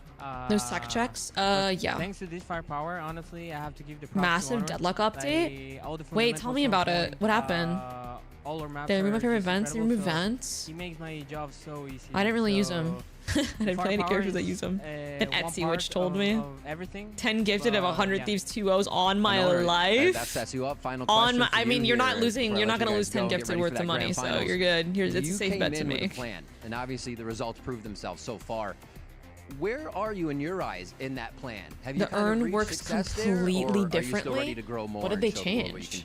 No sack checks? Yeah.
Thanks to this firepower, honestly, I have to give the props
massive
to
deadlock update. Wait, tell me about it. What happened?
All our maps
they remove my favorite events. They remove
so
vents.
He makes my job so easy.
I didn't really use them. I didn't play any characters that use them. And Etsy, which told me
everything.
10 gifted of 100 Thieves 2-0s on my life.
That sets you up. Final
question. I mean, you're not losing. You're not gonna lose 10 gifted worth of money, so you're good. It's a safe bet to make.
Plan, and obviously the results prove themselves so far. Where are you in your eyes in that plan? Have you
the urn works completely differently.
Ready to grow more?
What did they change?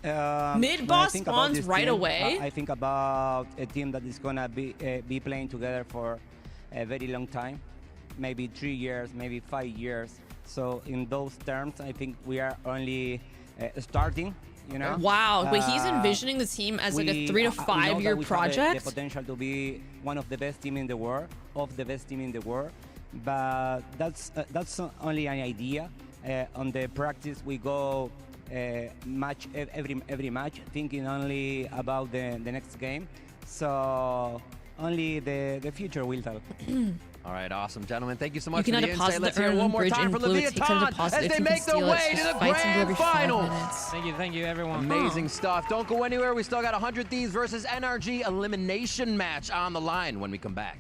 Mid-boss
spawns right away.
I think about a team that is gonna be playing together for a very long time, maybe 3 years, maybe 5 years. So in those terms, I think we are only starting. You know?
Wow, but he's envisioning the team as like a 3 to 5 year project.
The potential to be one of the best team in the world, but that's only an idea. On the practice, we go match every match, thinking only about the next game. So only the future will tell.
All right, awesome, gentlemen. Thank you so much
for
the insight. Let's hear it one more time for Leviathan as they make their way to the grand finals.
Thank you, everyone.
Amazing stuff. Don't go anywhere. We still got 100 Thieves versus NRG elimination match on the line when we come back.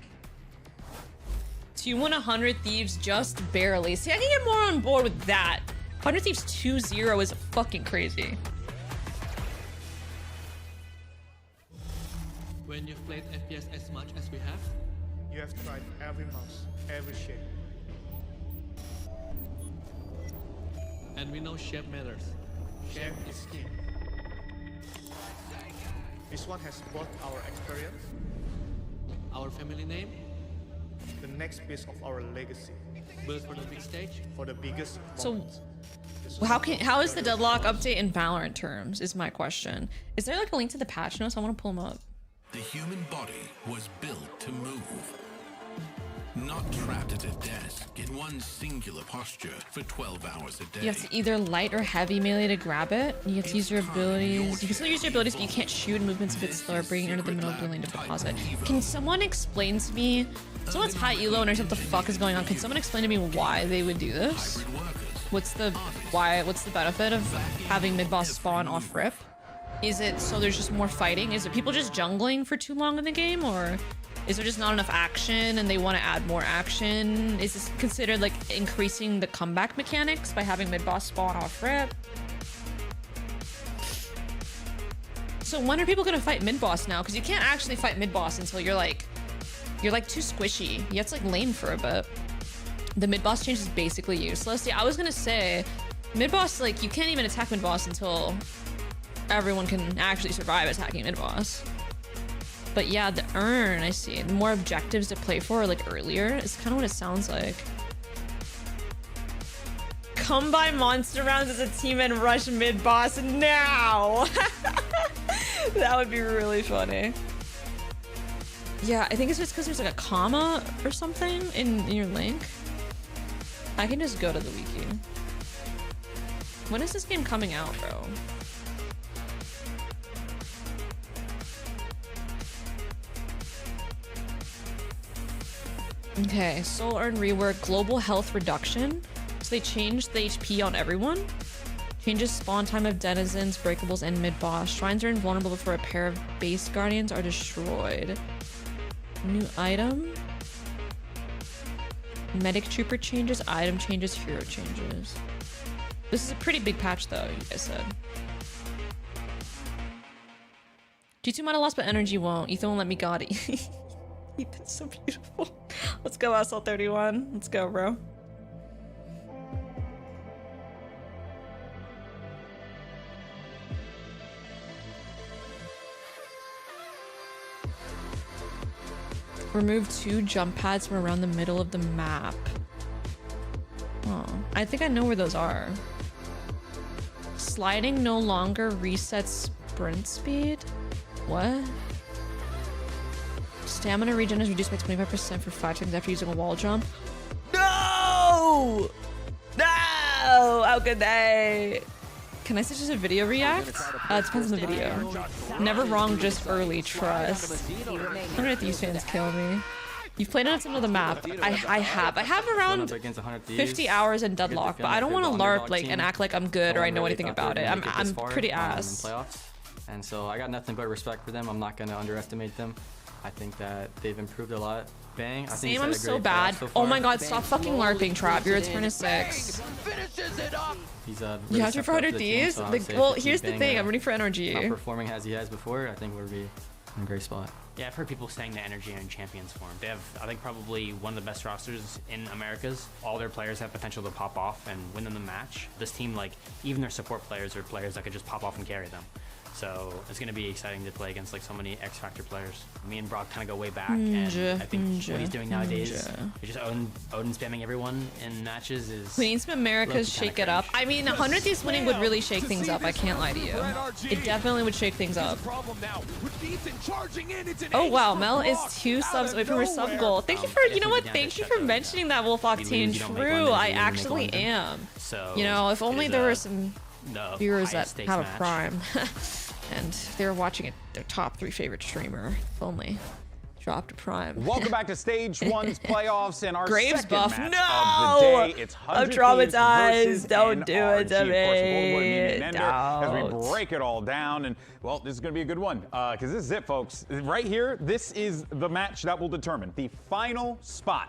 2-1 100 Thieves just barely. See, I can get more on board with that. 100 Thieves 2-0 is fucking crazy.
When you've played FPS as much as we have, You have tried every mouse, every shape. And we know shape matters. Shape is key. This one has both our experience, our family name, the next piece of our legacy, built for the big stage, for the biggest moments.
So how is the deadlock update in Valorant terms is my question. Is there like a link to the patch notes? I want to pull them up.
The human body was built to move. Not trapped at a desk in one singular posture for 12 hours a day.
You have to either light or heavy melee to grab it. You have to use your abilities. You can still use your abilities, but you can't shoot. Movements a bit slower, bringing it into the middle of the lane to deposit. Can someone explain to me? Someone's high elo and I don't know what the fuck is going on. Can someone explain to me why they would do this? What's the benefit of having mid boss spawn off rip? Is it so there's just more fighting? Is it people just jungling for too long in the game, or is there just not enough action and they want to add more action? Is this considered like increasing the comeback mechanics by having mid boss spawn off rip? So when are people gonna fight mid boss now? Because you can't actually fight mid boss until you're like too squishy. You have to like lane for a bit. The mid boss change is basically useless. Yeah, I was gonna say mid boss, like you can't even attack mid boss until everyone can actually survive attacking mid boss. But yeah, the urn, I see. The more objectives to play for, like earlier, is kind of what it sounds like. Come by monster rounds as a team and rush mid boss now. That would be really funny. Yeah, I think it's just because there's like a comma or something in your link. I can just go to the wiki. When is this game coming out, bro? Okay, soul earn rework, global health reduction. So they changed the HP on everyone. Changes spawn time of denizens, breakables, and mid-boss. Shrines are invulnerable before a pair of base guardians are destroyed. New item. Medic trooper changes, item changes, hero changes. This is a pretty big patch though, you guys said. G2 might have lost, but NRG won't. Ethan won't let me got it. Ethan's so beautiful. Let's go, SL31. Let's go, bro. Remove 2 jump pads from around the middle of the map. Oh, I think I know where those are. Sliding no longer resets sprint speed? What? Stamina regen is reduced by 25% for 5 seconds after using a wall jump. No! No! How could they? Can I suggest a video react? It depends on the video. Never wrong, just early. Trust. I'm gonna let these fans kill me. You've played enough to know the map. I have. I have around 50 hours in Deadlock, but I don't want to LARP like and act like I'm good or I know anything about it. I'm pretty ass.
And so I got nothing but respect for them. I'm not gonna underestimate them. I think that they've improved a lot. Bang. I think
I'm so bad. Oh my god, stop fucking LARPing, Trap. Your return is 6.
He's
really you have to for 100 Thieves? Well, here's the thing. I'm ready for NRG.
Not performing as he has before, I think we'll be in a great spot.
Yeah, I've heard people saying the NRG are in champions form. They have, I think, probably one of the best rosters in Americas. All their players have potential to pop off and win them the match. This team, like, even their support players are players that could just pop off and carry them. So it's going to be exciting to play against like so many X Factor players. Me and Brock kind of go way back, and I think what he's doing nowadays is just Odin spamming everyone in matches is...
Queens Americas shake it up. I mean, 100 Thieves winning would really shake things up, I can't lie to you. It definitely would shake things up. Oh wow, Mel is 2 subs away from her sub goal. Thank you for, you know what, thank you for mentioning that, Wolf Octane. True, I actually am. You know, if only there were some viewers that have a Prime. And they're watching it, their top 3 favorite streamer. If only dropped a Prime.
Welcome back to Stage 1's playoffs and our
Graves
second
buff.
match
No!
of the day. It's
I'm
100
traumatized. Don't do
NRG.
it to me.
As we break it all down, and well, this is going to be a good one because this is it, folks. Right here, this is the match that will determine the final spot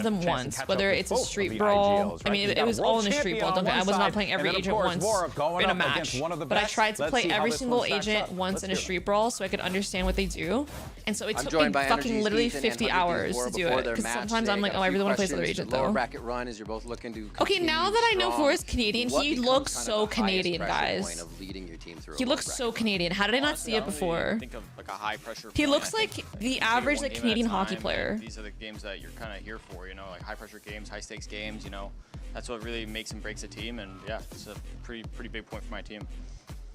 of them once, whether it's a street brawl. I mean, it was all in a street brawl. I was not playing every agent once in a match, but I tried to play every single agent once in a street brawl so I could understand what they do. And so it took me fucking literally 50 hours to do it. Because sometimes I'm like, oh, I really want to play this other agent though.
Bracket run is you're both looking to
okay, now that I know Forrest Canadian, he looks so Canadian, guys. He looks so Canadian. How did I not see it before?
Think of like a high pressure.
He looks like the average like Canadian hockey player.
These are the games that you're kind of here for, you know, like high pressure games, high stakes games. You know, that's what really makes and breaks a team. And yeah, it's a pretty big point for my team.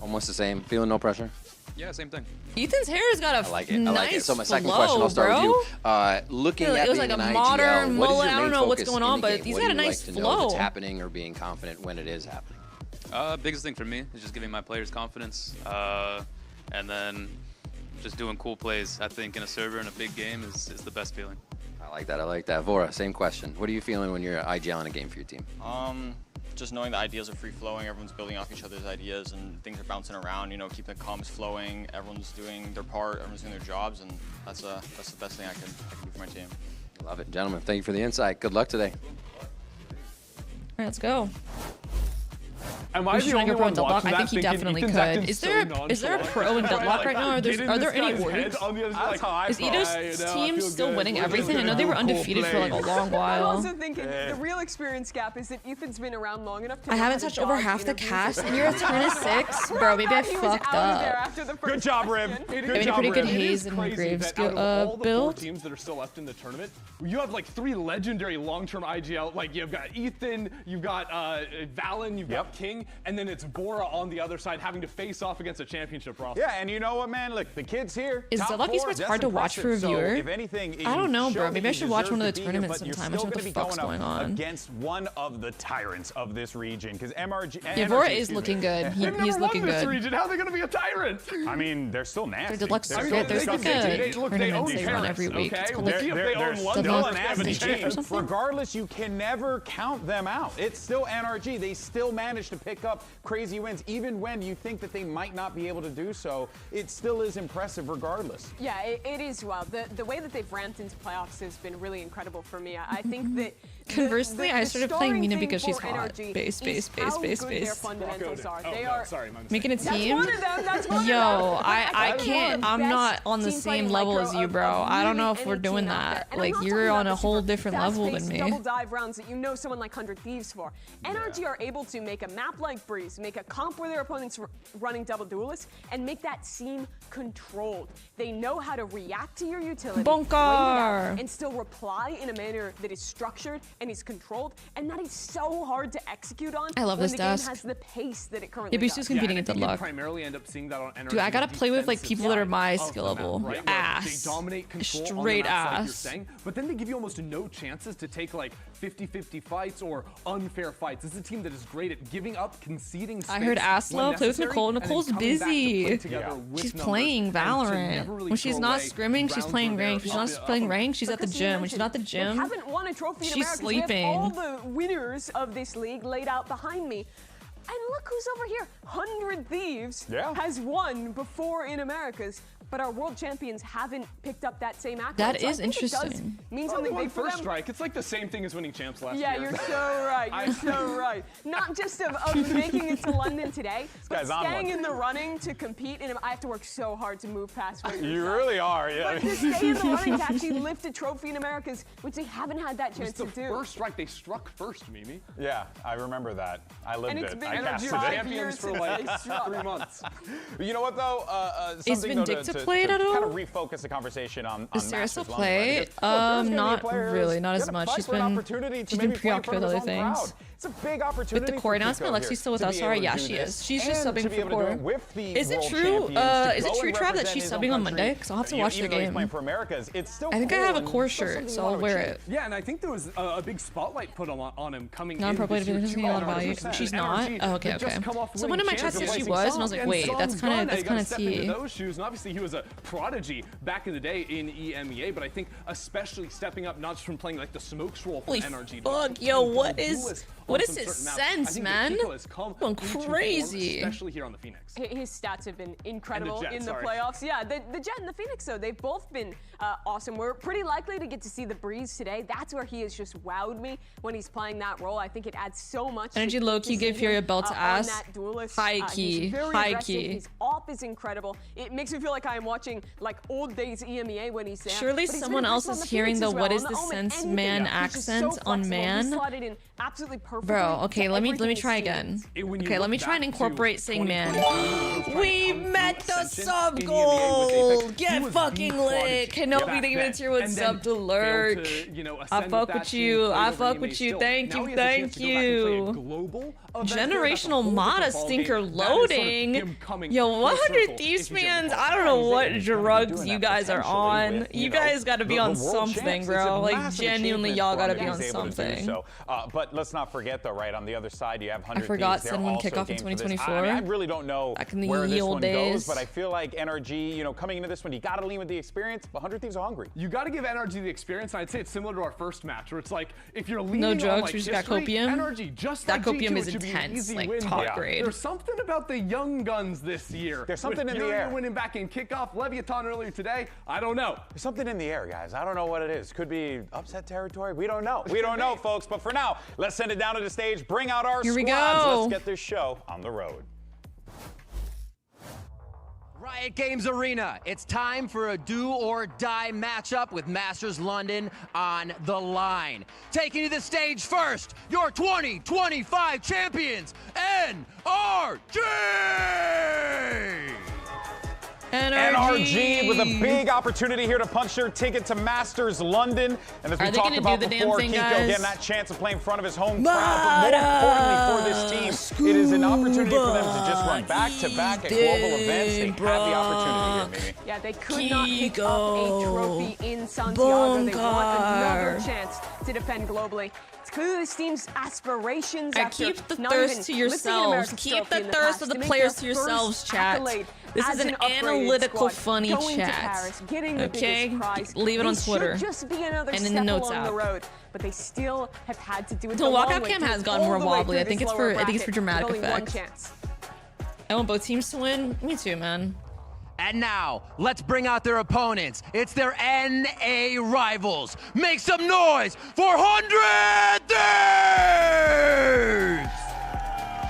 Almost the same. Feeling no pressure.
Yeah, same thing.
Ethan's hair has got a nice
I like it. So my second
flow,
question, I'll start
bro.
with you. Looking at
it was like
being
a
an
modern
IGL,
mullet.
what is your
I don't
main
know what's
focus
going
in
on,
the
but
game?
he's
What
got
do
a
you
nice
like to know
flow.
that's happening or being confident when it is happening?
Biggest thing for me is just giving my players confidence, and then just doing cool plays. I think in a server in a big game is the best feeling.
I like that. I like that. Vora, same question. What are you feeling when you're IGLing a game for your team?
Just knowing the ideas are free flowing, everyone's building off each other's ideas, and things are bouncing around. You know, keeping the comms flowing. Everyone's doing their part. Everyone's doing their jobs, and that's the best thing I can do for my team.
Love it, gentlemen. Thank you for the insight. Good luck today.
All right, let's go.
Am I the only one watching that?
I think he definitely could. Is there a pro in Deadlock right now? Are there any orgs? Is Ito's team still winning everything? I know they were undefeated for like a long while.
I'm also thinking the real experience gap is that Ethan's been around long enough to
I haven't touched over half the cast, and you're a turn of 6? Bro, maybe I fucked up.
Good job, Rib.
Good job, pretty good haze and Graves build.
Teams that are still left in the tournament, you have like 3 legendary long-term IGL. Like you've got Ethan, you've got Valen, you've got King, and then it's Bora on the other side having to face off against a championship roster.
Yeah, and you know what, man? Look, the kids here.
Is Deadlock Esports hard to watch for a viewer?
So if anything,
I don't know, bro. Maybe I should watch one of the
here,
tournaments sometime. I should know what the fuck's going on.
Against one of the tyrants of this region, because NRG.
Yeah, Bora is looking good. He's looking good.
This region. How are they going to be a tyrant?
I mean, they're still nasty.
Their Deluxe Circuit. There's like a tournament they run every week. It's called like
Deluxe. Regardless, you can never count them out. It's still NRG. They still manage to pick up crazy wins, even when you think that they might not be able to do so. It still is impressive regardless.
Yeah, it is wild. The way that they've ramped into playoffs has been really incredible for me. I think that
conversely, I started playing Mina because she's hot. Base.
Their fundamentals are. They are
making a team.
That's one of them. That's one
Yo,
of them.
I can't. I'm not on the same level as you, bro. I don't know if we're doing that. Like, you're on a whole different level than me.
Double dive rounds that you know someone like 100 Thieves for. NRG are able to make a map like Breeze, make a comp where their opponents running double duelists, and make that seem controlled. They know how to react to your utility,
Bonker,
and still reply in a manner that is structured and is controlled, and that is so hard to execute on.
I love this desk.
Game has the pace that it currently
does. Booster's competing at Deadlock.
Primarily end up seeing that on NRG.
Dude, I gotta play with like people that are my skill level.
Right?
Ass.
They dominate control
straight ass.
Like you're saying, but then they give you almost no chances to take like 50-50 fights or unfair fights. This is a team that is great at giving up, conceding space.
I heard Aslo play with Nicole. Nicole's busy. She's playing Valorant. When she's not scrimming, she's playing ranked. When she's not playing ranked, she's at the gym. When she's not at the gym,
haven't won a trophy in
she's
Americas.
sleeping.
We have all the winners of this league laid out behind me. And look who's over here. 100 Thieves has won before in Americas, but our world champions haven't picked up that same accolade.
That is interesting.
It does mean something big for them.
First strike. It's like the same thing as winning champs last year.
Yeah, you're so right. You're so right. Not just of making it to London today, but staying in the running to compete. And I have to work so hard to move past.
You really are, yeah.
But to stay in the running to actually lift a trophy in Americas, which they haven't had that chance to do.
First strike, they struck first, Mimi.
Yeah, I remember that. I lived it.
I
casted champions for like 3 months.
You know what though?
Is Vindicta played at all?
Kind of refocus the conversation on
Is Sarah still play? Not really, not as much. She's been preoccupied with other things.
It's a big opportunity.
With the core announcement, Lexi's still with us. Alright, yeah, she is. She's just subbing for core. Is it true? Is it true, Trav, that she's subbing on Monday? Because I'll have to watch the game. I think I have a core shirt, so I'll wear it.
Yeah, and I think there was a big spotlight put on him coming in.
Non-pro player doesn't get a lot of value. She's not. Oh, okay. Someone in my chat said she was, and I was like, wait, that's kind of T.
Those shoes, and obviously he was a prodigy back in the day in EMEA, but I think especially stepping up, not just from playing like the smokes role for NRG.
Fuck, yo, what is his sense, man? Going crazy.
Especially here on the Phoenix.
His stats have been incredible in the playoffs. Yeah, the Jet and the Phoenix, though, they've both been awesome. We're pretty likely to get to see the Breeze today. That's where he has just wowed me when he's playing that role. I think it adds so much.
NRG low-key gave Fury a belt to ass.
High-key. High-key. His off is incredible. It makes me feel like I am watching like old days EMEA when he's there.
Surely someone else is hearing the what is the sense man accent on man. Bro, okay, let me try again. Okay, let me try and incorporate saying man. We met the sub goal! Get fucking lit! Kenobi thank you for the tier 1 sub to lurk. I fuck with you. I fuck with you. Thank you. Thank you. Generational Mata stinker loading. Yo, 100 Thieves fans, I don't know what drugs you guys are on. You guys gotta be on something, bro. Like, genuinely, y'all gotta be on something.
But let's not forget. forget, though, right, on the other side, you have 100
I forgot
Thieves.
someone kickoff in 2024.
I mean, I really don't know
back in the
where this one
days.
goes, but I feel like NRG, you know, coming into this one, you got to lean with the experience, but 100 Thieves are hungry.
You got to give NRG the experience, and I'd say it's similar to our first match, where it's like, if you're leaning
no drugs,
on, like,
we just
history,
got copium.
NRG, just
that
like
copium
G2,
is intense, like top grade.
There's something about the young guns this year.
There's something in the air.
Winning back in kickoff, Leviathan earlier today, I don't know.
There's something in the air, guys. I don't know what it is. Could be upset territory. We don't know. We don't know, folks. But for now, let's send it down to the stage. Bring out our
Here we
squads.
go.
Let's get this show on the road.
Riot Games Arena. It's time for a do-or-die matchup with Masters London on the line. Taking to the stage first, your 2025 champions, NRG!
NRG with a big opportunity here to punch their ticket to Masters London. And as we talked about before, Kiko getting that chance of playing in front of his home crowd. But more importantly for this team, it is an opportunity for them to just run back-to-back at global events. They have the opportunity here, Mimi.
Yeah, they could not pick up a trophy in Santiago. They want another chance to defend globally. It's clearly this team's aspirations.
Keep the thirst to yourselves. Keep the thirst of the players to yourselves, chat. This is an analytical, funny chat. Okay? Leave it on Twitter. And in the notes app.
But they still have had to do it
the walkout cam has gotten more wobbly. I think it's for dramatic effect. I want both teams to win. Me too, man.
And now, let's bring out their opponents. It's their NA rivals. Make some noise for 100 Thieves!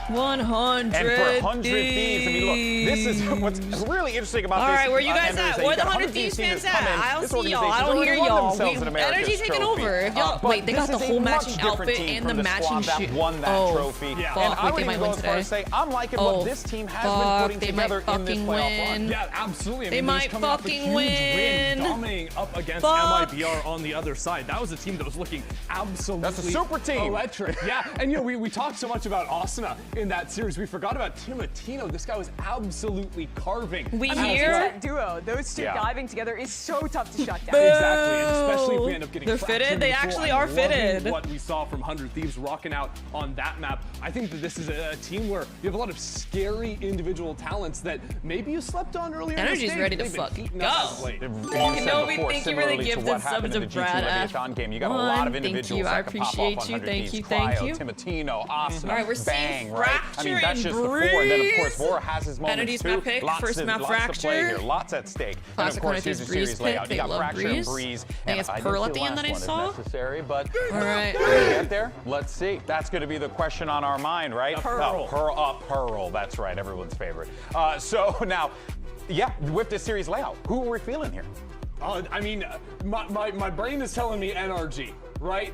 100
And for 100 Thieves, I mean, look, this is what's really interesting about this.
All right, where you guys at? Where the 100 Thieves fans at? I don't see y'all. I don't hear y'all. NRG taking over. If y'all, wait, they got the whole matching outfit and the matching shoe.
Won that trophy.
Fuck, wait, they might win today.
Say, I'm liking what this team has been putting together in this playoff run.
Yeah, absolutely. I
they
mean,
might fucking win.
Dominating up against MIBR on the other side. That was a team that was looking absolutely
That's a super team.
Electric. Yeah, and you know, we talked so much about Asuna in that series. We forgot about Timotino. This guy was absolutely carving.
We hear
that duo. Those two diving together is so tough to shut down.
Exactly, and especially if we end up getting
they're fitted. They actually are fitted.
What we saw from 100 Thieves rocking out on that map. I think that this is a team where you have a lot of scary individual talents that maybe you slept on earlier.
Energy's ready to fucking go. Kenobi, thank you for the gifted sub to Brad.
You got a lot of individuals
I
that can pop off on 100
appreciate you.
Thieves.
Thank you.
Timotino, Asuna,
All right, we're
Bang,
seeing
right? I mean, that's just the four. And then, of course, Vora has his moments
Energies
too.
map pick, first map
lots to play
Fracture.
here, lots at stake.
Classic
and of course, here's the series layout. You got
love
Fracture and Breeze.
I think it's Pearl at the end that I saw.
Necessary, but
all right,
get there. Let's see. That's going to be the question on our mind, right?
Pearl.
Pearl. That's right. Everyone's favorite. So now, yeah, with this series layout, who are we feeling here?
I mean, my brain is telling me NRG, right?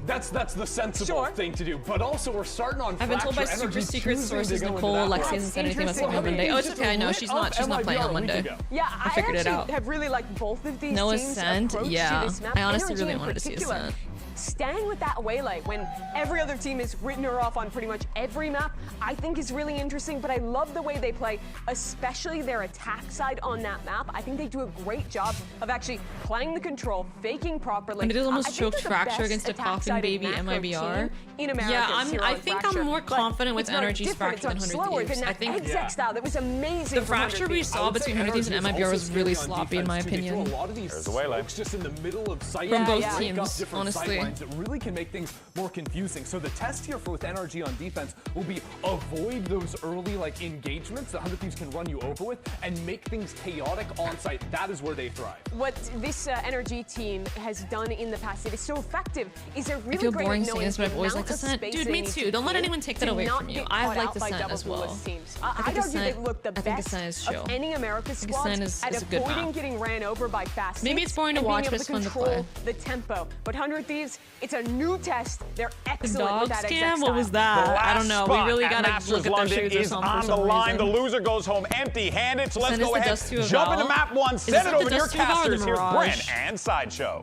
That's the sensible thing to do. But also, we're starting on
I've been told by
Fracture
super
Energy
secret
Tuesday
sources
to go
Nicole
into that
Lexi
round.
hasn't said anything about something on Monday. Oh, it's okay. I know she's not playing on Monday.
Yeah,
I figured it out.
actually have really liked both of these
No
teams'
Ascent,
approach
yeah.
to this map.
I honestly
NRG
really
in
wanted to see
particular,
Ascent.
Staying with that waylay when every other team has written her off on pretty much every map, I think is really interesting, but I love the way they play, especially their attack side on that map. I think they do a great job of actually playing the control, faking properly.
And it is almost
I think
choked
they're the
Fracture
best
against a
attack
coffin
side
baby
and macro
MIBR.
team in America.
Yeah, I think I'm more confident with NRG's Fracture than 100 Thieves. I think
exact style that was amazing.
the Fracture we saw between 100 Thieves and MIBR was really sloppy in my opinion.
There's a waylay. Just in the middle of sight
from both teams, honestly.
It really can make things more confusing. So the test here for with NRG on defense will be avoid those early engagements that 100 Thieves can run you over with and make things chaotic on site. That is where they thrive.
What this NRG team has done in the past, it is so effective, is they're really
I feel
great
boring
at
saying
knowing
this, but I've always liked Ascent. Dude, me too. Don't let anyone take that away from you. I like Ascent as well.
I think they look the best of any America's squads at avoiding getting ran over by fast.
Maybe it's boring to watch, but it's fun to play.
The tempo, but 100 Thieves, it's a new test. They're excellent
dog
with that
scam? What was that? I don't know. We really gotta look at their shoes or something
on
for
the
some
line.
reason.
The loser goes home empty-handed. So let's
Send us
go
the
ahead,
Dust to
jump
Eval.
into map one,
Is
send
it
it over
the
to your
Dust to Eval or the
casters. Here's
Mirage?
Brent and Sideshow.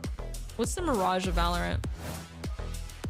What's the Mirage of Valorant?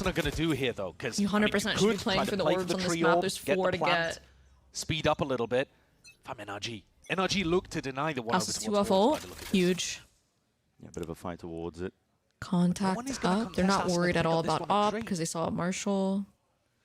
Arsenal going to do here, though? Because
you 100% should be playing for the orbs on this map. There's 4 to get.
Speed up a little bit. If I'm NRG. NRG look to deny the one
House is 2 off ult. Huge.
Yeah, a bit of a fight towards it.
Contact up. They're not worried at all about op because they saw a Marshall.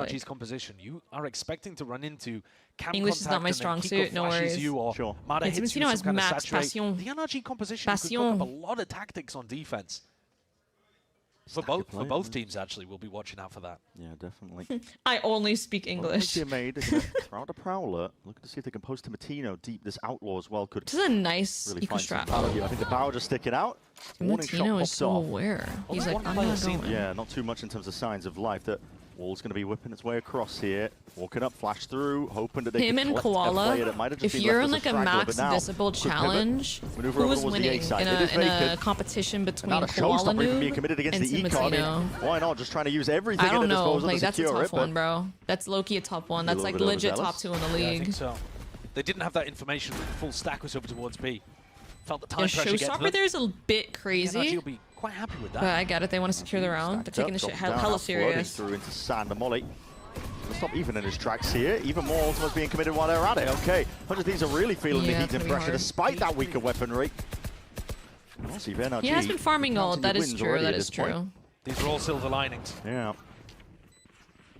like.
NRG's composition, you are expecting to run into camp
English is not my strong suit, no worries.
You or
sure.
Mada
It's
hits you
Valentino has
some kind of
max
saturate.
passion.
The NRG composition could cook up a lot of tactics on defense. For both teams, actually, we'll be watching out for that.
Yeah, definitely.
I only speak English.
Made throw out a Prowler. Looking to see if they can post to Matino deep. This Outlaw as well could.
This is a nice
really
eco strat.
I think the power just sticking out.
Matino is so aware. He's like, I'm not going.
Yeah, not too much in terms of signs of life. That Wall's going to be whipping its way across here. Walking up, flash through, hoping that they
him and Koala, if you're in like a max visible challenge, who's winning in a competition between Koala Noob and Timotino?
Why not? Just trying to use everything
I don't
at their
know.
disposal
Like,
to
that's a
secure
tough one, bro. That's low-key a tough one. That's like legit top 2 in the league.
Yeah, I think so. They didn't have that information. The full stack was over towards B. Felt the time pressure get to them.
Showstopper there is a bit crazy.
NRG will be quite happy with that.
But I get it. They want to secure the round. They're taking the shit hella serious.
Through into Sand and Molly. Stop even in his tracks here. Even more ultimates being committed while they're at it. Okay, 100 Thieves are really feeling the heat and pressure despite that weaker weaponry.
He has been farming gold. That is true. That is true.
These are all silver linings.
Yeah.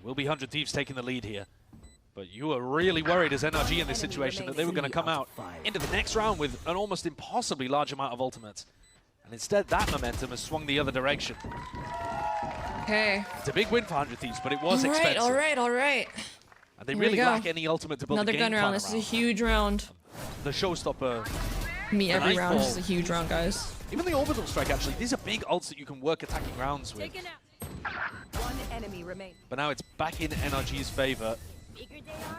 Will be 100 Thieves taking the lead here. But you were really worried as NRG in this situation that they were going to come out into the next round with an almost impossibly large amount of ultimates. And instead, that momentum has swung the other direction.
Okay.
It's a big win for 100 Thieves, but it was expensive.
All right.
And they really lack any ultimate to build
another
a game
gun round. This is a huge round.
The showstopper.
Me every round. This is a huge round, guys.
Even the orbital strike, actually. These are big ults that you can work attacking rounds with.
One enemy remains.
But now it's back in NRG's favor.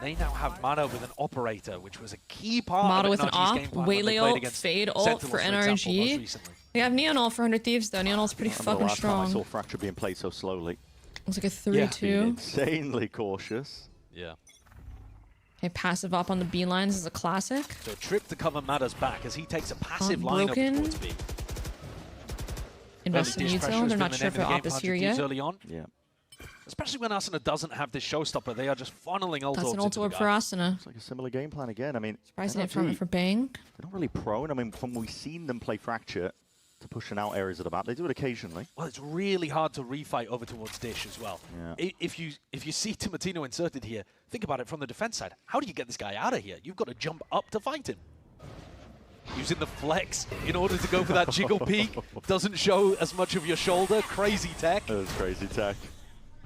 They now have Mado with an operator, which was a key part
Mado
of
with an
NRG's
op, Waylay ult, Fade ult for NRG. They have Neon ult for 100 Thieves though. Neon ult's pretty fucking strong.
I saw Fracture being played so slowly.
It's like a 3-2.
Insanely cautious.
Yeah.
Okay, passive op on the B lines is a classic.
So trip to cover Mada's back as he takes a passive line over towards B.
Invest in Util. They're not sure if the op is here yet.
Early on.
Yeah.
Especially when Asuna doesn't have this showstopper, they are just funneling ult
That's an ult orb for Asuna.
It's like a similar game plan again. I mean,
surprising it for Bang.
They're not really prone. I mean, from we've seen them play Fracture to pushing out areas of the map, they do it occasionally.
Well, it's really hard to refight over towards Dish as well.
Yeah.
If you see Timotino inserted here, think about it from the defense side. How do you get this guy out of here? You've got to jump up to fight him. Using the flex in order to go for that jiggle peek. Doesn't show as much of your shoulder. Crazy tech.
That was crazy tech.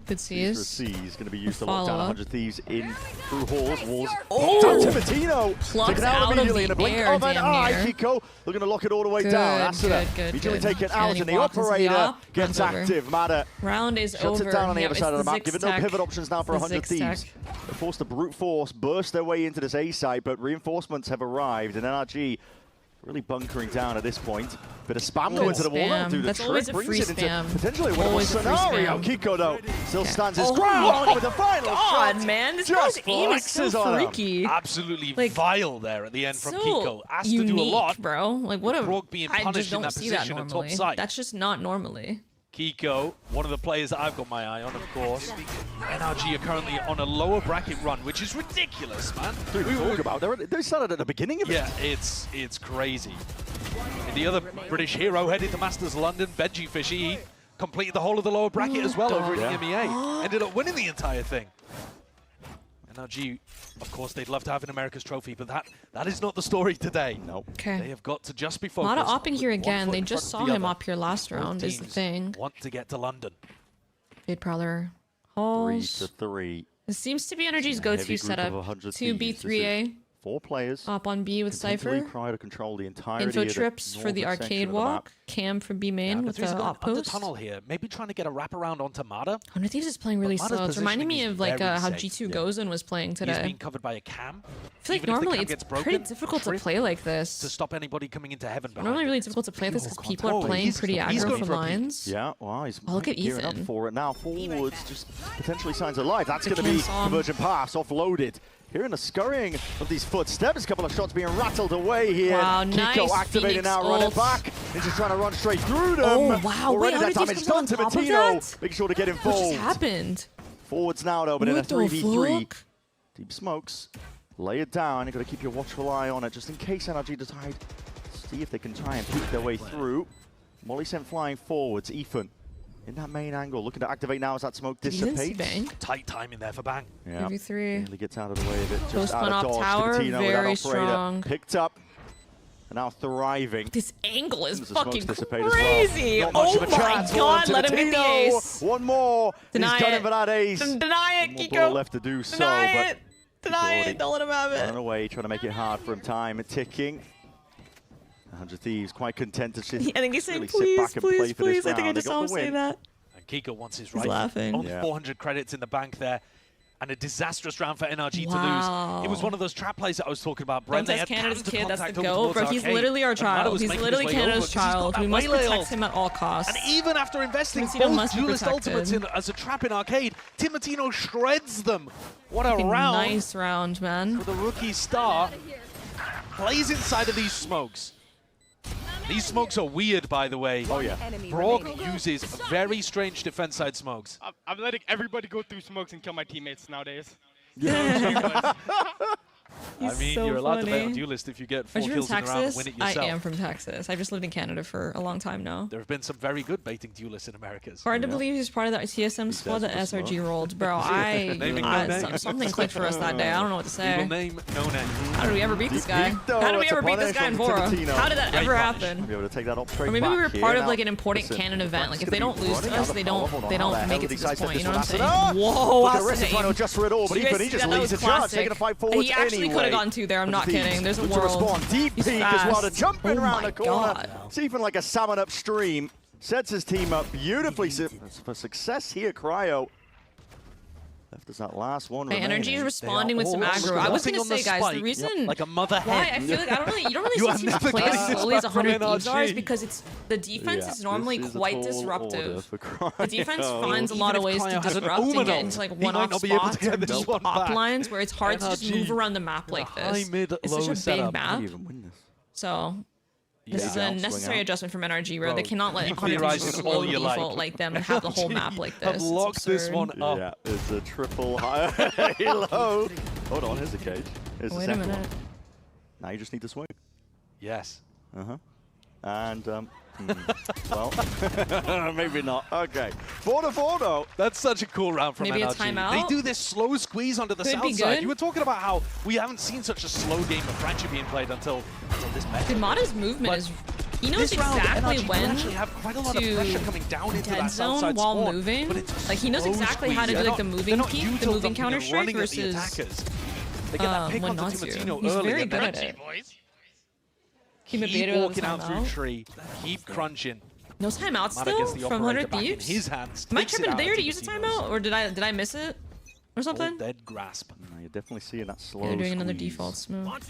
Good C's.
Is going to be used to lock down 100 Thieves in through halls. Walls.
Oh!
Timotino!
Plucked out
immediately in a blink of an eye. Kiko, they're going to lock it all the way down.
Good.
Usually take it out, and the operator gets active. Mada
round is
shuts
over.
it down on the other side of the map, giving no pivot options now for 100 Thieves. They're forced to brute force, burst their way into this A site, but reinforcements have arrived, and NRG really bunkering down at this point. Bit of spam going to the wall. That'll do the trick. Brings it into potentially a winnable scenario. Kiko, though, still stands his ground with the final shot.
Man, this guy's aim is so freaky.
Absolutely vile there at the end from Kiko. Asked to do a lot,
bro. Like, what a...
Brog being punished in that position at top side.
That's just not normally.
Kiko, one of the players that I've got my eye on, of course. NRG are currently on a lower bracket run, which is ridiculous, man.
They started at the beginning of it.
Yeah, it's crazy. And the other British hero headed to Masters London, Benji Fishy, he completed the whole of the lower bracket as well over in the MEA. Ended up winning the entire thing. NRG, of course, they'd love to have an America's trophy, but that is not the story today.
No.
Okay.
They have got to just be
A
focused.
lot of opping here again. They just saw him up here last round, is the thing.
Want to get to London.
Bid Prowler. Halls.
3-3.
This seems to be NRG's go-to setup. 2B3A.
4 players.
Up on B with Cypher.
Try to control the entirety
Info
of
trips for the arcade walk. Cam for B main with the op post.
Tunnel here. Maybe trying to get a wrap-around onto Mada.
100 Thieves is playing really slow. It's reminding me of like how G2 Gozen was playing today.
He's being covered by a cam.
I feel like normally it's pretty difficult to play like this.
To stop anybody coming into heaven.
Normally really difficult to play this because people are playing pretty aggro from lines.
Yeah, well, he's
look at
gearing up
Ethan.
for it now. Forwards just potentially signs of life. That's going to be Convergent Pass offloaded. Hearing the scurrying of these footsteps, a couple of shots being rattled away here.
Wow,
Kiko
nice
activating now,
ult.
running back. He's just trying to run straight through them.
Oh, wow.
Already
Wait,
that damage done to Matino. Make sure to get involved.
What just happened?
Forwards now, though, but in a
What the
3v3.
fuck?
Deep smokes. Lay it down. You've got to keep your watchful eye on it, just in case NRG decide. See if they can try and peek their way through. Molly sent flying forwards. Ethan in that main angle, looking to activate now as that smoke dissipates.
Tight timing there for Bang.
Yeah.
3v3.
Nearly gets out of the way of it. Just
Post
out
one
of
off
dodge.
tower,
Coutinho
very
with that operator
strong.
picked up. And now thriving.
This angle is
The
fucking
smokes dissipate as
crazy.
well. Not much
Oh
of a
my
chance for
god, let him get the
Timotino.
ace.
One more.
Deny
He's done
it.
it for that ace.
Deny it,
One more
Kiko.
ball left to do so.
Deny
but
it. Deny it. Don't let him have it.
Running away, trying to make it hard for him. Time ticking. 100 Thieves quite content to sit,
I think he's saying,
really
please,
sit back and play
please,
for this
please. I think I
round. They
just
got
saw him
the
say
win.
that.
Kiko wants his
He's
right.
laughing.
Only 400 credits in the bank there. And a disastrous round for NRG to lose. It was one of those trap plays that I was talking about.
Don't test Canada's kid, that's the go. Bro, he's literally our child. He's literally Canada's child. We must protect him at all costs.
And even after investing both Duelist Ultimates in as a trap in Arcade, Timotino shreds them. What a round.
Nice round, man.
For the rookie star. Plays inside of these smokes. These smokes are weird, by the way.
Oh, yeah.
Brock uses very strange defense side smokes.
I'm letting everybody go through smokes and kill my teammates nowadays.
I mean, you're allowed to bet on Duelist if you get 4 kills in a round and win it yourself.
I am from Texas. I've just lived in Canada for a long time now.
There have been some very good baiting Duelists in Americas.
Hard to believe he's part of that TSM squad that SRG rolled. Bro, something clicked for us that day. I don't know what to say.
Evil name, no name.
How did we ever beat this guy? How did we ever beat this guy in Vora? How did that ever happen?
Be able to take that up straight
or maybe we were
back
part
here.
of like an important Canon event. Like if they don't lose to us, they don't make it to this point. You know what I'm saying? Whoa,
look at the rest of trying to adjust for it all, but even he just leads the charge, taking a fight forward.
He actually could have gone 2 there. I'm not kidding. There's a
to
world.
respond. Deep peek as well to jumping around the corner.
God.
It's even like a salmon upstream. Sets his team up beautifully for success here, Cryo. Left us that last one.
Hey, NRG is responding with some aggro. I was gonna say, guys, the reason
like a mother
why I feel like you don't really see teams play as slowly as 100 Thieves are is because it's the defense is normally quite disruptive. The defense finds a lot of ways to disrupt and get into like one-off spots or deep op lines where it's hard to just move around the map like this. It's such a big map. So this is a necessary adjustment from NRG where they cannot let 100 Thieves slow default like them and have the whole map like this.
Have locked this one up.
Yeah, it's a triple halo. Hold on, here's the cage. Here's the second one. Now you just need to swing.
Yes.
And, well, maybe not. Okay. 4-4 though.
That's such a cool round from
maybe
NRG.
A timeout?
They do this slow squeeze onto the south side. You were talking about how we haven't seen such a slow game of Friendship being played until this match.
Mada's movement is... He knows exactly when to dead zone while moving. Like he knows exactly how to do like the moving peek, the moving counter strike versus
they get that pick
when
onto
not to.
Timotino
He's
early.
very good at it.
Keep walking out through tree, keep crunching.
No timeout still from 100 Thieves?
His hands.
Am I tripping? Did they already use a timeout, or did I miss it, or something?
Dead grasp.
No, you're definitely seeing that slow.
Yeah, they're doing another
squeeze.
default smoke.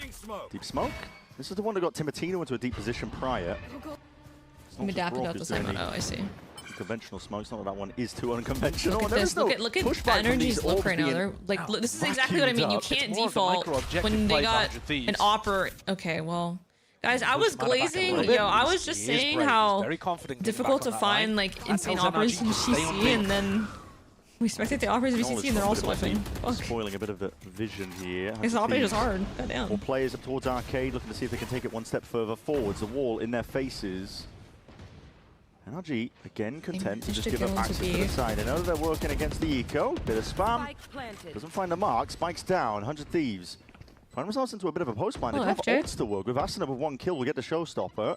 Deep smoke. This is the one that got Timotino into a deep position prior.
I'm adapted out the timeout. Oh, I see.
Conventional smokes. Not that that one is too unconventional.
Look at this. Look at NRG's look right now. They're like, this is exactly what I mean. You can't default when they got an opera. Okay, well. Guys, I was glazing, I was just saying how difficult to find like insane operas in GC, and then we expected the operas in VCT, and they're also whiffing.
Spoiling a bit of the vision here.
This opera is hard. Goddamn.
All players up towards Arcade, looking to see if they can take it one step further forwards. The wall in their faces. NRG, again, content to just give up access to the side. They know that they're working against the eco. Bit of spam. Doesn't find the mark. Spikes down. 100 Thieves. Find themselves into a bit of a post line. They have ults to work with. Asuna with 1 kill will get the showstopper.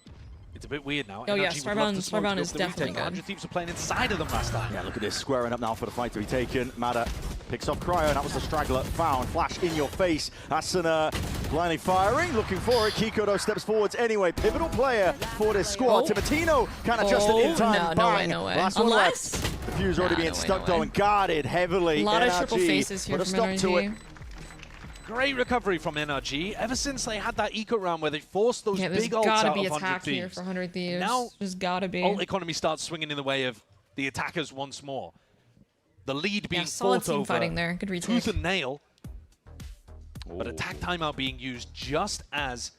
It's a bit weird now.
Oh yeah, Starbound is definitely good.
100 Thieves were playing inside of them last time.
Yeah, look at this, squaring up now for the fight to be taken. Mada picks off Cryo, and that was the straggler found. Flash in your face. Asuna blindly firing, looking for it. Kiko though steps forwards anyway. Pivotal player for this squad. Timotino kind of just in time.
No way.
Last one left. The fuse already being stuck though and guarded heavily.
A lot of triple faces here from NRG.
Great recovery from NRG. Ever since they had that eco round where they forced those big ults out of 100 Thieves.
There's gotta be attack here for 100 Thieves.
Now,
there's gotta be.
Ult economy starts swinging in the way of the attackers once more. The lead being fought over
fighting there. Good retake.
Tooth and nail. But attack timeout being used just as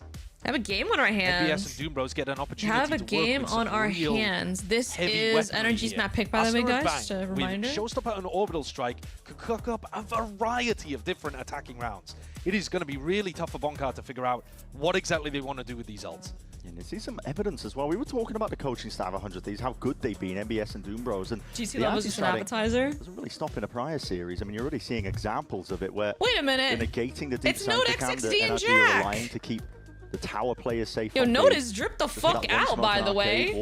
have a game on our hands.
NBS and Doombros get an opportunity
have a game on our hands. This is NRG's map pick, by the way, guys. Just a reminder.
With Showstopper and Orbital Strike could cook up a variety of different attacking rounds. It is going to be really tough for Bonkar to figure out what exactly they want to do with these ults.
And you see some evidence as well. We were talking about the coaching staff of 100 Thieves, how good they've been, NBS and Doombros. And
GC Love was just an appetizer.
Doesn't really stop in a prior series. I mean, you're already seeing examples of it where
wait a minute,
they're negating the deep
it's Node XXD and
NRG are relying to keep the tower players safe.
Yo, Node is dripped the fuck out, by the way.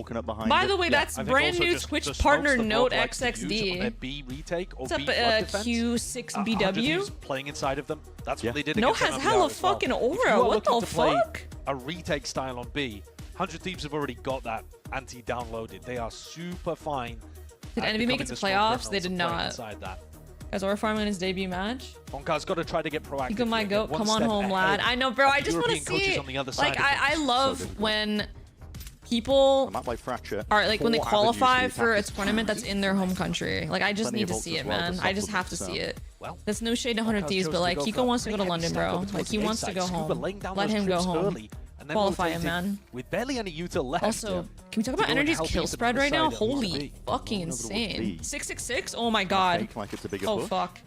By the way, that's brand new Twitch partner Node XXD.
B retake or
what's up, Q6BW?
Playing inside of them. That's what they did.
Node has hella fucking aura. What the fuck?
A retake style on B. 100 Thieves have already got that anti-downloaded. They are super fine
Did Envy make it to playoffs? They did not. Guys, we're farming his debut match.
Honka's got to try to get proactive.
You my goat. Come on home, lad. I know, bro. I just want to see. Like, I love when people are like when they qualify for a tournament that's in their home country. Like, I just need to see it, man. I just have to see it. There's no shade to 100 Thieves, but like, Kiko wants to go to London, bro. Like, he wants to go home. Let him go home. Qualify him, man.
With barely any util left.
Also, can we talk about NRG's kill spread right now? Holy fucking insane. 666? Oh my god. Oh fuck.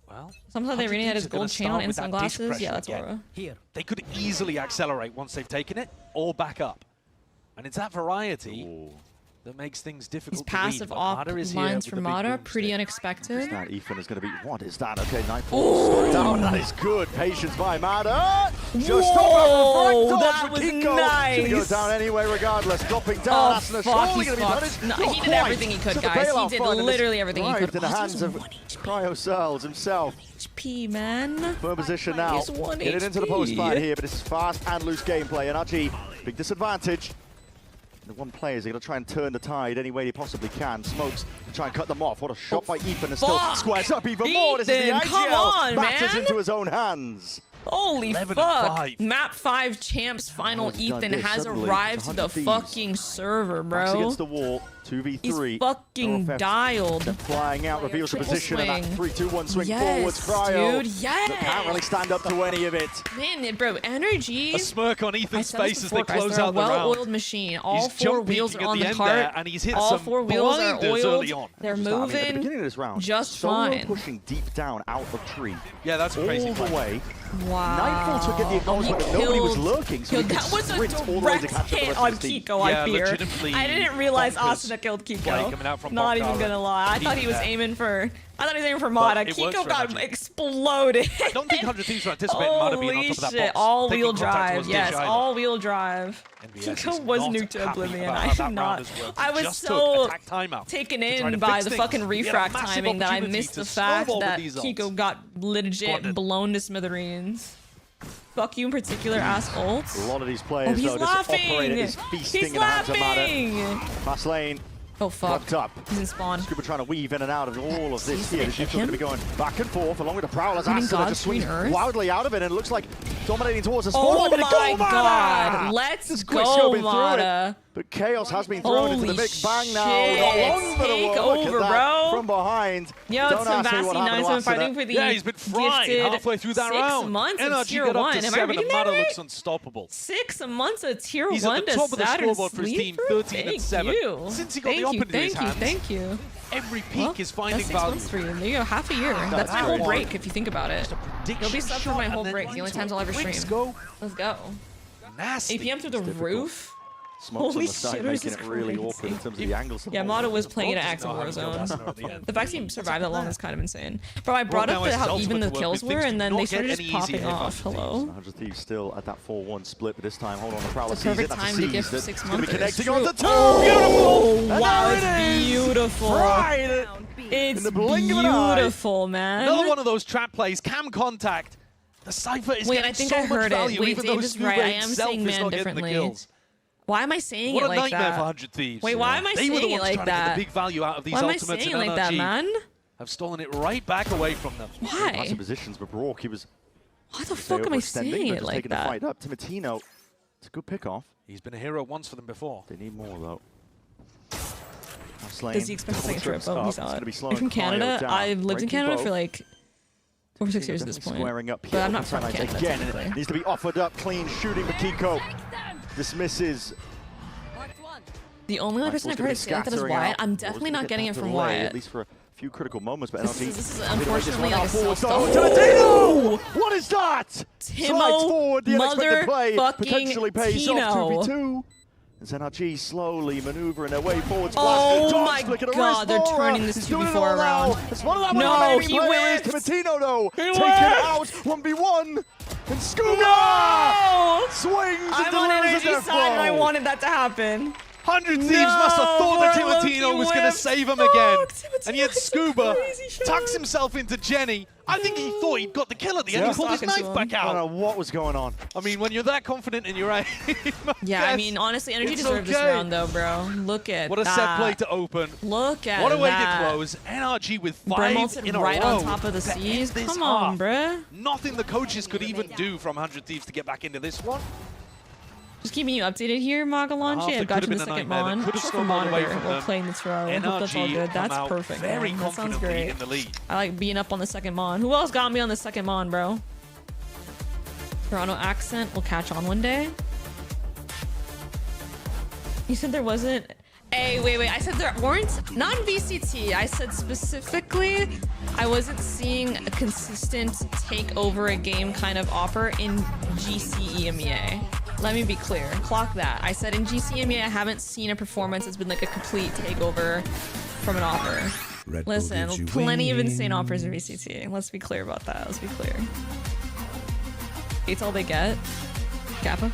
Well,
sometimes they really had his gold chain on and sunglasses. Yeah, that's Aura.
Here, they could easily accelerate once they've taken it, or back up. And it's that variety that makes things difficult.
These passive op lines from Mata, pretty unexpected.
That Ethan is going to be. What is that? Okay, Nightfall down. That is good. Patience by Mata. Just
whoa, that was nice.
He goes down anyway, regardless. Dropping down.
Oh fuck, he's fucked. No, he did everything he could, guys. He did literally everything he could.
In the hands of Cryo Cells himself.
HP, man.
Firm position now. Getting into the post fight here, but it's fast and loose gameplay. NRG, big disadvantage. The one player is going to try and turn the tide any way he possibly can. Smokes to try and cut them off. What a shot by Ethan, and still squares up even more. This is the IGL.
Come on,
batters
man.
into his own hands.
Holy fuck. Map 5 champs final Ethan has arrived to the fucking server, bro.
Backs against the wall. 2v3.
He's fucking dialed.
Flying out, reveals the position, and that 3-2-1 swing forwards. Cryo.
Dude, yes.
Can't really stand up to any of it.
Man, bro, NRG.
A smirk on Ethan's face as they close out the round.
Well-oiled machine. All 4 wheels are on the cart.
And he's hit
all
some
4 wheels are oiled. They're
moving.
moving.
At the beginning of this round,
just
Solo
fine.
Pushing deep down out of tree.
Yeah, that's crazy.
All the way.
Wow.
Nightfall took get the acknowledgement that nobody was lurking, so
that was a direct hit on Kiko, I fear. I didn't realize Asuna killed Kiko. Not even gonna lie. I thought he was aiming for. I thought he was aiming for Mata. Kiko got exploded.
I don't think 100 Thieves were anticipating Mata being on top of that box.
All-wheel drive. Yes, all-wheel drive. Kiko was nuked to oblivion. I am not. I was so taken in by the fucking refract timing that I missed the fact that Kiko got legit blown to smithereens. Fuck you in particular, ass ults.
A lot of these players, though, this operator is feasting in the hands of Mata. Fast lane.
Oh fuck.
Up.
He's in spawn.
Scuba trying to weave in and out of all of this here. The Shifts are going to be going back and forth along with the Prowlers. Asuna just swings wildly out of it, and it looks like dominating towards the spawn.
Oh my god. Let's go, Mata.
But Chaos has been thrown into the Big Bang now.
Take over, bro.
From behind.
Yo, it's Sebastian fighting for the
yeah, he's been fried halfway through that round.
6 months of
NRG
tier 1. Am I reading that right?
Looks unstoppable.
6 months of tier 1
He's at the top of the scoreboard for his team, 13-7. Since he got the open in his hands,
thank you.
Every peak is finding
that's 6
value.
months for you. There you go, half a year. That's my whole break if you think about it. You'll be stuck for my whole break. The only times I'll ever stream. Let's go.
Nasty.
APM through the roof.
Smokes on the side, making it really awkward in terms of the angles.
Yeah, Mata was playing it at Active Warzone. The fact he survived that long is kind of insane. Bro, I brought up how even the kills were, and then they started just popping off. Hello?
100 Thieves still at that 4-1 split, but this time, hold on, the Prowler
sees it.
Perfect
time to give 6 months.
Connecting on the two.
Oh, wow, it's beautiful. It's beautiful, man.
Another one of those trap plays, cam contact. The Cypher is getting so much value, even though Scuba himself is not getting the kills.
Why am I saying
what
it like that?
What a nightmare for 100 Thieves.
Wait, why am I saying it like that? They were the ones trying to
get the big value out of these ultimates, and NRG
like that, man?
have stolen it right back away from them.
Why?
Lots of positions, but Brock, he was...
Why the fuck am I saying it like that?
The fight up. Timatino, it's a good pick-off.
He's been a hero once for them before.
They need more, though.
Does he expect a second trip? Oh, he's not. I'm from Canada. I've lived in Canada for like 5 or 6 years at this point. But I'm not from Canada.
Again, and it needs to be offered up. Clean shooting for Kiko. Dismisses.
The only other person I've heard say that is Wyatt. I'm definitely not getting it from Wyatt.
At least for a few critical moments, but
this is unfortunately like a
self-stop. What is that?
Timo,
potentially pays off 2v2. As NRG slowly maneuvering their way forward.
Oh my god, they're turning this 2v4 around. No, he whipped.
Timatino though, taken out 1v1. And Scuba!
No!
Swings!
I'm on NRG's side and I wanted that to happen.
100 Thieves must have thought that Timotino was going to save him again. And yet Scuba tucks himself into Jenny. I think he thought he'd got the kill at the end. He pulled his knife back out.
I don't know what was going on.
I mean, when you're that confident in your aim.
Yeah, I mean, honestly, NRG deserved this round, though, bro. Look at that.
What a set play to open.
Look at that.
What a way to close. NRG with 5 in a
right
row
on top of the seas. Come on, bruh.
Nothing the coaches could even do from 100 Thieves to get back into this one.
Just keeping you updated here, Magalanchi. I've got you in the second mon. We're playing this row. I hope that's all good. That's perfect, man. That sounds great. I like being up on the second mon. Who else got me on the second mon, bro? Toronto accent will catch on one day. You said there wasn't... Hey, wait. I said there weren't... Not in VCT. I said specifically I wasn't seeing a consistent take over a game kind of offer in GC EMEA. Let me be clear. Clock that. I said in GC EMEA, I haven't seen a performance that's been like a complete takeover from an offer. Listen, plenty of insane offers in VCT. Let's be clear about that. Let's be clear. It's all they get. Kappa.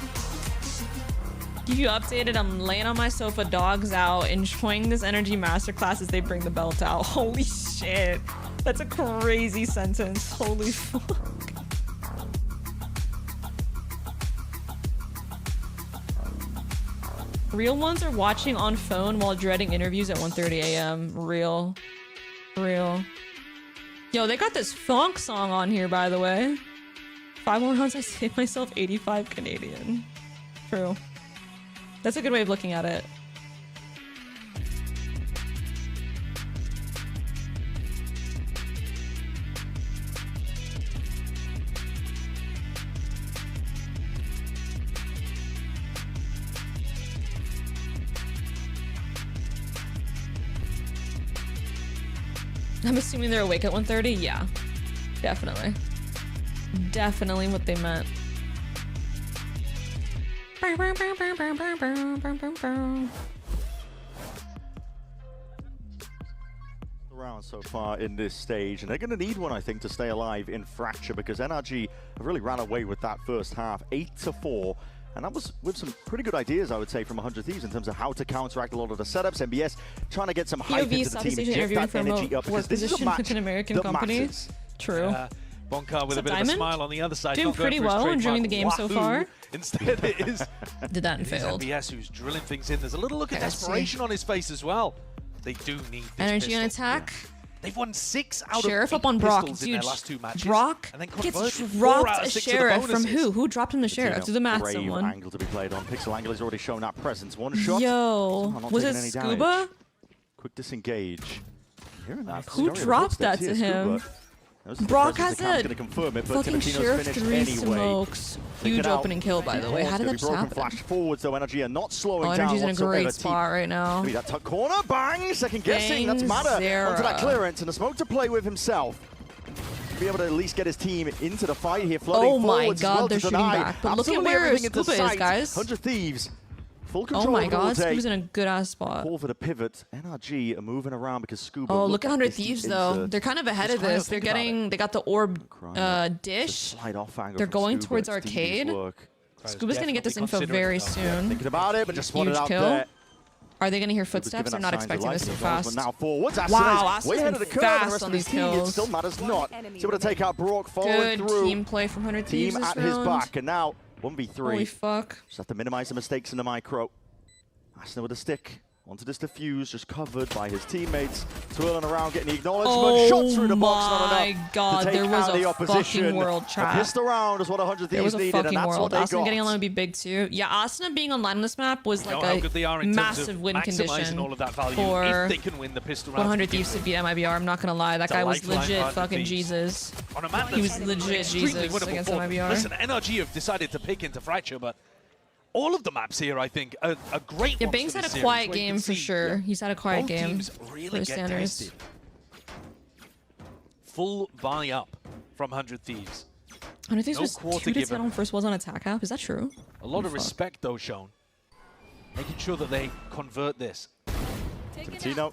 Keep you updated. I'm laying on my sofa, dogs out, enjoying this NRG masterclass as they bring the belt out. Holy shit. That's a crazy sentence. Holy fuck. Real ones are watching on phone while dreading interviews at 1:30 a.m. Real. Yo, they got this funk song on here, by the way. 5 more rounds, I saved myself 85 Canadian. True. That's a good way of looking at it. I'm assuming they're awake at 1:30? Yeah. Definitely. Definitely what they meant.
Round so far in this stage, and they're going to need one, I think, to stay alive in Fracture, because NRG have really ran away with that first half, 8-4. And that was with some pretty good ideas, I would say, from 100 Thieves in terms of how to counteract a lot of the setups. MBS trying to get some hype into the team, get that energy up, because this is a match
an American company.
Matters.
True.
Bonka with a bit of a smile on the other side.
Doing pretty well, enjoying the game so far.
Instead, it is.
Did that and failed.
MBS who's drilling things in. There's a little look of desperation on his face as well. They do need this
NRG on attack.
They've won 6 out
Sheriff
of 8
up on Brock.
pistols in their last 2 matches.
Brock
and then
gets dropped a Sheriff from who? Who dropped him the Sheriff? Do the math, someone.
Angle to be played on. Pixel Angle has already shown that presence. One shot.
Yo, was it Scuba?
Quick disengage. Hearing that.
Who dropped that to him? Brock has a fucking Sheriff 3 smokes. Huge opening kill, by the way. How did that just happen?
Flash forwards, though. NRG are not slowing down.
NRG's in a great spot right now.
Maybe that tuck corner, bang! Second guessing, that's Mata onto that clearance, and a smoke to play with himself. To be able to at least get his team into the fight here, flooding forwards.
Oh my god, they're shooting back. But look at where Scuba is, guys.
100 Thieves. Full control.
Oh my god, Scuba's in a good ass spot.
Call for the pivot. NRG are moving around because Scuba.
Oh, look at 100 Thieves though. They're kind of ahead of this. They're getting. They got the orb dish. They're going towards arcade. Scuba's gonna get this info very soon.
Thinking about it, but just spotted out there.
Are they gonna hear footsteps? I'm not expecting this too fast.
Now forwards.
Wow,
way ahead of the curve.
Fast on these kills.
It still matters not. He's able to take out Brock forward through.
Good team play from 100 Thieves.
Team at his back, and now 1v3.
Holy fuck!
Just have to minimize the mistakes in the micro. Asner with a stick. Onto this defuse, just covered by his teammates. Twirling around, getting the acknowledgement.
Oh
Shot through the box, not enough.
Oh my god, there was a fucking world trap.
A pissed around is what 100 Thieves needed, and that's what they got.
Asna getting online would be big too. Yeah, Asna being online on this map was like a massive win condition
all of that value
for
if they can win the pistol round
100 Thieves to beat MIBR. I'm not gonna lie, that guy was legit fucking Jesus. He was legit Jesus against MIBR.
Listen, NRG have decided to pick into Fracture, but all of the maps here, I think, are great.
Yeah, Bang's had a quiet game for sure. He's had a quiet game for his standards.
Full buy up from 100 Thieves.
100 Thieves was 2-10 on first was on attack app. Is that true?
A lot of respect, though, shown. Making sure that they convert this.
Tino.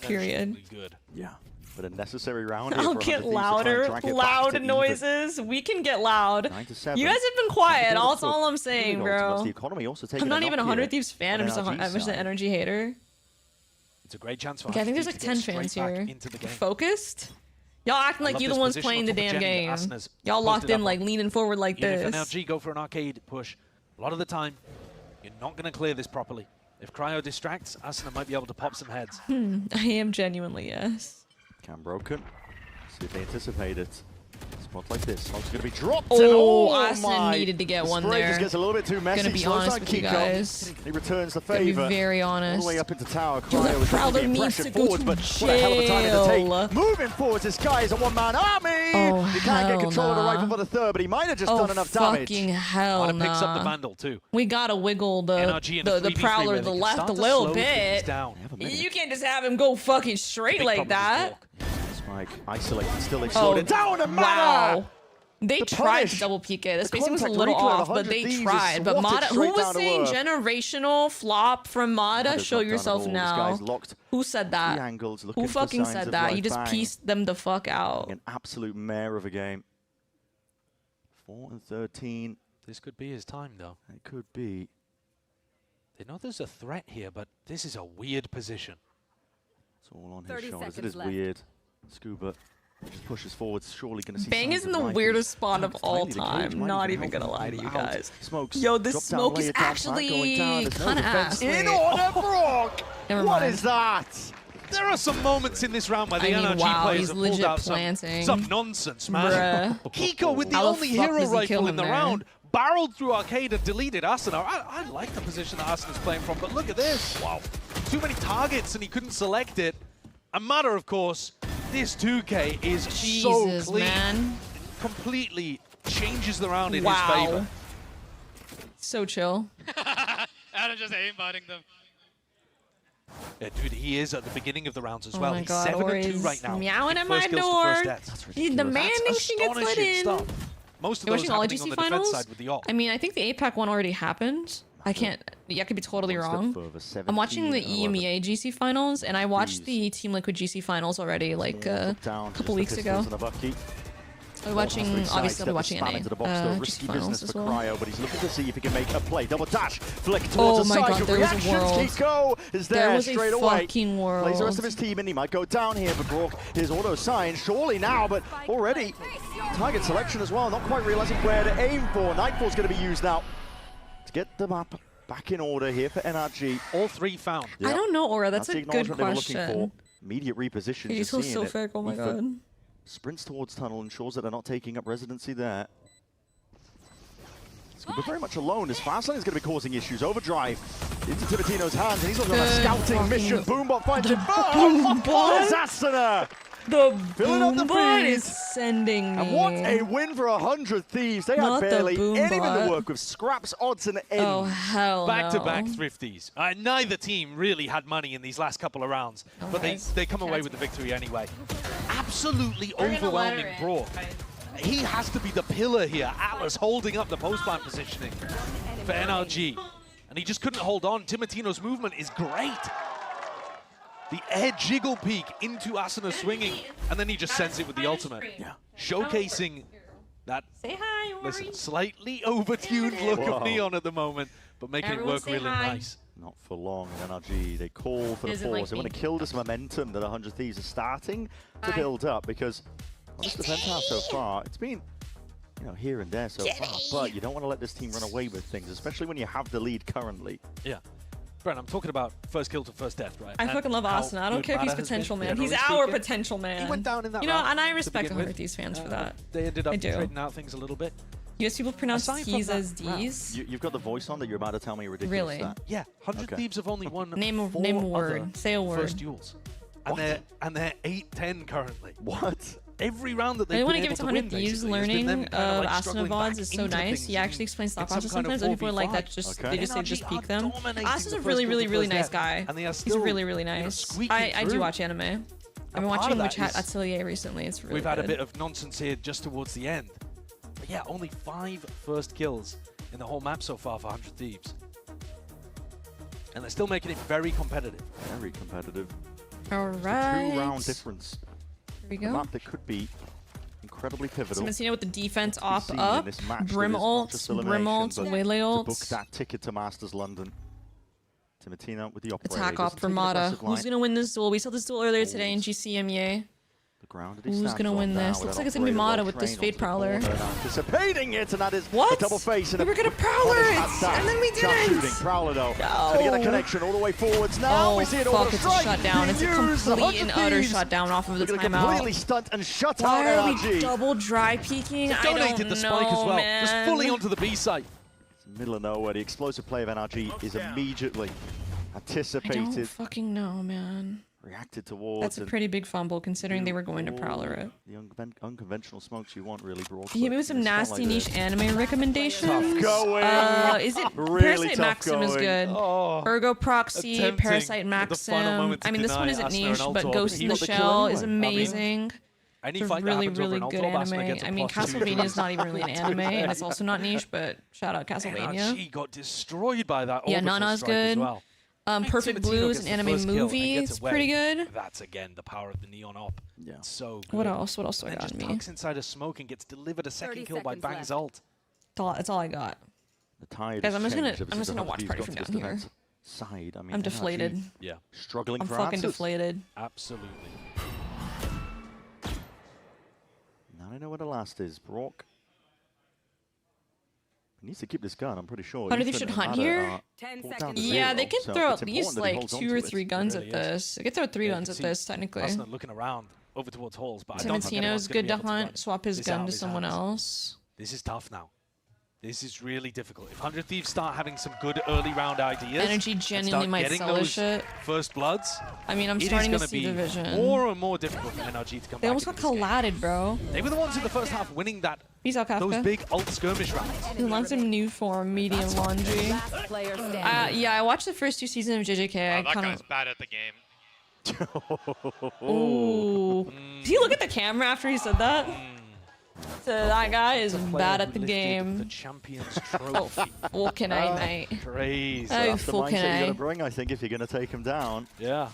Period.
Good.
Yeah. But a necessary round here
I'll
for
get
100 Thieves to try and
louder.
drag it back
Loud
to even.
noises. We can get loud.
9-7.
You guys have been quiet.
All
That's all I'm saying, bro.
The economy also
I'm not even a 100 Thieves fan. I'm just
NRG
an NRG hater.
It's a great chance for
Okay, I think there's like 10 fans here. Focused? Y'all acting like you're the ones playing the damn game. Y'all locked in, like leaning forward like this.
If NRG go for an arcade push, a lot of the time, you're not going to clear this properly. If Cryo distracts, Asuna might be able to pop some heads.
I am genuinely, yes.
Cam broken. See if they anticipate it. Spot like this. Smoke's going to be dropped.
Oh, Asuna needed to get one there.
Just gets a little bit too messy.
Gonna be honest with you guys.
He returns the
Gonna
favor.
be very honest.
All the way up into tower.
Yo,
Cryo was
Prowler
being
needs
pressured
to go
forward,
to
but what a hell of a time to
jail.
take. Moving forwards, this guy is a one-man army.
Oh,
he can't get
hell
control of the
nah.
rifle for the third, but he might have just done enough damage.
Fucking hell
Picks up the
nah.
Vandal too.
We gotta wiggle the Prowler to the left a little bit. You can't just have him go fucking straight like that.
Spike isolated, still they slowed it down. And
wow. They tried to double peek it. The spacing was a little off, but they tried. But Mada, who was saying generational flop from Mada? Show yourself now. Who said that? Who fucking said that? You just pieced them the fuck out.
An absolute mare of a game. 4-13.
This could be his time, though.
It could be.
They know there's a threat here, but this is a weird position.
It's all on his shoulders. It is weird. Scuba just pushes forward. Surely going to see.
Bang is in the weirdest spot of all time. Not even gonna lie to you guys. Yo, this smoke is actually kind of ass.
In order, Brock.
What is that? There are some moments in this round where the NRG players have pulled out some nonsense, man. Kiko with the only hero rifle in the round barreled through arcade and deleted Asuna. I like the position that Asuna's playing from, but look at this. Wow. Too many targets and he couldn't select it. A matter, of course, this 2K is so clean. Man. Completely changes the round in his favor.
So chill.
Adam just aimbotting them.
Yeah, dude, he is at the beginning of the rounds as well.
My
He's
God,
7-2 right now.
Meowing at my door. He's demanding she gets let in.
Most of those happening on the defense side with the ult.
I mean, I think the APAC one already happened. I can't. I could be totally wrong. I'm watching the EMEA GC finals, and I watched the Team Liquid GC finals already, like a couple weeks ago. We're watching, obviously, I'll be watching NA GC finals as well.
Cryo, but he's looking to see if he can make a play. Double dash, flick towards
oh
the
my
side.
God, there was a world.
Kiko is there straight away.
Fucking world.
Plays the rest of his team, and he might go down here for Brock. His auto sign, surely now, but already target selection as well. Not quite realizing where to aim for. Nightfall's going to be used now to get the map back in order here for NRG.
All three found.
Yep. I don't know, Aura. That's a good question.
Immediate reposition.
He's so fake. Oh my God.
Sprints towards tunnel, ensures that they're not taking up residency there. Scuba very much alone. His fast lane is going to be causing issues. Overdrive into Timatino's hands, and he's looking on a scouting mission. Boombot finds him.
Boombot!
Asuna!
The Boombot is sending me.
And what a win for 100 Thieves. They had barely anything to work with. Scraps, odds, and ends.
Oh, hell
Back-to-back Thrifties. Neither team really had money in these last couple of rounds, but they come away with the victory anyway. Absolutely overwhelming Brock. He has to be the pillar here. Atlas holding up the post-plant positioning for NRG. And he just couldn't hold on. Timatino's movement is great. The air jiggle peek into Asuna swinging, and then he just sends it with the ultimate. Yeah. Showcasing that slightly overtuned look of Neon at the moment, but making it work really nice.
Not for long in NRG. They call for the force. They want to kill this momentum that 100 Thieves are starting to build up, because on this defense house so far, it's been here and there so far, but you don't want to let this team run away with things, especially when you have the lead currently.
Yeah. Brent, I'm talking about first kill to first death, right?
I fucking love Asuna. I don't care if he's potential man. He's our potential man.
He went down in that
and I respect 100 Thieves fans for that.
They ended up trading out things a little bit.
US people pronounce T's as D's.
You've got the voice on that you're about to tell me ridiculous.
Really?
That.
Yeah, 100 Thieves have only won
name a word. Say a word.
First duels. And they're 8-10 currently.
What?
Every round that they've
been able to win, 100 Thieves learning of Asuna VODs is so nice. He actually explains thought process sometimes. Other people are like that. They just say just peek them. Asuna's a really nice guy. He's really nice. I do watch anime. I've been watching Witch Hat Atelier recently. It's really
We've had a bit of nonsense here just towards the end. But yeah, only 5 first kills in the whole map so far for 100 Thieves. And they're still making it very competitive.
Very competitive.
All right.
It's a 2-round difference
we go.
A map that could be incredibly pivotal.
Timotino with the defense up. Brim ult, Waylay ult.
To book that ticket to Masters London. Timotino with the operator.
Attack op for Mata. Who's going to win this duel? We saw this duel earlier today in GCMEA. Who's going to win this? Looks like it's going to be Mata with this Fade Prowler.
Anticipating it, and that is
what?
A double face.
We were going to Prowler it, and then we didn't.
Prowler, though. No. Going to get a connection all the way forwards. Now we see it over the strike.
It's a shutdown. It's a complete and utter shutdown off of the timeout.
Completely stunt and shut out
Why are
NRG.
we double dry peeking? I
Donated the spike as well.
Man.
Just fully onto the B site.
It's middle of nowhere. The explosive play of NRG is immediately anticipated.
I don't fucking know, man.
Reacted towards.
That's a pretty big fumble considering they were going to Prowler it.
The unconventional smokes you want really broad.
Can you give me some nasty niche anime recommendations?
Tough going.
Is it
really
Parasite Maxim
going.
is good. Ergo Proxy, Parasite Maxim. I mean, this one isn't niche, but Ghost in the Shell is amazing. It's a really, really good anime. I mean, Castlevania is not even really an anime, and it's also not niche, but shout out Castlevania.
She got destroyed by that.
Yeah, Nana's good.
Well.
Perfect Blues, an anime movie. It's pretty good.
That's again the power of the neon op.
Yeah.
So good.
What else? What else do I got
just
on me?
tucks inside a smoke and gets delivered a second kill by Bang's ult.
That's all I got.
The tide
Guys, I'm just gonna watch Party from down here.
Side. I mean,
I'm deflated.
Yeah.
Struggling
I'm
for
fucking
answers.
deflated.
Absolutely.
Now I know where the last is. Brock. He needs to keep this gun, I'm pretty sure.
How do they should hunt here? 10 seconds. Yeah, they can throw at least like 2 or 3 guns at this. They can throw 3 guns at this, technically.
Arsenal looking around over towards halls, but
Timotino's good to hunt. Swap his gun to someone else.
This is tough now. This is really difficult. If 100 Thieves start having some good early round ideas,
NRG genuinely might sell this shit.
First bloods.
I mean, I'm starting to see the vision.
More and more difficult for NRG to come back.
They almost got collided, bro.
They were the ones in the first half winning that.
Peace out, Kafka.
Those big ult skirmish rounds.
He wants some new form, medium laundry. Yeah, I watched the first 2 seasons of JJK.
That guy's bad at the game.
Ooh. Did he look at the camera after he said that? So that guy is bad at the game.
The Champions Trophy.
Oh, fucking A, mate.
Crazy.
Oh,
That's the mindset
fucking
you
A.
gotta bring, I think, if you're gonna take him down.
Yeah.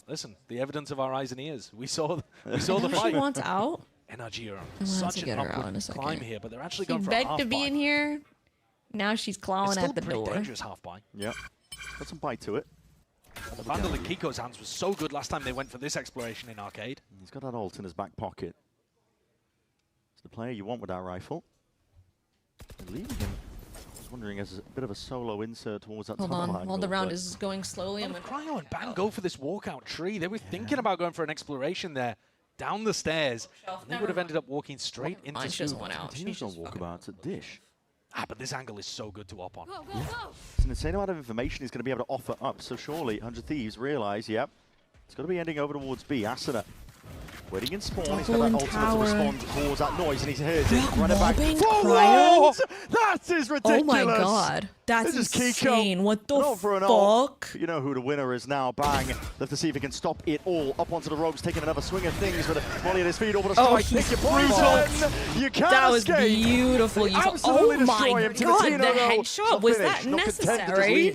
Listen, the evidence of our eyes and ears. We saw the fight.
She wants out.
NRG are on such an upward climb here, but they're actually going for a half
begged to be in here. Now she's clawing at the door.
Dangerous half buy.
Yep. Got some bite to it.
And the Vandal in Kiko's hands was so good last time they went for this exploration in arcade.
He's got that ult in his back pocket. It's the player you want with that rifle. And leaving him, I was wondering, as a bit of a solo insert towards that tunnel angle.
While the round is going slowly.
Cryo and Bang go for this walkout tree. They were thinking about going for an exploration there. Down the stairs, and they would have ended up walking straight into
she doesn't want out.
She's going to walk about at Dish.
But this angle is so good to op on.
Yeah. It's an insane amount of information he's going to be able to offer up. So surely 100 Thieves realize, yep, it's got to be ending over towards B. Asuna waiting in spawn. He's got that ultimate to respond towards that noise, and he's heard it. Running back forward. That is ridiculous.
Oh my god. That's insane. What the fuck?
Ult. You know who the winner is now. Bang. Let's to see if he can stop it all. Up onto the ropes, taking another swing of things with a volley at his feet over the strike. Pick your poison. You can't
That was
escape.
beautiful.
Absolutely destroy him.
God,
Timotino,
the headshot. Was that necessary?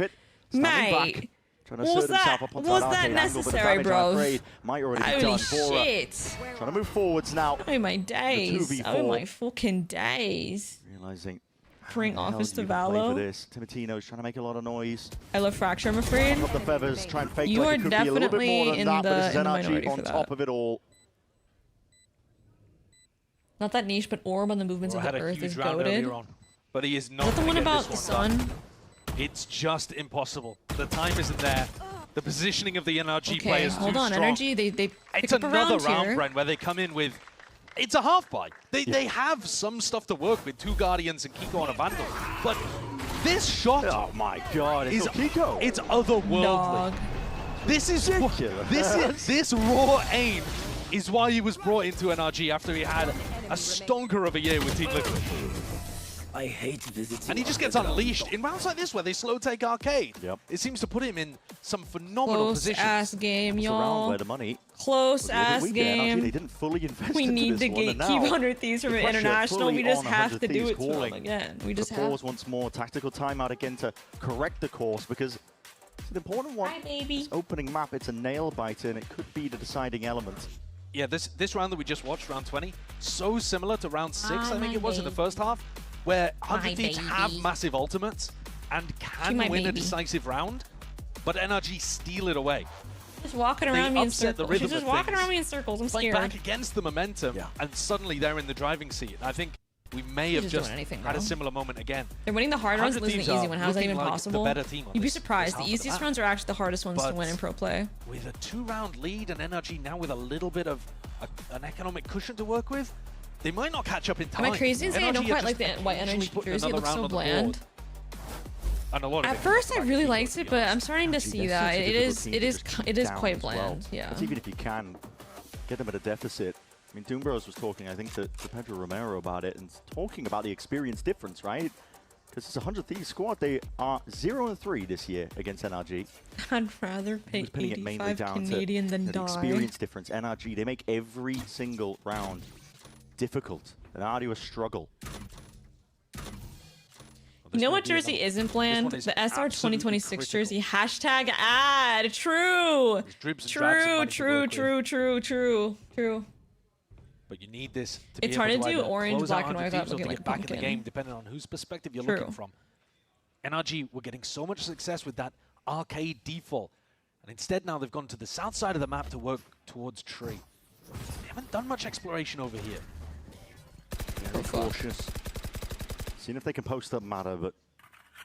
Mate. Trying to assert himself up onto
was
that
that
arcade angle, but the
necessary,
damage,
bro?
I'm afraid, might already be done.
Shit.
Trying to move forwards now.
Oh my days. Oh my fucking days.
Realizing
Bring Office to
for
Valo.
this. Timotino's trying to make a lot of noise.
I love Fracture, I'm afraid.
Up the feathers, try and fake
You
like
are
it could be a little bit more
definitely
than
in
that, but this
the
is NRG
minority
on
for
top
that.
of it all.
Not that niche, but Orb on the movements of the Earth is goated.
But he is not.
Is that the one about the sun?
It's just impossible. The time isn't there. The positioning of the NRG players
hold on,
strong.
NRG, they pick
It's
up a
another
round
round,
here.
Brent, where they come in with... It's a half buy. They have some stuff to work with, 2 Guardians and Kiko on a Vandal. But this shot...
Oh my god, it's Kiko.
It's otherworldly.
Dog.
This is ridiculous. This raw aim is why he was brought into NRG after he had a stonker of a year with Team Liquid.
I hate visiting.
And he just gets unleashed in rounds like this where they slow take arcade.
Yep.
It seems to put him in some phenomenal
Close
positions.
ass game,
It's around
y'all.
where the money
Close ass
NRG,
game.
they didn't fully invest
We
into
need
this
to
one, and
gatekeep
now
100 Thieves from
the pressure
international.
fully
We just
on
have
100
to do
Thieves
it to them
calling.
again. We just
the
have
pause once more, tactical timeout again to correct the course, because it's an important one.
Hi, baby.
This opening map, it's a nail biter, and it could be the deciding element.
Yeah, this round that we just watched, round 20, so similar to round 6, I think it was in the first half, where 100 Thieves have massive ultimates and can win a decisive round, but NRG steal it away.
Just walking around me in circles. She's just walking around me in circles. I'm scared.
Back against the momentum, and suddenly they're in the driving seat. I think we may have just had a similar moment again.
They're winning the hard runs and losing the easy one. How is that even possible? You'd be surprised. The easiest rounds are actually the hardest ones to win in pro play.
With a 2-round lead and NRG now with a little bit of an economic cushion to work with, they might not catch up in time.
Am I crazy in saying I don't quite like the white NRG jersey? It looks so bland. At first, I really liked it, but I'm starting to see that it is quite bland. Yeah.
But even if you can get them at a deficit, I mean, Doombros was talking, I think, to Pedro Romero about it and talking about the experience difference, right? Because it's a 100 Thieves squad. They are 0-3 this year against NRG.
I'd rather pay 85 Canadian than die.
Experience difference. NRG, they make every single round difficult, an arduous struggle.
You know what jersey isn't bland? The SR 2026 jersey. Hashtag ad. True. True.
But you need this to
it's hard to do orange, black, and white without looking like a
back in the game, depending on whose perspective you're looking from. NRG were getting so much success with that arcade default. And instead now they've gone to the south side of the map to work towards tree. They haven't done much exploration over here.
Very cautious. Seeing if they can post up Mata, but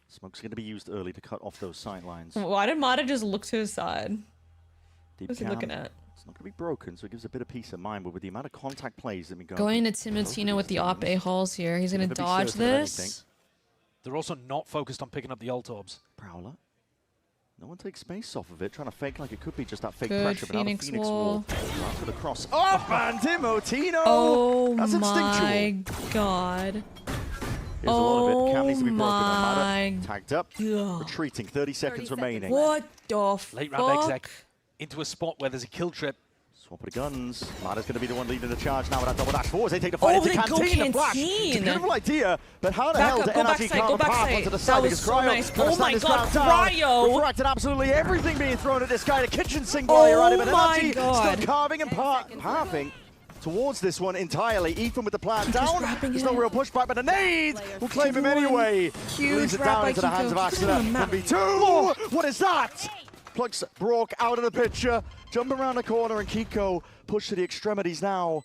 smoke's going to be used early to cut off those sight lines.
Why did Mata just look to his side? What's he looking at?
It's not going to be broken, so it gives a bit of peace of mind, but with the amount of contact plays that we go...
Going to Timotino with the op A-halls here. He's going to dodge this.
They're also not focused on picking up the ult orbs.
Prowler. No one takes space off of it, trying to fake like it could be just that fake pressure, but now the Phoenix wall. Right for the cross. Oh, and Timotino!
Oh
That's
my god.
Here's a lot of it. Cam needs to be broken on Mata. Tagged up. Retreating. 30 seconds remaining.
What the fuck?
Late round exec into a spot where there's a kill trip.
Swap of the guns. Mata's going to be the one leading the charge now with that double dash forwards. They take the fight into Canteen. The flash. It's a beautiful idea, but how the hell did NRG can't path onto the side? Because Cryo,
oh my god, Cryo!
Refracted absolutely everything being thrown at this guy. The kitchen sink while you're at it, but NRG still carving and pathing towards this one entirely. Ethan with the plant down. There's no real pushback, but a nade will claim him anyway. Leaves it down into the hands of Asuna. 1v2. What is that? Plugs Brock out of the picture. Jumping around the corner, and Kiko pushed to the extremities now.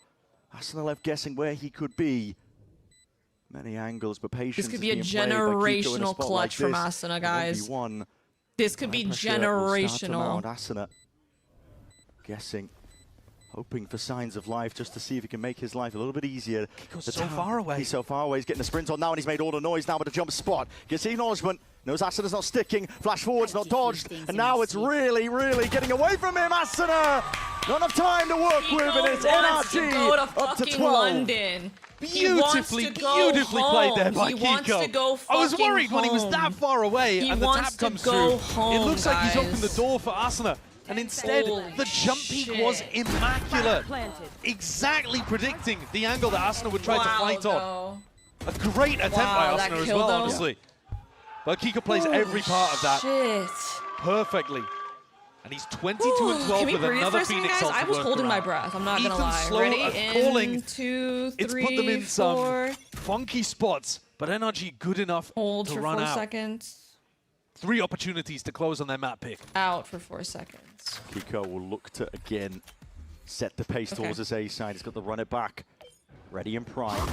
Asuna left guessing where he could be. Many angles, but patience.
This could be a generational clutch from Asuna, guys. This could be generational.
Asuna guessing. Hoping for signs of life just to see if he can make his life a little bit easier.
Kiko's so far away.
He's so far away. He's getting the sprint on now, and he's made all the noise now with a jump spot. Gets the acknowledgement. Knows Asuna's not sticking. Flash forward's not dodged. And now it's really, really getting away from him. Asuna! Not enough time to work with, and it's NRG up to 12.
London.
Beautifully played there by Kiko. I was worried when he was that far away and the tap comes through. It looks like he's opened the door for Asuna. And instead, the jump peak was immaculate. Exactly predicting the angle that Asuna would try to fight on. A great attempt by Asuna as well, honestly. But Kiko plays every part of that perfectly. And he's 22-12 with another Phoenix ult.
I was holding my breath, I'm not going to lie. Ready?
Calling.
2, 3,
it's put them in
4.
some funky spots, but NRG good enough
Hold
to
for
run
4
out.
seconds.
3 opportunities to close on their map pick.
Out for 4 seconds.
Kiko will look to again set the pace towards his A side. He's got to run it back. Ready and primed.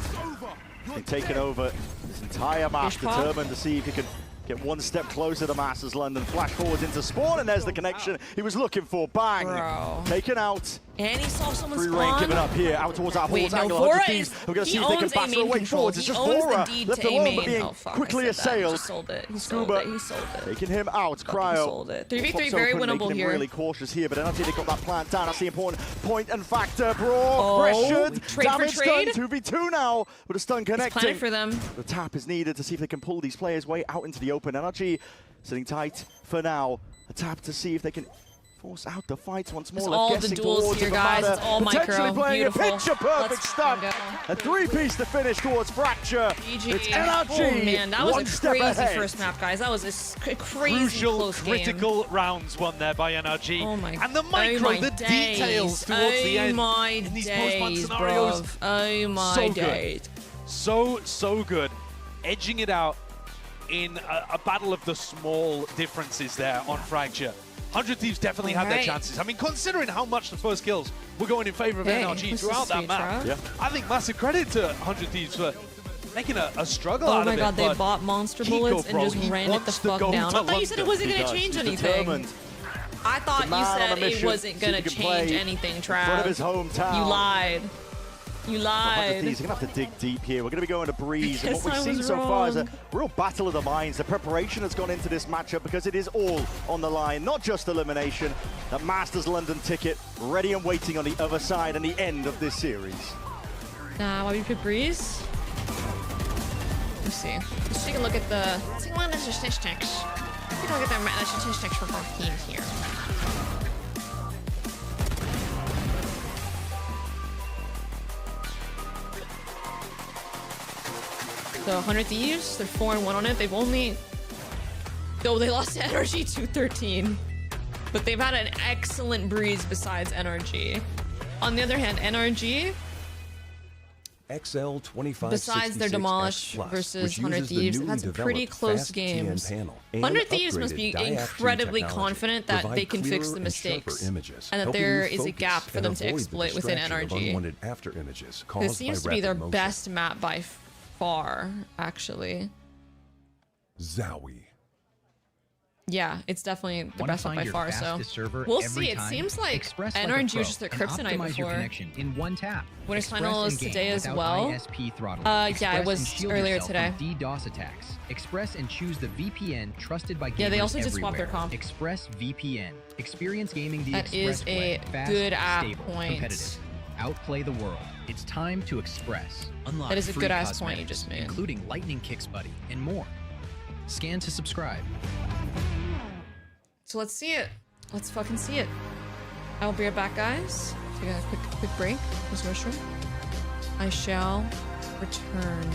He's been taken over this entire map, determined to see if he can get one step closer to Masters London. Flash forwards into spawn, and there's the connection he was looking for. Bang! Taken out.
And he saw someone
Free
spawn.
reign given up here, out towards our forwards angle.
We're
going to see if they can batter away forwards. It's just Vora left alone, but being quickly assailed.
He sold it.
Taking him out. Cryo.
Sold it. 3v3 very winnable here.
Really cautious here, but NRG, they got that plant down. That's the important point and factor. Brock pressured. Damage done. 2v2 now with a stun connecting.
For them.
The tap is needed to see if they can pull these players way out into the open. NRG sitting tight for now. A tap to see if they can force out the fights once more.
It's all the duels here, guys. It's all micro. Beautiful.
Picture-perfect stuff. A three-piece to finish towards Fracture.
GG.
It's NRG.
Oh, man, that was a crazy
ahead.
first map, guys. That was a crazy
Crucial,
close
critical
game.
rounds won there by NRG.
Oh my,
and the micro, the details towards the end in these post-match scenarios.
Oh my days.
So good. Edging it out in a battle of the small differences there on Fracture. 100 Thieves definitely had their chances. I mean, considering how much the first kills were going in favor of NRG throughout that map, I think massive credit to 100 Thieves for making a struggle out of it.
Oh my god, they bought monster bullets and just ran it the fuck down. I thought you said it wasn't going to change anything. I thought you said it wasn't going to change anything, Trav.
Of his hometown.
You lied. You lied.
Thieves are going to have to dig deep here. We're going to be going to Breeze. And what we've seen so far is a real battle of the minds. The preparation has gone into this matchup because it is all on the line, not just elimination. That Masters London ticket ready and waiting on the other side and the end of this series.
Why we pick Breeze? Let's see. Let's take a look at the statistics. Take a look at the statistics for both teams here. So 100 Thieves, they're 4-1 on it. They've only, though they lost to NRG 2-13, but they've had an excellent Breeze besides NRG. On the other hand, NRG, besides their Demolish versus 100 Thieves, that's some pretty close games. 100 Thieves must be incredibly confident that they can fix the mistakes and that there is a gap for them to exploit within NRG. This seems to be their best map by far, actually.
Zowie.
Yeah, it's definitely the best one by far, so we'll see. It seems like NRG was just their kryptonite before.
In one tap.
Winners final is today as well. Yeah, it was earlier today.
DDoS attacks. Express and choose the VPN trusted by gamers.
Yeah, they also just swapped their comp.
Express VPN. Experience gaming the
Express way. That is a good app point.
Competitive. Outplay the world. It's time to Express. Unlock
that is a good ass point you just made.
Including Lightning Kicks Buddy and more. Scan to subscribe.
So let's see it. Let's fucking see it. I will be right back, guys. Take a quick break. Use the restroom. I shall return.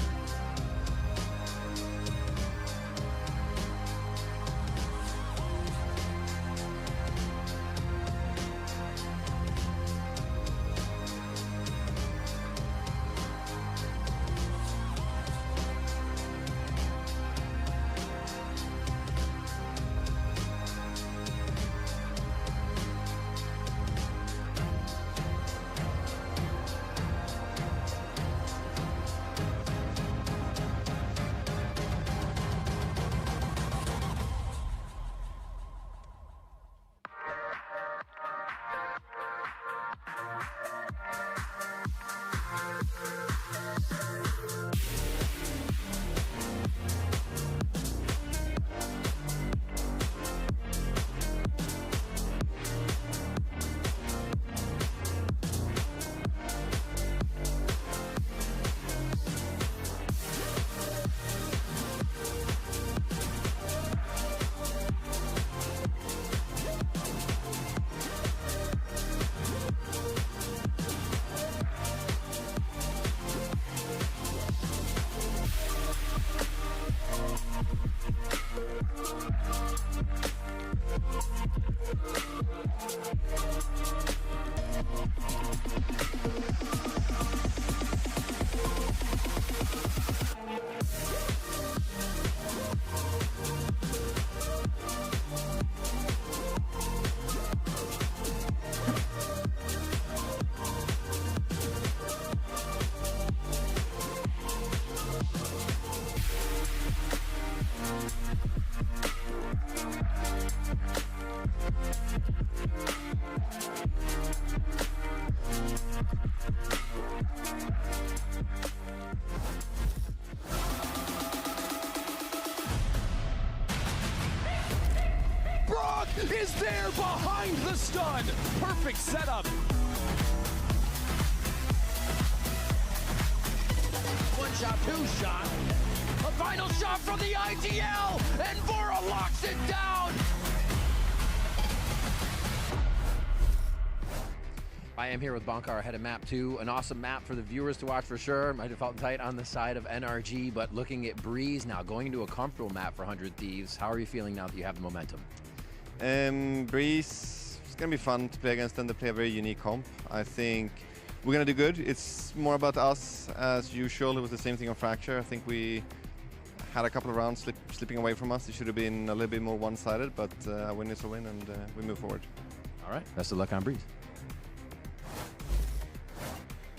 Is there behind the stun. Perfect setup.
One shot, two shot. A final shot from the ITL, and Vora locks it down. I am here with Bonkar ahead of map 2. An awesome map for the viewers to watch for sure. My default tight on the side of NRG, but looking at Breeze now, going into a comfortable map for 100 Thieves. How are you feeling now that you have the momentum?
Breeze, it's going to be fun to play against them. They play a very unique comp. I think we're going to do good. It's more about us as usual. It was the same thing on Fracture. I think we had a couple of rounds slipping away from us. It should have been a little bit more one-sided, but a win is a win, and we move forward.
All right, best of luck on Breeze.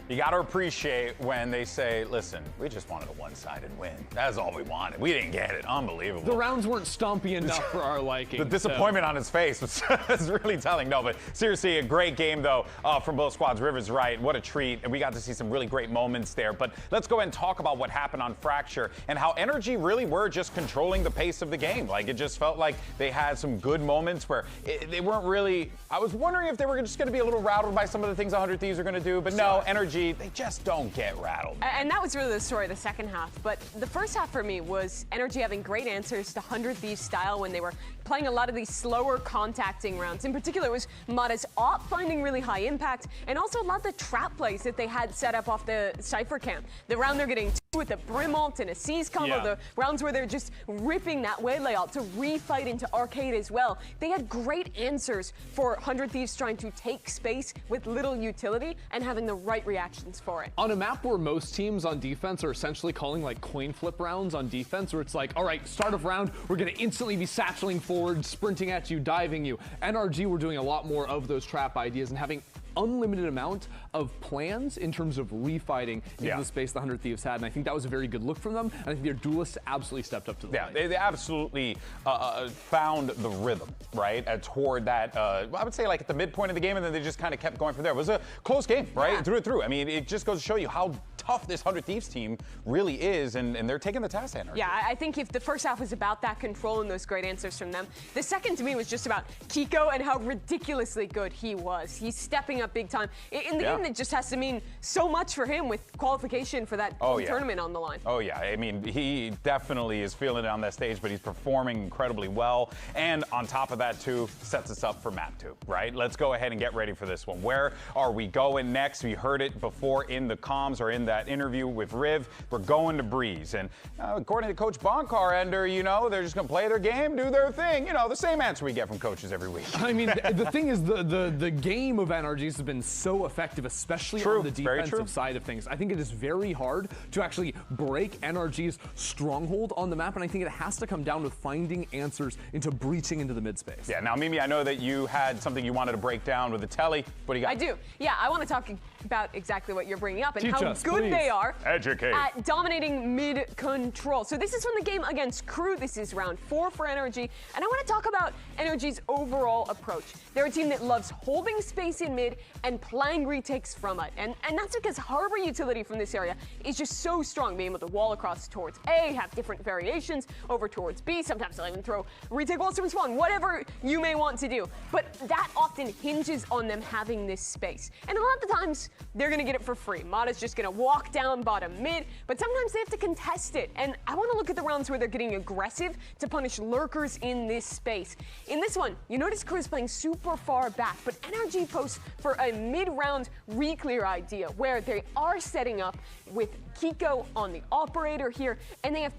You got to appreciate when they say, listen, we just wanted a one-sided win. That's all we wanted. We didn't get it. Unbelievable.
The rounds weren't stumpy enough for our liking.
The disappointment on his face was really telling. No, but seriously, a great game, though, from both squads. River's right. What a treat. And we got to see some really great moments there. But let's go ahead and talk about what happened on Fracture and how NRG really were just controlling the pace of the game. Like, it just felt like they had some good moments where they weren't really... I was wondering if they were just going to be a little rattled by some of the things 100 Thieves are going to do. But no, NRG, they just don't get rattled.
And that was really the story of the second half. But the first half for me was NRG having great answers to 100 Thieves style when they were playing a lot of these slower contacting rounds. In particular, it was Mada's op finding really high impact, and also a lot of the trap plays that they had set up off the Cypher camp. The round they're getting two with a Brim ult and a Seize combo, the rounds where they're just ripping that way layout to refight into Arcade as well. They had great answers for 100 Thieves trying to take space with little utility and having the right reactions for it.
On a map where most teams on defense are essentially calling like coin flip rounds on defense, where it's like, all right, start of round, we're going to instantly be satcheling forward, sprinting at you, diving you. NRG were doing a lot more of those trap ideas and having unlimited amount of plans in terms of refighting into the space the 100 Thieves had, and I think that was a very good look from them, and I think their duelists absolutely stepped up to the plate.
They absolutely found the rhythm, right, toward that, I would say like at the midpoint of the game, and then they just kind of kept going from there. It was a close game, right, through and through. I mean, it just goes to show you how tough this 100 Thieves team really is, and they're taking the task to NRG.
Yeah, I think if the first half was about that control and those great answers from them, the second to me was just about Kiko and how ridiculously good he was. He's stepping up big time. In the game, that just has to mean so much for him with qualification for that tournament on the line.
Oh, yeah. I mean, he definitely is feeling it on that stage, but he's performing incredibly well. And on top of that, too, sets us up for map 2, right? Let's go ahead and get ready for this one. Where are we going next? We heard it before in the comms or in that interview with Riv. We're going to Breeze. And according to Coach Bonkar, Ender, you know, they're just going to play their game, do their thing. You know, the same answer we get from coaches every week.
I mean, the thing is, the game of NRG's has been so effective, especially on the defensive side of things. I think it is very hard to actually break NRG's stronghold on the map, and I think it has to come down to finding answers into breaching into the mid space.
Yeah, now Mimi, I know that you had something you wanted to break down with the telly. What do you got?
I do. Yeah, I want to talk about exactly what you're bringing up and
Teach
how
us,
good
please.
they are
at
dominating mid control. So this is from the game against Crew. This is round 4 for NRG, and I want to talk about NRG's overall approach. They're a team that loves holding space in mid and playing retakes from it, and that's because Harbor utility from this area is just so strong, being able to wall across towards A, have different variations over towards B. Sometimes they'll even throw retake walls to spawn, whatever you may want to do. But that often hinges on them having this space, and a lot of the times they're going to get it for free. Mada's just going to walk down bottom mid, but sometimes they have to contest it, and I want to look at the rounds where they're getting aggressive to punish lurkers in this space. In this one, you notice Crew is playing super far back, but NRG posts for a mid-round re-clear idea where they are setting up with Kiko on the operator here, and they have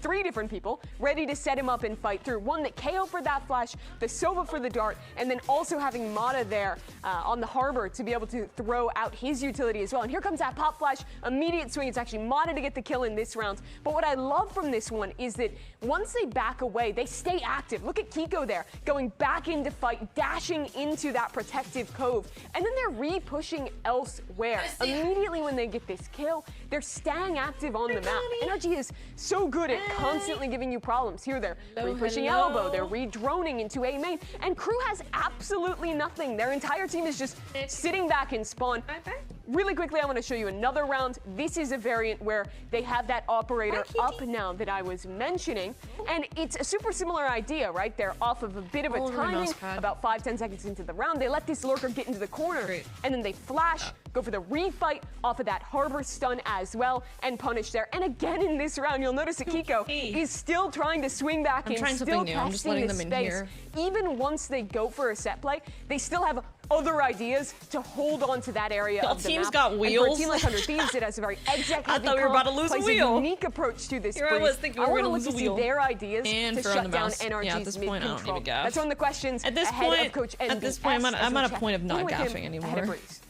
three different people ready to set him up and fight through. One that KO for that flash, the Sova for the dart, and then also having Mada there on the Harbor to be able to throw out his utility as well. And here comes that pop flash, immediate swing. It's actually Mada to get the kill in this round. But what I love from this one is that once they back away, they stay active. Look at Kiko there, going back into fight, dashing into that protective cove, and then they're re-pushing elsewhere. Immediately when they get this kill, they're staying active on the map. NRG is so good at constantly giving you problems. Here they're re-pushing elbow, they're re-droning into A main, and Crew has absolutely nothing. Their entire team is just sitting back in spawn. Really quickly, I want to show you another round. This is a variant where they have that operator up now that I was mentioning, and it's a super similar idea, right? They're off of a bit of a timing, about 5-10 seconds into the round. They let this lurker get into the corner, and then they flash, go for the refight off of that Harbor stun as well, and punish there. And again in this round, you'll notice that Kiko is still trying to swing back and still testing this space. Even once they go for a set play, they still have other ideas to hold on to that area of the
teams
map.
got
And
wheels.
for a team like 100 Thieves, it has a very exec
I thought we were about to lose a
plays
wheel.
a unique approach to this
Here I was thinking we were
I
gonna
want
lose
to
a
look to see
wheel.
their ideas
And
to
throw in
shut
the
down
mouse.
NRG's
Yeah, at this point, I don't
mid-control.
even gaff.
That's on the questions
At this
ahead
point,
of Coach
at this point, I'm at a point of not gaffing
ahead
anymore.
of Breeze.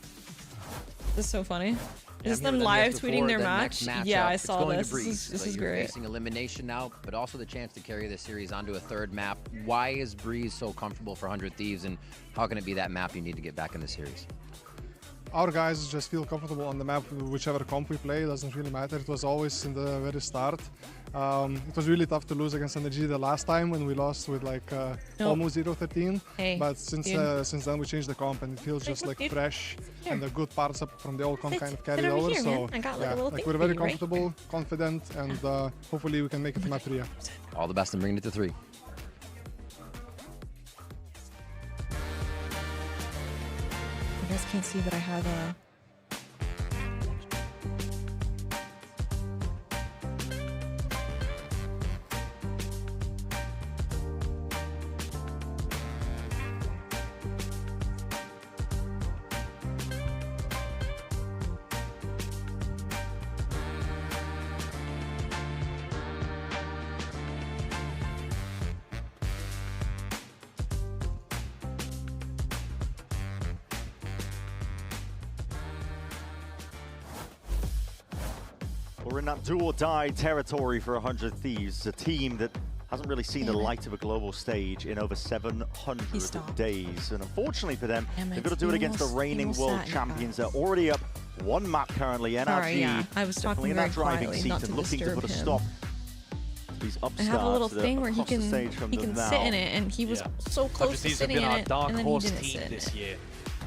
This is so funny.
Yeah,
Is them live tweeting their match? Yeah, I saw this. This is great.
Facing elimination now, but also the chance to carry the series onto a third map. Why is Breeze so comfortable for 100 Thieves, and how can it be that map you need to get back in the series?
Our guys just feel comfortable on the map, whichever comp we play, doesn't really matter. It was always in the very start. It was really tough to lose against NRG the last time when we lost with like almost 0-13.
Hey,
but since then we changed the comp and it feels just like fresh and the good parts up from the old comp kind of carried over.
Here,
so
I got
yeah,
little
like
thing
we're
for
very
you, right?
comfortable, confident, and hopefully we can make it to map 3.
All the best in bringing it to 3.
You guys can't see, but I have a.
We're in that do-or-die territory for 100 Thieves, a team that hasn't really seen the light of a global stage in over 700 days. And unfortunately for them, they've got to do it against the reigning world champions. They're already up 1 map currently. NRG
Sorry, yeah. I was
definitely
talking
in
very
that driving
quietly,
seat
not
and
to
looking to
disturb
put a
him.
stop to these upstarts.
I have a little
that are
thing where he
across the stage from
can
them
sit
now.
in it, and he was so close to sitting in it, and then he didn't sit in
this
it.
year.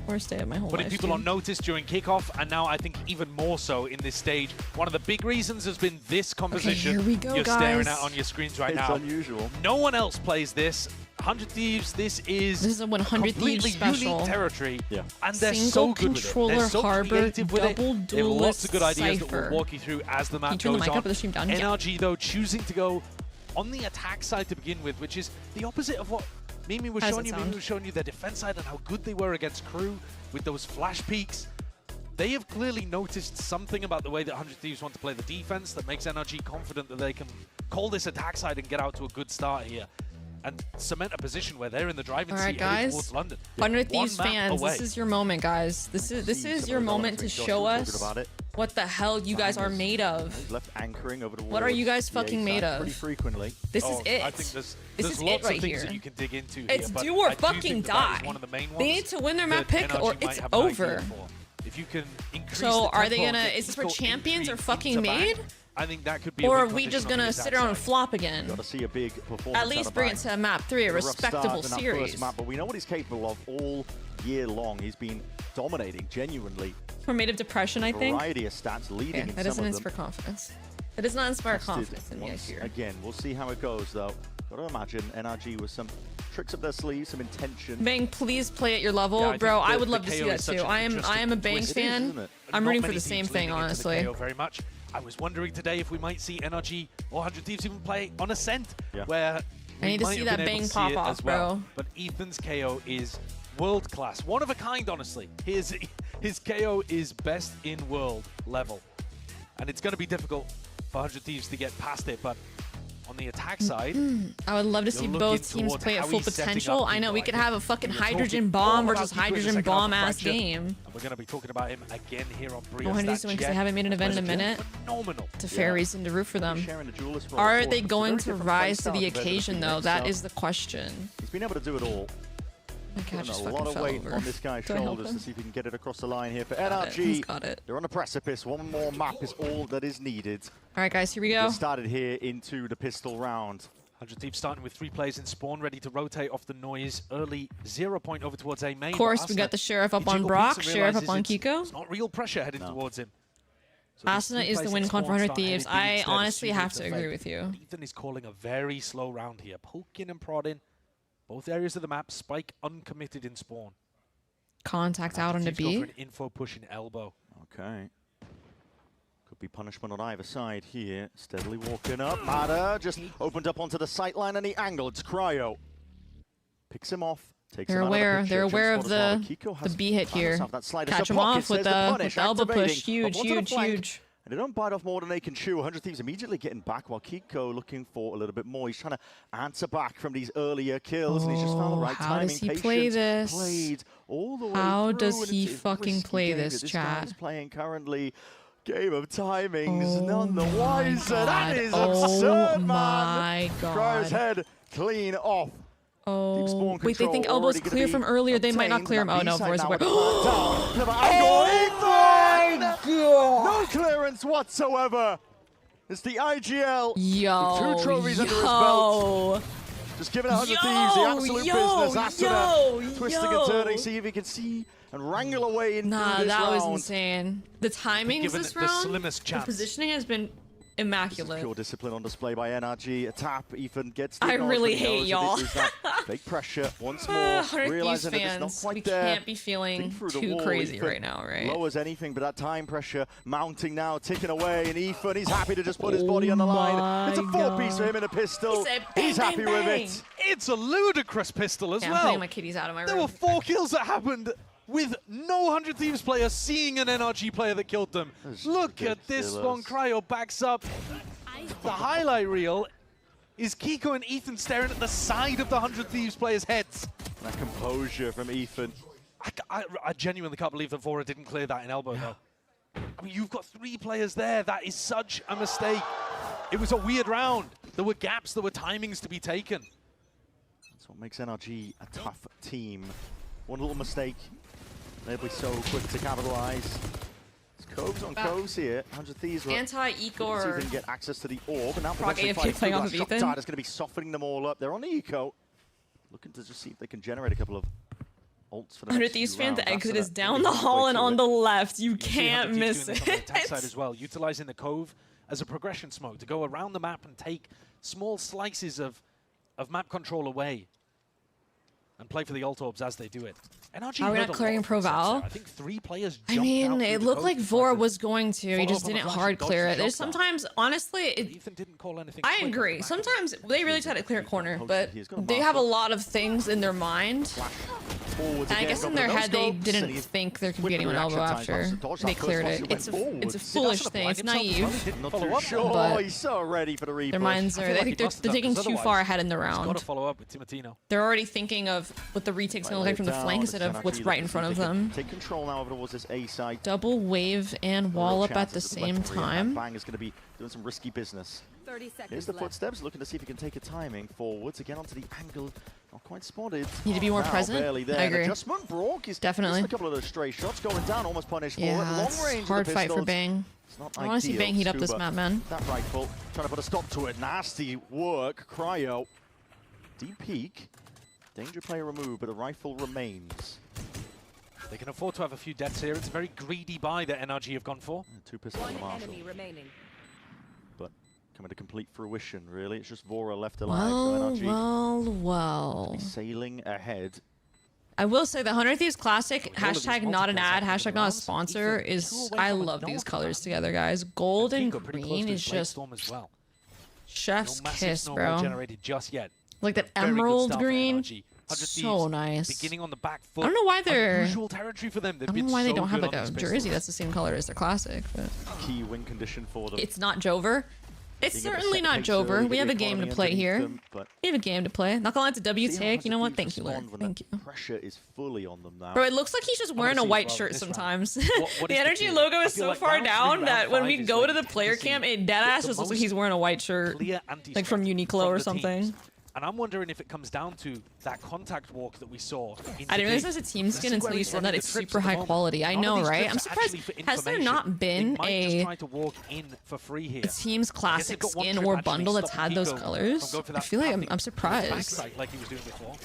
Worst day of my whole
Putting
life.
people on notice during kickoff, and now I think even more so in this stage. One of the big reasons has been this composition
here we go,
you're
guys.
staring at on your screens right now.
It's unusual.
No one else plays this. 100 Thieves, this is
a 100
completely
Thieves special.
unique territory,
yeah.
and they're
Single
so good with it.
controller
They're so
harbor,
creative with it.
double
They have lots of good
duelist
ideas that
cipher.
we'll walk you through as the
Can you
map
turn the
goes
mic
on.
up or the stream down? Yeah.
NRG, though, choosing to go on the attack side to begin with, which is the opposite of what Mimi was
How does
showing
it
you.
sound?
Mimi was showing you their defense side and how good they were against crew with those flash peaks. They have clearly noticed something about the way that 100 Thieves want to play the defense that makes NRG confident that they can call this attack side and get out to a good start here and cement a position where they're in the driving
All right,
seat heading
guys.
towards London.
100 Thieves
One map
fans,
away.
this is your moment, guys. This is your moment to show us what the hell you guys are made of.
He's left anchoring over
What are you guys fucking made of?
Pretty frequently.
This is it.
I think there's
This is
lots
it right
of things
here.
that you can dig into
It's
here, but
do or
I do
fucking
think that is
die.
one of the main
They
ones
need to win their map
that
pick
NRG
or
might
it's
have an idea
over.
for. If you can increase
So
the
are they
tempo
gonna?
of the
Is this for
eco
champions or
intrigue
fucking
into
made?
back, I think that could be.
Or
a
are
big
we just
condition on
gonna
the
sit
attack
around and
side.
flop again?
Got to see a big performance.
At least bring it to map 3, a
Rough start
respectable
in that
series.
first map, but we know what he's capable of all year long. He's been dominating genuinely.
We're made of depression, I think.
Variety of stats leading
Yeah,
in
that
some
doesn't
of
inspire
them.
confidence. That does not inspire
Tested
confidence in me, I
once
fear.
Again, we'll see how it goes though. Got to imagine NRG with some tricks up their sleeves, some intention.
Bang, please play at your level,
Yeah, I
bro.
think
I
the-
would
the
love to see
KO
that
is such
too.
an
I am
interesting
a Bang
twist,
fan.
isn't it?
I'm
Not
rooting for
many
the same
teams
thing,
leaning into the
honestly.
KO very much. I was wondering today if we might see NRG or 100 Thieves even play on Ascent, where
I need to see that Bang pop off, bro.
But Ethan's KO is world class, one of a kind, honestly. His KO is best in world level, and it's going to be difficult for 100 Thieves to get past it. But on the attack side,
I would love to see
you're
both
looking
teams
towards
play at
how
full
he's setting
potential.
up
I know we
people.
could have a fucking
We're
hydrogen
talking
bomb
all
versus
about people in the
hydrogen
second half of
bomb ass
Fracture,
game.
and we're going to be talking about him again here on Brios.
I want to do something because they haven't made an event in a minute.
Phenomenal.
It's a fair reason to root for them.
Sharing the duelist role,
Are
of course,
they
but
going
it's a
to
very different
rise to
playstyle
the
compared to
occasion, though?
Phoenix,
That
so
is the question.
He's been able to do it all.
My cat
Putting
just
a
fucking
lot of
fell
weight
over.
on this guy's
Do I help
shoulders
him?
to see if he can get it across the line here. For
Got it.
NRG,
He's got it.
they're on a precipice. One more map is all that is needed.
All right, guys, here we
Get
go.
started here into the pistol round.
100 Thieves starting with 3 players in spawn, ready to rotate off the noise. Early 0 point over towards A main.
Of course, we got the Sheriff up on Brock, Sheriff up on Kiko.
It's not real pressure heading towards him. So
Asuna is the win con for 100 Thieves. I honestly have to agree with you.
Ethan is calling a very slow round here, poking and prodding. Both areas of the map, Spike uncommitted in spawn.
Contact out on the
Thieves go
B.
for an info push in elbow.
Okay. Could be punishment on either side here. Steadily walking up. Mada just opened up onto the sight line and the angle. It's Cryo. Picks him off. Takes
They're
him out of the
aware.
picture.
They're aware
Jump
of
spot as well,
the
but Kiko has
B hit
found
here.
himself that slide.
Catch
There's
him
a pocket.
off with
There's
the
punish
elbow push.
activating.
Huge,
Up onto the
huge,
flank.
huge.
And they don't bite off more than they can chew. 100 Thieves immediately getting back while Kiko looking for a little bit more. He's trying to answer back from these earlier kills, and he's just found the right timing.
How does he play this?
Played all the way
How
through,
does
and
he
it's a
fucking
risky
play
game
this,
that
chat?
This guy's playing currently. Game of timings, none the wiser. That is absurd, man.
My God.
Cryo's head clean off.
Oh, wait, they think elbow's clear from earlier. They might not clear him. Oh, no, Forrest aware. Oh
my God! No clearance whatsoever. It's the IGL.
Yo,
2 trophies under his belt. Just giving 100 Thieves the absolute business after that. Twisting and turning, see if he can see and wrangle away into this round.
That was insane. The timings this round,
the slimmest chance.
The positioning has been immaculate.
Pure discipline on display by NRG. A tap, Ethan gets the
I really hate y'all.
Fake pressure once more. Realizing that it's not quite
we
there.
Can't be feeling too crazy right now, right?
Lowers anything, but that time pressure mounting now, ticking away. And Ethan, he's happy to just put his body on the line. It's a 4-piece for him in a pistol. He's happy with it.
It's a ludicrous pistol as well.
I'm putting my kitties out of my room.
There were 4 kills that happened with no 100 Thieves player seeing an NRG player that killed them. Look at this one. Cryo backs up. The highlight reel is Kiko and Ethan staring at the side of the 100 Thieves players' heads.
That composure from Ethan.
I genuinely can't believe that Vora didn't clear that in elbow, though. I mean, you've got 3 players there. That is such a mistake. It was a weird round. There were gaps, there were timings to be taken.
That's what makes NRG a tough team. One little mistake. They'll be so quick to capitalize. It's coves on coves here. 100 Thieves.
Anti-eco.
See if they can get access to the orb. And now
Proc AFK playing off of Ethan.
It's going to be softening them all up. They're on the eco. Looking to just see if they can generate a couple of ults for the
100 Thieves fan, the exit is down the hall and on the left. You can't miss it.
On the attack side as well, utilizing the cove as a progression smoke to go around the map and take small slices of map control away. And play for the ult orbs as they do it. NRG
Are we not clearing Pro Val?
I think 3 players
I mean, it looked like Vora was going to. He just didn't hard clear it. There's sometimes, honestly,
Ethan didn't call anything.
I agree. Sometimes they really try to clear a corner, but they have a lot of things in their mind. And I guess in their head they didn't think there could be anyone elbow after they cleared it. It's a foolish thing. It's naive.
Not too sure. He's so ready for the replay.
Their minds are. They think they're taking too far ahead in the round.
Got to follow up with Timotino.
They're already thinking of what the retake's going to look like from the flank instead of what's right in front of them.
Take control now towards this A side.
Double wave and wall up at the same time.
Bang is going to be doing some risky business.
30 seconds
Here's the footsteps, looking to see if he can take a timing forwards again onto the angle. Not quite spotted.
Need to be more present.
Barely there.
I agree.
Adjustment. Brock is
definitely
a couple of those stray shots going down, almost punished for it.
Yeah,
Long range.
Hard fight for Bang. I want to see Bang heat up this map, man.
That rifle trying to put a stop to it. Nasty work. Cryo. Deep peek. Danger player removed, but the rifle remains.
They can afford to have a few deaths here. It's a very greedy buy that NRG have gone for.
2 pistols on Marshall.
Enemy remaining.
But coming to complete fruition, really. It's just Vora left alive. So NRG
Well.
sailing ahead.
I will say the 100 Thieves Classic, hashtag not an ad, hashtag not a sponsor, is, I love these colors together, guys. Gold and green is just chef's kiss, bro.
Generated just yet.
Like that emerald green, so nice.
Beginning on the back foot.
I don't know why they're.
Unusual territory for them.
I don't know why they don't have like a jersey that's the same color as their classic. But
key win condition for them.
It's not Jover. It's certainly not Jover. We have a game to play here. We have a game to play. Not gonna let the W take. You know what? Thank you, Lord. Thank you.
Pressure is fully on them now.
Bro, it looks like he's just wearing a white shirt sometimes. The NRG logo is so far down that when we go to the player camp, it deadass just looks like he's wearing a white shirt, like from Uniqlo or something.
And I'm wondering if it comes down to that contact walk that we saw.
I didn't realize it was a team skin until you said that it's super high quality. I know, right? I'm surprised. Has there not been a Team's classic skin or bundle that's had those colors? I feel like I'm surprised.
Like he was doing before.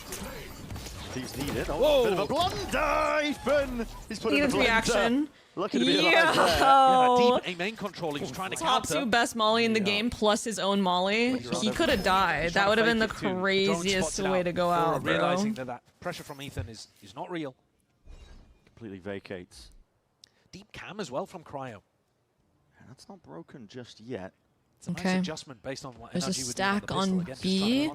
He's needed. Oh, bit of a blunder, Ethan! He's put in the
reaction.
Lucky to be alive there.
Deep main control. He was trying to
Top
counter.
2 best molly in the game plus his own molly. He could have died. That would have been the craziest way to go out, bro.
Realizing that pressure from Ethan is not real.
Completely vacates.
Deep cam as well from Cryo.
That's not broken just yet.
It's a nice adjustment based on what
There's a
NRG
stack on B.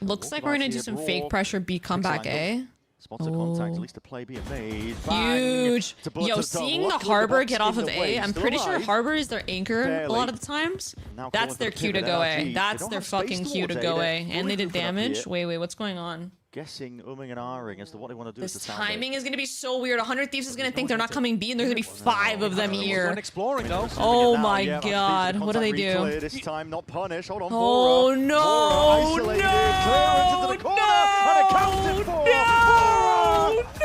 Looks like we're gonna do some fake pressure B comeback A.
Spots of contact, at least a play being made.
Huge. Yo, seeing the Harbor get off of A, I'm pretty sure Harbor is their anchor a lot of the times. That's their cue to go A. That's their fucking cue to go A. And they did damage. Wait, what's going on?
Guessing, umming and ahhing as to what they want to do.
This timing is going to be so weird. 100 Thieves is going to think they're not coming B, and there's going to be 5 of them here.
Exploring, though.
Oh my god. What do they do?
This time, not punish. Hold on.
Oh no. No.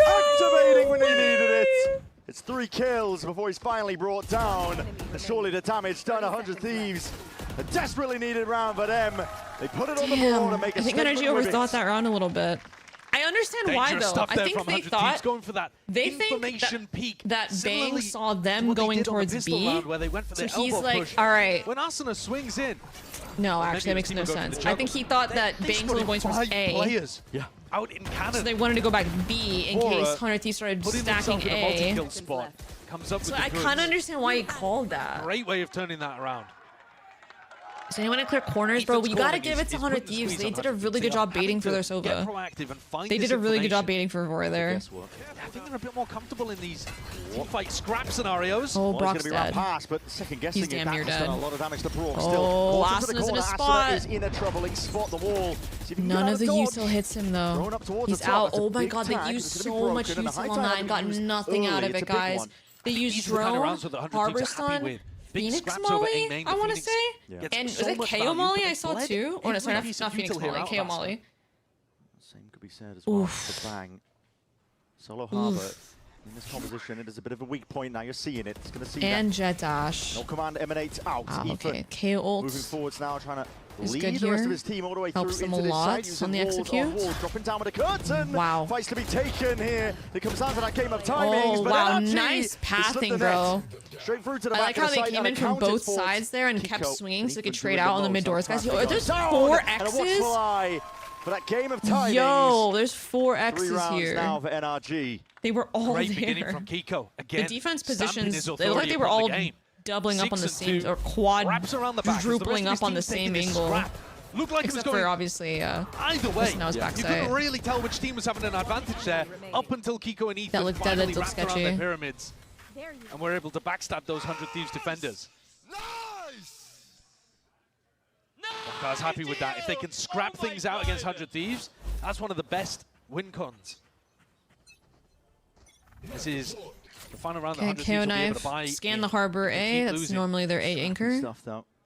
Activating when he needed it. It's 3 kills before he's finally brought down. And surely the damage done. 100 Thieves. A desperately needed round for them. They put it on the board and make a
I think NRG overthought that round a little bit. I understand why though. I think they thought
going for that
peak that Bang saw them going towards B.
Where they went for
so he's like, all right.
When Asuna swings in.
No, actually that makes no sense. I think he thought that Bangs was going towards A.
Players. Yeah. Out in cannon.
So they wanted to go back B in case 100 Thieves started stacking A.
Comes up
so I kind of understand why he called that.
Great way of turning that around.
Does anyone in clear corners, bro? You gotta give it to 100 Thieves. They did a really good job baiting for their Sova. They did a really good job baiting for Vora there.
I think they're a bit more comfortable in these fight scrap scenarios.
Oh, Brock's dead. He's damn near dead. Oh, Asuna's in a spot.
Is in a troubling spot. The wall.
None of the util hits him though. He's out. Oh my god, they used so much util on 9. Got nothing out of it, guys. They used drone, Harbor Stun, Phoenix Molly, I want to say. Yeah. And was it KO Molly I saw too? Or no, sorry, not Phoenix Molly, KO Molly.
Same could be said as well. The Bang. Solo Harbor in this composition. It is a bit of a weak point now. You're seeing it. It's going to see
and Jet Dash.
No command emanates out.
Okay, KO ult.
Moving forwards now, trying to lead
good
the rest of his team all the way
Helps
through
them
into
a lot
this side.
on the execute.
Dropping down with a curtain.
Wow.
Fights to be taken here. It comes down to that game of timings.
Oh,
but
wow.
NRG
Nice pathing, bro.
Straight through to the
I like
back
how
of the
they
site
came in from both sides there and kept swinging so they could trade out on the mid doors. Guys, yo, there's 4 X's?
For that game of timings.
Yo, there's 4 X's
3 rounds
here.
now for NRG.
They were all
Great
there.
Beginning from Kiko. Again,
the defense positions, they look like they were all doubling up on the same, or quadrupling up on the same angle.
Looked like
Except
it was going
for obviously,
either way. You couldn't really tell which team was having an advantage there up until Kiko and Ethan finally wrapped around their pyramids. And were able to backstab those 100 Thieves defenders. I was happy with that. If they can scrap things out against 100 Thieves, that's one of the best win cons. This is the final round.
Okay, KO Knife, scan the Harbor A. That's normally their A anchor.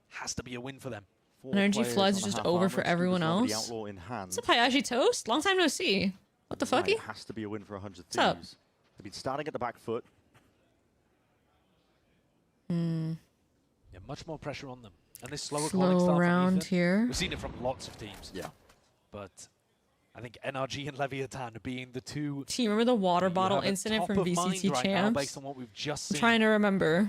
Has to be a win for them.
NRG Floods is just over for everyone else. What's up, Hayashi Toast? Long time no see. What the fucky?
It has to be a win for 100 Thieves.
What's up?
They've been starting at the back foot.
Yeah, much more pressure on them. And this slow
round here.
We've seen it from lots of teams.
Yeah.
But I think NRG and Leviathan being the two.
Do you remember the water bottle incident from VCT
right
Champs?
Based on what we've just seen.
I'm trying to remember.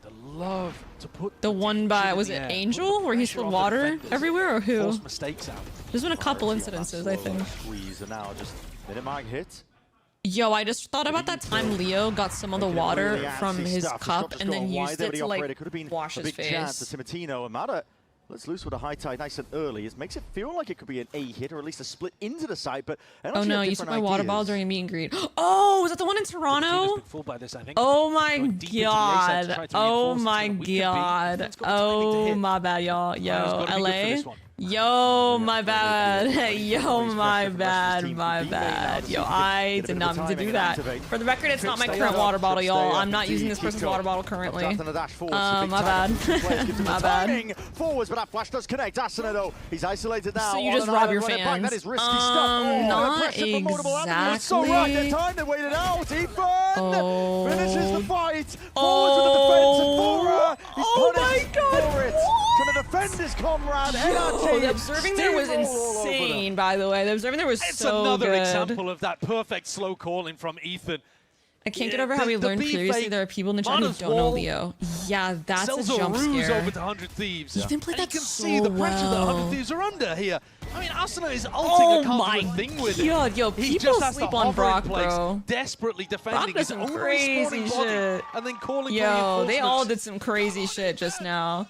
The love to put
the one by, was it Angel, where he spilled water everywhere, or who?
Force mistakes out.
There's been a couple incidences, I think.
Squeeze and now just minute mark hit.
Yo, I just thought about that time Leo got some of the water from his cup and then used it to like wash his face.
Let's loose with a high tide nice and early. It makes it feel like it could be an A hit or at least a split into the side, but
oh no, you took my water bottle during a meet and greet. Oh, was that the one in Toronto? Oh my god. Oh my god. Oh my bad, y'all. Yo, LA. Yo, my bad. Yo, my bad. My bad. Yo, I did not mean to do that. For the record, it's not my current water bottle, y'all. I'm not using this person's water bottle currently. My bad. My bad.
Forwards, but that flash does connect. Asuna, though, he's isolated now.
So you just rob your fans.
That is risky stuff.
Not exactly.
So right, their time, they waited out. Ethan finishes the fight. Forwards with the defense, and Vora is punished for it. Trying to defend his comrade.
Oh, the observing there was insane, by the way. The observing there was so good.
It's another example of that perfect slow calling from Ethan.
I can't get over how we learned previously there are people in the chat who don't know Leo. Yeah, that's a jump scare.
Over to 100 Thieves.
Ethan played that
you can
so
see the pressure that 100 Thieves are under here. I mean, Asuna is ulting a can't thing with it.
Yo,
he
people sleep on Brock, bro.
Desperately defending
Brock does some crazy shit.
And then calling
Yo, they all did some crazy shit just now.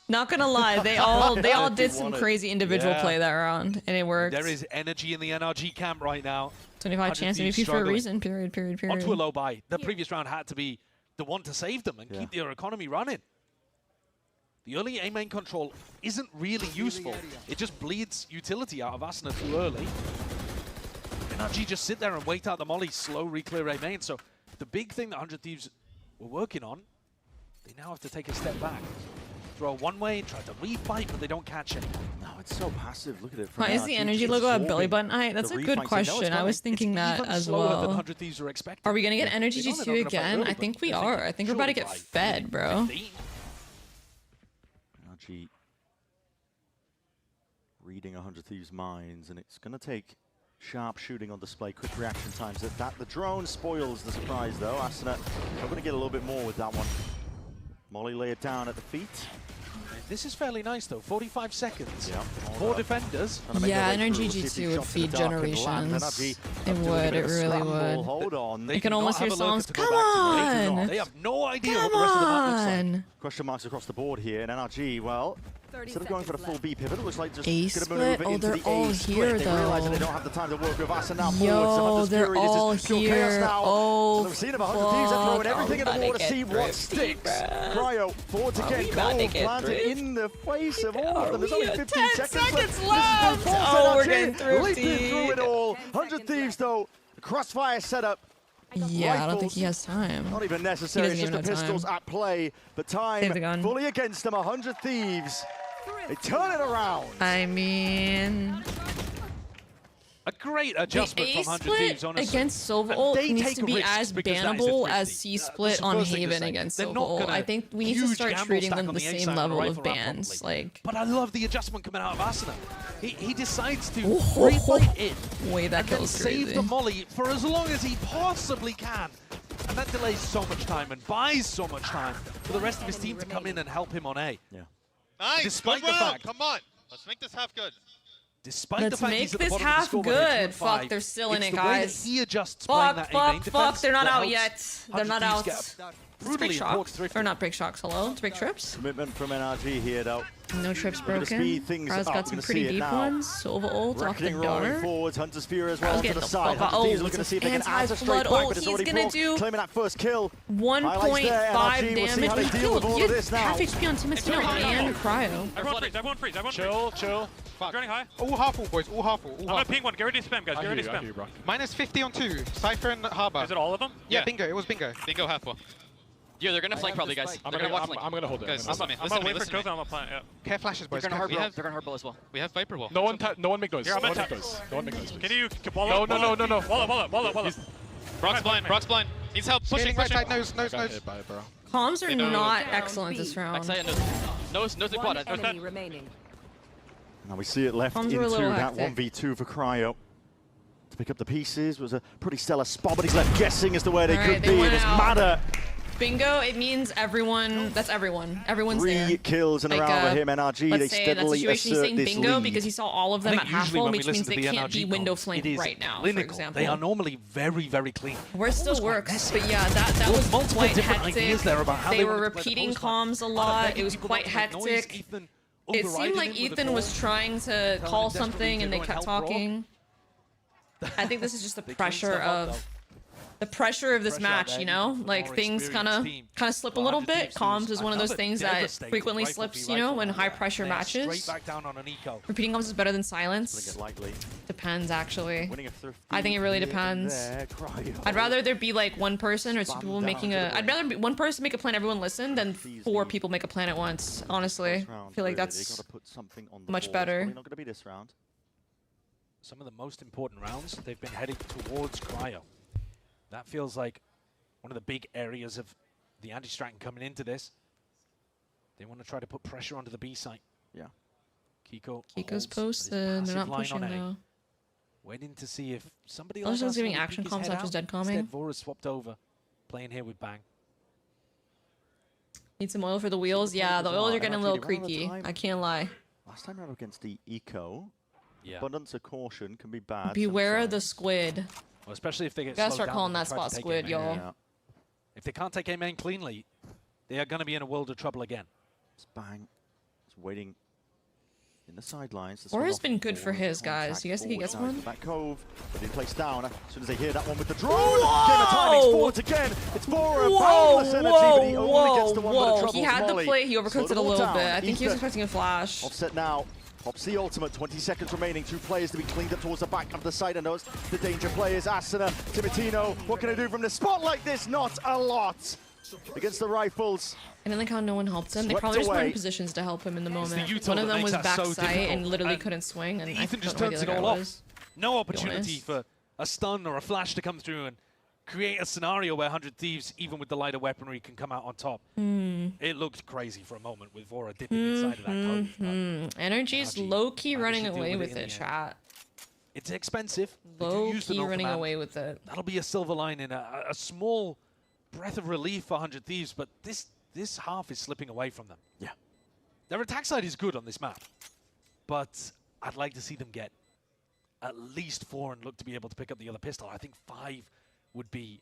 Not gonna lie, they all did some crazy individual play that round, and it worked.
There is energy in the NRG camp right now.
25 chance MVP for a reason. Period.
Onto a low buy. The previous round had to be the one to save them and keep their economy running. The early A main control isn't really useful. It just bleeds utility out of Asuna too early. NRG just sit there and wait out the molly, slow re-clear A main. So the big thing that 100 Thieves were working on, they now have to take a step back. Throw one way, try to refight, but they don't catch it.
No, it's so passive. Look at it.
Why is the energy logo at belly button height? That's a good question. I was thinking that as well. Are we gonna get energy G2 again? I think we are. I think we're about to get fed, bro.
NRG reading 100 Thieves' minds, and it's gonna take sharp shooting on display, quick reaction times. The drone spoils the surprise, though. Asuna are gonna get a little bit more with that one. Molly lay it down at the feet.
This is fairly nice though, 45 seconds. Yeah. 4 defenders.
Yeah, NRG G2 would feed generations. It would, it really would.
Hold on.
You can almost hear songs. Come on!
They have no idea what the rest of the map looks like.
Question marks across the board here, and NRG, well, instead of going for the full B pivot, it looks like just
A
gonna move
split?
into
They're
the
all
A
here
split. They realize that they
though.
don't have the time to work with us, and now
Yo, they're all here. Oh,
we've seen about 100 Thieves are throwing everything at the wall to see what sticks. Cryo forward to get gold planted in the face of all of them. There's only 15 seconds
left. Oh, we're getting
leaping through it all. 100 Thieves though, crossfire setup.
Yeah, I don't think he has time.
Not even necessary, it's just the pistols at play. But time fully against them, 100 Thieves. They turn it around.
I mean,
a great adjustment from 100 Thieves, honestly.
Against Silva ult needs to be as bannable as C split on Haven against Silva ult. I think we need to start treating them the same level of bans. Like,
but I love the adjustment coming out of Asuna. He decides to replay it
that
and save the molly for as long as he possibly can. And that delays so much time and buys so much time for the rest of his team to come in and help him on A.
Yeah.
Nice,
despite
good
the
round.
fact,
Come on, let's make this half good.
Despite
Let's
the fact
make
he's at the
this
bottom of the
half
scoreboard at
good.
2-5,
Fuck, they're still in
it's
it,
the way that
guys.
he adjusts playing that A main defense
They're not
that
out
helps
yet. They're not
100
out.
Thieves get
Let's break shocks. Or not break shocks, hello? Let's break trips.
Commitment from NRG here though.
No trips broken.
Things
Crowd's got some pretty deep ones. Silva ult off the dart.
Forwards, Hunter's Fury as well to the side.
Oh,
Thieves looking to see if they can add a straight back, but it's already
gonna do
claiming that first kill.
1.5
damage.
We killed half HP on Timothy and Cryo.
Everyone freeze.
Chill.
Fuck.
Running high.
All half full, boys. All half full.
I'm gonna ping one. Get ready to spam, guys. Get ready to spam.
Minus 50 on 2. Cypher and Harbor.
Is it all of them?
Yeah, bingo. It was bingo.
Bingo half full.
Yeah, they're gonna flank probably, guys. They're gonna watch flank.
I'm gonna hold it.
Guys,
listen to me. Listen to me. Listen to me. I'm a plant. Yeah.
Care flashes, boys.
They're gonna hardball as well. We have Viper wall.
No one make noise. Here, I'm no gonna one tap. make noise. No one make noise. Can you wall up? No. Wall up.
Brock's blind. Needs help. Pushing.
Right side, nose.
Comms are not excellent this round.
Backside, nose the quad.
Enemy remaining.
Now we see it left into that 1v2 for Cryo. To pick up the pieces was a pretty stellar spot, but he's left guessing as to where they could be. It doesn't matter.
Bingo, it means everyone, that's everyone. Everyone's there.
3 kills in a round for him, NRG.
Let's
they
say
steadily
that's the situation. He's saying bingo
lead.
because he saw all of them at half full, which means they can't be window flank right now, for example.
They are normally very, very clean.
Where it still works, but yeah, that was quite hectic. They were repeating comms a lot. It was quite hectic. It seemed like Ethan was trying to call something and they kept talking. I think this is just the pressure of this match, you know? Like things kind of slip a little bit. Comms is one of those things that frequently slips, you know, in high pressure matches. Repeating comms is better than silence. Depends, actually. I think it really depends. I'd rather there be like one person or 2 people making I'd rather one person make a plan, everyone listen, than 4 people make a plan at once. Honestly, I feel like that's much better.
Not gonna be this round.
Some of the most important rounds, they've been heading towards Cryo. That feels like one of the big areas of the anti-Stratton coming into this. They want to try to put pressure onto the B site.
Yeah.
Kiko's posted. They're not pushing now.
Waiting to see if somebody
else
is
giving action comms after dead calming.
Instead, Vora's swapped over, playing here with Bang.
Need some oil for the wheels? Yeah, the oils are getting a little creaky. I can't lie.
Last time out against the Eco, abundance of caution can be bad.
Beware of the squid.
Well, especially if they get
gotta start calling that spot squid, y'all.
Yeah. If they can't take A main cleanly, they are going to be in a world of trouble again.
It's Bang. waiting in the sidelines.
Aura's been good for his guys. Do you guys think he gets one?
That cove, but in place down. As soon as they hear that one with the drone, getting the timings forwards again. It's for a boundless energy, but he only gets the one with the trouble.
He had the play. He overcooked it a little bit. I think he was expecting a flash.
Offset now. Pops the ultimate, 20 seconds remaining. 2 players to be cleaned up towards the back of the side. And those the danger players, Asuna, Timotino. What can I do from the spot like this? Not a lot against the rifles.
I didn't like how no one helped him. They probably just weren't in positions to help him in the moment. One of them was backside and literally couldn't swing. And
Ethan just turns it all off. No opportunity for a stun or a flash to come through and create a scenario where 100 Thieves, even with the lighter weaponry, can come out on top. It looked crazy for a moment with Vora dipping inside of that cove.
NRG's low-key running away with it, chat.
It's expensive.
Low-key running away with it.
That'll be a silver lining, a small breath of relief for 100 Thieves, but this half is slipping away from them.
Yeah.
Their attack side is good on this map, but I'd like to see them get at least 4 and look to be able to pick up the other pistol. I think 5 would be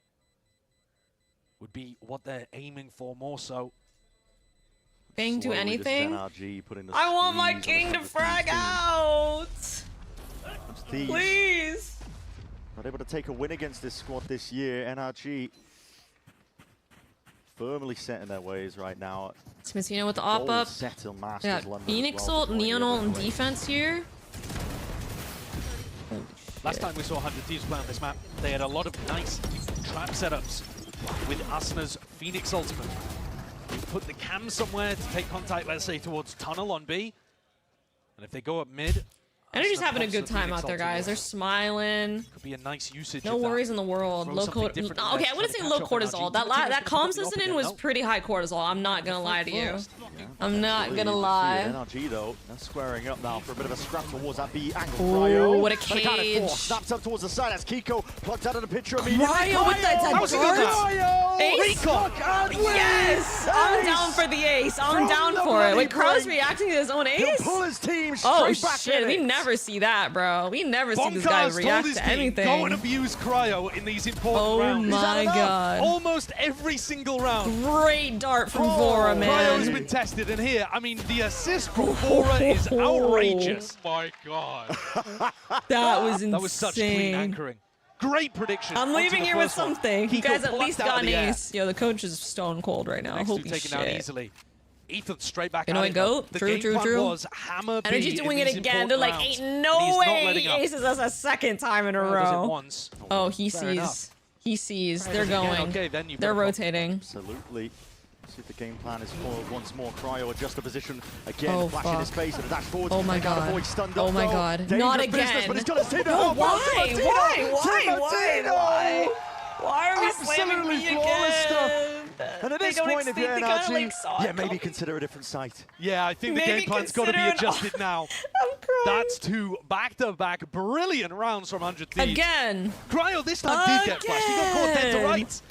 what they're aiming for more so.
Bang do anything? I want my king to frag out! Please!
Not able to take a win against this squad this year. NRG firmly set in their ways right now.
Timotino with the op up. Yeah, Phoenix ult, Neon ult, and defense here.
Last time we saw 100 Thieves play on this map, they had a lot of nice trap setups with Asuna's Phoenix ultimate. They put the cam somewhere to take contact, let's say, towards tunnel on B. And if they go up mid,
NRG's having a good time out there, guys. They're smiling.
Could be a nice usage.
No worries in the world. Low cortisol. Okay, I wouldn't say low cortisol. That calm system was pretty high cortisol. I'm not gonna lie to you. I'm not gonna lie.
NRG though, they're squaring up now for a bit of a scrap towards that B angle.
Cryo. What a cage.
Snaps up towards the side as Kiko plucked out of the picture immediately.
Cryo with that ace. Yes! I'm down for the ace. I'm down for it. Wait, Cryo's reacting to his own ace?
He'll pull his team
oh
back
shit, we never see that, bro. We never see this guy react to anything.
Go and abuse Cryo in these important rounds.
Oh my god.
Almost every single round.
Great dart from Vora, man.
Cryo's been tested, and here, I mean, the assist from Vora is outrageous.
Oh my god.
That was insane.
That was such clean anchoring. Great prediction.
I'm leaving here with something. You guys at least got an ace. Yo, the coach is stone cold right now. Holy shit.
Taken out easily. Ethan straight back
you know
what,
go? True.
Was hammer B.
NRG's doing it again. They're like, ain't no way he aces us a second time in a row. Oh, he sees. He sees. They're going.
Okay, then
they're rotating.
Absolutely. See if the game plan is for once more. Cryo adjust the position again, flashing his face and a dash forward.
Oh my god. Oh my god. Not again.
But he's got to
Why are we slamming me again?
And at this point, if you're NRG, yeah, maybe consider a different site.
Yeah, I think the game plan's got to be adjusted now.
I'm crying.
That's 2 back-to-back brilliant rounds from 100 Thieves.
Again.
Cryo this time did get flashed. He got caught dead to right.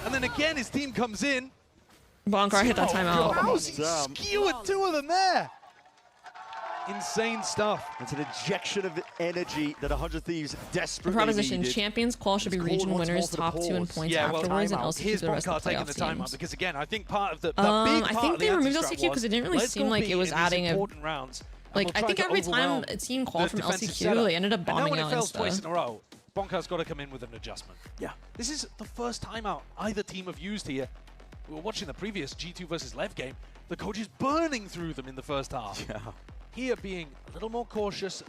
And then again, his team comes in.
Bonkar hit that timeout.
How he skewered 2 of them there. Insane stuff.
It's an injection of energy that 100 Thieves desperately
proposition
needed.
Champions qual should be region winners, top 2 in points afterwards, and also keep the rest of the playoff teams.
Because again, I think part of the
I think they removed LCQ because it didn't really seem like it was adding a like I think every time a team called from LCQ, they ended up bombing out and stuff.
Twice in a row, Bonkar's got to come in with an adjustment.
Yeah.
This is the first timeout either team have used here. We were watching the previous G2 versus Lev game. The coach is burning through them in the first half.
Yeah.
Here being a little more cautious,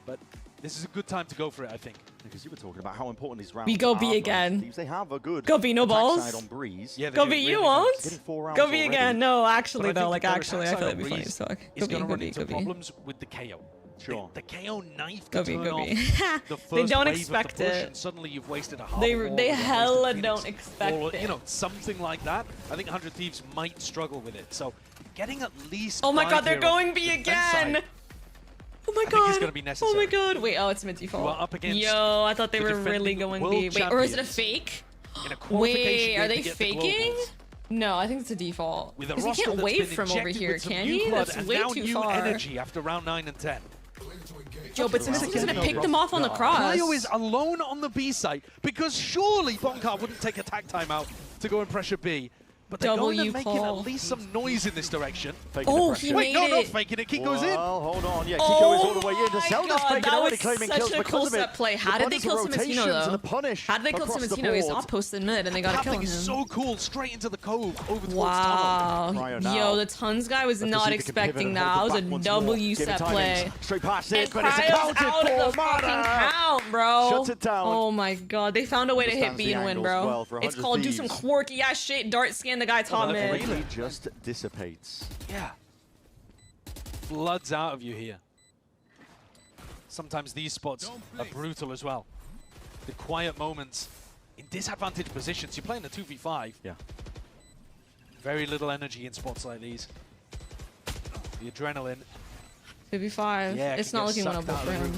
but this is a good time to go for it, I think.
Because you were talking about how important these rounds
we go B again.
Thieves, they have a good
go B, no balls.
On Breeze.
Yeah, go B, you won't. Go B again. No, actually though, like actually, I feel like it'd be funny as fuck. Go B, go B, go B.
Problems with the KO.
Sure.
The KO knife.
Go B, go B. They don't expect it.
Suddenly you've wasted a half.
They hella don't expect it.
You know, something like that. I think 100 Thieves might struggle with it. So getting at least.
Oh my god, they're going B again. Oh my god.
It's gonna be necessary.
Oh my god. Wait, oh, it's mid default.
You are up against
Yo, I thought they were really going B. Wait, or is it a fake? Wait, are they faking? No, I think it's a default. Because he can't wave from over here, can he? That's way too far.
Energy after round 9 and 10.
Yo, but Smithy's gonna pick them off on the cross.
Cryo is alone on the B site because surely Bonkar wouldn't take a tag timeout to go and pressure B.
But they're going and making at least some noise in this direction.
Oh, he made
no,
it.
not faking it. Kiko's in.
Well, hold on. Yeah, Kiko is all the way in. The Zelda's faking
that
already
was
claiming kills
such a
because
cool
of it.
set play. How did they kill Cimatino, though? How did they kill Cimatino? He's off posted mid, and they got to kill him.
Is so cool. Straight into the cove, over towards
wow. Yo, the Tons guy was not expecting that. That was a W set play.
Straight past it,
but it's out of the fucking count, bro.
Shuts it down.
Oh my god, they found a way to hit B and win, bro. It's called do some quirky ass shit, dart scan the guy top mid.
Really just dissipates.
Yeah. Floods out of you here. Sometimes these spots are brutal as well. The quiet moments in disadvantaged positions. You're playing a 2v5.
Yeah.
Very little energy in spots like these. The adrenaline.
2v5.
Yeah,
it's not looking winnable for him.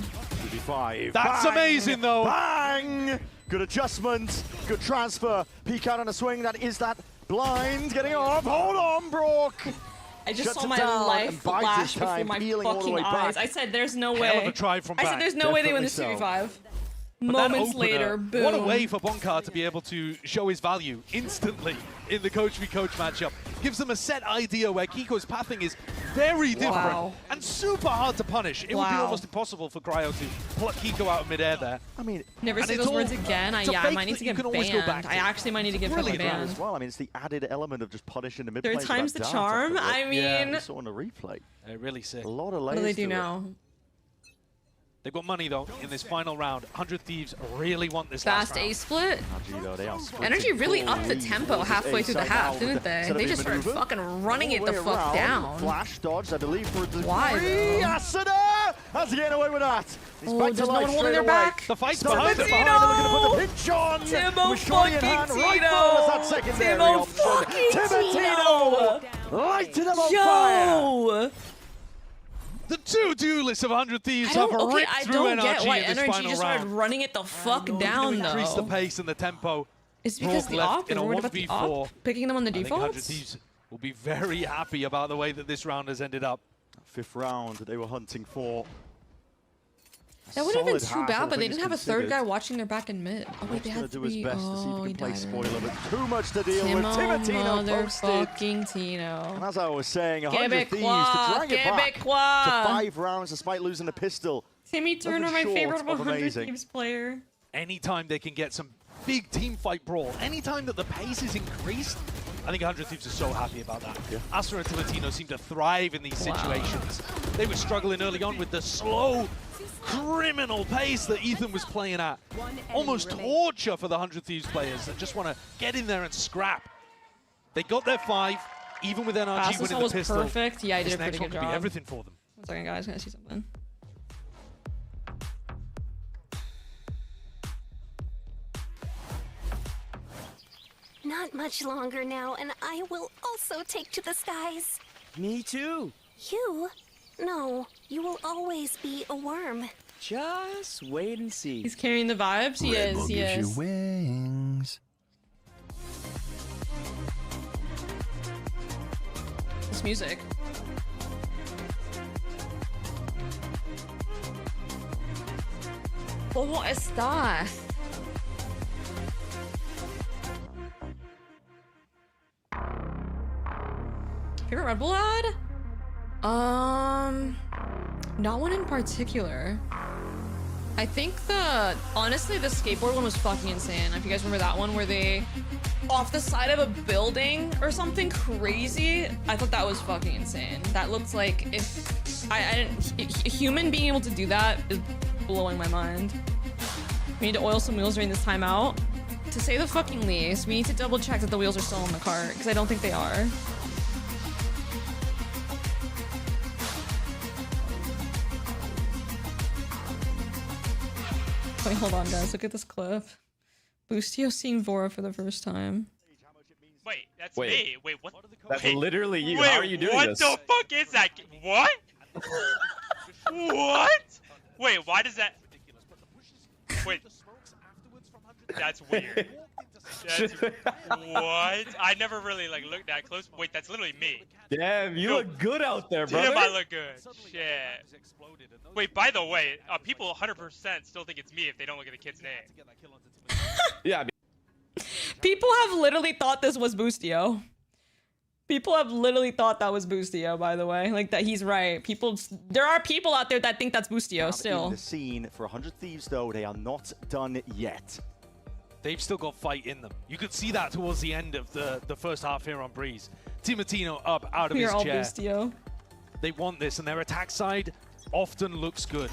2v5.
That's
Bang!
amazing, though.
Bang! Good adjustment. Good transfer. Peek out on a swing. That is that blind getting off. Hold on, Brock.
I just saw my life flash before my fucking eyes. I said, "There's no way."
Hell of a try from
I said, "There's no way they win this 2v5." Moments later, boom.
What a way for Bonkar to be able to show his value instantly in the coach v coach matchup. Gives them a set idea where Kiko's pathing is very different and super hard to punish. It would be almost impossible for Cryo to pluck Kiko out of midair there.
I mean,
never say those words again. I might need to get banned. I actually might need to get fucking banned.
As well. I mean, it's the added element of just punishing the mid.
Third time's the charm. I mean,
we saw on the replay.
Really sick.
A lot of layers.
What do they do now?
They've got money, though, in this final round. 100 Thieves really want this
fast
last round.
A split. NRG really upped the tempo halfway through the half, didn't they? They just started fucking running it the fuck down.
Flash dodge, I believe, for a degree.
Why, though?
Asada has to get away with that. He's back to
there's no
life
one holding their
away.
back.
The fight's behind them.
They're going to put the pinch on.
Timo
fucking
fucking Tino. Timo fucking Tino.
Lighting them on fire.
The two duelists of 100 Thieves have ripped through NRG
get why
in this
NRG
final
just
round.
started running it the fuck down, though.
Increase the pace and the tempo.
It's because the op, and we're worried about the op picking them on the defaults.
100 Thieves will be very happy about the way that this round has ended up.
Fifth round they were hunting for.
That would have been too bad, but they didn't have a third guy watching their back and mid. Oh wait, they had three. Oh, he died.
Spoiler, but too much to deal with. Timatino
motherfucking Tino.
And as I was saying, 100 Thieves to drag it back to 5 rounds despite losing a pistol.
Timmy Turner, my favorite 100 Thieves player.
Anytime they can get some big team fight brawl, anytime that the pace is increased, I think 100 Thieves are so happy about that. Yeah. Astra and Timatino seem to thrive in these situations. They were struggling early on with the slow, criminal pace that Ethan was playing at. Almost torture for the 100 Thieves players that just want to get in there and scrap. They got their 5, even with NRG winning the pistol.
Perfect. Yeah, I did a pretty good job.
Be everything for them.
1 second, guys. Can I see something?
Not much longer now, and I will also take to the skies.
Me too.
You? No, you will always be a worm.
Just wait and see.
He's carrying the vibes. He is. He is.
Wings.
This music. ¿Cómo estás? Favorite Red Bull ad? Not one in particular. I think honestly, the skateboard one was fucking insane. If you guys remember that one where they off the side of a building or something crazy, I thought that was fucking insane. That looked like if a human being able to do that is blowing my mind. We need to oil some wheels during this timeout. To say the fucking least, we need to double check that the wheels are still in the cart because I don't think they are. Wait, hold on, guys. Look at this clip. Boostio seeing Vora for the first time.
Wait, that's me. Wait, what?
That's literally you.
Wait,
how are you doing this?
What the fuck is that? What? What? Wait, why does that? Wait. That's weird. That's... what? I never really looked that close. Wait, that's literally me.
Damn, you look good out there, brother.
Damn, I look good. Shit. Wait, by the way, people 100% still think it's me if they don't look at the kid's name.
Yeah.
People have literally thought this was Boostio. People have literally thought that was Boostio, by the way. Like, that he's right. There are people out there that think that's Boostio still.
In the scene for 100 Thieves, though, they are not done yet.
They've still got fight in them. You could see that towards the end of the first half here on Breeze. Timatino up out of his chair.
Boostio.
They want this, and their attack side often looks good.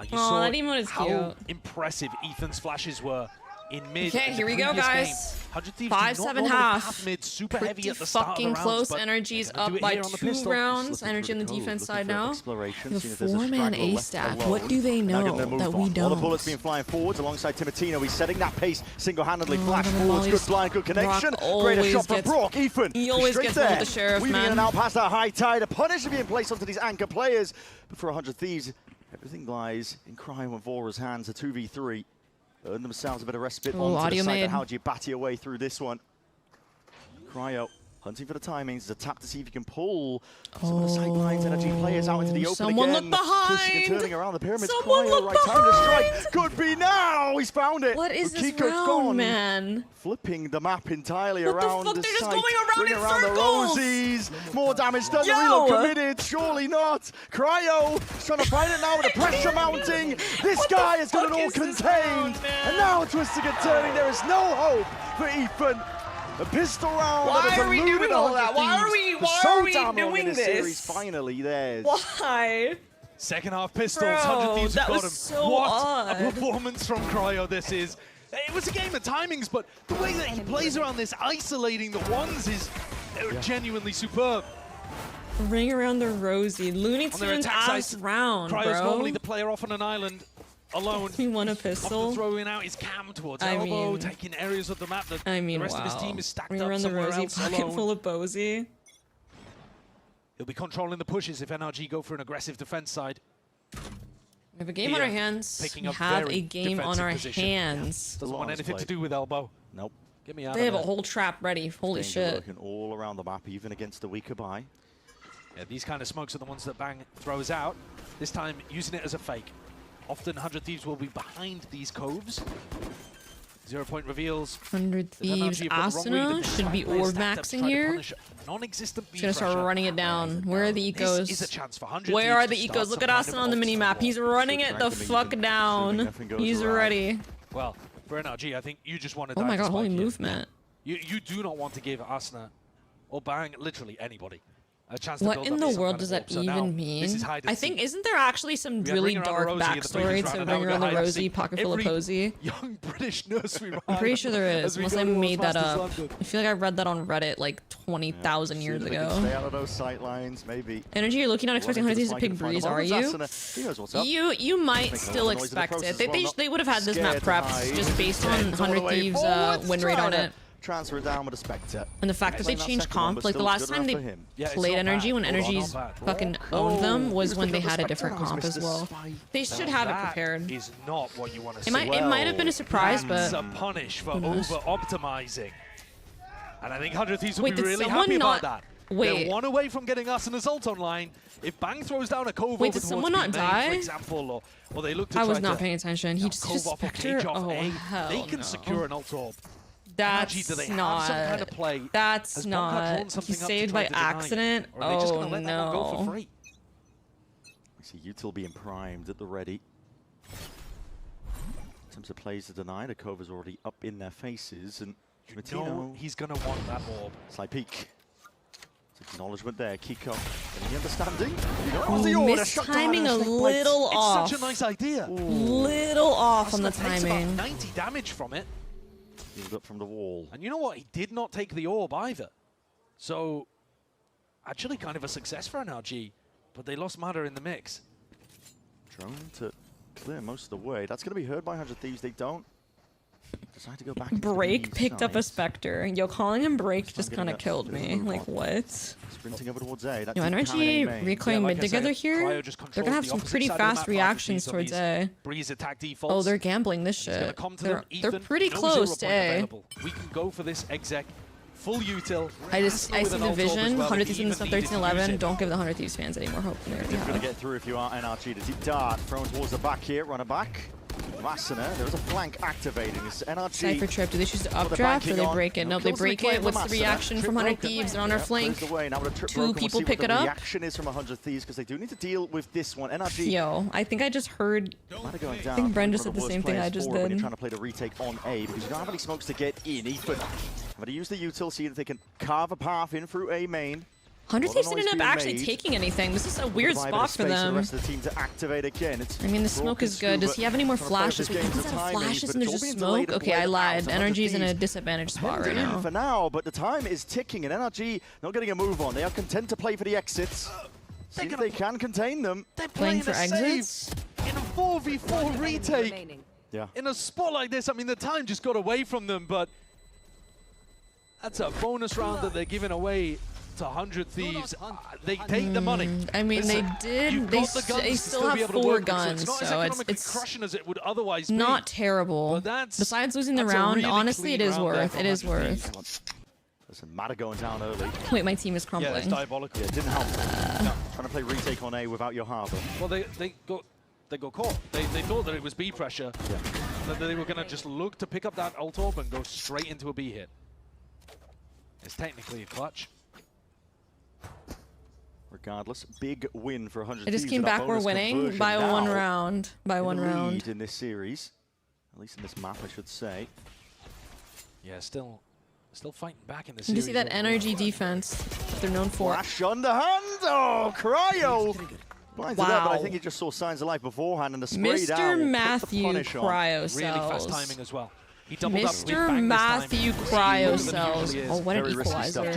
You
saw
saw
that emote is
how
cute.
impressive Ethan's flashes were in mid.
Okay, here we go, guys. 5-7 half.
Mid, super
Pretty
heavy at the start
fucking
of the rounds,
close. NRG's up by 2 rounds. NRG on the defense side now. The 4-man A stack. What do they know that we don't?
All the bullets being flying forwards alongside Timatino. He's setting that pace single-handedly. Flash forwards, good blind, good connection. Greater shot from Brock. Ethan.
He always gets one with the sheriff,
Weaving
man.
in and out past that high tide. A punish being placed onto these anchor players. But for 100 Thieves, everything lies in Cryo and Vora's hands. A 2v3. Earn themselves a bit of respite onto the side. How do you batty your way through this one? Cryo hunting for the timings. There's a tap to see if you can pull some of the sidelines. NRG players out into the open
Someone
again.
look behind!
Pushing and turning around the pyramids.
Someone
Cryo,
look
right time to
behind!
strike. Could be now. He's found it.
What is this
Kiko's
round,
gone.
man?
Flipping the map entirely
What the
around
fuck?
the
They're just
site.
going around
Bring
in
around
circles!
the Rosies. More damage done. The
Yo!
reload committed. Surely not. Cryo is trying to fight it now with the pressure mounting. This guy has got it all contained. And now twisting and turning. There is no hope for Ethan. A pistol round.
Why are we doing all that? Why are we doing this?
Series finally theirs.
Why?
Second half pistols,
Bro,
100 Thieves have
that
got
was
him.
so
What
odd.
a performance from Cryo this is. It was a game of timings, but the way that he plays around this, isolating the ones is genuinely superb.
Ring around the Rosie. Looney
On their
Tunes
attack
ass
side,
round,
Cryo's
bro.
normally the player off on an island, alone.
He won a pistol.
Often throwing out his cam towards
I
elbow,
mean-
taking areas of the map that
I mean,
the rest
wow.
of his team is stacked
Ring
up
around the
somewhere
Rosie,
else
pocket
alone.
full of Bozy.
He'll be controlling the pushes if NRG go for an aggressive defense side.
We have a game on our hands.
Picking
We
up
have
very
a game on
defensive
our
position.
hands.
Doesn't want anything to do with elbow.
Nope.
Get me out
They
of
have a
there.
whole trap ready. Holy
Danger
shit.
lurking all around the map, even against the weaker buy.
Yeah, these kind of smokes are the ones that Bang throws out. This time using it as a fake. Often 100 Thieves will be behind these coves. 0 point reveals.
100 Thieves
NRG have got the wrong read,
Asuna
but
should be
players
orb
stacked up to
maxing
try to
here.
punish a non-existent
He's gonna start running it down. Where are the
This is a
ecos?
chance for 100
Where are the
Thieves to start
ecos? Look
some
at
kind
Asuna
of
on the
offensive
minimap. He's running it the fuck down.
nothing goes
He's
right.
ready.
Well, for NRG, I think you just want to
Oh
dive
my
to
god, holy
spike here.
movement.
You do not want to give Asuna or Bang, literally anybody, a chance to
What
build
in
up
the
some
world
kind
does
of
that
orb. So now,
even mean?
this is hide and
I think,
seek.
isn't there actually some
We have
really
Ring Around
dark
the Rosie in the
backstory
previous
to
round, and now
Ring
we
Around
got
the
hide and
Rosie,
seek.
Pocket Full of
Every
Posy?
young British nursery rhyme.
I'm pretty sure there is,
as we
unless
go
I
towards
made that
Masters
up.
London.
I feel like I read that on Reddit like 20,000 years
See if they can
ago.
Stay out of those sight lines, maybe.
Energy, you're looking not expecting 100 Thieves to pick Breeze, are you?
He knows what's up.
You might
Making
still
a noise in the
expect
process
it.
as well,
They would have had this
scared
map
to
prepped
hide.
just based on
Heads all the
100
way
Thieves
forwards,
win rate on
trying to
it.
Transfer it down with a Spectre.
And the fact that they
Playing that
changed
second one,
comp,
but
like the
still
last
good
time
enough
they
for him.
Yeah, it's
played
not
Energy
bad.
when
Hold on,
Energy's
not bad.
fucking
Oh,
owned them was
he's
when
looking
they
at the
had a
Spectre
different
now, he's
comp
missed
as
the
well.
spy.
They should have it prepared.
Is not what you want to
It
see.
might have been a surprise,
That's
but
a punish for
who knows?
over-optimizing. And I think 100 Thieves will
Wait,
be
did
really
someone
happy
not-
about that.
Wait.
They're one away from getting us an assault online. If Bang throws down a cove
Wait,
over
did
towards
someone
B
not
main,
die?
for example, or they look to
I
try
was not
to
paying attention. He just
cove off a
Spectre.
cage off
Oh
A.
hell
They can
no.
secure an ult orb.
That's
NRG, do they have
not.
some kind of play?
That's
Has Bangkok drawn
not.
something
He
up to
saved
try
by
to deny it?
accident.
Or are they just
Oh
gonna let that one go for
no.
free?
We see Util being primed at the ready. In terms of plays to deny, the Cover's already up in their faces, and
No, he's going to want that orb.
Slight peek. It's acknowledgement there. Kiko, any understanding?
Mistiming a little off.
It's such a nice idea.
Little off on the
Takes
timing.
about 90 damage from it.
Healed up from the wall.
And you know what? He did not take the orb either. So, actually kind of a success for NRG, but they lost Matter in the mix.
Drone to clear most of the way. That's going to be heard by 100 Thieves. They don't decide to go back.
Break picked up a Spectre. Yo, calling him Break just kind of killed me. Like, what?
Sprinting over towards A.
Yo, NRG reclaim mid together here. They're gonna have some pretty fast reactions towards A.
Breeze attack defaults.
Oh, they're gambling this shit. They're pretty close to A.
We can go for this exec. Full util.
I see the vision. 100 Thieves in this 13-11. Don't give the 100 Thieves fans any more hope than they already
You're going to
have.
get through if you are NRG. The deep dart thrown towards the back here. Runner back. Vassana, there is a flank activating. It's NRG.
Cypher trip. Do they choose to updraft or they break it? No, they break it. What's the reaction from 100 Thieves? They're on our flank. Two people pick it up.
The reaction is from 100 Thieves because they do need to deal with this one. NRG.
Yo, I think I just heard. I think Bren just said the same thing I just did.
When you're trying to play the retake on A because you don't have any smokes to get in. Ethan, I'm going to use the util, see if they can carve a path in through A main.
100 Thieves didn't end up actually taking anything. This is a weird spot for them.
The rest of the team to activate again.
I mean, the smoke is good. Does he have any more flashes? He doesn't have flashes and there's just smoke? Okay, I lied. NRG's in a disadvantaged spot right now.
For now, but the time is ticking and NRG not getting a move on. They are content to play for the exits. See if they can contain them.
They're
playing for exits?
In a 4v4 retake.
Yeah.
In a spot like this, I mean, the time just got away from them, but that's a bonus round that they're giving away to 100 Thieves. They take the money.
I mean,
Listen,
they did. They still have 4 guns, so it's
crushing as it would otherwise be.
Not terrible. Besides losing the round, really honestly, it is worth. It is worth.
Listen, Mata going down early.
Wait, my team is crumbling.
Yeah, it's diabolical.
Yeah, it didn't help. Trying to play retake on A without your harbor.
Well, they got caught. They thought that it was B pressure.
Yeah.
That they were going to just look to pick up that ult orb and go straight into a B hit. It's technically a clutch.
Regardless, big win for 100
It just
Thieves
came back. We're winning by one round. By one round.
In this series, at least in this map, I should say.
Yeah, still fighting back in this
You
series.
see that NRG defense that they're known for.
Flash on the hand. Oh, Cryo. Blinds it up, but I think he just saw signs of life beforehand and the spray down.
Mr. Matthew Cryo cells.
Really fast timing as well. He doubled
Mr. Matthew Cryo cells. Oh, what an equalizer.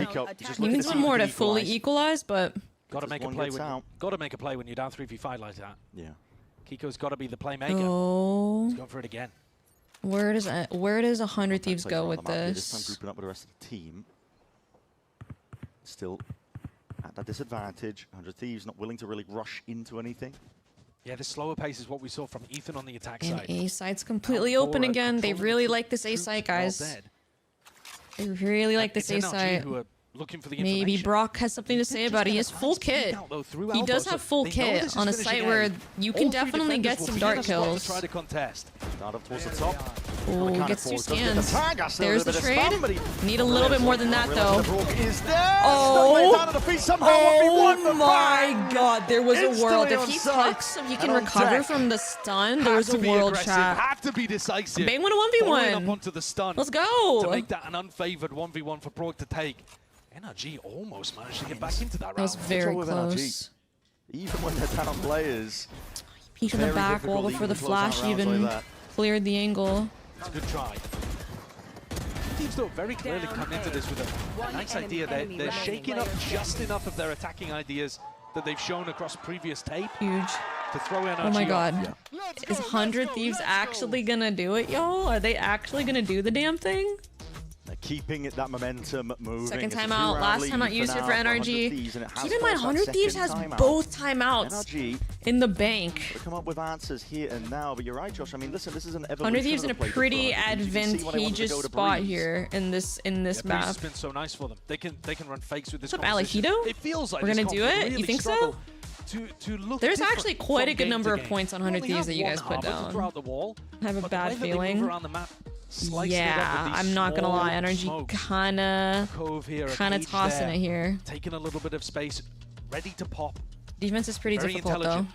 He needs one more to fully equalize, but
got to make a play. Got to make a play when you're down 3v5 like that.
Yeah.
Kiko's got to be the playmaker.
Oh.
He's going for it again.
Where does 100 Thieves go with this?
This time grouping up with the rest of the team. Still at that disadvantage. 100 Thieves not willing to really rush into anything.
Yeah, the slower pace is what we saw from Ethan on the attack
and
side.
A side's completely open again. They really like this A site, guys. They really like this A site. Maybe Brock has something to say about it. He has full kit. He does have full kit on a site where you can definitely get some dart kills.
Start up towards the top.
Oh, gets 2 scans. There's the trade. Need a little bit more than that, though. Oh my god, there was a world. If he tucks so he can recover from the stun, there was a world chat.
Have to be decisive.
Bang won a 1v1.
Up onto the stun.
Let's go.
To make that an unfavored 1v1 for Brock to take. NRG almost managed to get back into that round.
That was very close.
Even when they're down players.
Peek in the back wall before the flash even cleared the angle.
It's a good try. Teams though very clearly come into this with a nice idea. They're shaking up just enough of their attacking ideas that they've shown across previous tape.
Huge.
To throw NRG
oh my god.
Off.
Is 100 Thieves actually gonna do it, y'all? Are they actually gonna do the damn thing?
They're keeping that momentum moving.
Second timeout. Last timeout used here for NRG. Keep in mind, 100 Thieves has both timeouts in the bank.
They come up with answers here and now, but you're right, Josh. I mean, listen, this is an evolution.
100 Thieves in a pretty advantageous spot here in this map.
It's been so nice for them. They can run fakes with this.
What's up, Alejito?
It feels like
we're gonna do it.
Really
you think so?
To look
There's actually quite a good number of points on 100 Thieves that you guys put down. I have a bad feeling. Yeah, I'm not gonna lie. NRG kinda tossing it here.
Taking a little bit of space, ready to pop.
Defense is pretty difficult though.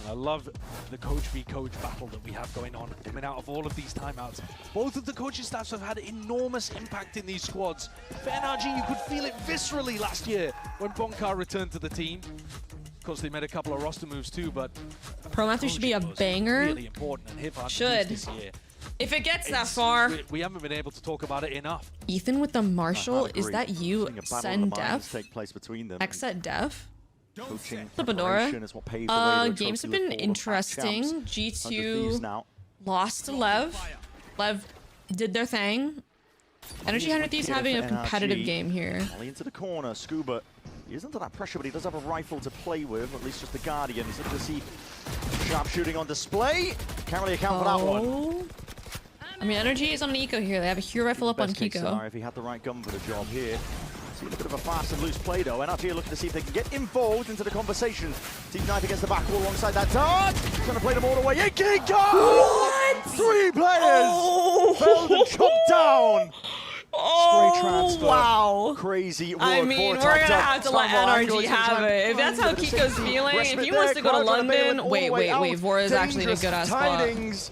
I love the coach v coach battle that we have going on coming out of all of these timeouts. Both of the coaching staffs have had enormous impact in these squads. For NRG, you could feel it viscerally last year when Bonkar returned to the team. Of course, they made a couple of roster moves too, but
Pro Matthew should be a banger.
Really important and hit
should.
This year.
If it gets that far.
We haven't been able to talk about it enough.
Ethan with the Marshall, is that you? Send Def?
Take place between them.
Exit Def?
Flipadora.
Games have been interesting. G2 lost to Lev. Lev did their thing. NRG 100 Thieves having a competitive game here.
Into the corner, Scuba. He isn't under that pressure, but he does have a rifle to play with, at least just the Guardian. He's looking to see sharpshooting on display. Can't really account for that one.
I mean, NRG is on an eco here. They have a hero rifle up on Kiko.
If he had the right gun for the job here. Seeing a bit of a fast and loose play though. NRG are looking to see if they can get involved into the conversation. Team Knife against the back wall alongside that dart. Trying to play them all the way. King
What?
3 players! Felled and chopped down. Straight transfer.
Wow.
Crazy work.
I mean, we're going to have to let NRG have it. If that's how Kiko's feeling, if he wants to go to London, wait. Vora is actually in a good ass spot.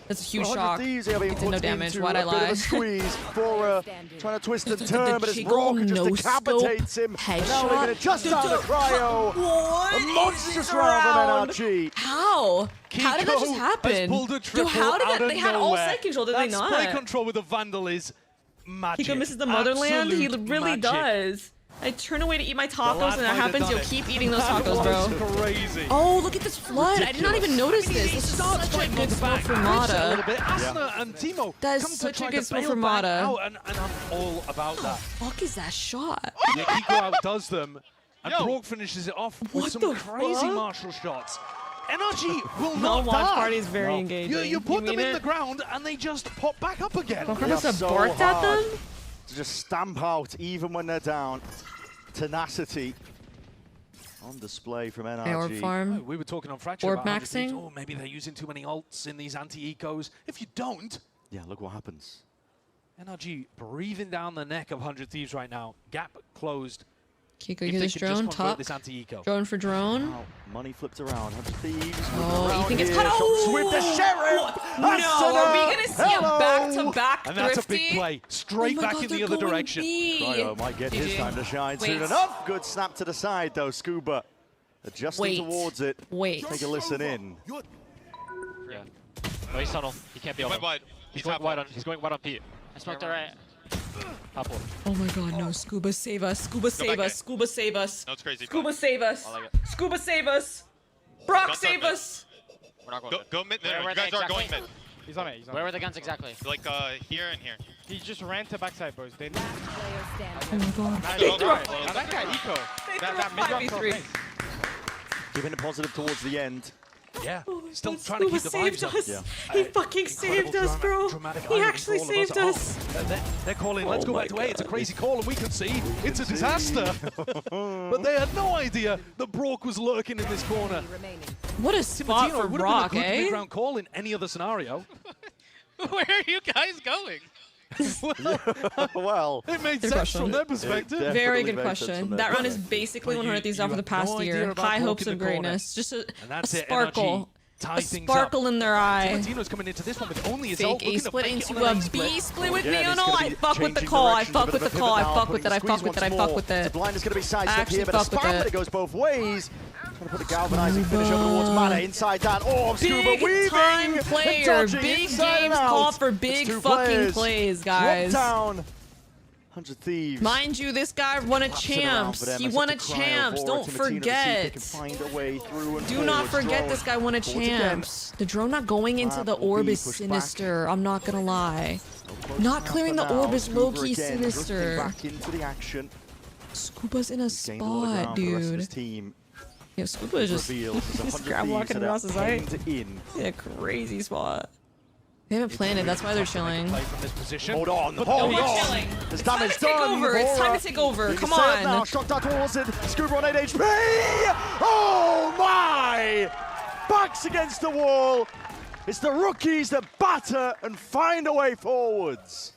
That's a huge shock. He did no damage. Why'd I lie?
Squeeze. Vora trying to twist and turn, but his Brock just decapitates him. And now they're going to just down the cryo. A monstrous round from NRG.
How? How did that just happen? Yo, how did that? They had all side control, did they not?
That spray control with the Vandal is magic.
Kiko misses the motherland.
Absolute
He really
magic.
does. I turn away to eat my tacos, and that happens. You'll keep eating those tacos, bro.
Crazy.
Oh, look at this flood! I did not even notice this. This is such a good smoke for Mata.
Asna and Timo
That is
come
such
to
a
try
good
to
smoke
bail
for
back
Mata.
out, and I'm all about that.
Fuck is that shot?
Yeah, Kiko outdoes them, and Brock finishes it off with some crazy martial shots. NRG will not
watch
die.
party is very engaging.
You put them in
it?
the ground, and they just pop back up again.
Brock must have barked at them?
To just stamp out even when they're down. Tenacity on display from NRG.
Orb farm.
We were talking on Fracture
Orb
about
maxing.
Oh, maybe they're using too many ults in these anti-ecos. If you don't,
yeah, look what happens.
NRG breathing down the neck of 100 Thieves right now. Gap closed.
Kiko,
If
use
they
this
could just
drone.
convert
Tuck.
this anti-eco.
Drone for drone.
Wow, money flipped around. 100 Thieves.
Oh, Ethan gets cut.
With the Sheriff.
No, are we going to see a back-to-back
And that's a
thrifty?
big play. Straight back in the other direction.
Cryo might get his time to shine soon enough. Good snap to the side, though. Scuba adjusting towards it. Take a listen in.
Yeah. Oh, he's tunnel. He can't be over. He's going wide on Pete. I smoked it right.
Oh my god, no. Scuba, save us. Scuba, save us. Scuba, save us.
No, it's crazy.
Scuba, save us.
I like it.
Scuba, save us. Brock, save us.
We're not going
Go mid.
Where
You guys are going mid.
He's on it. He's on
Where
it.
were the guns exactly?
Like here and here.
He just ran to backside, boys. They
Oh my god.
that guy eco. That mid drop.
Giving it positive towards the end.
Yeah, still trying to keep the vibes up.
Yeah. He fucking saved us, bro. He actually saved us.
They're calling, let's go back to A. It's a crazy call, and we can see it's a disaster. But they had no idea that Brock was lurking in this corner.
What a spot for Brock,
would have been a good
eh?
mid-round call in any other scenario.
Where are you guys going?
Well,
it made sense from their perspective.
Very good question. That run is basically 100 Thieves off for the past year. High hopes of greatness. Just a sparkle. A sparkle in their eye.
Timo's coming into this one with only his
Fake A split into a B split with me. Oh no, I fuck with the
changing
call. I
directions,
fuck
a
with
bit
the
of a
call. I
pivot
fuck
now,
with it. I
putting
fuck with it. I
squeeze
fuck
once
with
more.
it.
The blind is going to be
I
sidestepped
actually
here, but a
fuck with
spam,
it.
but it goes both ways. Trying to put a galvanizing finish over towards Mana inside that. Oh, Scuba
Big
weaving
time
and
player.
dodging
Big
inside and
games
out.
call for
It's
big
two
fucking
players.
plays,
Drop
guys.
down. 100 Thieves.
Mind you, this guy won a champs. He won a champs. Don't forget. Do not forget this guy won a champs. The drone not going into the orb is sinister. I'm not gonna lie. Not clearing the orb is low-key sinister.
Back into the action.
Scuba's in a spot, dude. Yeah, Scuba is just grab walking across his eye. Yeah, crazy spot. They haven't planted, that's why they're chilling.
Hold on, hold
we're
on.
chilling.
This
It's time
damage
to take
done.
over. It's time to take over. Come on.
Now, shot that towards it. Scuba on 8 HP. Oh my! Backs against the wall. It's the rookies that batter and find a way forwards.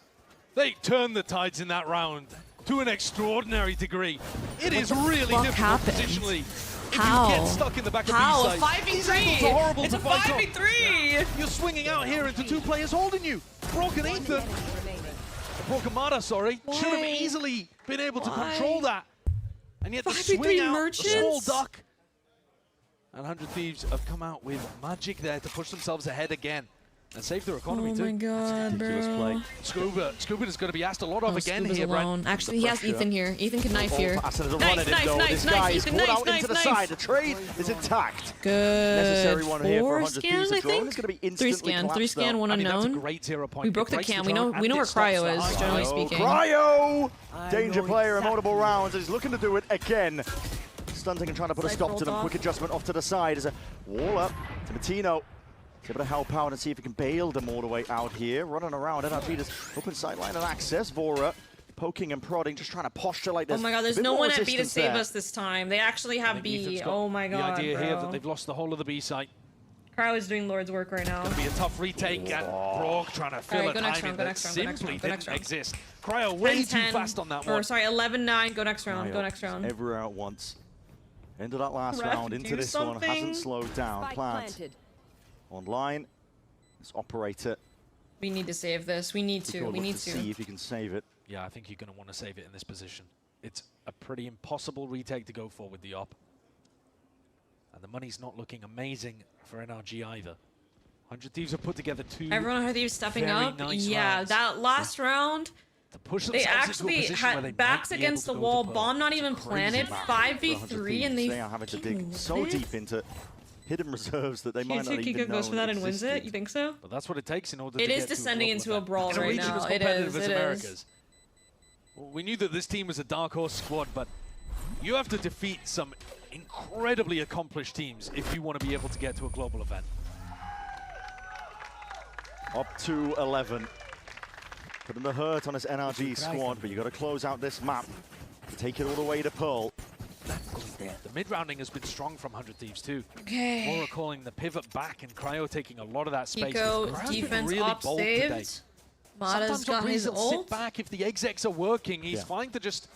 They turned the tides in that round to an extraordinary degree. It is really difficult positionally.
How?
If you get stuck in the back of
How?
B-side,
A 5v3.
these angles are horrible
It's
to
a
fight on.
5v3.
You're swinging out here into two players holding you. Brock and Ethan. Brock and Mata, sorry. Should have easily been able to control that. And yet the
5v3
swing out,
merchants?
the small duck. And 100 Thieves have come out with magic there to push themselves ahead again. And save their economy too.
Oh my god, bro.
Scuba is going to be asked a lot of again
Scuba's
here,
alone.
Brent.
Actually, he has Ethan here. Ethan can knife here.
Nice,
Nice, Ethan, nice,
into the side. The trade is intact.
Good.
Necessary one here for
4
100
scan,
Thieves. The
I
drone
think?
is going to be
3
instantly
scan, 3
collapsed,
scan,
though.
1
I mean, that's a
unknown.
great 0 point.
We broke the
Breaks
cam.
the
We know
drone
where
and it
Cryo
stops
is,
the
generally
eye.
speaking.
Cryo! Danger player in multiple rounds. He's looking to do it again. Stunting and trying to put a stop to them. Quick adjustment off to the side as a wall up to Martino. He's able to help out and see if he can bail them all the way out here. Running around, NRG just open sideline and access. Vora poking and prodding, just trying to posture like this.
Oh my god, there's no one at B to save us this time. They actually have B. Oh my god,
the idea
bro.
here that they've lost the whole of the B site.
Cryo is doing Lord's work right now.
It's going to be a tough retake, and Brog trying to fill a timing that simply didn't exist. Cryo way too fast on that one.
Or sorry, 11-9. Go next round. Go next round.
Everywhere at once. Into that last round, into this one, hasn't slowed down. Plant online. Let's operate it.
We need to save this. We need to. We need to.
See if you can save it.
Yeah, I think you're going to want to save it in this position. It's a pretty impossible retake to go for with the op. And the money's not looking amazing for NRG either. 100 Thieves have put together two.
Everyone had Thieves stepping up.
Nice
yeah,
rounds.
that last round,
they
actually had backs against the wall. Bomb not even planted. 5v3, and they
are having to dig so deep into hidden reserves that they might not even know.
Kiko goes for that and wins it. You think so?
But that's what it takes in order.
It is descending into a brawl right now. It is. It is.
Well, we knew that this team was a dark horse squad, but you have to defeat some incredibly accomplished teams if you want to be able to get to a global event.
Up to 11. Putting the hurt on this NRG squad, but you got to close out this map. Take it all the way to Pearl.
The mid-rounding has been strong from 100 Thieves too.
Okay.
Laura calling the pivot back and Cryo taking a lot of that space.
Kiko, defense
really
op
bold
saved.
today.
Mata's got his ult.
Sit back if the execs are working. He's fine to just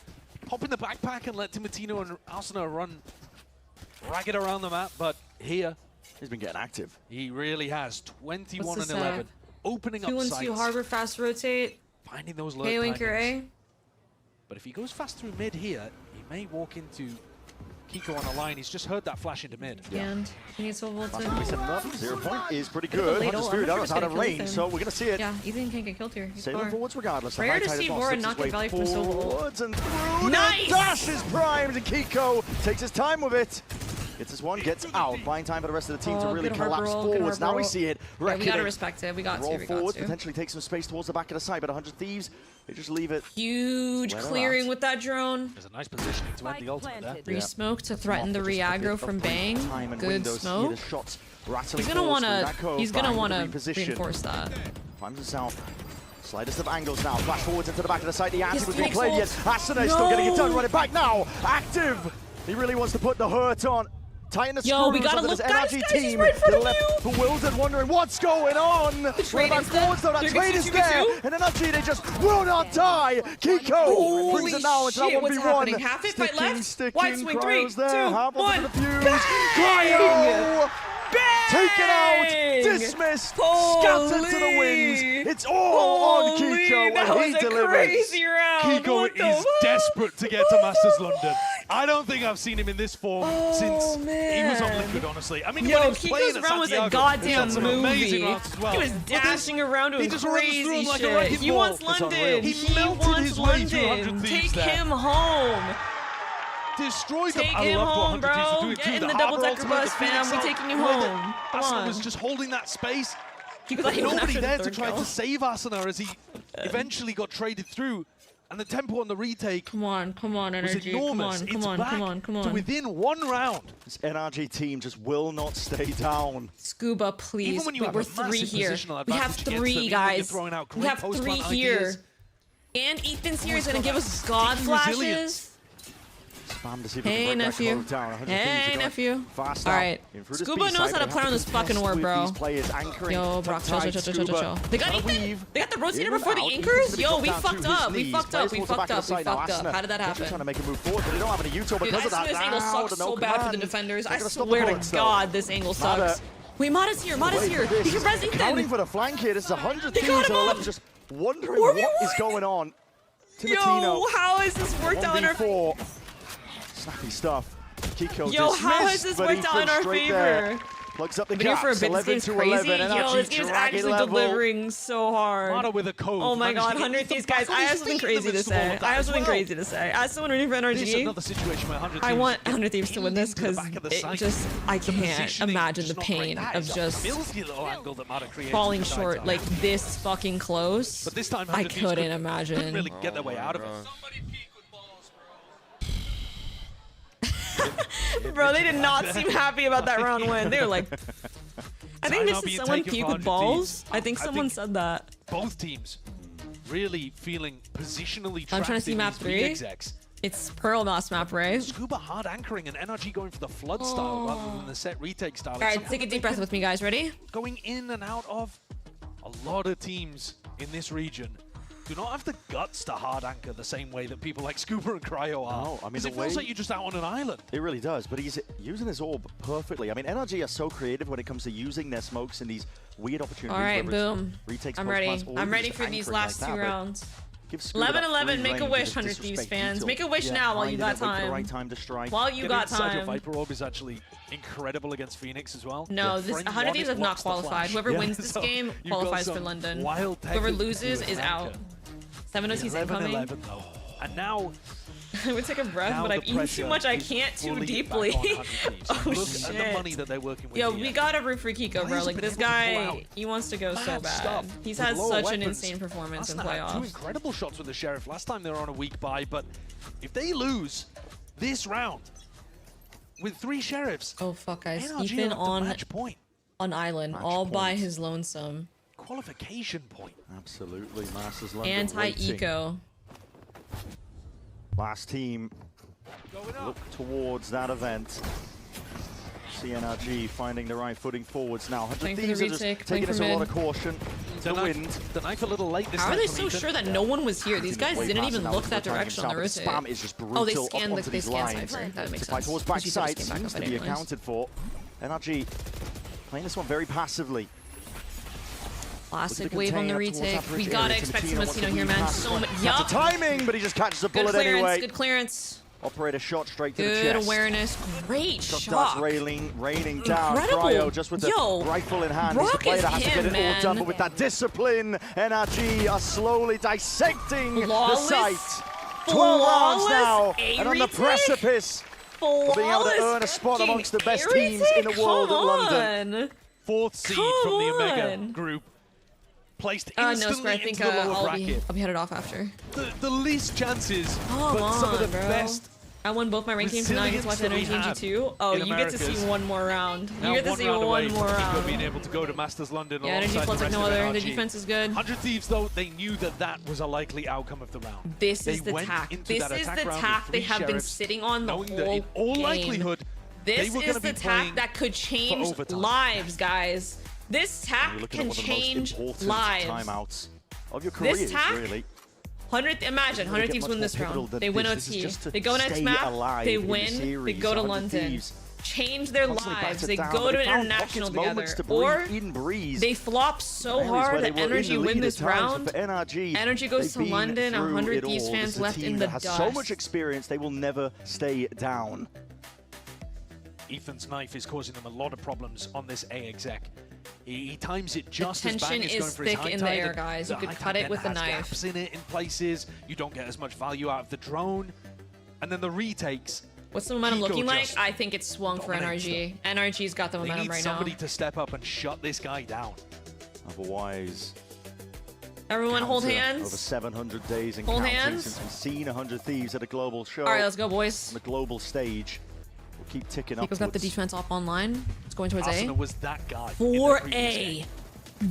pop in the backpack and let Timotino and Arsenal run ragged around the map, but here
he's been getting active.
He really has. 21 and 11, opening up
2-1-2 Harbor fast rotate.
Finding those low
Winker A.
But if he goes fast through mid here, he may walk into Kiko on a line. He's just heard that flash into mid.
And he needs to ult.
0 point is pretty good. Hunter Spirit is out of range, so we're going to see it.
Yeah, Ethan can't get killed here.
Save him forwards regardless.
Rare to see Warren not get value from solo.
And through.
Nice!
Dash is primed, and Kiko takes his time with it. Gets this one, gets out. Buying time for the rest of the team to really collapse forwards. Now we see it.
Yeah, we gotta respect it. We got
roll
to.
forwards, potentially take some space towards the back of the site, but 100 Thieves, they just leave it.
Huge clearing with that drone.
There's a nice positioning to end the ultimate there.
Free smoke to threaten the re-aggro from Bang. Good smoke. He's gonna wanna reinforce that.
Finds himself. Slightest of angles now. Flash forwards into the back of the site. The anti was being played yet. Asuna is still getting it done. Run it back now. Active. He really wants to put the hurt on. Tighten the screws
we gotta
under
look,
this
guys,
NRG
guys,
team.
he's right in front of
left
you.
bewildered, wondering what's going on. What about forwards though? That trade is there. And NRG, they just will not die. Kiko brings it now into that 1v1.
Half it, fight left. White swing,
Cryo's
3, 2,
there. Half
1.
the fuse. Cryo! Taken out, dismissed, scattered to the winds. It's all on Kiko, and he delivers.
Crazy round.
Kiko is desperate to get to Masters London. I don't think I've seen him in this form since he was on Liquid, honestly. I mean, when he was playing at
Kiko's round was a goddamn movie.
Well.
He was dashing around doing crazy
like
shit. He wants London.
He melted his way through 100 Thieves.
Take him home.
Destroyed them.
Take
I
him
love
home,
what 100 Thieves are
bro.
doing
Get
too.
in
The
the
Harbor
double-decker
ultimate,
bus,
the
fam.
Phoenix
We're
ult,
taking you
where
home. Come
Asuna
on.
was just holding that space.
Like
Nobody there to try to save Asuna as he eventually got traded through. And the tempo on the retake
come on, NRG.
was enormous.
Come on.
To within one round.
This NRG team just will not stay down.
Scuba, please.
Even when you have
we're
a
3
massive
here.
positional
We have
advantage against
3
them,
guys.
throwing out
We have
great
3
post-plant
here.
ideas.
And Ethan's here is gonna give us God flashes. Hey, nephew. Hey, nephew. Alright. Scuba knows how to play on this fucking war, bro. Yo, Brock, chill. They got Ethan? They got the rotator before the anchors? Yo, we fucked up. We fucked up. How did that happen?
Trying to make a move forward, but they don't have any Utah because of that.
This angle sucks so bad for the defenders. I swear to God, this angle sucks. Wait, Mata's here. He can res Ethan.
Counting for the flank here. This is 100 Thieves to the left, just wondering what is going on.
Yo, how has this worked out in our favor?
Snappy stuff. Kiko
Yo, how has this worked out in our favor?
Plugs up the
gap.
gaps. 11 to 11.
Yo, this game's actually delivering so hard.
Mata with a code.
Oh my God, 100 Thieves, guys. I have something crazy to say. As someone rooting for NRG,
another situation where 100
I want 100 Thieves to win this because I can't imagine the pain of just falling short like this fucking close.
But this time,
I couldn't imagine.
Couldn't really get their way out of it.
Bro, they did not seem happy about that round win. They were like, I think this is someone peak with balls. I think someone said that.
Both teams really feeling positionally trapped.
I'm trying to see map 3.
Execs.
It's Pearl Moss map, right?
Scuba hard anchoring and NRG going for the flood style rather than the set retake style.
All right, take a deep breath with me, guys. Ready?
Going in and out of a lot of teams in this region do not have the guts to hard anchor the same way that people like Scuba and Cryo are.
No, I mean,
it feels like you're just out on an island.
It really does, but he's using his orb perfectly. I mean, NRG are so creative when it comes to using their smokes in these weird opportunities.
All right, boom.
Retakes,
I'm ready. I'm ready for these last 2 rounds. 11-11, make a wish, 100 Thieves fans. Make a wish now while you got time.
The right time to strike.
While you got time.
Your Viper Orb is actually incredible against Phoenix as well.
No, this 100 Thieves have not qualified. Whoever wins this game qualifies for London. Whoever loses is out. 706 incoming.
And now
I would take a breath, but I've eaten too much. I can't too deeply. Oh
Look
shit!
at the money that they're working with.
Yo, we gotta root for Kiko, bro. Like this guy, he wants to go so bad. He's had such an insane performance in playoffs.
2 incredible shots with the Sheriff last time they were on a weak bye, but if they lose this round with 3 Sheriffs,
oh fuck, guys,
NRG
Ethan on
match point.
On island, all by his lonesome.
Qualification point.
Absolutely, Masters London.
Anti-eco.
Last team look towards that event. CNRG finding the right footing forwards now. 100 Thieves are just taking us a lot of caution. The wind.
The knife a little late this
How
time.
are they so sure that no one was here? These guys didn't even look that direction on the rotate.
Spam is just brutal.
Oh, they scanned
up
Cypher. That makes sense.
Towards backside seems to be accounted for. NRG playing this one very passively.
Classic wave on the retake. We gotta expect some Mosquito here, man. So much. Yup.
Timing, but he just catches a bullet anyway.
Good clearance.
Operator shot straight to the chest.
Good awareness. Great shot.
Starts raining down. Cryo just with the rifle in hand. He's the player that has to get it all done, but with that discipline, NRG are slowly dissecting the site. 12 rounds now, and on the precipice of being able to earn a spot amongst the best teams in the world at London.
4th seed from the Omega group. Placed instantly into the lower bracket.
I'll be headed off after.
The least chances, but some of the best.
I won both my rank games tonight. Just watch NRG and G2. Oh, you get to see one more round. You get to see one more round.
Being able to go to Masters London.
Yeah, NRG plus like no other. The defense is good.
100 Thieves, though, they knew that that was a likely outcome of the round.
This is the tack. This is the tack they have been sitting on the whole game.
All likelihood,
this is the tack that could change lives, guys. This tack can change lives.
Timeouts of your careers,
this tack,
really.
100. Imagine 100 Thieves win this round. They win OT. They go next map. They win. They go to London. Change their lives. They go to international together. Or they flop so hard that NRG win this round. NRG goes to London. 100 Thieves fans left in the dust.
So much experience, they will never stay down.
Ethan's knife is causing them a lot of problems on this A exec. He times it just as bang.
The tension is thick in the air, guys. You could cut it with a knife.
Gaps in it in places. You don't get as much value out of the drone. And then the retakes.
What's the momentum looking like? I think it's swung for NRG. NRG's got the momentum right now.
They need somebody to step up and shut this guy down.
Otherwise,
everyone hold hands.
Over 700 days in
hold
counting
hands.
Since we've seen 100 Thieves at a global show.
All right, let's go, boys.
On the global stage. We'll keep ticking up.
Kiko's got the defense up online. It's going towards
Arsenal was that guy.
4A.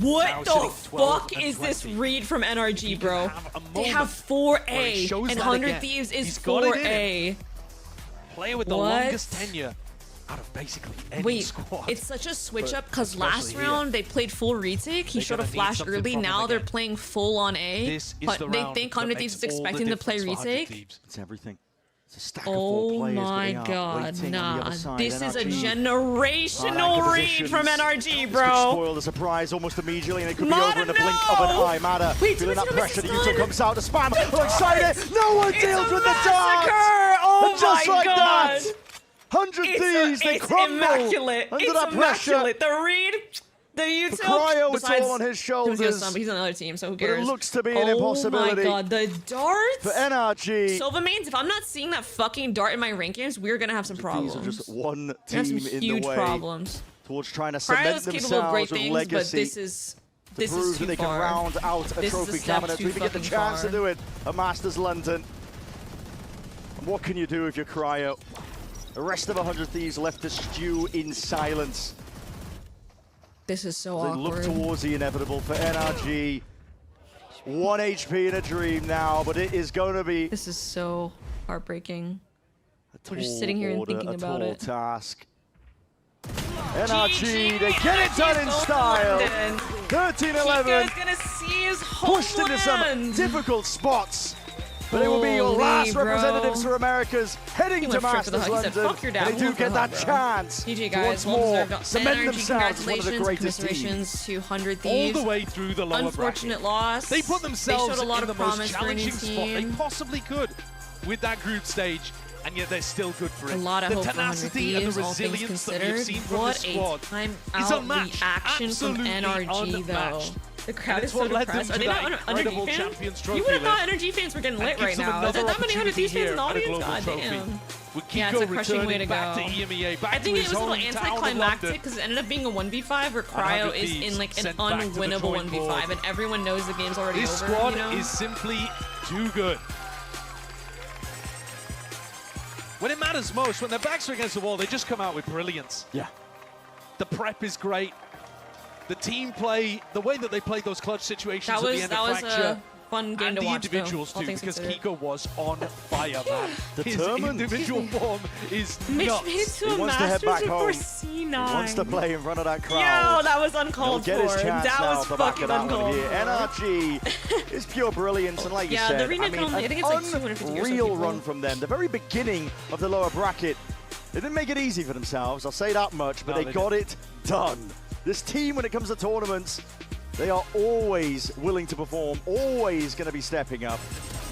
What the fuck is this read from NRG, bro? They have 4A, and 100 Thieves is 4A.
Player with the longest tenure out of basically any squad.
It's such a switch up because last round they played full retake. He showed a flash early. Now they're playing full on A. But they think 100 Thieves is expecting to play retake.
It's everything.
Oh my god, nah. This is a generational read from NRG, bro.
Spoil the surprise almost immediately, and it could be over in the blink of an eye. Mada feeling that pressure. The Utah comes out to spam. Oh, excited! No one deals with the darts!
Oh
just
my
like
god!
that, 100 Thieves, they crumble
immaculate.
under that pressure.
The read. The Utah.
Cryo, it's all on his shoulders.
He's on the other team, so who cares?
But it looks to be an impossibility.
Oh my god, the darts!
For NRG.
Silva mains, if I'm not seeing that fucking dart in my rank games, we're gonna have some problems.
These are just one team in the way.
Huge problems.
Towards trying to cement themselves with legacy.
But this is
to prove that they can round out a trophy cabinet to even get the chance to do it at Masters London. And what can you do if you're Cryo? The rest of 100 Thieves left to stew in silence.
This is so
They
awkward.
look towards the inevitable for NRG. 1 HP in a dream now, but it is going to be...
This is so heartbreaking. We're just sitting here and thinking about it.
Task. NRG, they get it done in style. 13-11.
Kiko's gonna see his homeland.
Pushed into some difficult spots. But it will be your last representatives for Americas heading to Masters London. They do get that chance
GG
to
guys,
once more cement themselves as one of the greatest
teams. To 100
All
Thieves.
the way through the lower
Unfortunate
bracket.
loss.
They put themselves
showed a lot
in
of
the most
promise for a new
challenging spot they
team.
possibly could with that group stage, and yet they're still good for it.
A lot of
the
hope for 100
tenacity and
Thieves,
the
all things
resilience that we've
considered.
seen from
What
this squad
a time
is
out
unmatched.
reaction from
Absolutely
NRG though.
unmatched.
The crowd
And
is
it's what
so
led them
depressed.
to
Are they
that
not
incredible
NRG
Champions
fans?
Trophy
You would have thought
list.
NRG fans were getting
And
lit
gives
right
them
now. Is
another
there that many 100 Thieves fans in the
opportunity
audience?
here at a
God
global
damn.
trophy. With
Yeah,
Kiko
it's a crushing way to
returning back
go.
to EMEA, back
I think
to
it
his
was a little
hometown of
anticlimactic
London.
because it ended up being a 1v5 where Cryo is in like an unwinnable 1v5 and everyone knows the game's already
This
over.
squad
You know?
is simply too good. When it matters most, when their backs are against the wall, they just come out with brilliance.
Yeah.
The prep is great. The team play, the way that they played those clutch situations at the end of Fracture.
A fun game
and
to
the
watch,
individuals
though,
too, because Kiko was on fire, man. His
Determined.
individual form is
Mitch
nuts.
made it to
He
a
wants to head back
Masters
home.
before C9.
He wants to play in front of that crowd.
Yo, that was uncalled
He'll get
for.
his chance
That
now
was
for back
fucking
of that one
uncalled
here.
for.
NRG is pure brilliance, and like you
Yeah,
said,
the arena can only- I think it's like 250 or so
unreal
people.
run from them. The very beginning of the lower bracket, they didn't make it easy for themselves, I'll say that much, but
No,
they got it done. This team, when it comes to tournaments, they are always willing to perform, always going to be stepping up.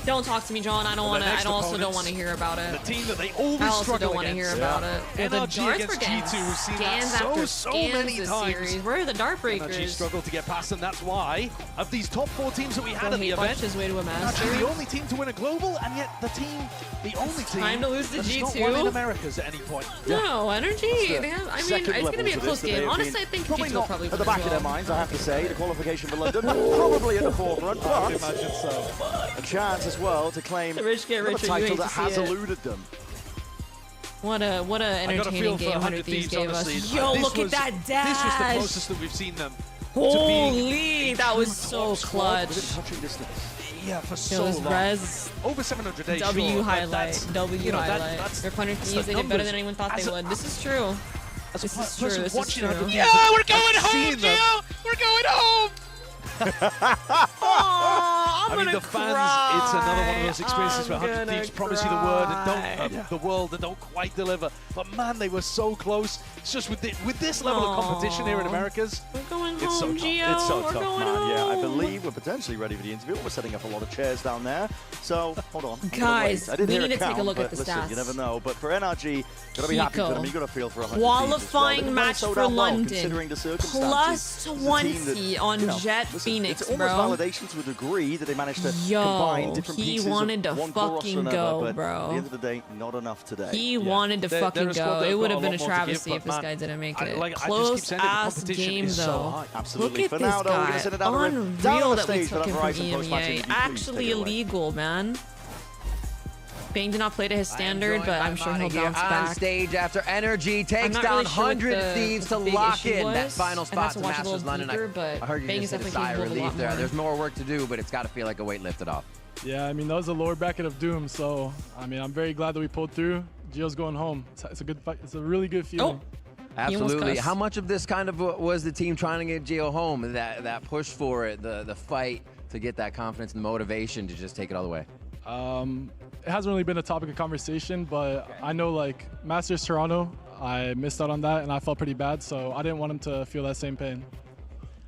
Don't talk to me, John. I don't want to. I also don't want to hear about it.
The team that they always
I also
struggle
don't want to hear
against.
about it. Well, the
NRG
darts
against
were getting
G2, we've seen that
scans after
so
scans
many
this
times.
series. Where are the dart
NRG
breakers?
struggled to get past them. That's why, of these top 4 teams that we had at the event,
his way to a Masters.
NRG the only team to win a global, and yet the only team
time to lose to
that's not
G2.
won in Americas at any point.
No, Energy. They have, I mean, it's going to be a close game. Honestly, I think G2 will probably
at
win
the back
as
of their
well.
minds, I have to say, the qualification for London, probably at the forefront,
I
but
imagine so.
a chance as well to claim
The rich get
another
richer, you
title
hate
that
to see
has
it.
eluded them.
What a entertaining game 100 Thieves gave us. Yo, look at that dash.
This was the closest that we've seen them.
Holy, that was so clutch.
Within touching distance.
Yeah, for
It
so
was
long.
res.
Over 700 days.
W
sure, but
highlight.
that's-
W
you know,
highlight.
that's
They're 100
the
Thieves. They did better
numbers.
than anyone thought
As
they
a-
would. This is true.
As
This
a
is true.
person
This is
watching
true.
100 Thieves,
Yeah, we're going
I've
home,
seen them.
Gio! We're going home!
I'm
I mean,
gonna
the fans,
cry.
it's another one of those experiences where
I'm
100
gonna
Thieves promise you the word and
cry.
don't, the world and don't quite deliver. But man, they were so close. It's just with this level of competition here in Americas,
We're going
it's so
home,
tough.
Gio.
It's so
We're
tough,
going
man.
home.
Yeah, I believe we're potentially ready for the interview. We're setting up a lot of chairs down there. So, hold on. I'm gonna
Guys,
wait. I didn't
we
hear
need to take a
count,
look at
but
the
listen,
stats.
you never know. But for NRG, gotta be happy for them. You gotta feel for 100
Qualifying
Thieves as well.
match
They've
for
sold out well,
London.
considering the circumstances.
Plus
It's a team
20
that,
on
you know,
Jet
listen,
Phoenix,
it's almost
bro.
validation to a degree that they managed to
Yo,
combine different
he
pieces
wanted to
of one core roster
fucking
and another,
go,
but
bro.
at the end of the day, not enough today.
He wanted to
They're
fucking
a squad
go.
that
It
have
would
got
have
a
been a
lot more to
travesty
give,
if this
but
guy didn't make
I
it.
just keep
Close
saying it, the
ass
competition
game
is so
though.
high.
Absolutely.
Look at
For
this
now, though, we're gonna
guy.
send it down the down
Unreal
the
that we
stage
took
for
him
that
from
Verizon post-match
EMEA.
interview. Please
Actually
take it away.
illegal, man. Bang did not play to his standard,
joined
but
by
I'm sure
Monty
he'll
here
bounce
on
back.
stage after NRG takes
not
down
really sure what
100 Thieves
the
to
big
lock
issue
in that
was.
final
I'd
spot
have
to
to watch it a
Masters
little
London.
deeper, but
I heard you
Bang
just
is
hit a
definitely
sigh of
capable of a
relief
lot
there.
more.
There's more work to do, but it's got to feel like a weight lifted off.
Yeah, I mean, that was the lower bracket of doom, so, I mean, I'm very glad that we pulled through. Gio's going home. It's a good fight. It's a really good feeling.
Absolutely. How much of this kind of was the team trying to get Gio home? That push for it, the fight to get that confidence and motivation to just take it all the way?
It hasn't really been a topic of conversation, but I know, like, Masters Toronto, I missed out on that, and I felt pretty bad, so I didn't want him to feel that same pain.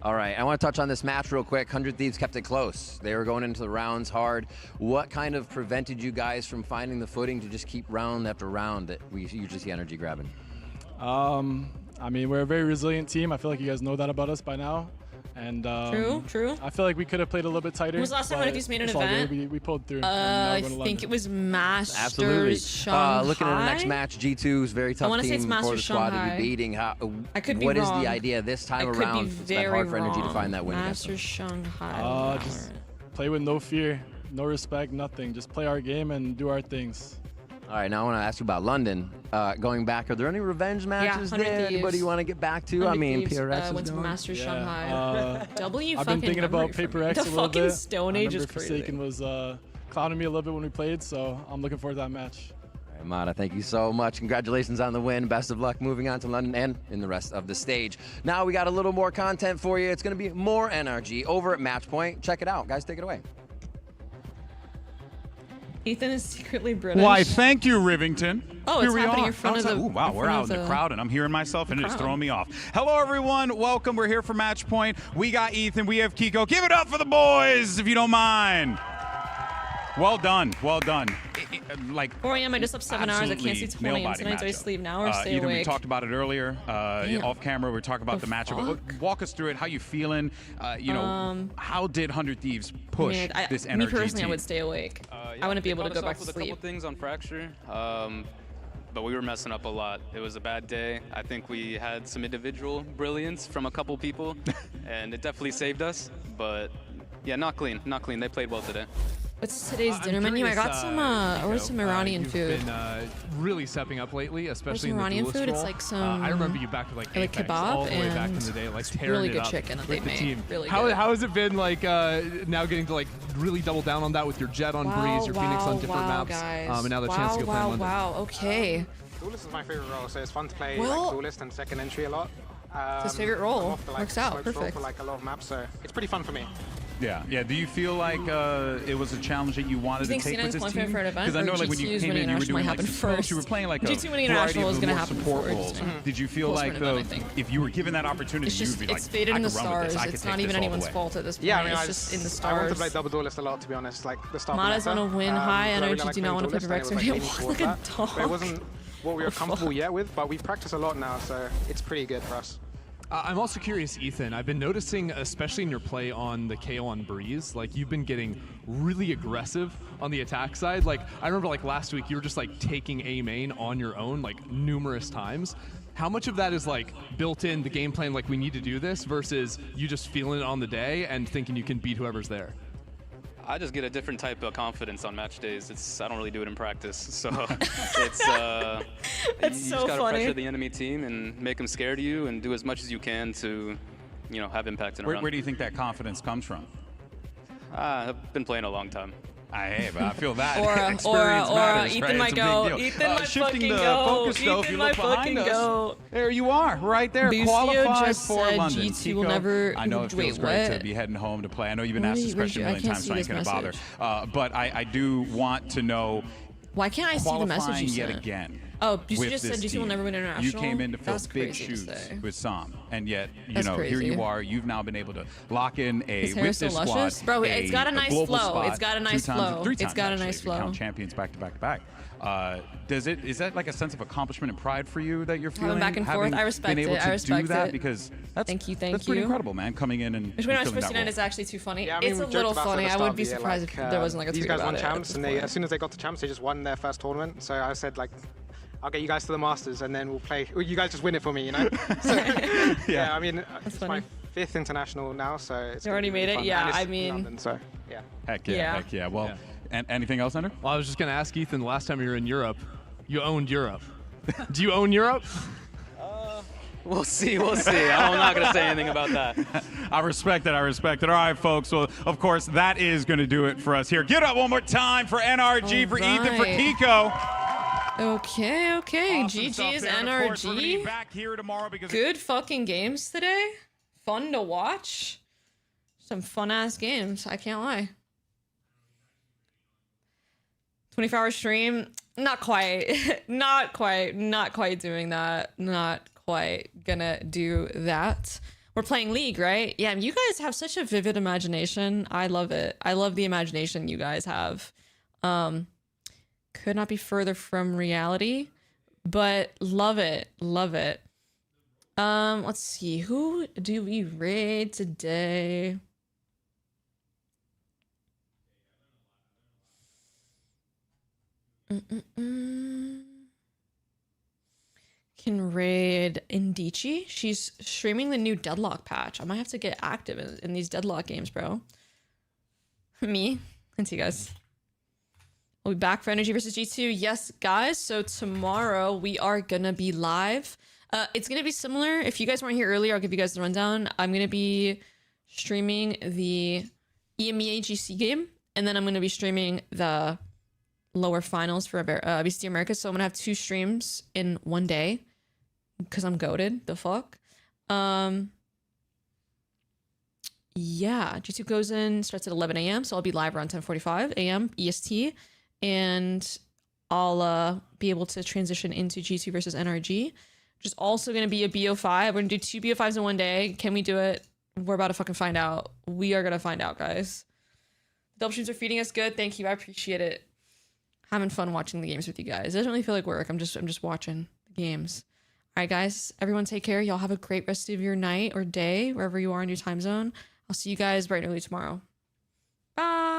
All right, I want to touch on this match real quick. 100 Thieves kept it close. They were going into the rounds hard. What kind of prevented you guys from finding the footing to just keep round after round that we usually see NRG grabbing?
I mean, we're a very resilient team. I feel like you guys know that about us by now. And
True.
I feel like we could have played a little bit tighter.
When was the last time one of these made an
it's all good.
event?
We pulled through.
I think it was Masters
Absolutely.
Shanghai.
Looking at the next match, G2's very tough
wanna say it's
team for the
Masters
squad to
Shanghai.
be beating.
I could be
What is
wrong.
the idea this time
I could
around?
be
It's been
very
hard for NRG to
wrong.
find that win against them.
Masters Shanghai.
Just play with no fear, no respect, nothing. Just play our game and do our things.
All right, now I want to ask you about London. Going back, are there any revenge matches there?
Thieves.
Anybody you want to get back to? I mean,
Thieves,
PRX
went to
going.
Masters Shanghai. W
I've been thinking about Paper X a little bit.
The fucking Stone Age is crazy.
Forsaken was clouding me a little bit when we played, so I'm looking forward to that match.
All right, Mata, thank you so much. Congratulations on the win. Best of luck moving on to London and in the rest of the stage. Now we got a little more content for you. It's going to be more NRG over at Matchpoint. Check it out. Guys, take it away.
Ethan is secretly British.
Why, thank you, Rivington.
Oh, it's happening in front of the...
Ooh, wow, we're out in the crowd, and I'm hearing myself, and it's throwing me off. Hello, everyone. Welcome. We're here for Match Point. We got Ethan. We have Kiko. Give it up for the boys, if you don't mind. Well done. Well done. Like
4 a.m. I just slept 7 hours. I can't see 20 a.m. tonight. Do I sleep now or stay
Ethan,
awake?
we talked about it earlier off camera. We were talking about the matchup. Walk us through it. How you feeling? You know, how did 100 Thieves push this NRG
Me personally,
team?
I would stay awake. I wouldn't be able to go back to
with
sleep.
a couple things on Fracture, but we were messing up a lot. It was a bad day. I think we had some individual brilliance from a couple people, and it definitely saved us. But yeah, not clean. Not clean. They played well today.
What's today's dinner menu? I got some Iranian food.
You've been really stepping up lately, especially in the
Iranian
duelist
food?
role.
It's like some.
I remember you back to like Apex,
kebab
all the way back in
and
the day, like tearing
really
it
good
up
chicken that
with
they
the
made.
team.
Really
how
good.
has it been like now getting to like really double down on that with your Jet on Breeze, your Phoenix on different maps,
guys.
and now the chance to go play in London?
Wow, okay.
Duelist is my favorite role, so it's fun to play
Well,
like Duelist and second entry a lot.
It's his favorite role.
I'm off the, like,
Works out,
smokes role
perfect.
for like a lot of maps, so it's pretty fun for me.
Yeah, yeah. Do you feel like it was a challenge that you wanted
Do you
to
think
take with
CNN's
this
qualified
team?
for an event?
Because I know,
or
like when you
G2's
came in, you were doing like
happen first.
you were playing like a
G2 winning
variety
international
of
is
the
going to
more
happen
support
first.
roles. Did you feel like if you were given that opportunity,
It's just
you'd be like,
it's fated in
I
the
could run with
stars.
this. I could
It's
take
not
this
even
all the
anyone's
way.
fault at this point.
Yeah, I mean,
it's just in the
I want to
stars.
play double Duelist a lot, to be honest. Like the start.
Mata's on a win high, and I
really
actually do not want to play Rex. I walk like a dog.
But it wasn't what we were comfortable yet with, but we've practiced a lot now, so it's pretty good for us.
I'm also curious, Ethan. I've been noticing, especially in your play on the KO on Breeze, like you've been getting really aggressive on the attack side. Like I remember, like last week, you were just like taking A main on your own, like numerous times. How much of that is like built in the game plan, like we need to do this, versus you just feeling it on the day and thinking you can beat whoever's there?
I just get a different type of confidence on match days. I don't really do it in practice, so it's you just gotta pressure the enemy team and make them scared of you, and do as much as you can to, you know, have impact in a round.
Where do you think that confidence comes from?
I've been playing a long time.
I feel that.
Or Ethan might go. Ethan might
shifting
fucking
the
go.
focus, though, if you
Ethan
look
might
behind
fucking
us,
go.
there you are, right there,
Bucio
qualified
just
for
said
London.
G2 will
Kiko,
never.
I know it feels
wait,
great
what?
to be heading home to play. I know you've been
Where
asked
do
this
you-
question a
I
million
can't
times,
see
so I ain't
this
gonna bother.
message.
But I do want to know.
Why can't I see the message you
qualifying
sent?
yet again.
Oh, you
with
just said
this
G2 will
team.
never win international.
You came in to fill
That's
big
crazy to
shoes
say.
with Sam, and yet you
That's
know
crazy.
here you are. You've now been able to lock in a
His hair
with
so
this
luscious?
squad.
Bro, it's got a nice
global
flow.
spot
It's got a nice flow.
Three
It's
times,
got a
actually,
nice
if you count
flow.
champions back to back to back. Is that like a sense of accomplishment and pride for you that you're feeling?
Having back and forth,
having
I respect
been able
it.
to
I respect
do that
it.
because that's
Thank you.
that's pretty incredible, man. Coming in and
Which when I was
filling
first
that
in,
role.
it's actually too funny.
Yeah, I mean,
it's a
we
little
joked about it
funny.
at the
I
start
would
of
be
the year,
surprised
like,
if there wasn't like a
these
tweet
guys
about
won
it.
champs, and as soon as they got to champs, they just won their first tournament. So I said, like, I'll get you guys to the Masters, and then we'll play. You guys just win it for me, you know? So, yeah, I mean, it's my 5th international now, so it's
You already made it?
fun.
Yeah,
And it's
I
in
mean.
London, so yeah.
Heck yeah. Well, and anything else, Ender?
Well, I was just gonna ask Ethan. The last time you were in Europe, you owned Europe. Do you own Europe?
We'll see. I'm not going to say anything about that.
I respect it. All right, folks. Well, of course, that is going to do it for us here. Give it up one more time for NRG, for Ethan, for Kiko.
Okay.
Awesome
GG's
stuff there. Of course, we're gonna be
NRG.
back here tomorrow because
Good fucking games today. Fun to watch. Some fun ass games. I can't lie. 24-hour stream. Not quite. Not quite doing that. Not quite gonna do that. We're playing League, right? Yeah, you guys have such a vivid imagination. I love it. I love the imagination you guys have. Could not be further from reality, but love it. Let's see. Who do we raid today? Can raid Indici. She's streaming the new Deadlock patch. I might have to get active in these Deadlock games, bro. Me. And see you guys. We'll be back for NRG versus G2. Yes, guys. So tomorrow we are gonna be live. It's gonna be similar. If you guys weren't here earlier, I'll give you guys the rundown. I'm gonna be streaming the EMEA GC game, and then I'm gonna be streaming the lower finals for VCT Americas. So I'm gonna have 2 streams in one day because I'm goated. The fuck. Yeah, G2 goes in, starts at 11 a.m. So I'll be live around 10:45 a.m. EST, and I'll be able to transition into G2 versus NRG, which is also going to be a BO5. We're going to do 2 BO5s in one day. Can we do it? We're about to fucking find out. We are going to find out, guys. Double streams are feeding us good. Thank you. I appreciate it. Having fun watching the games with you guys. It doesn't really feel like work. I'm just watching the games. All right, guys. Everyone take care. Y'all have a great rest of your night or day, wherever you are in your time zone. I'll see you guys bright and early tomorrow. Bye.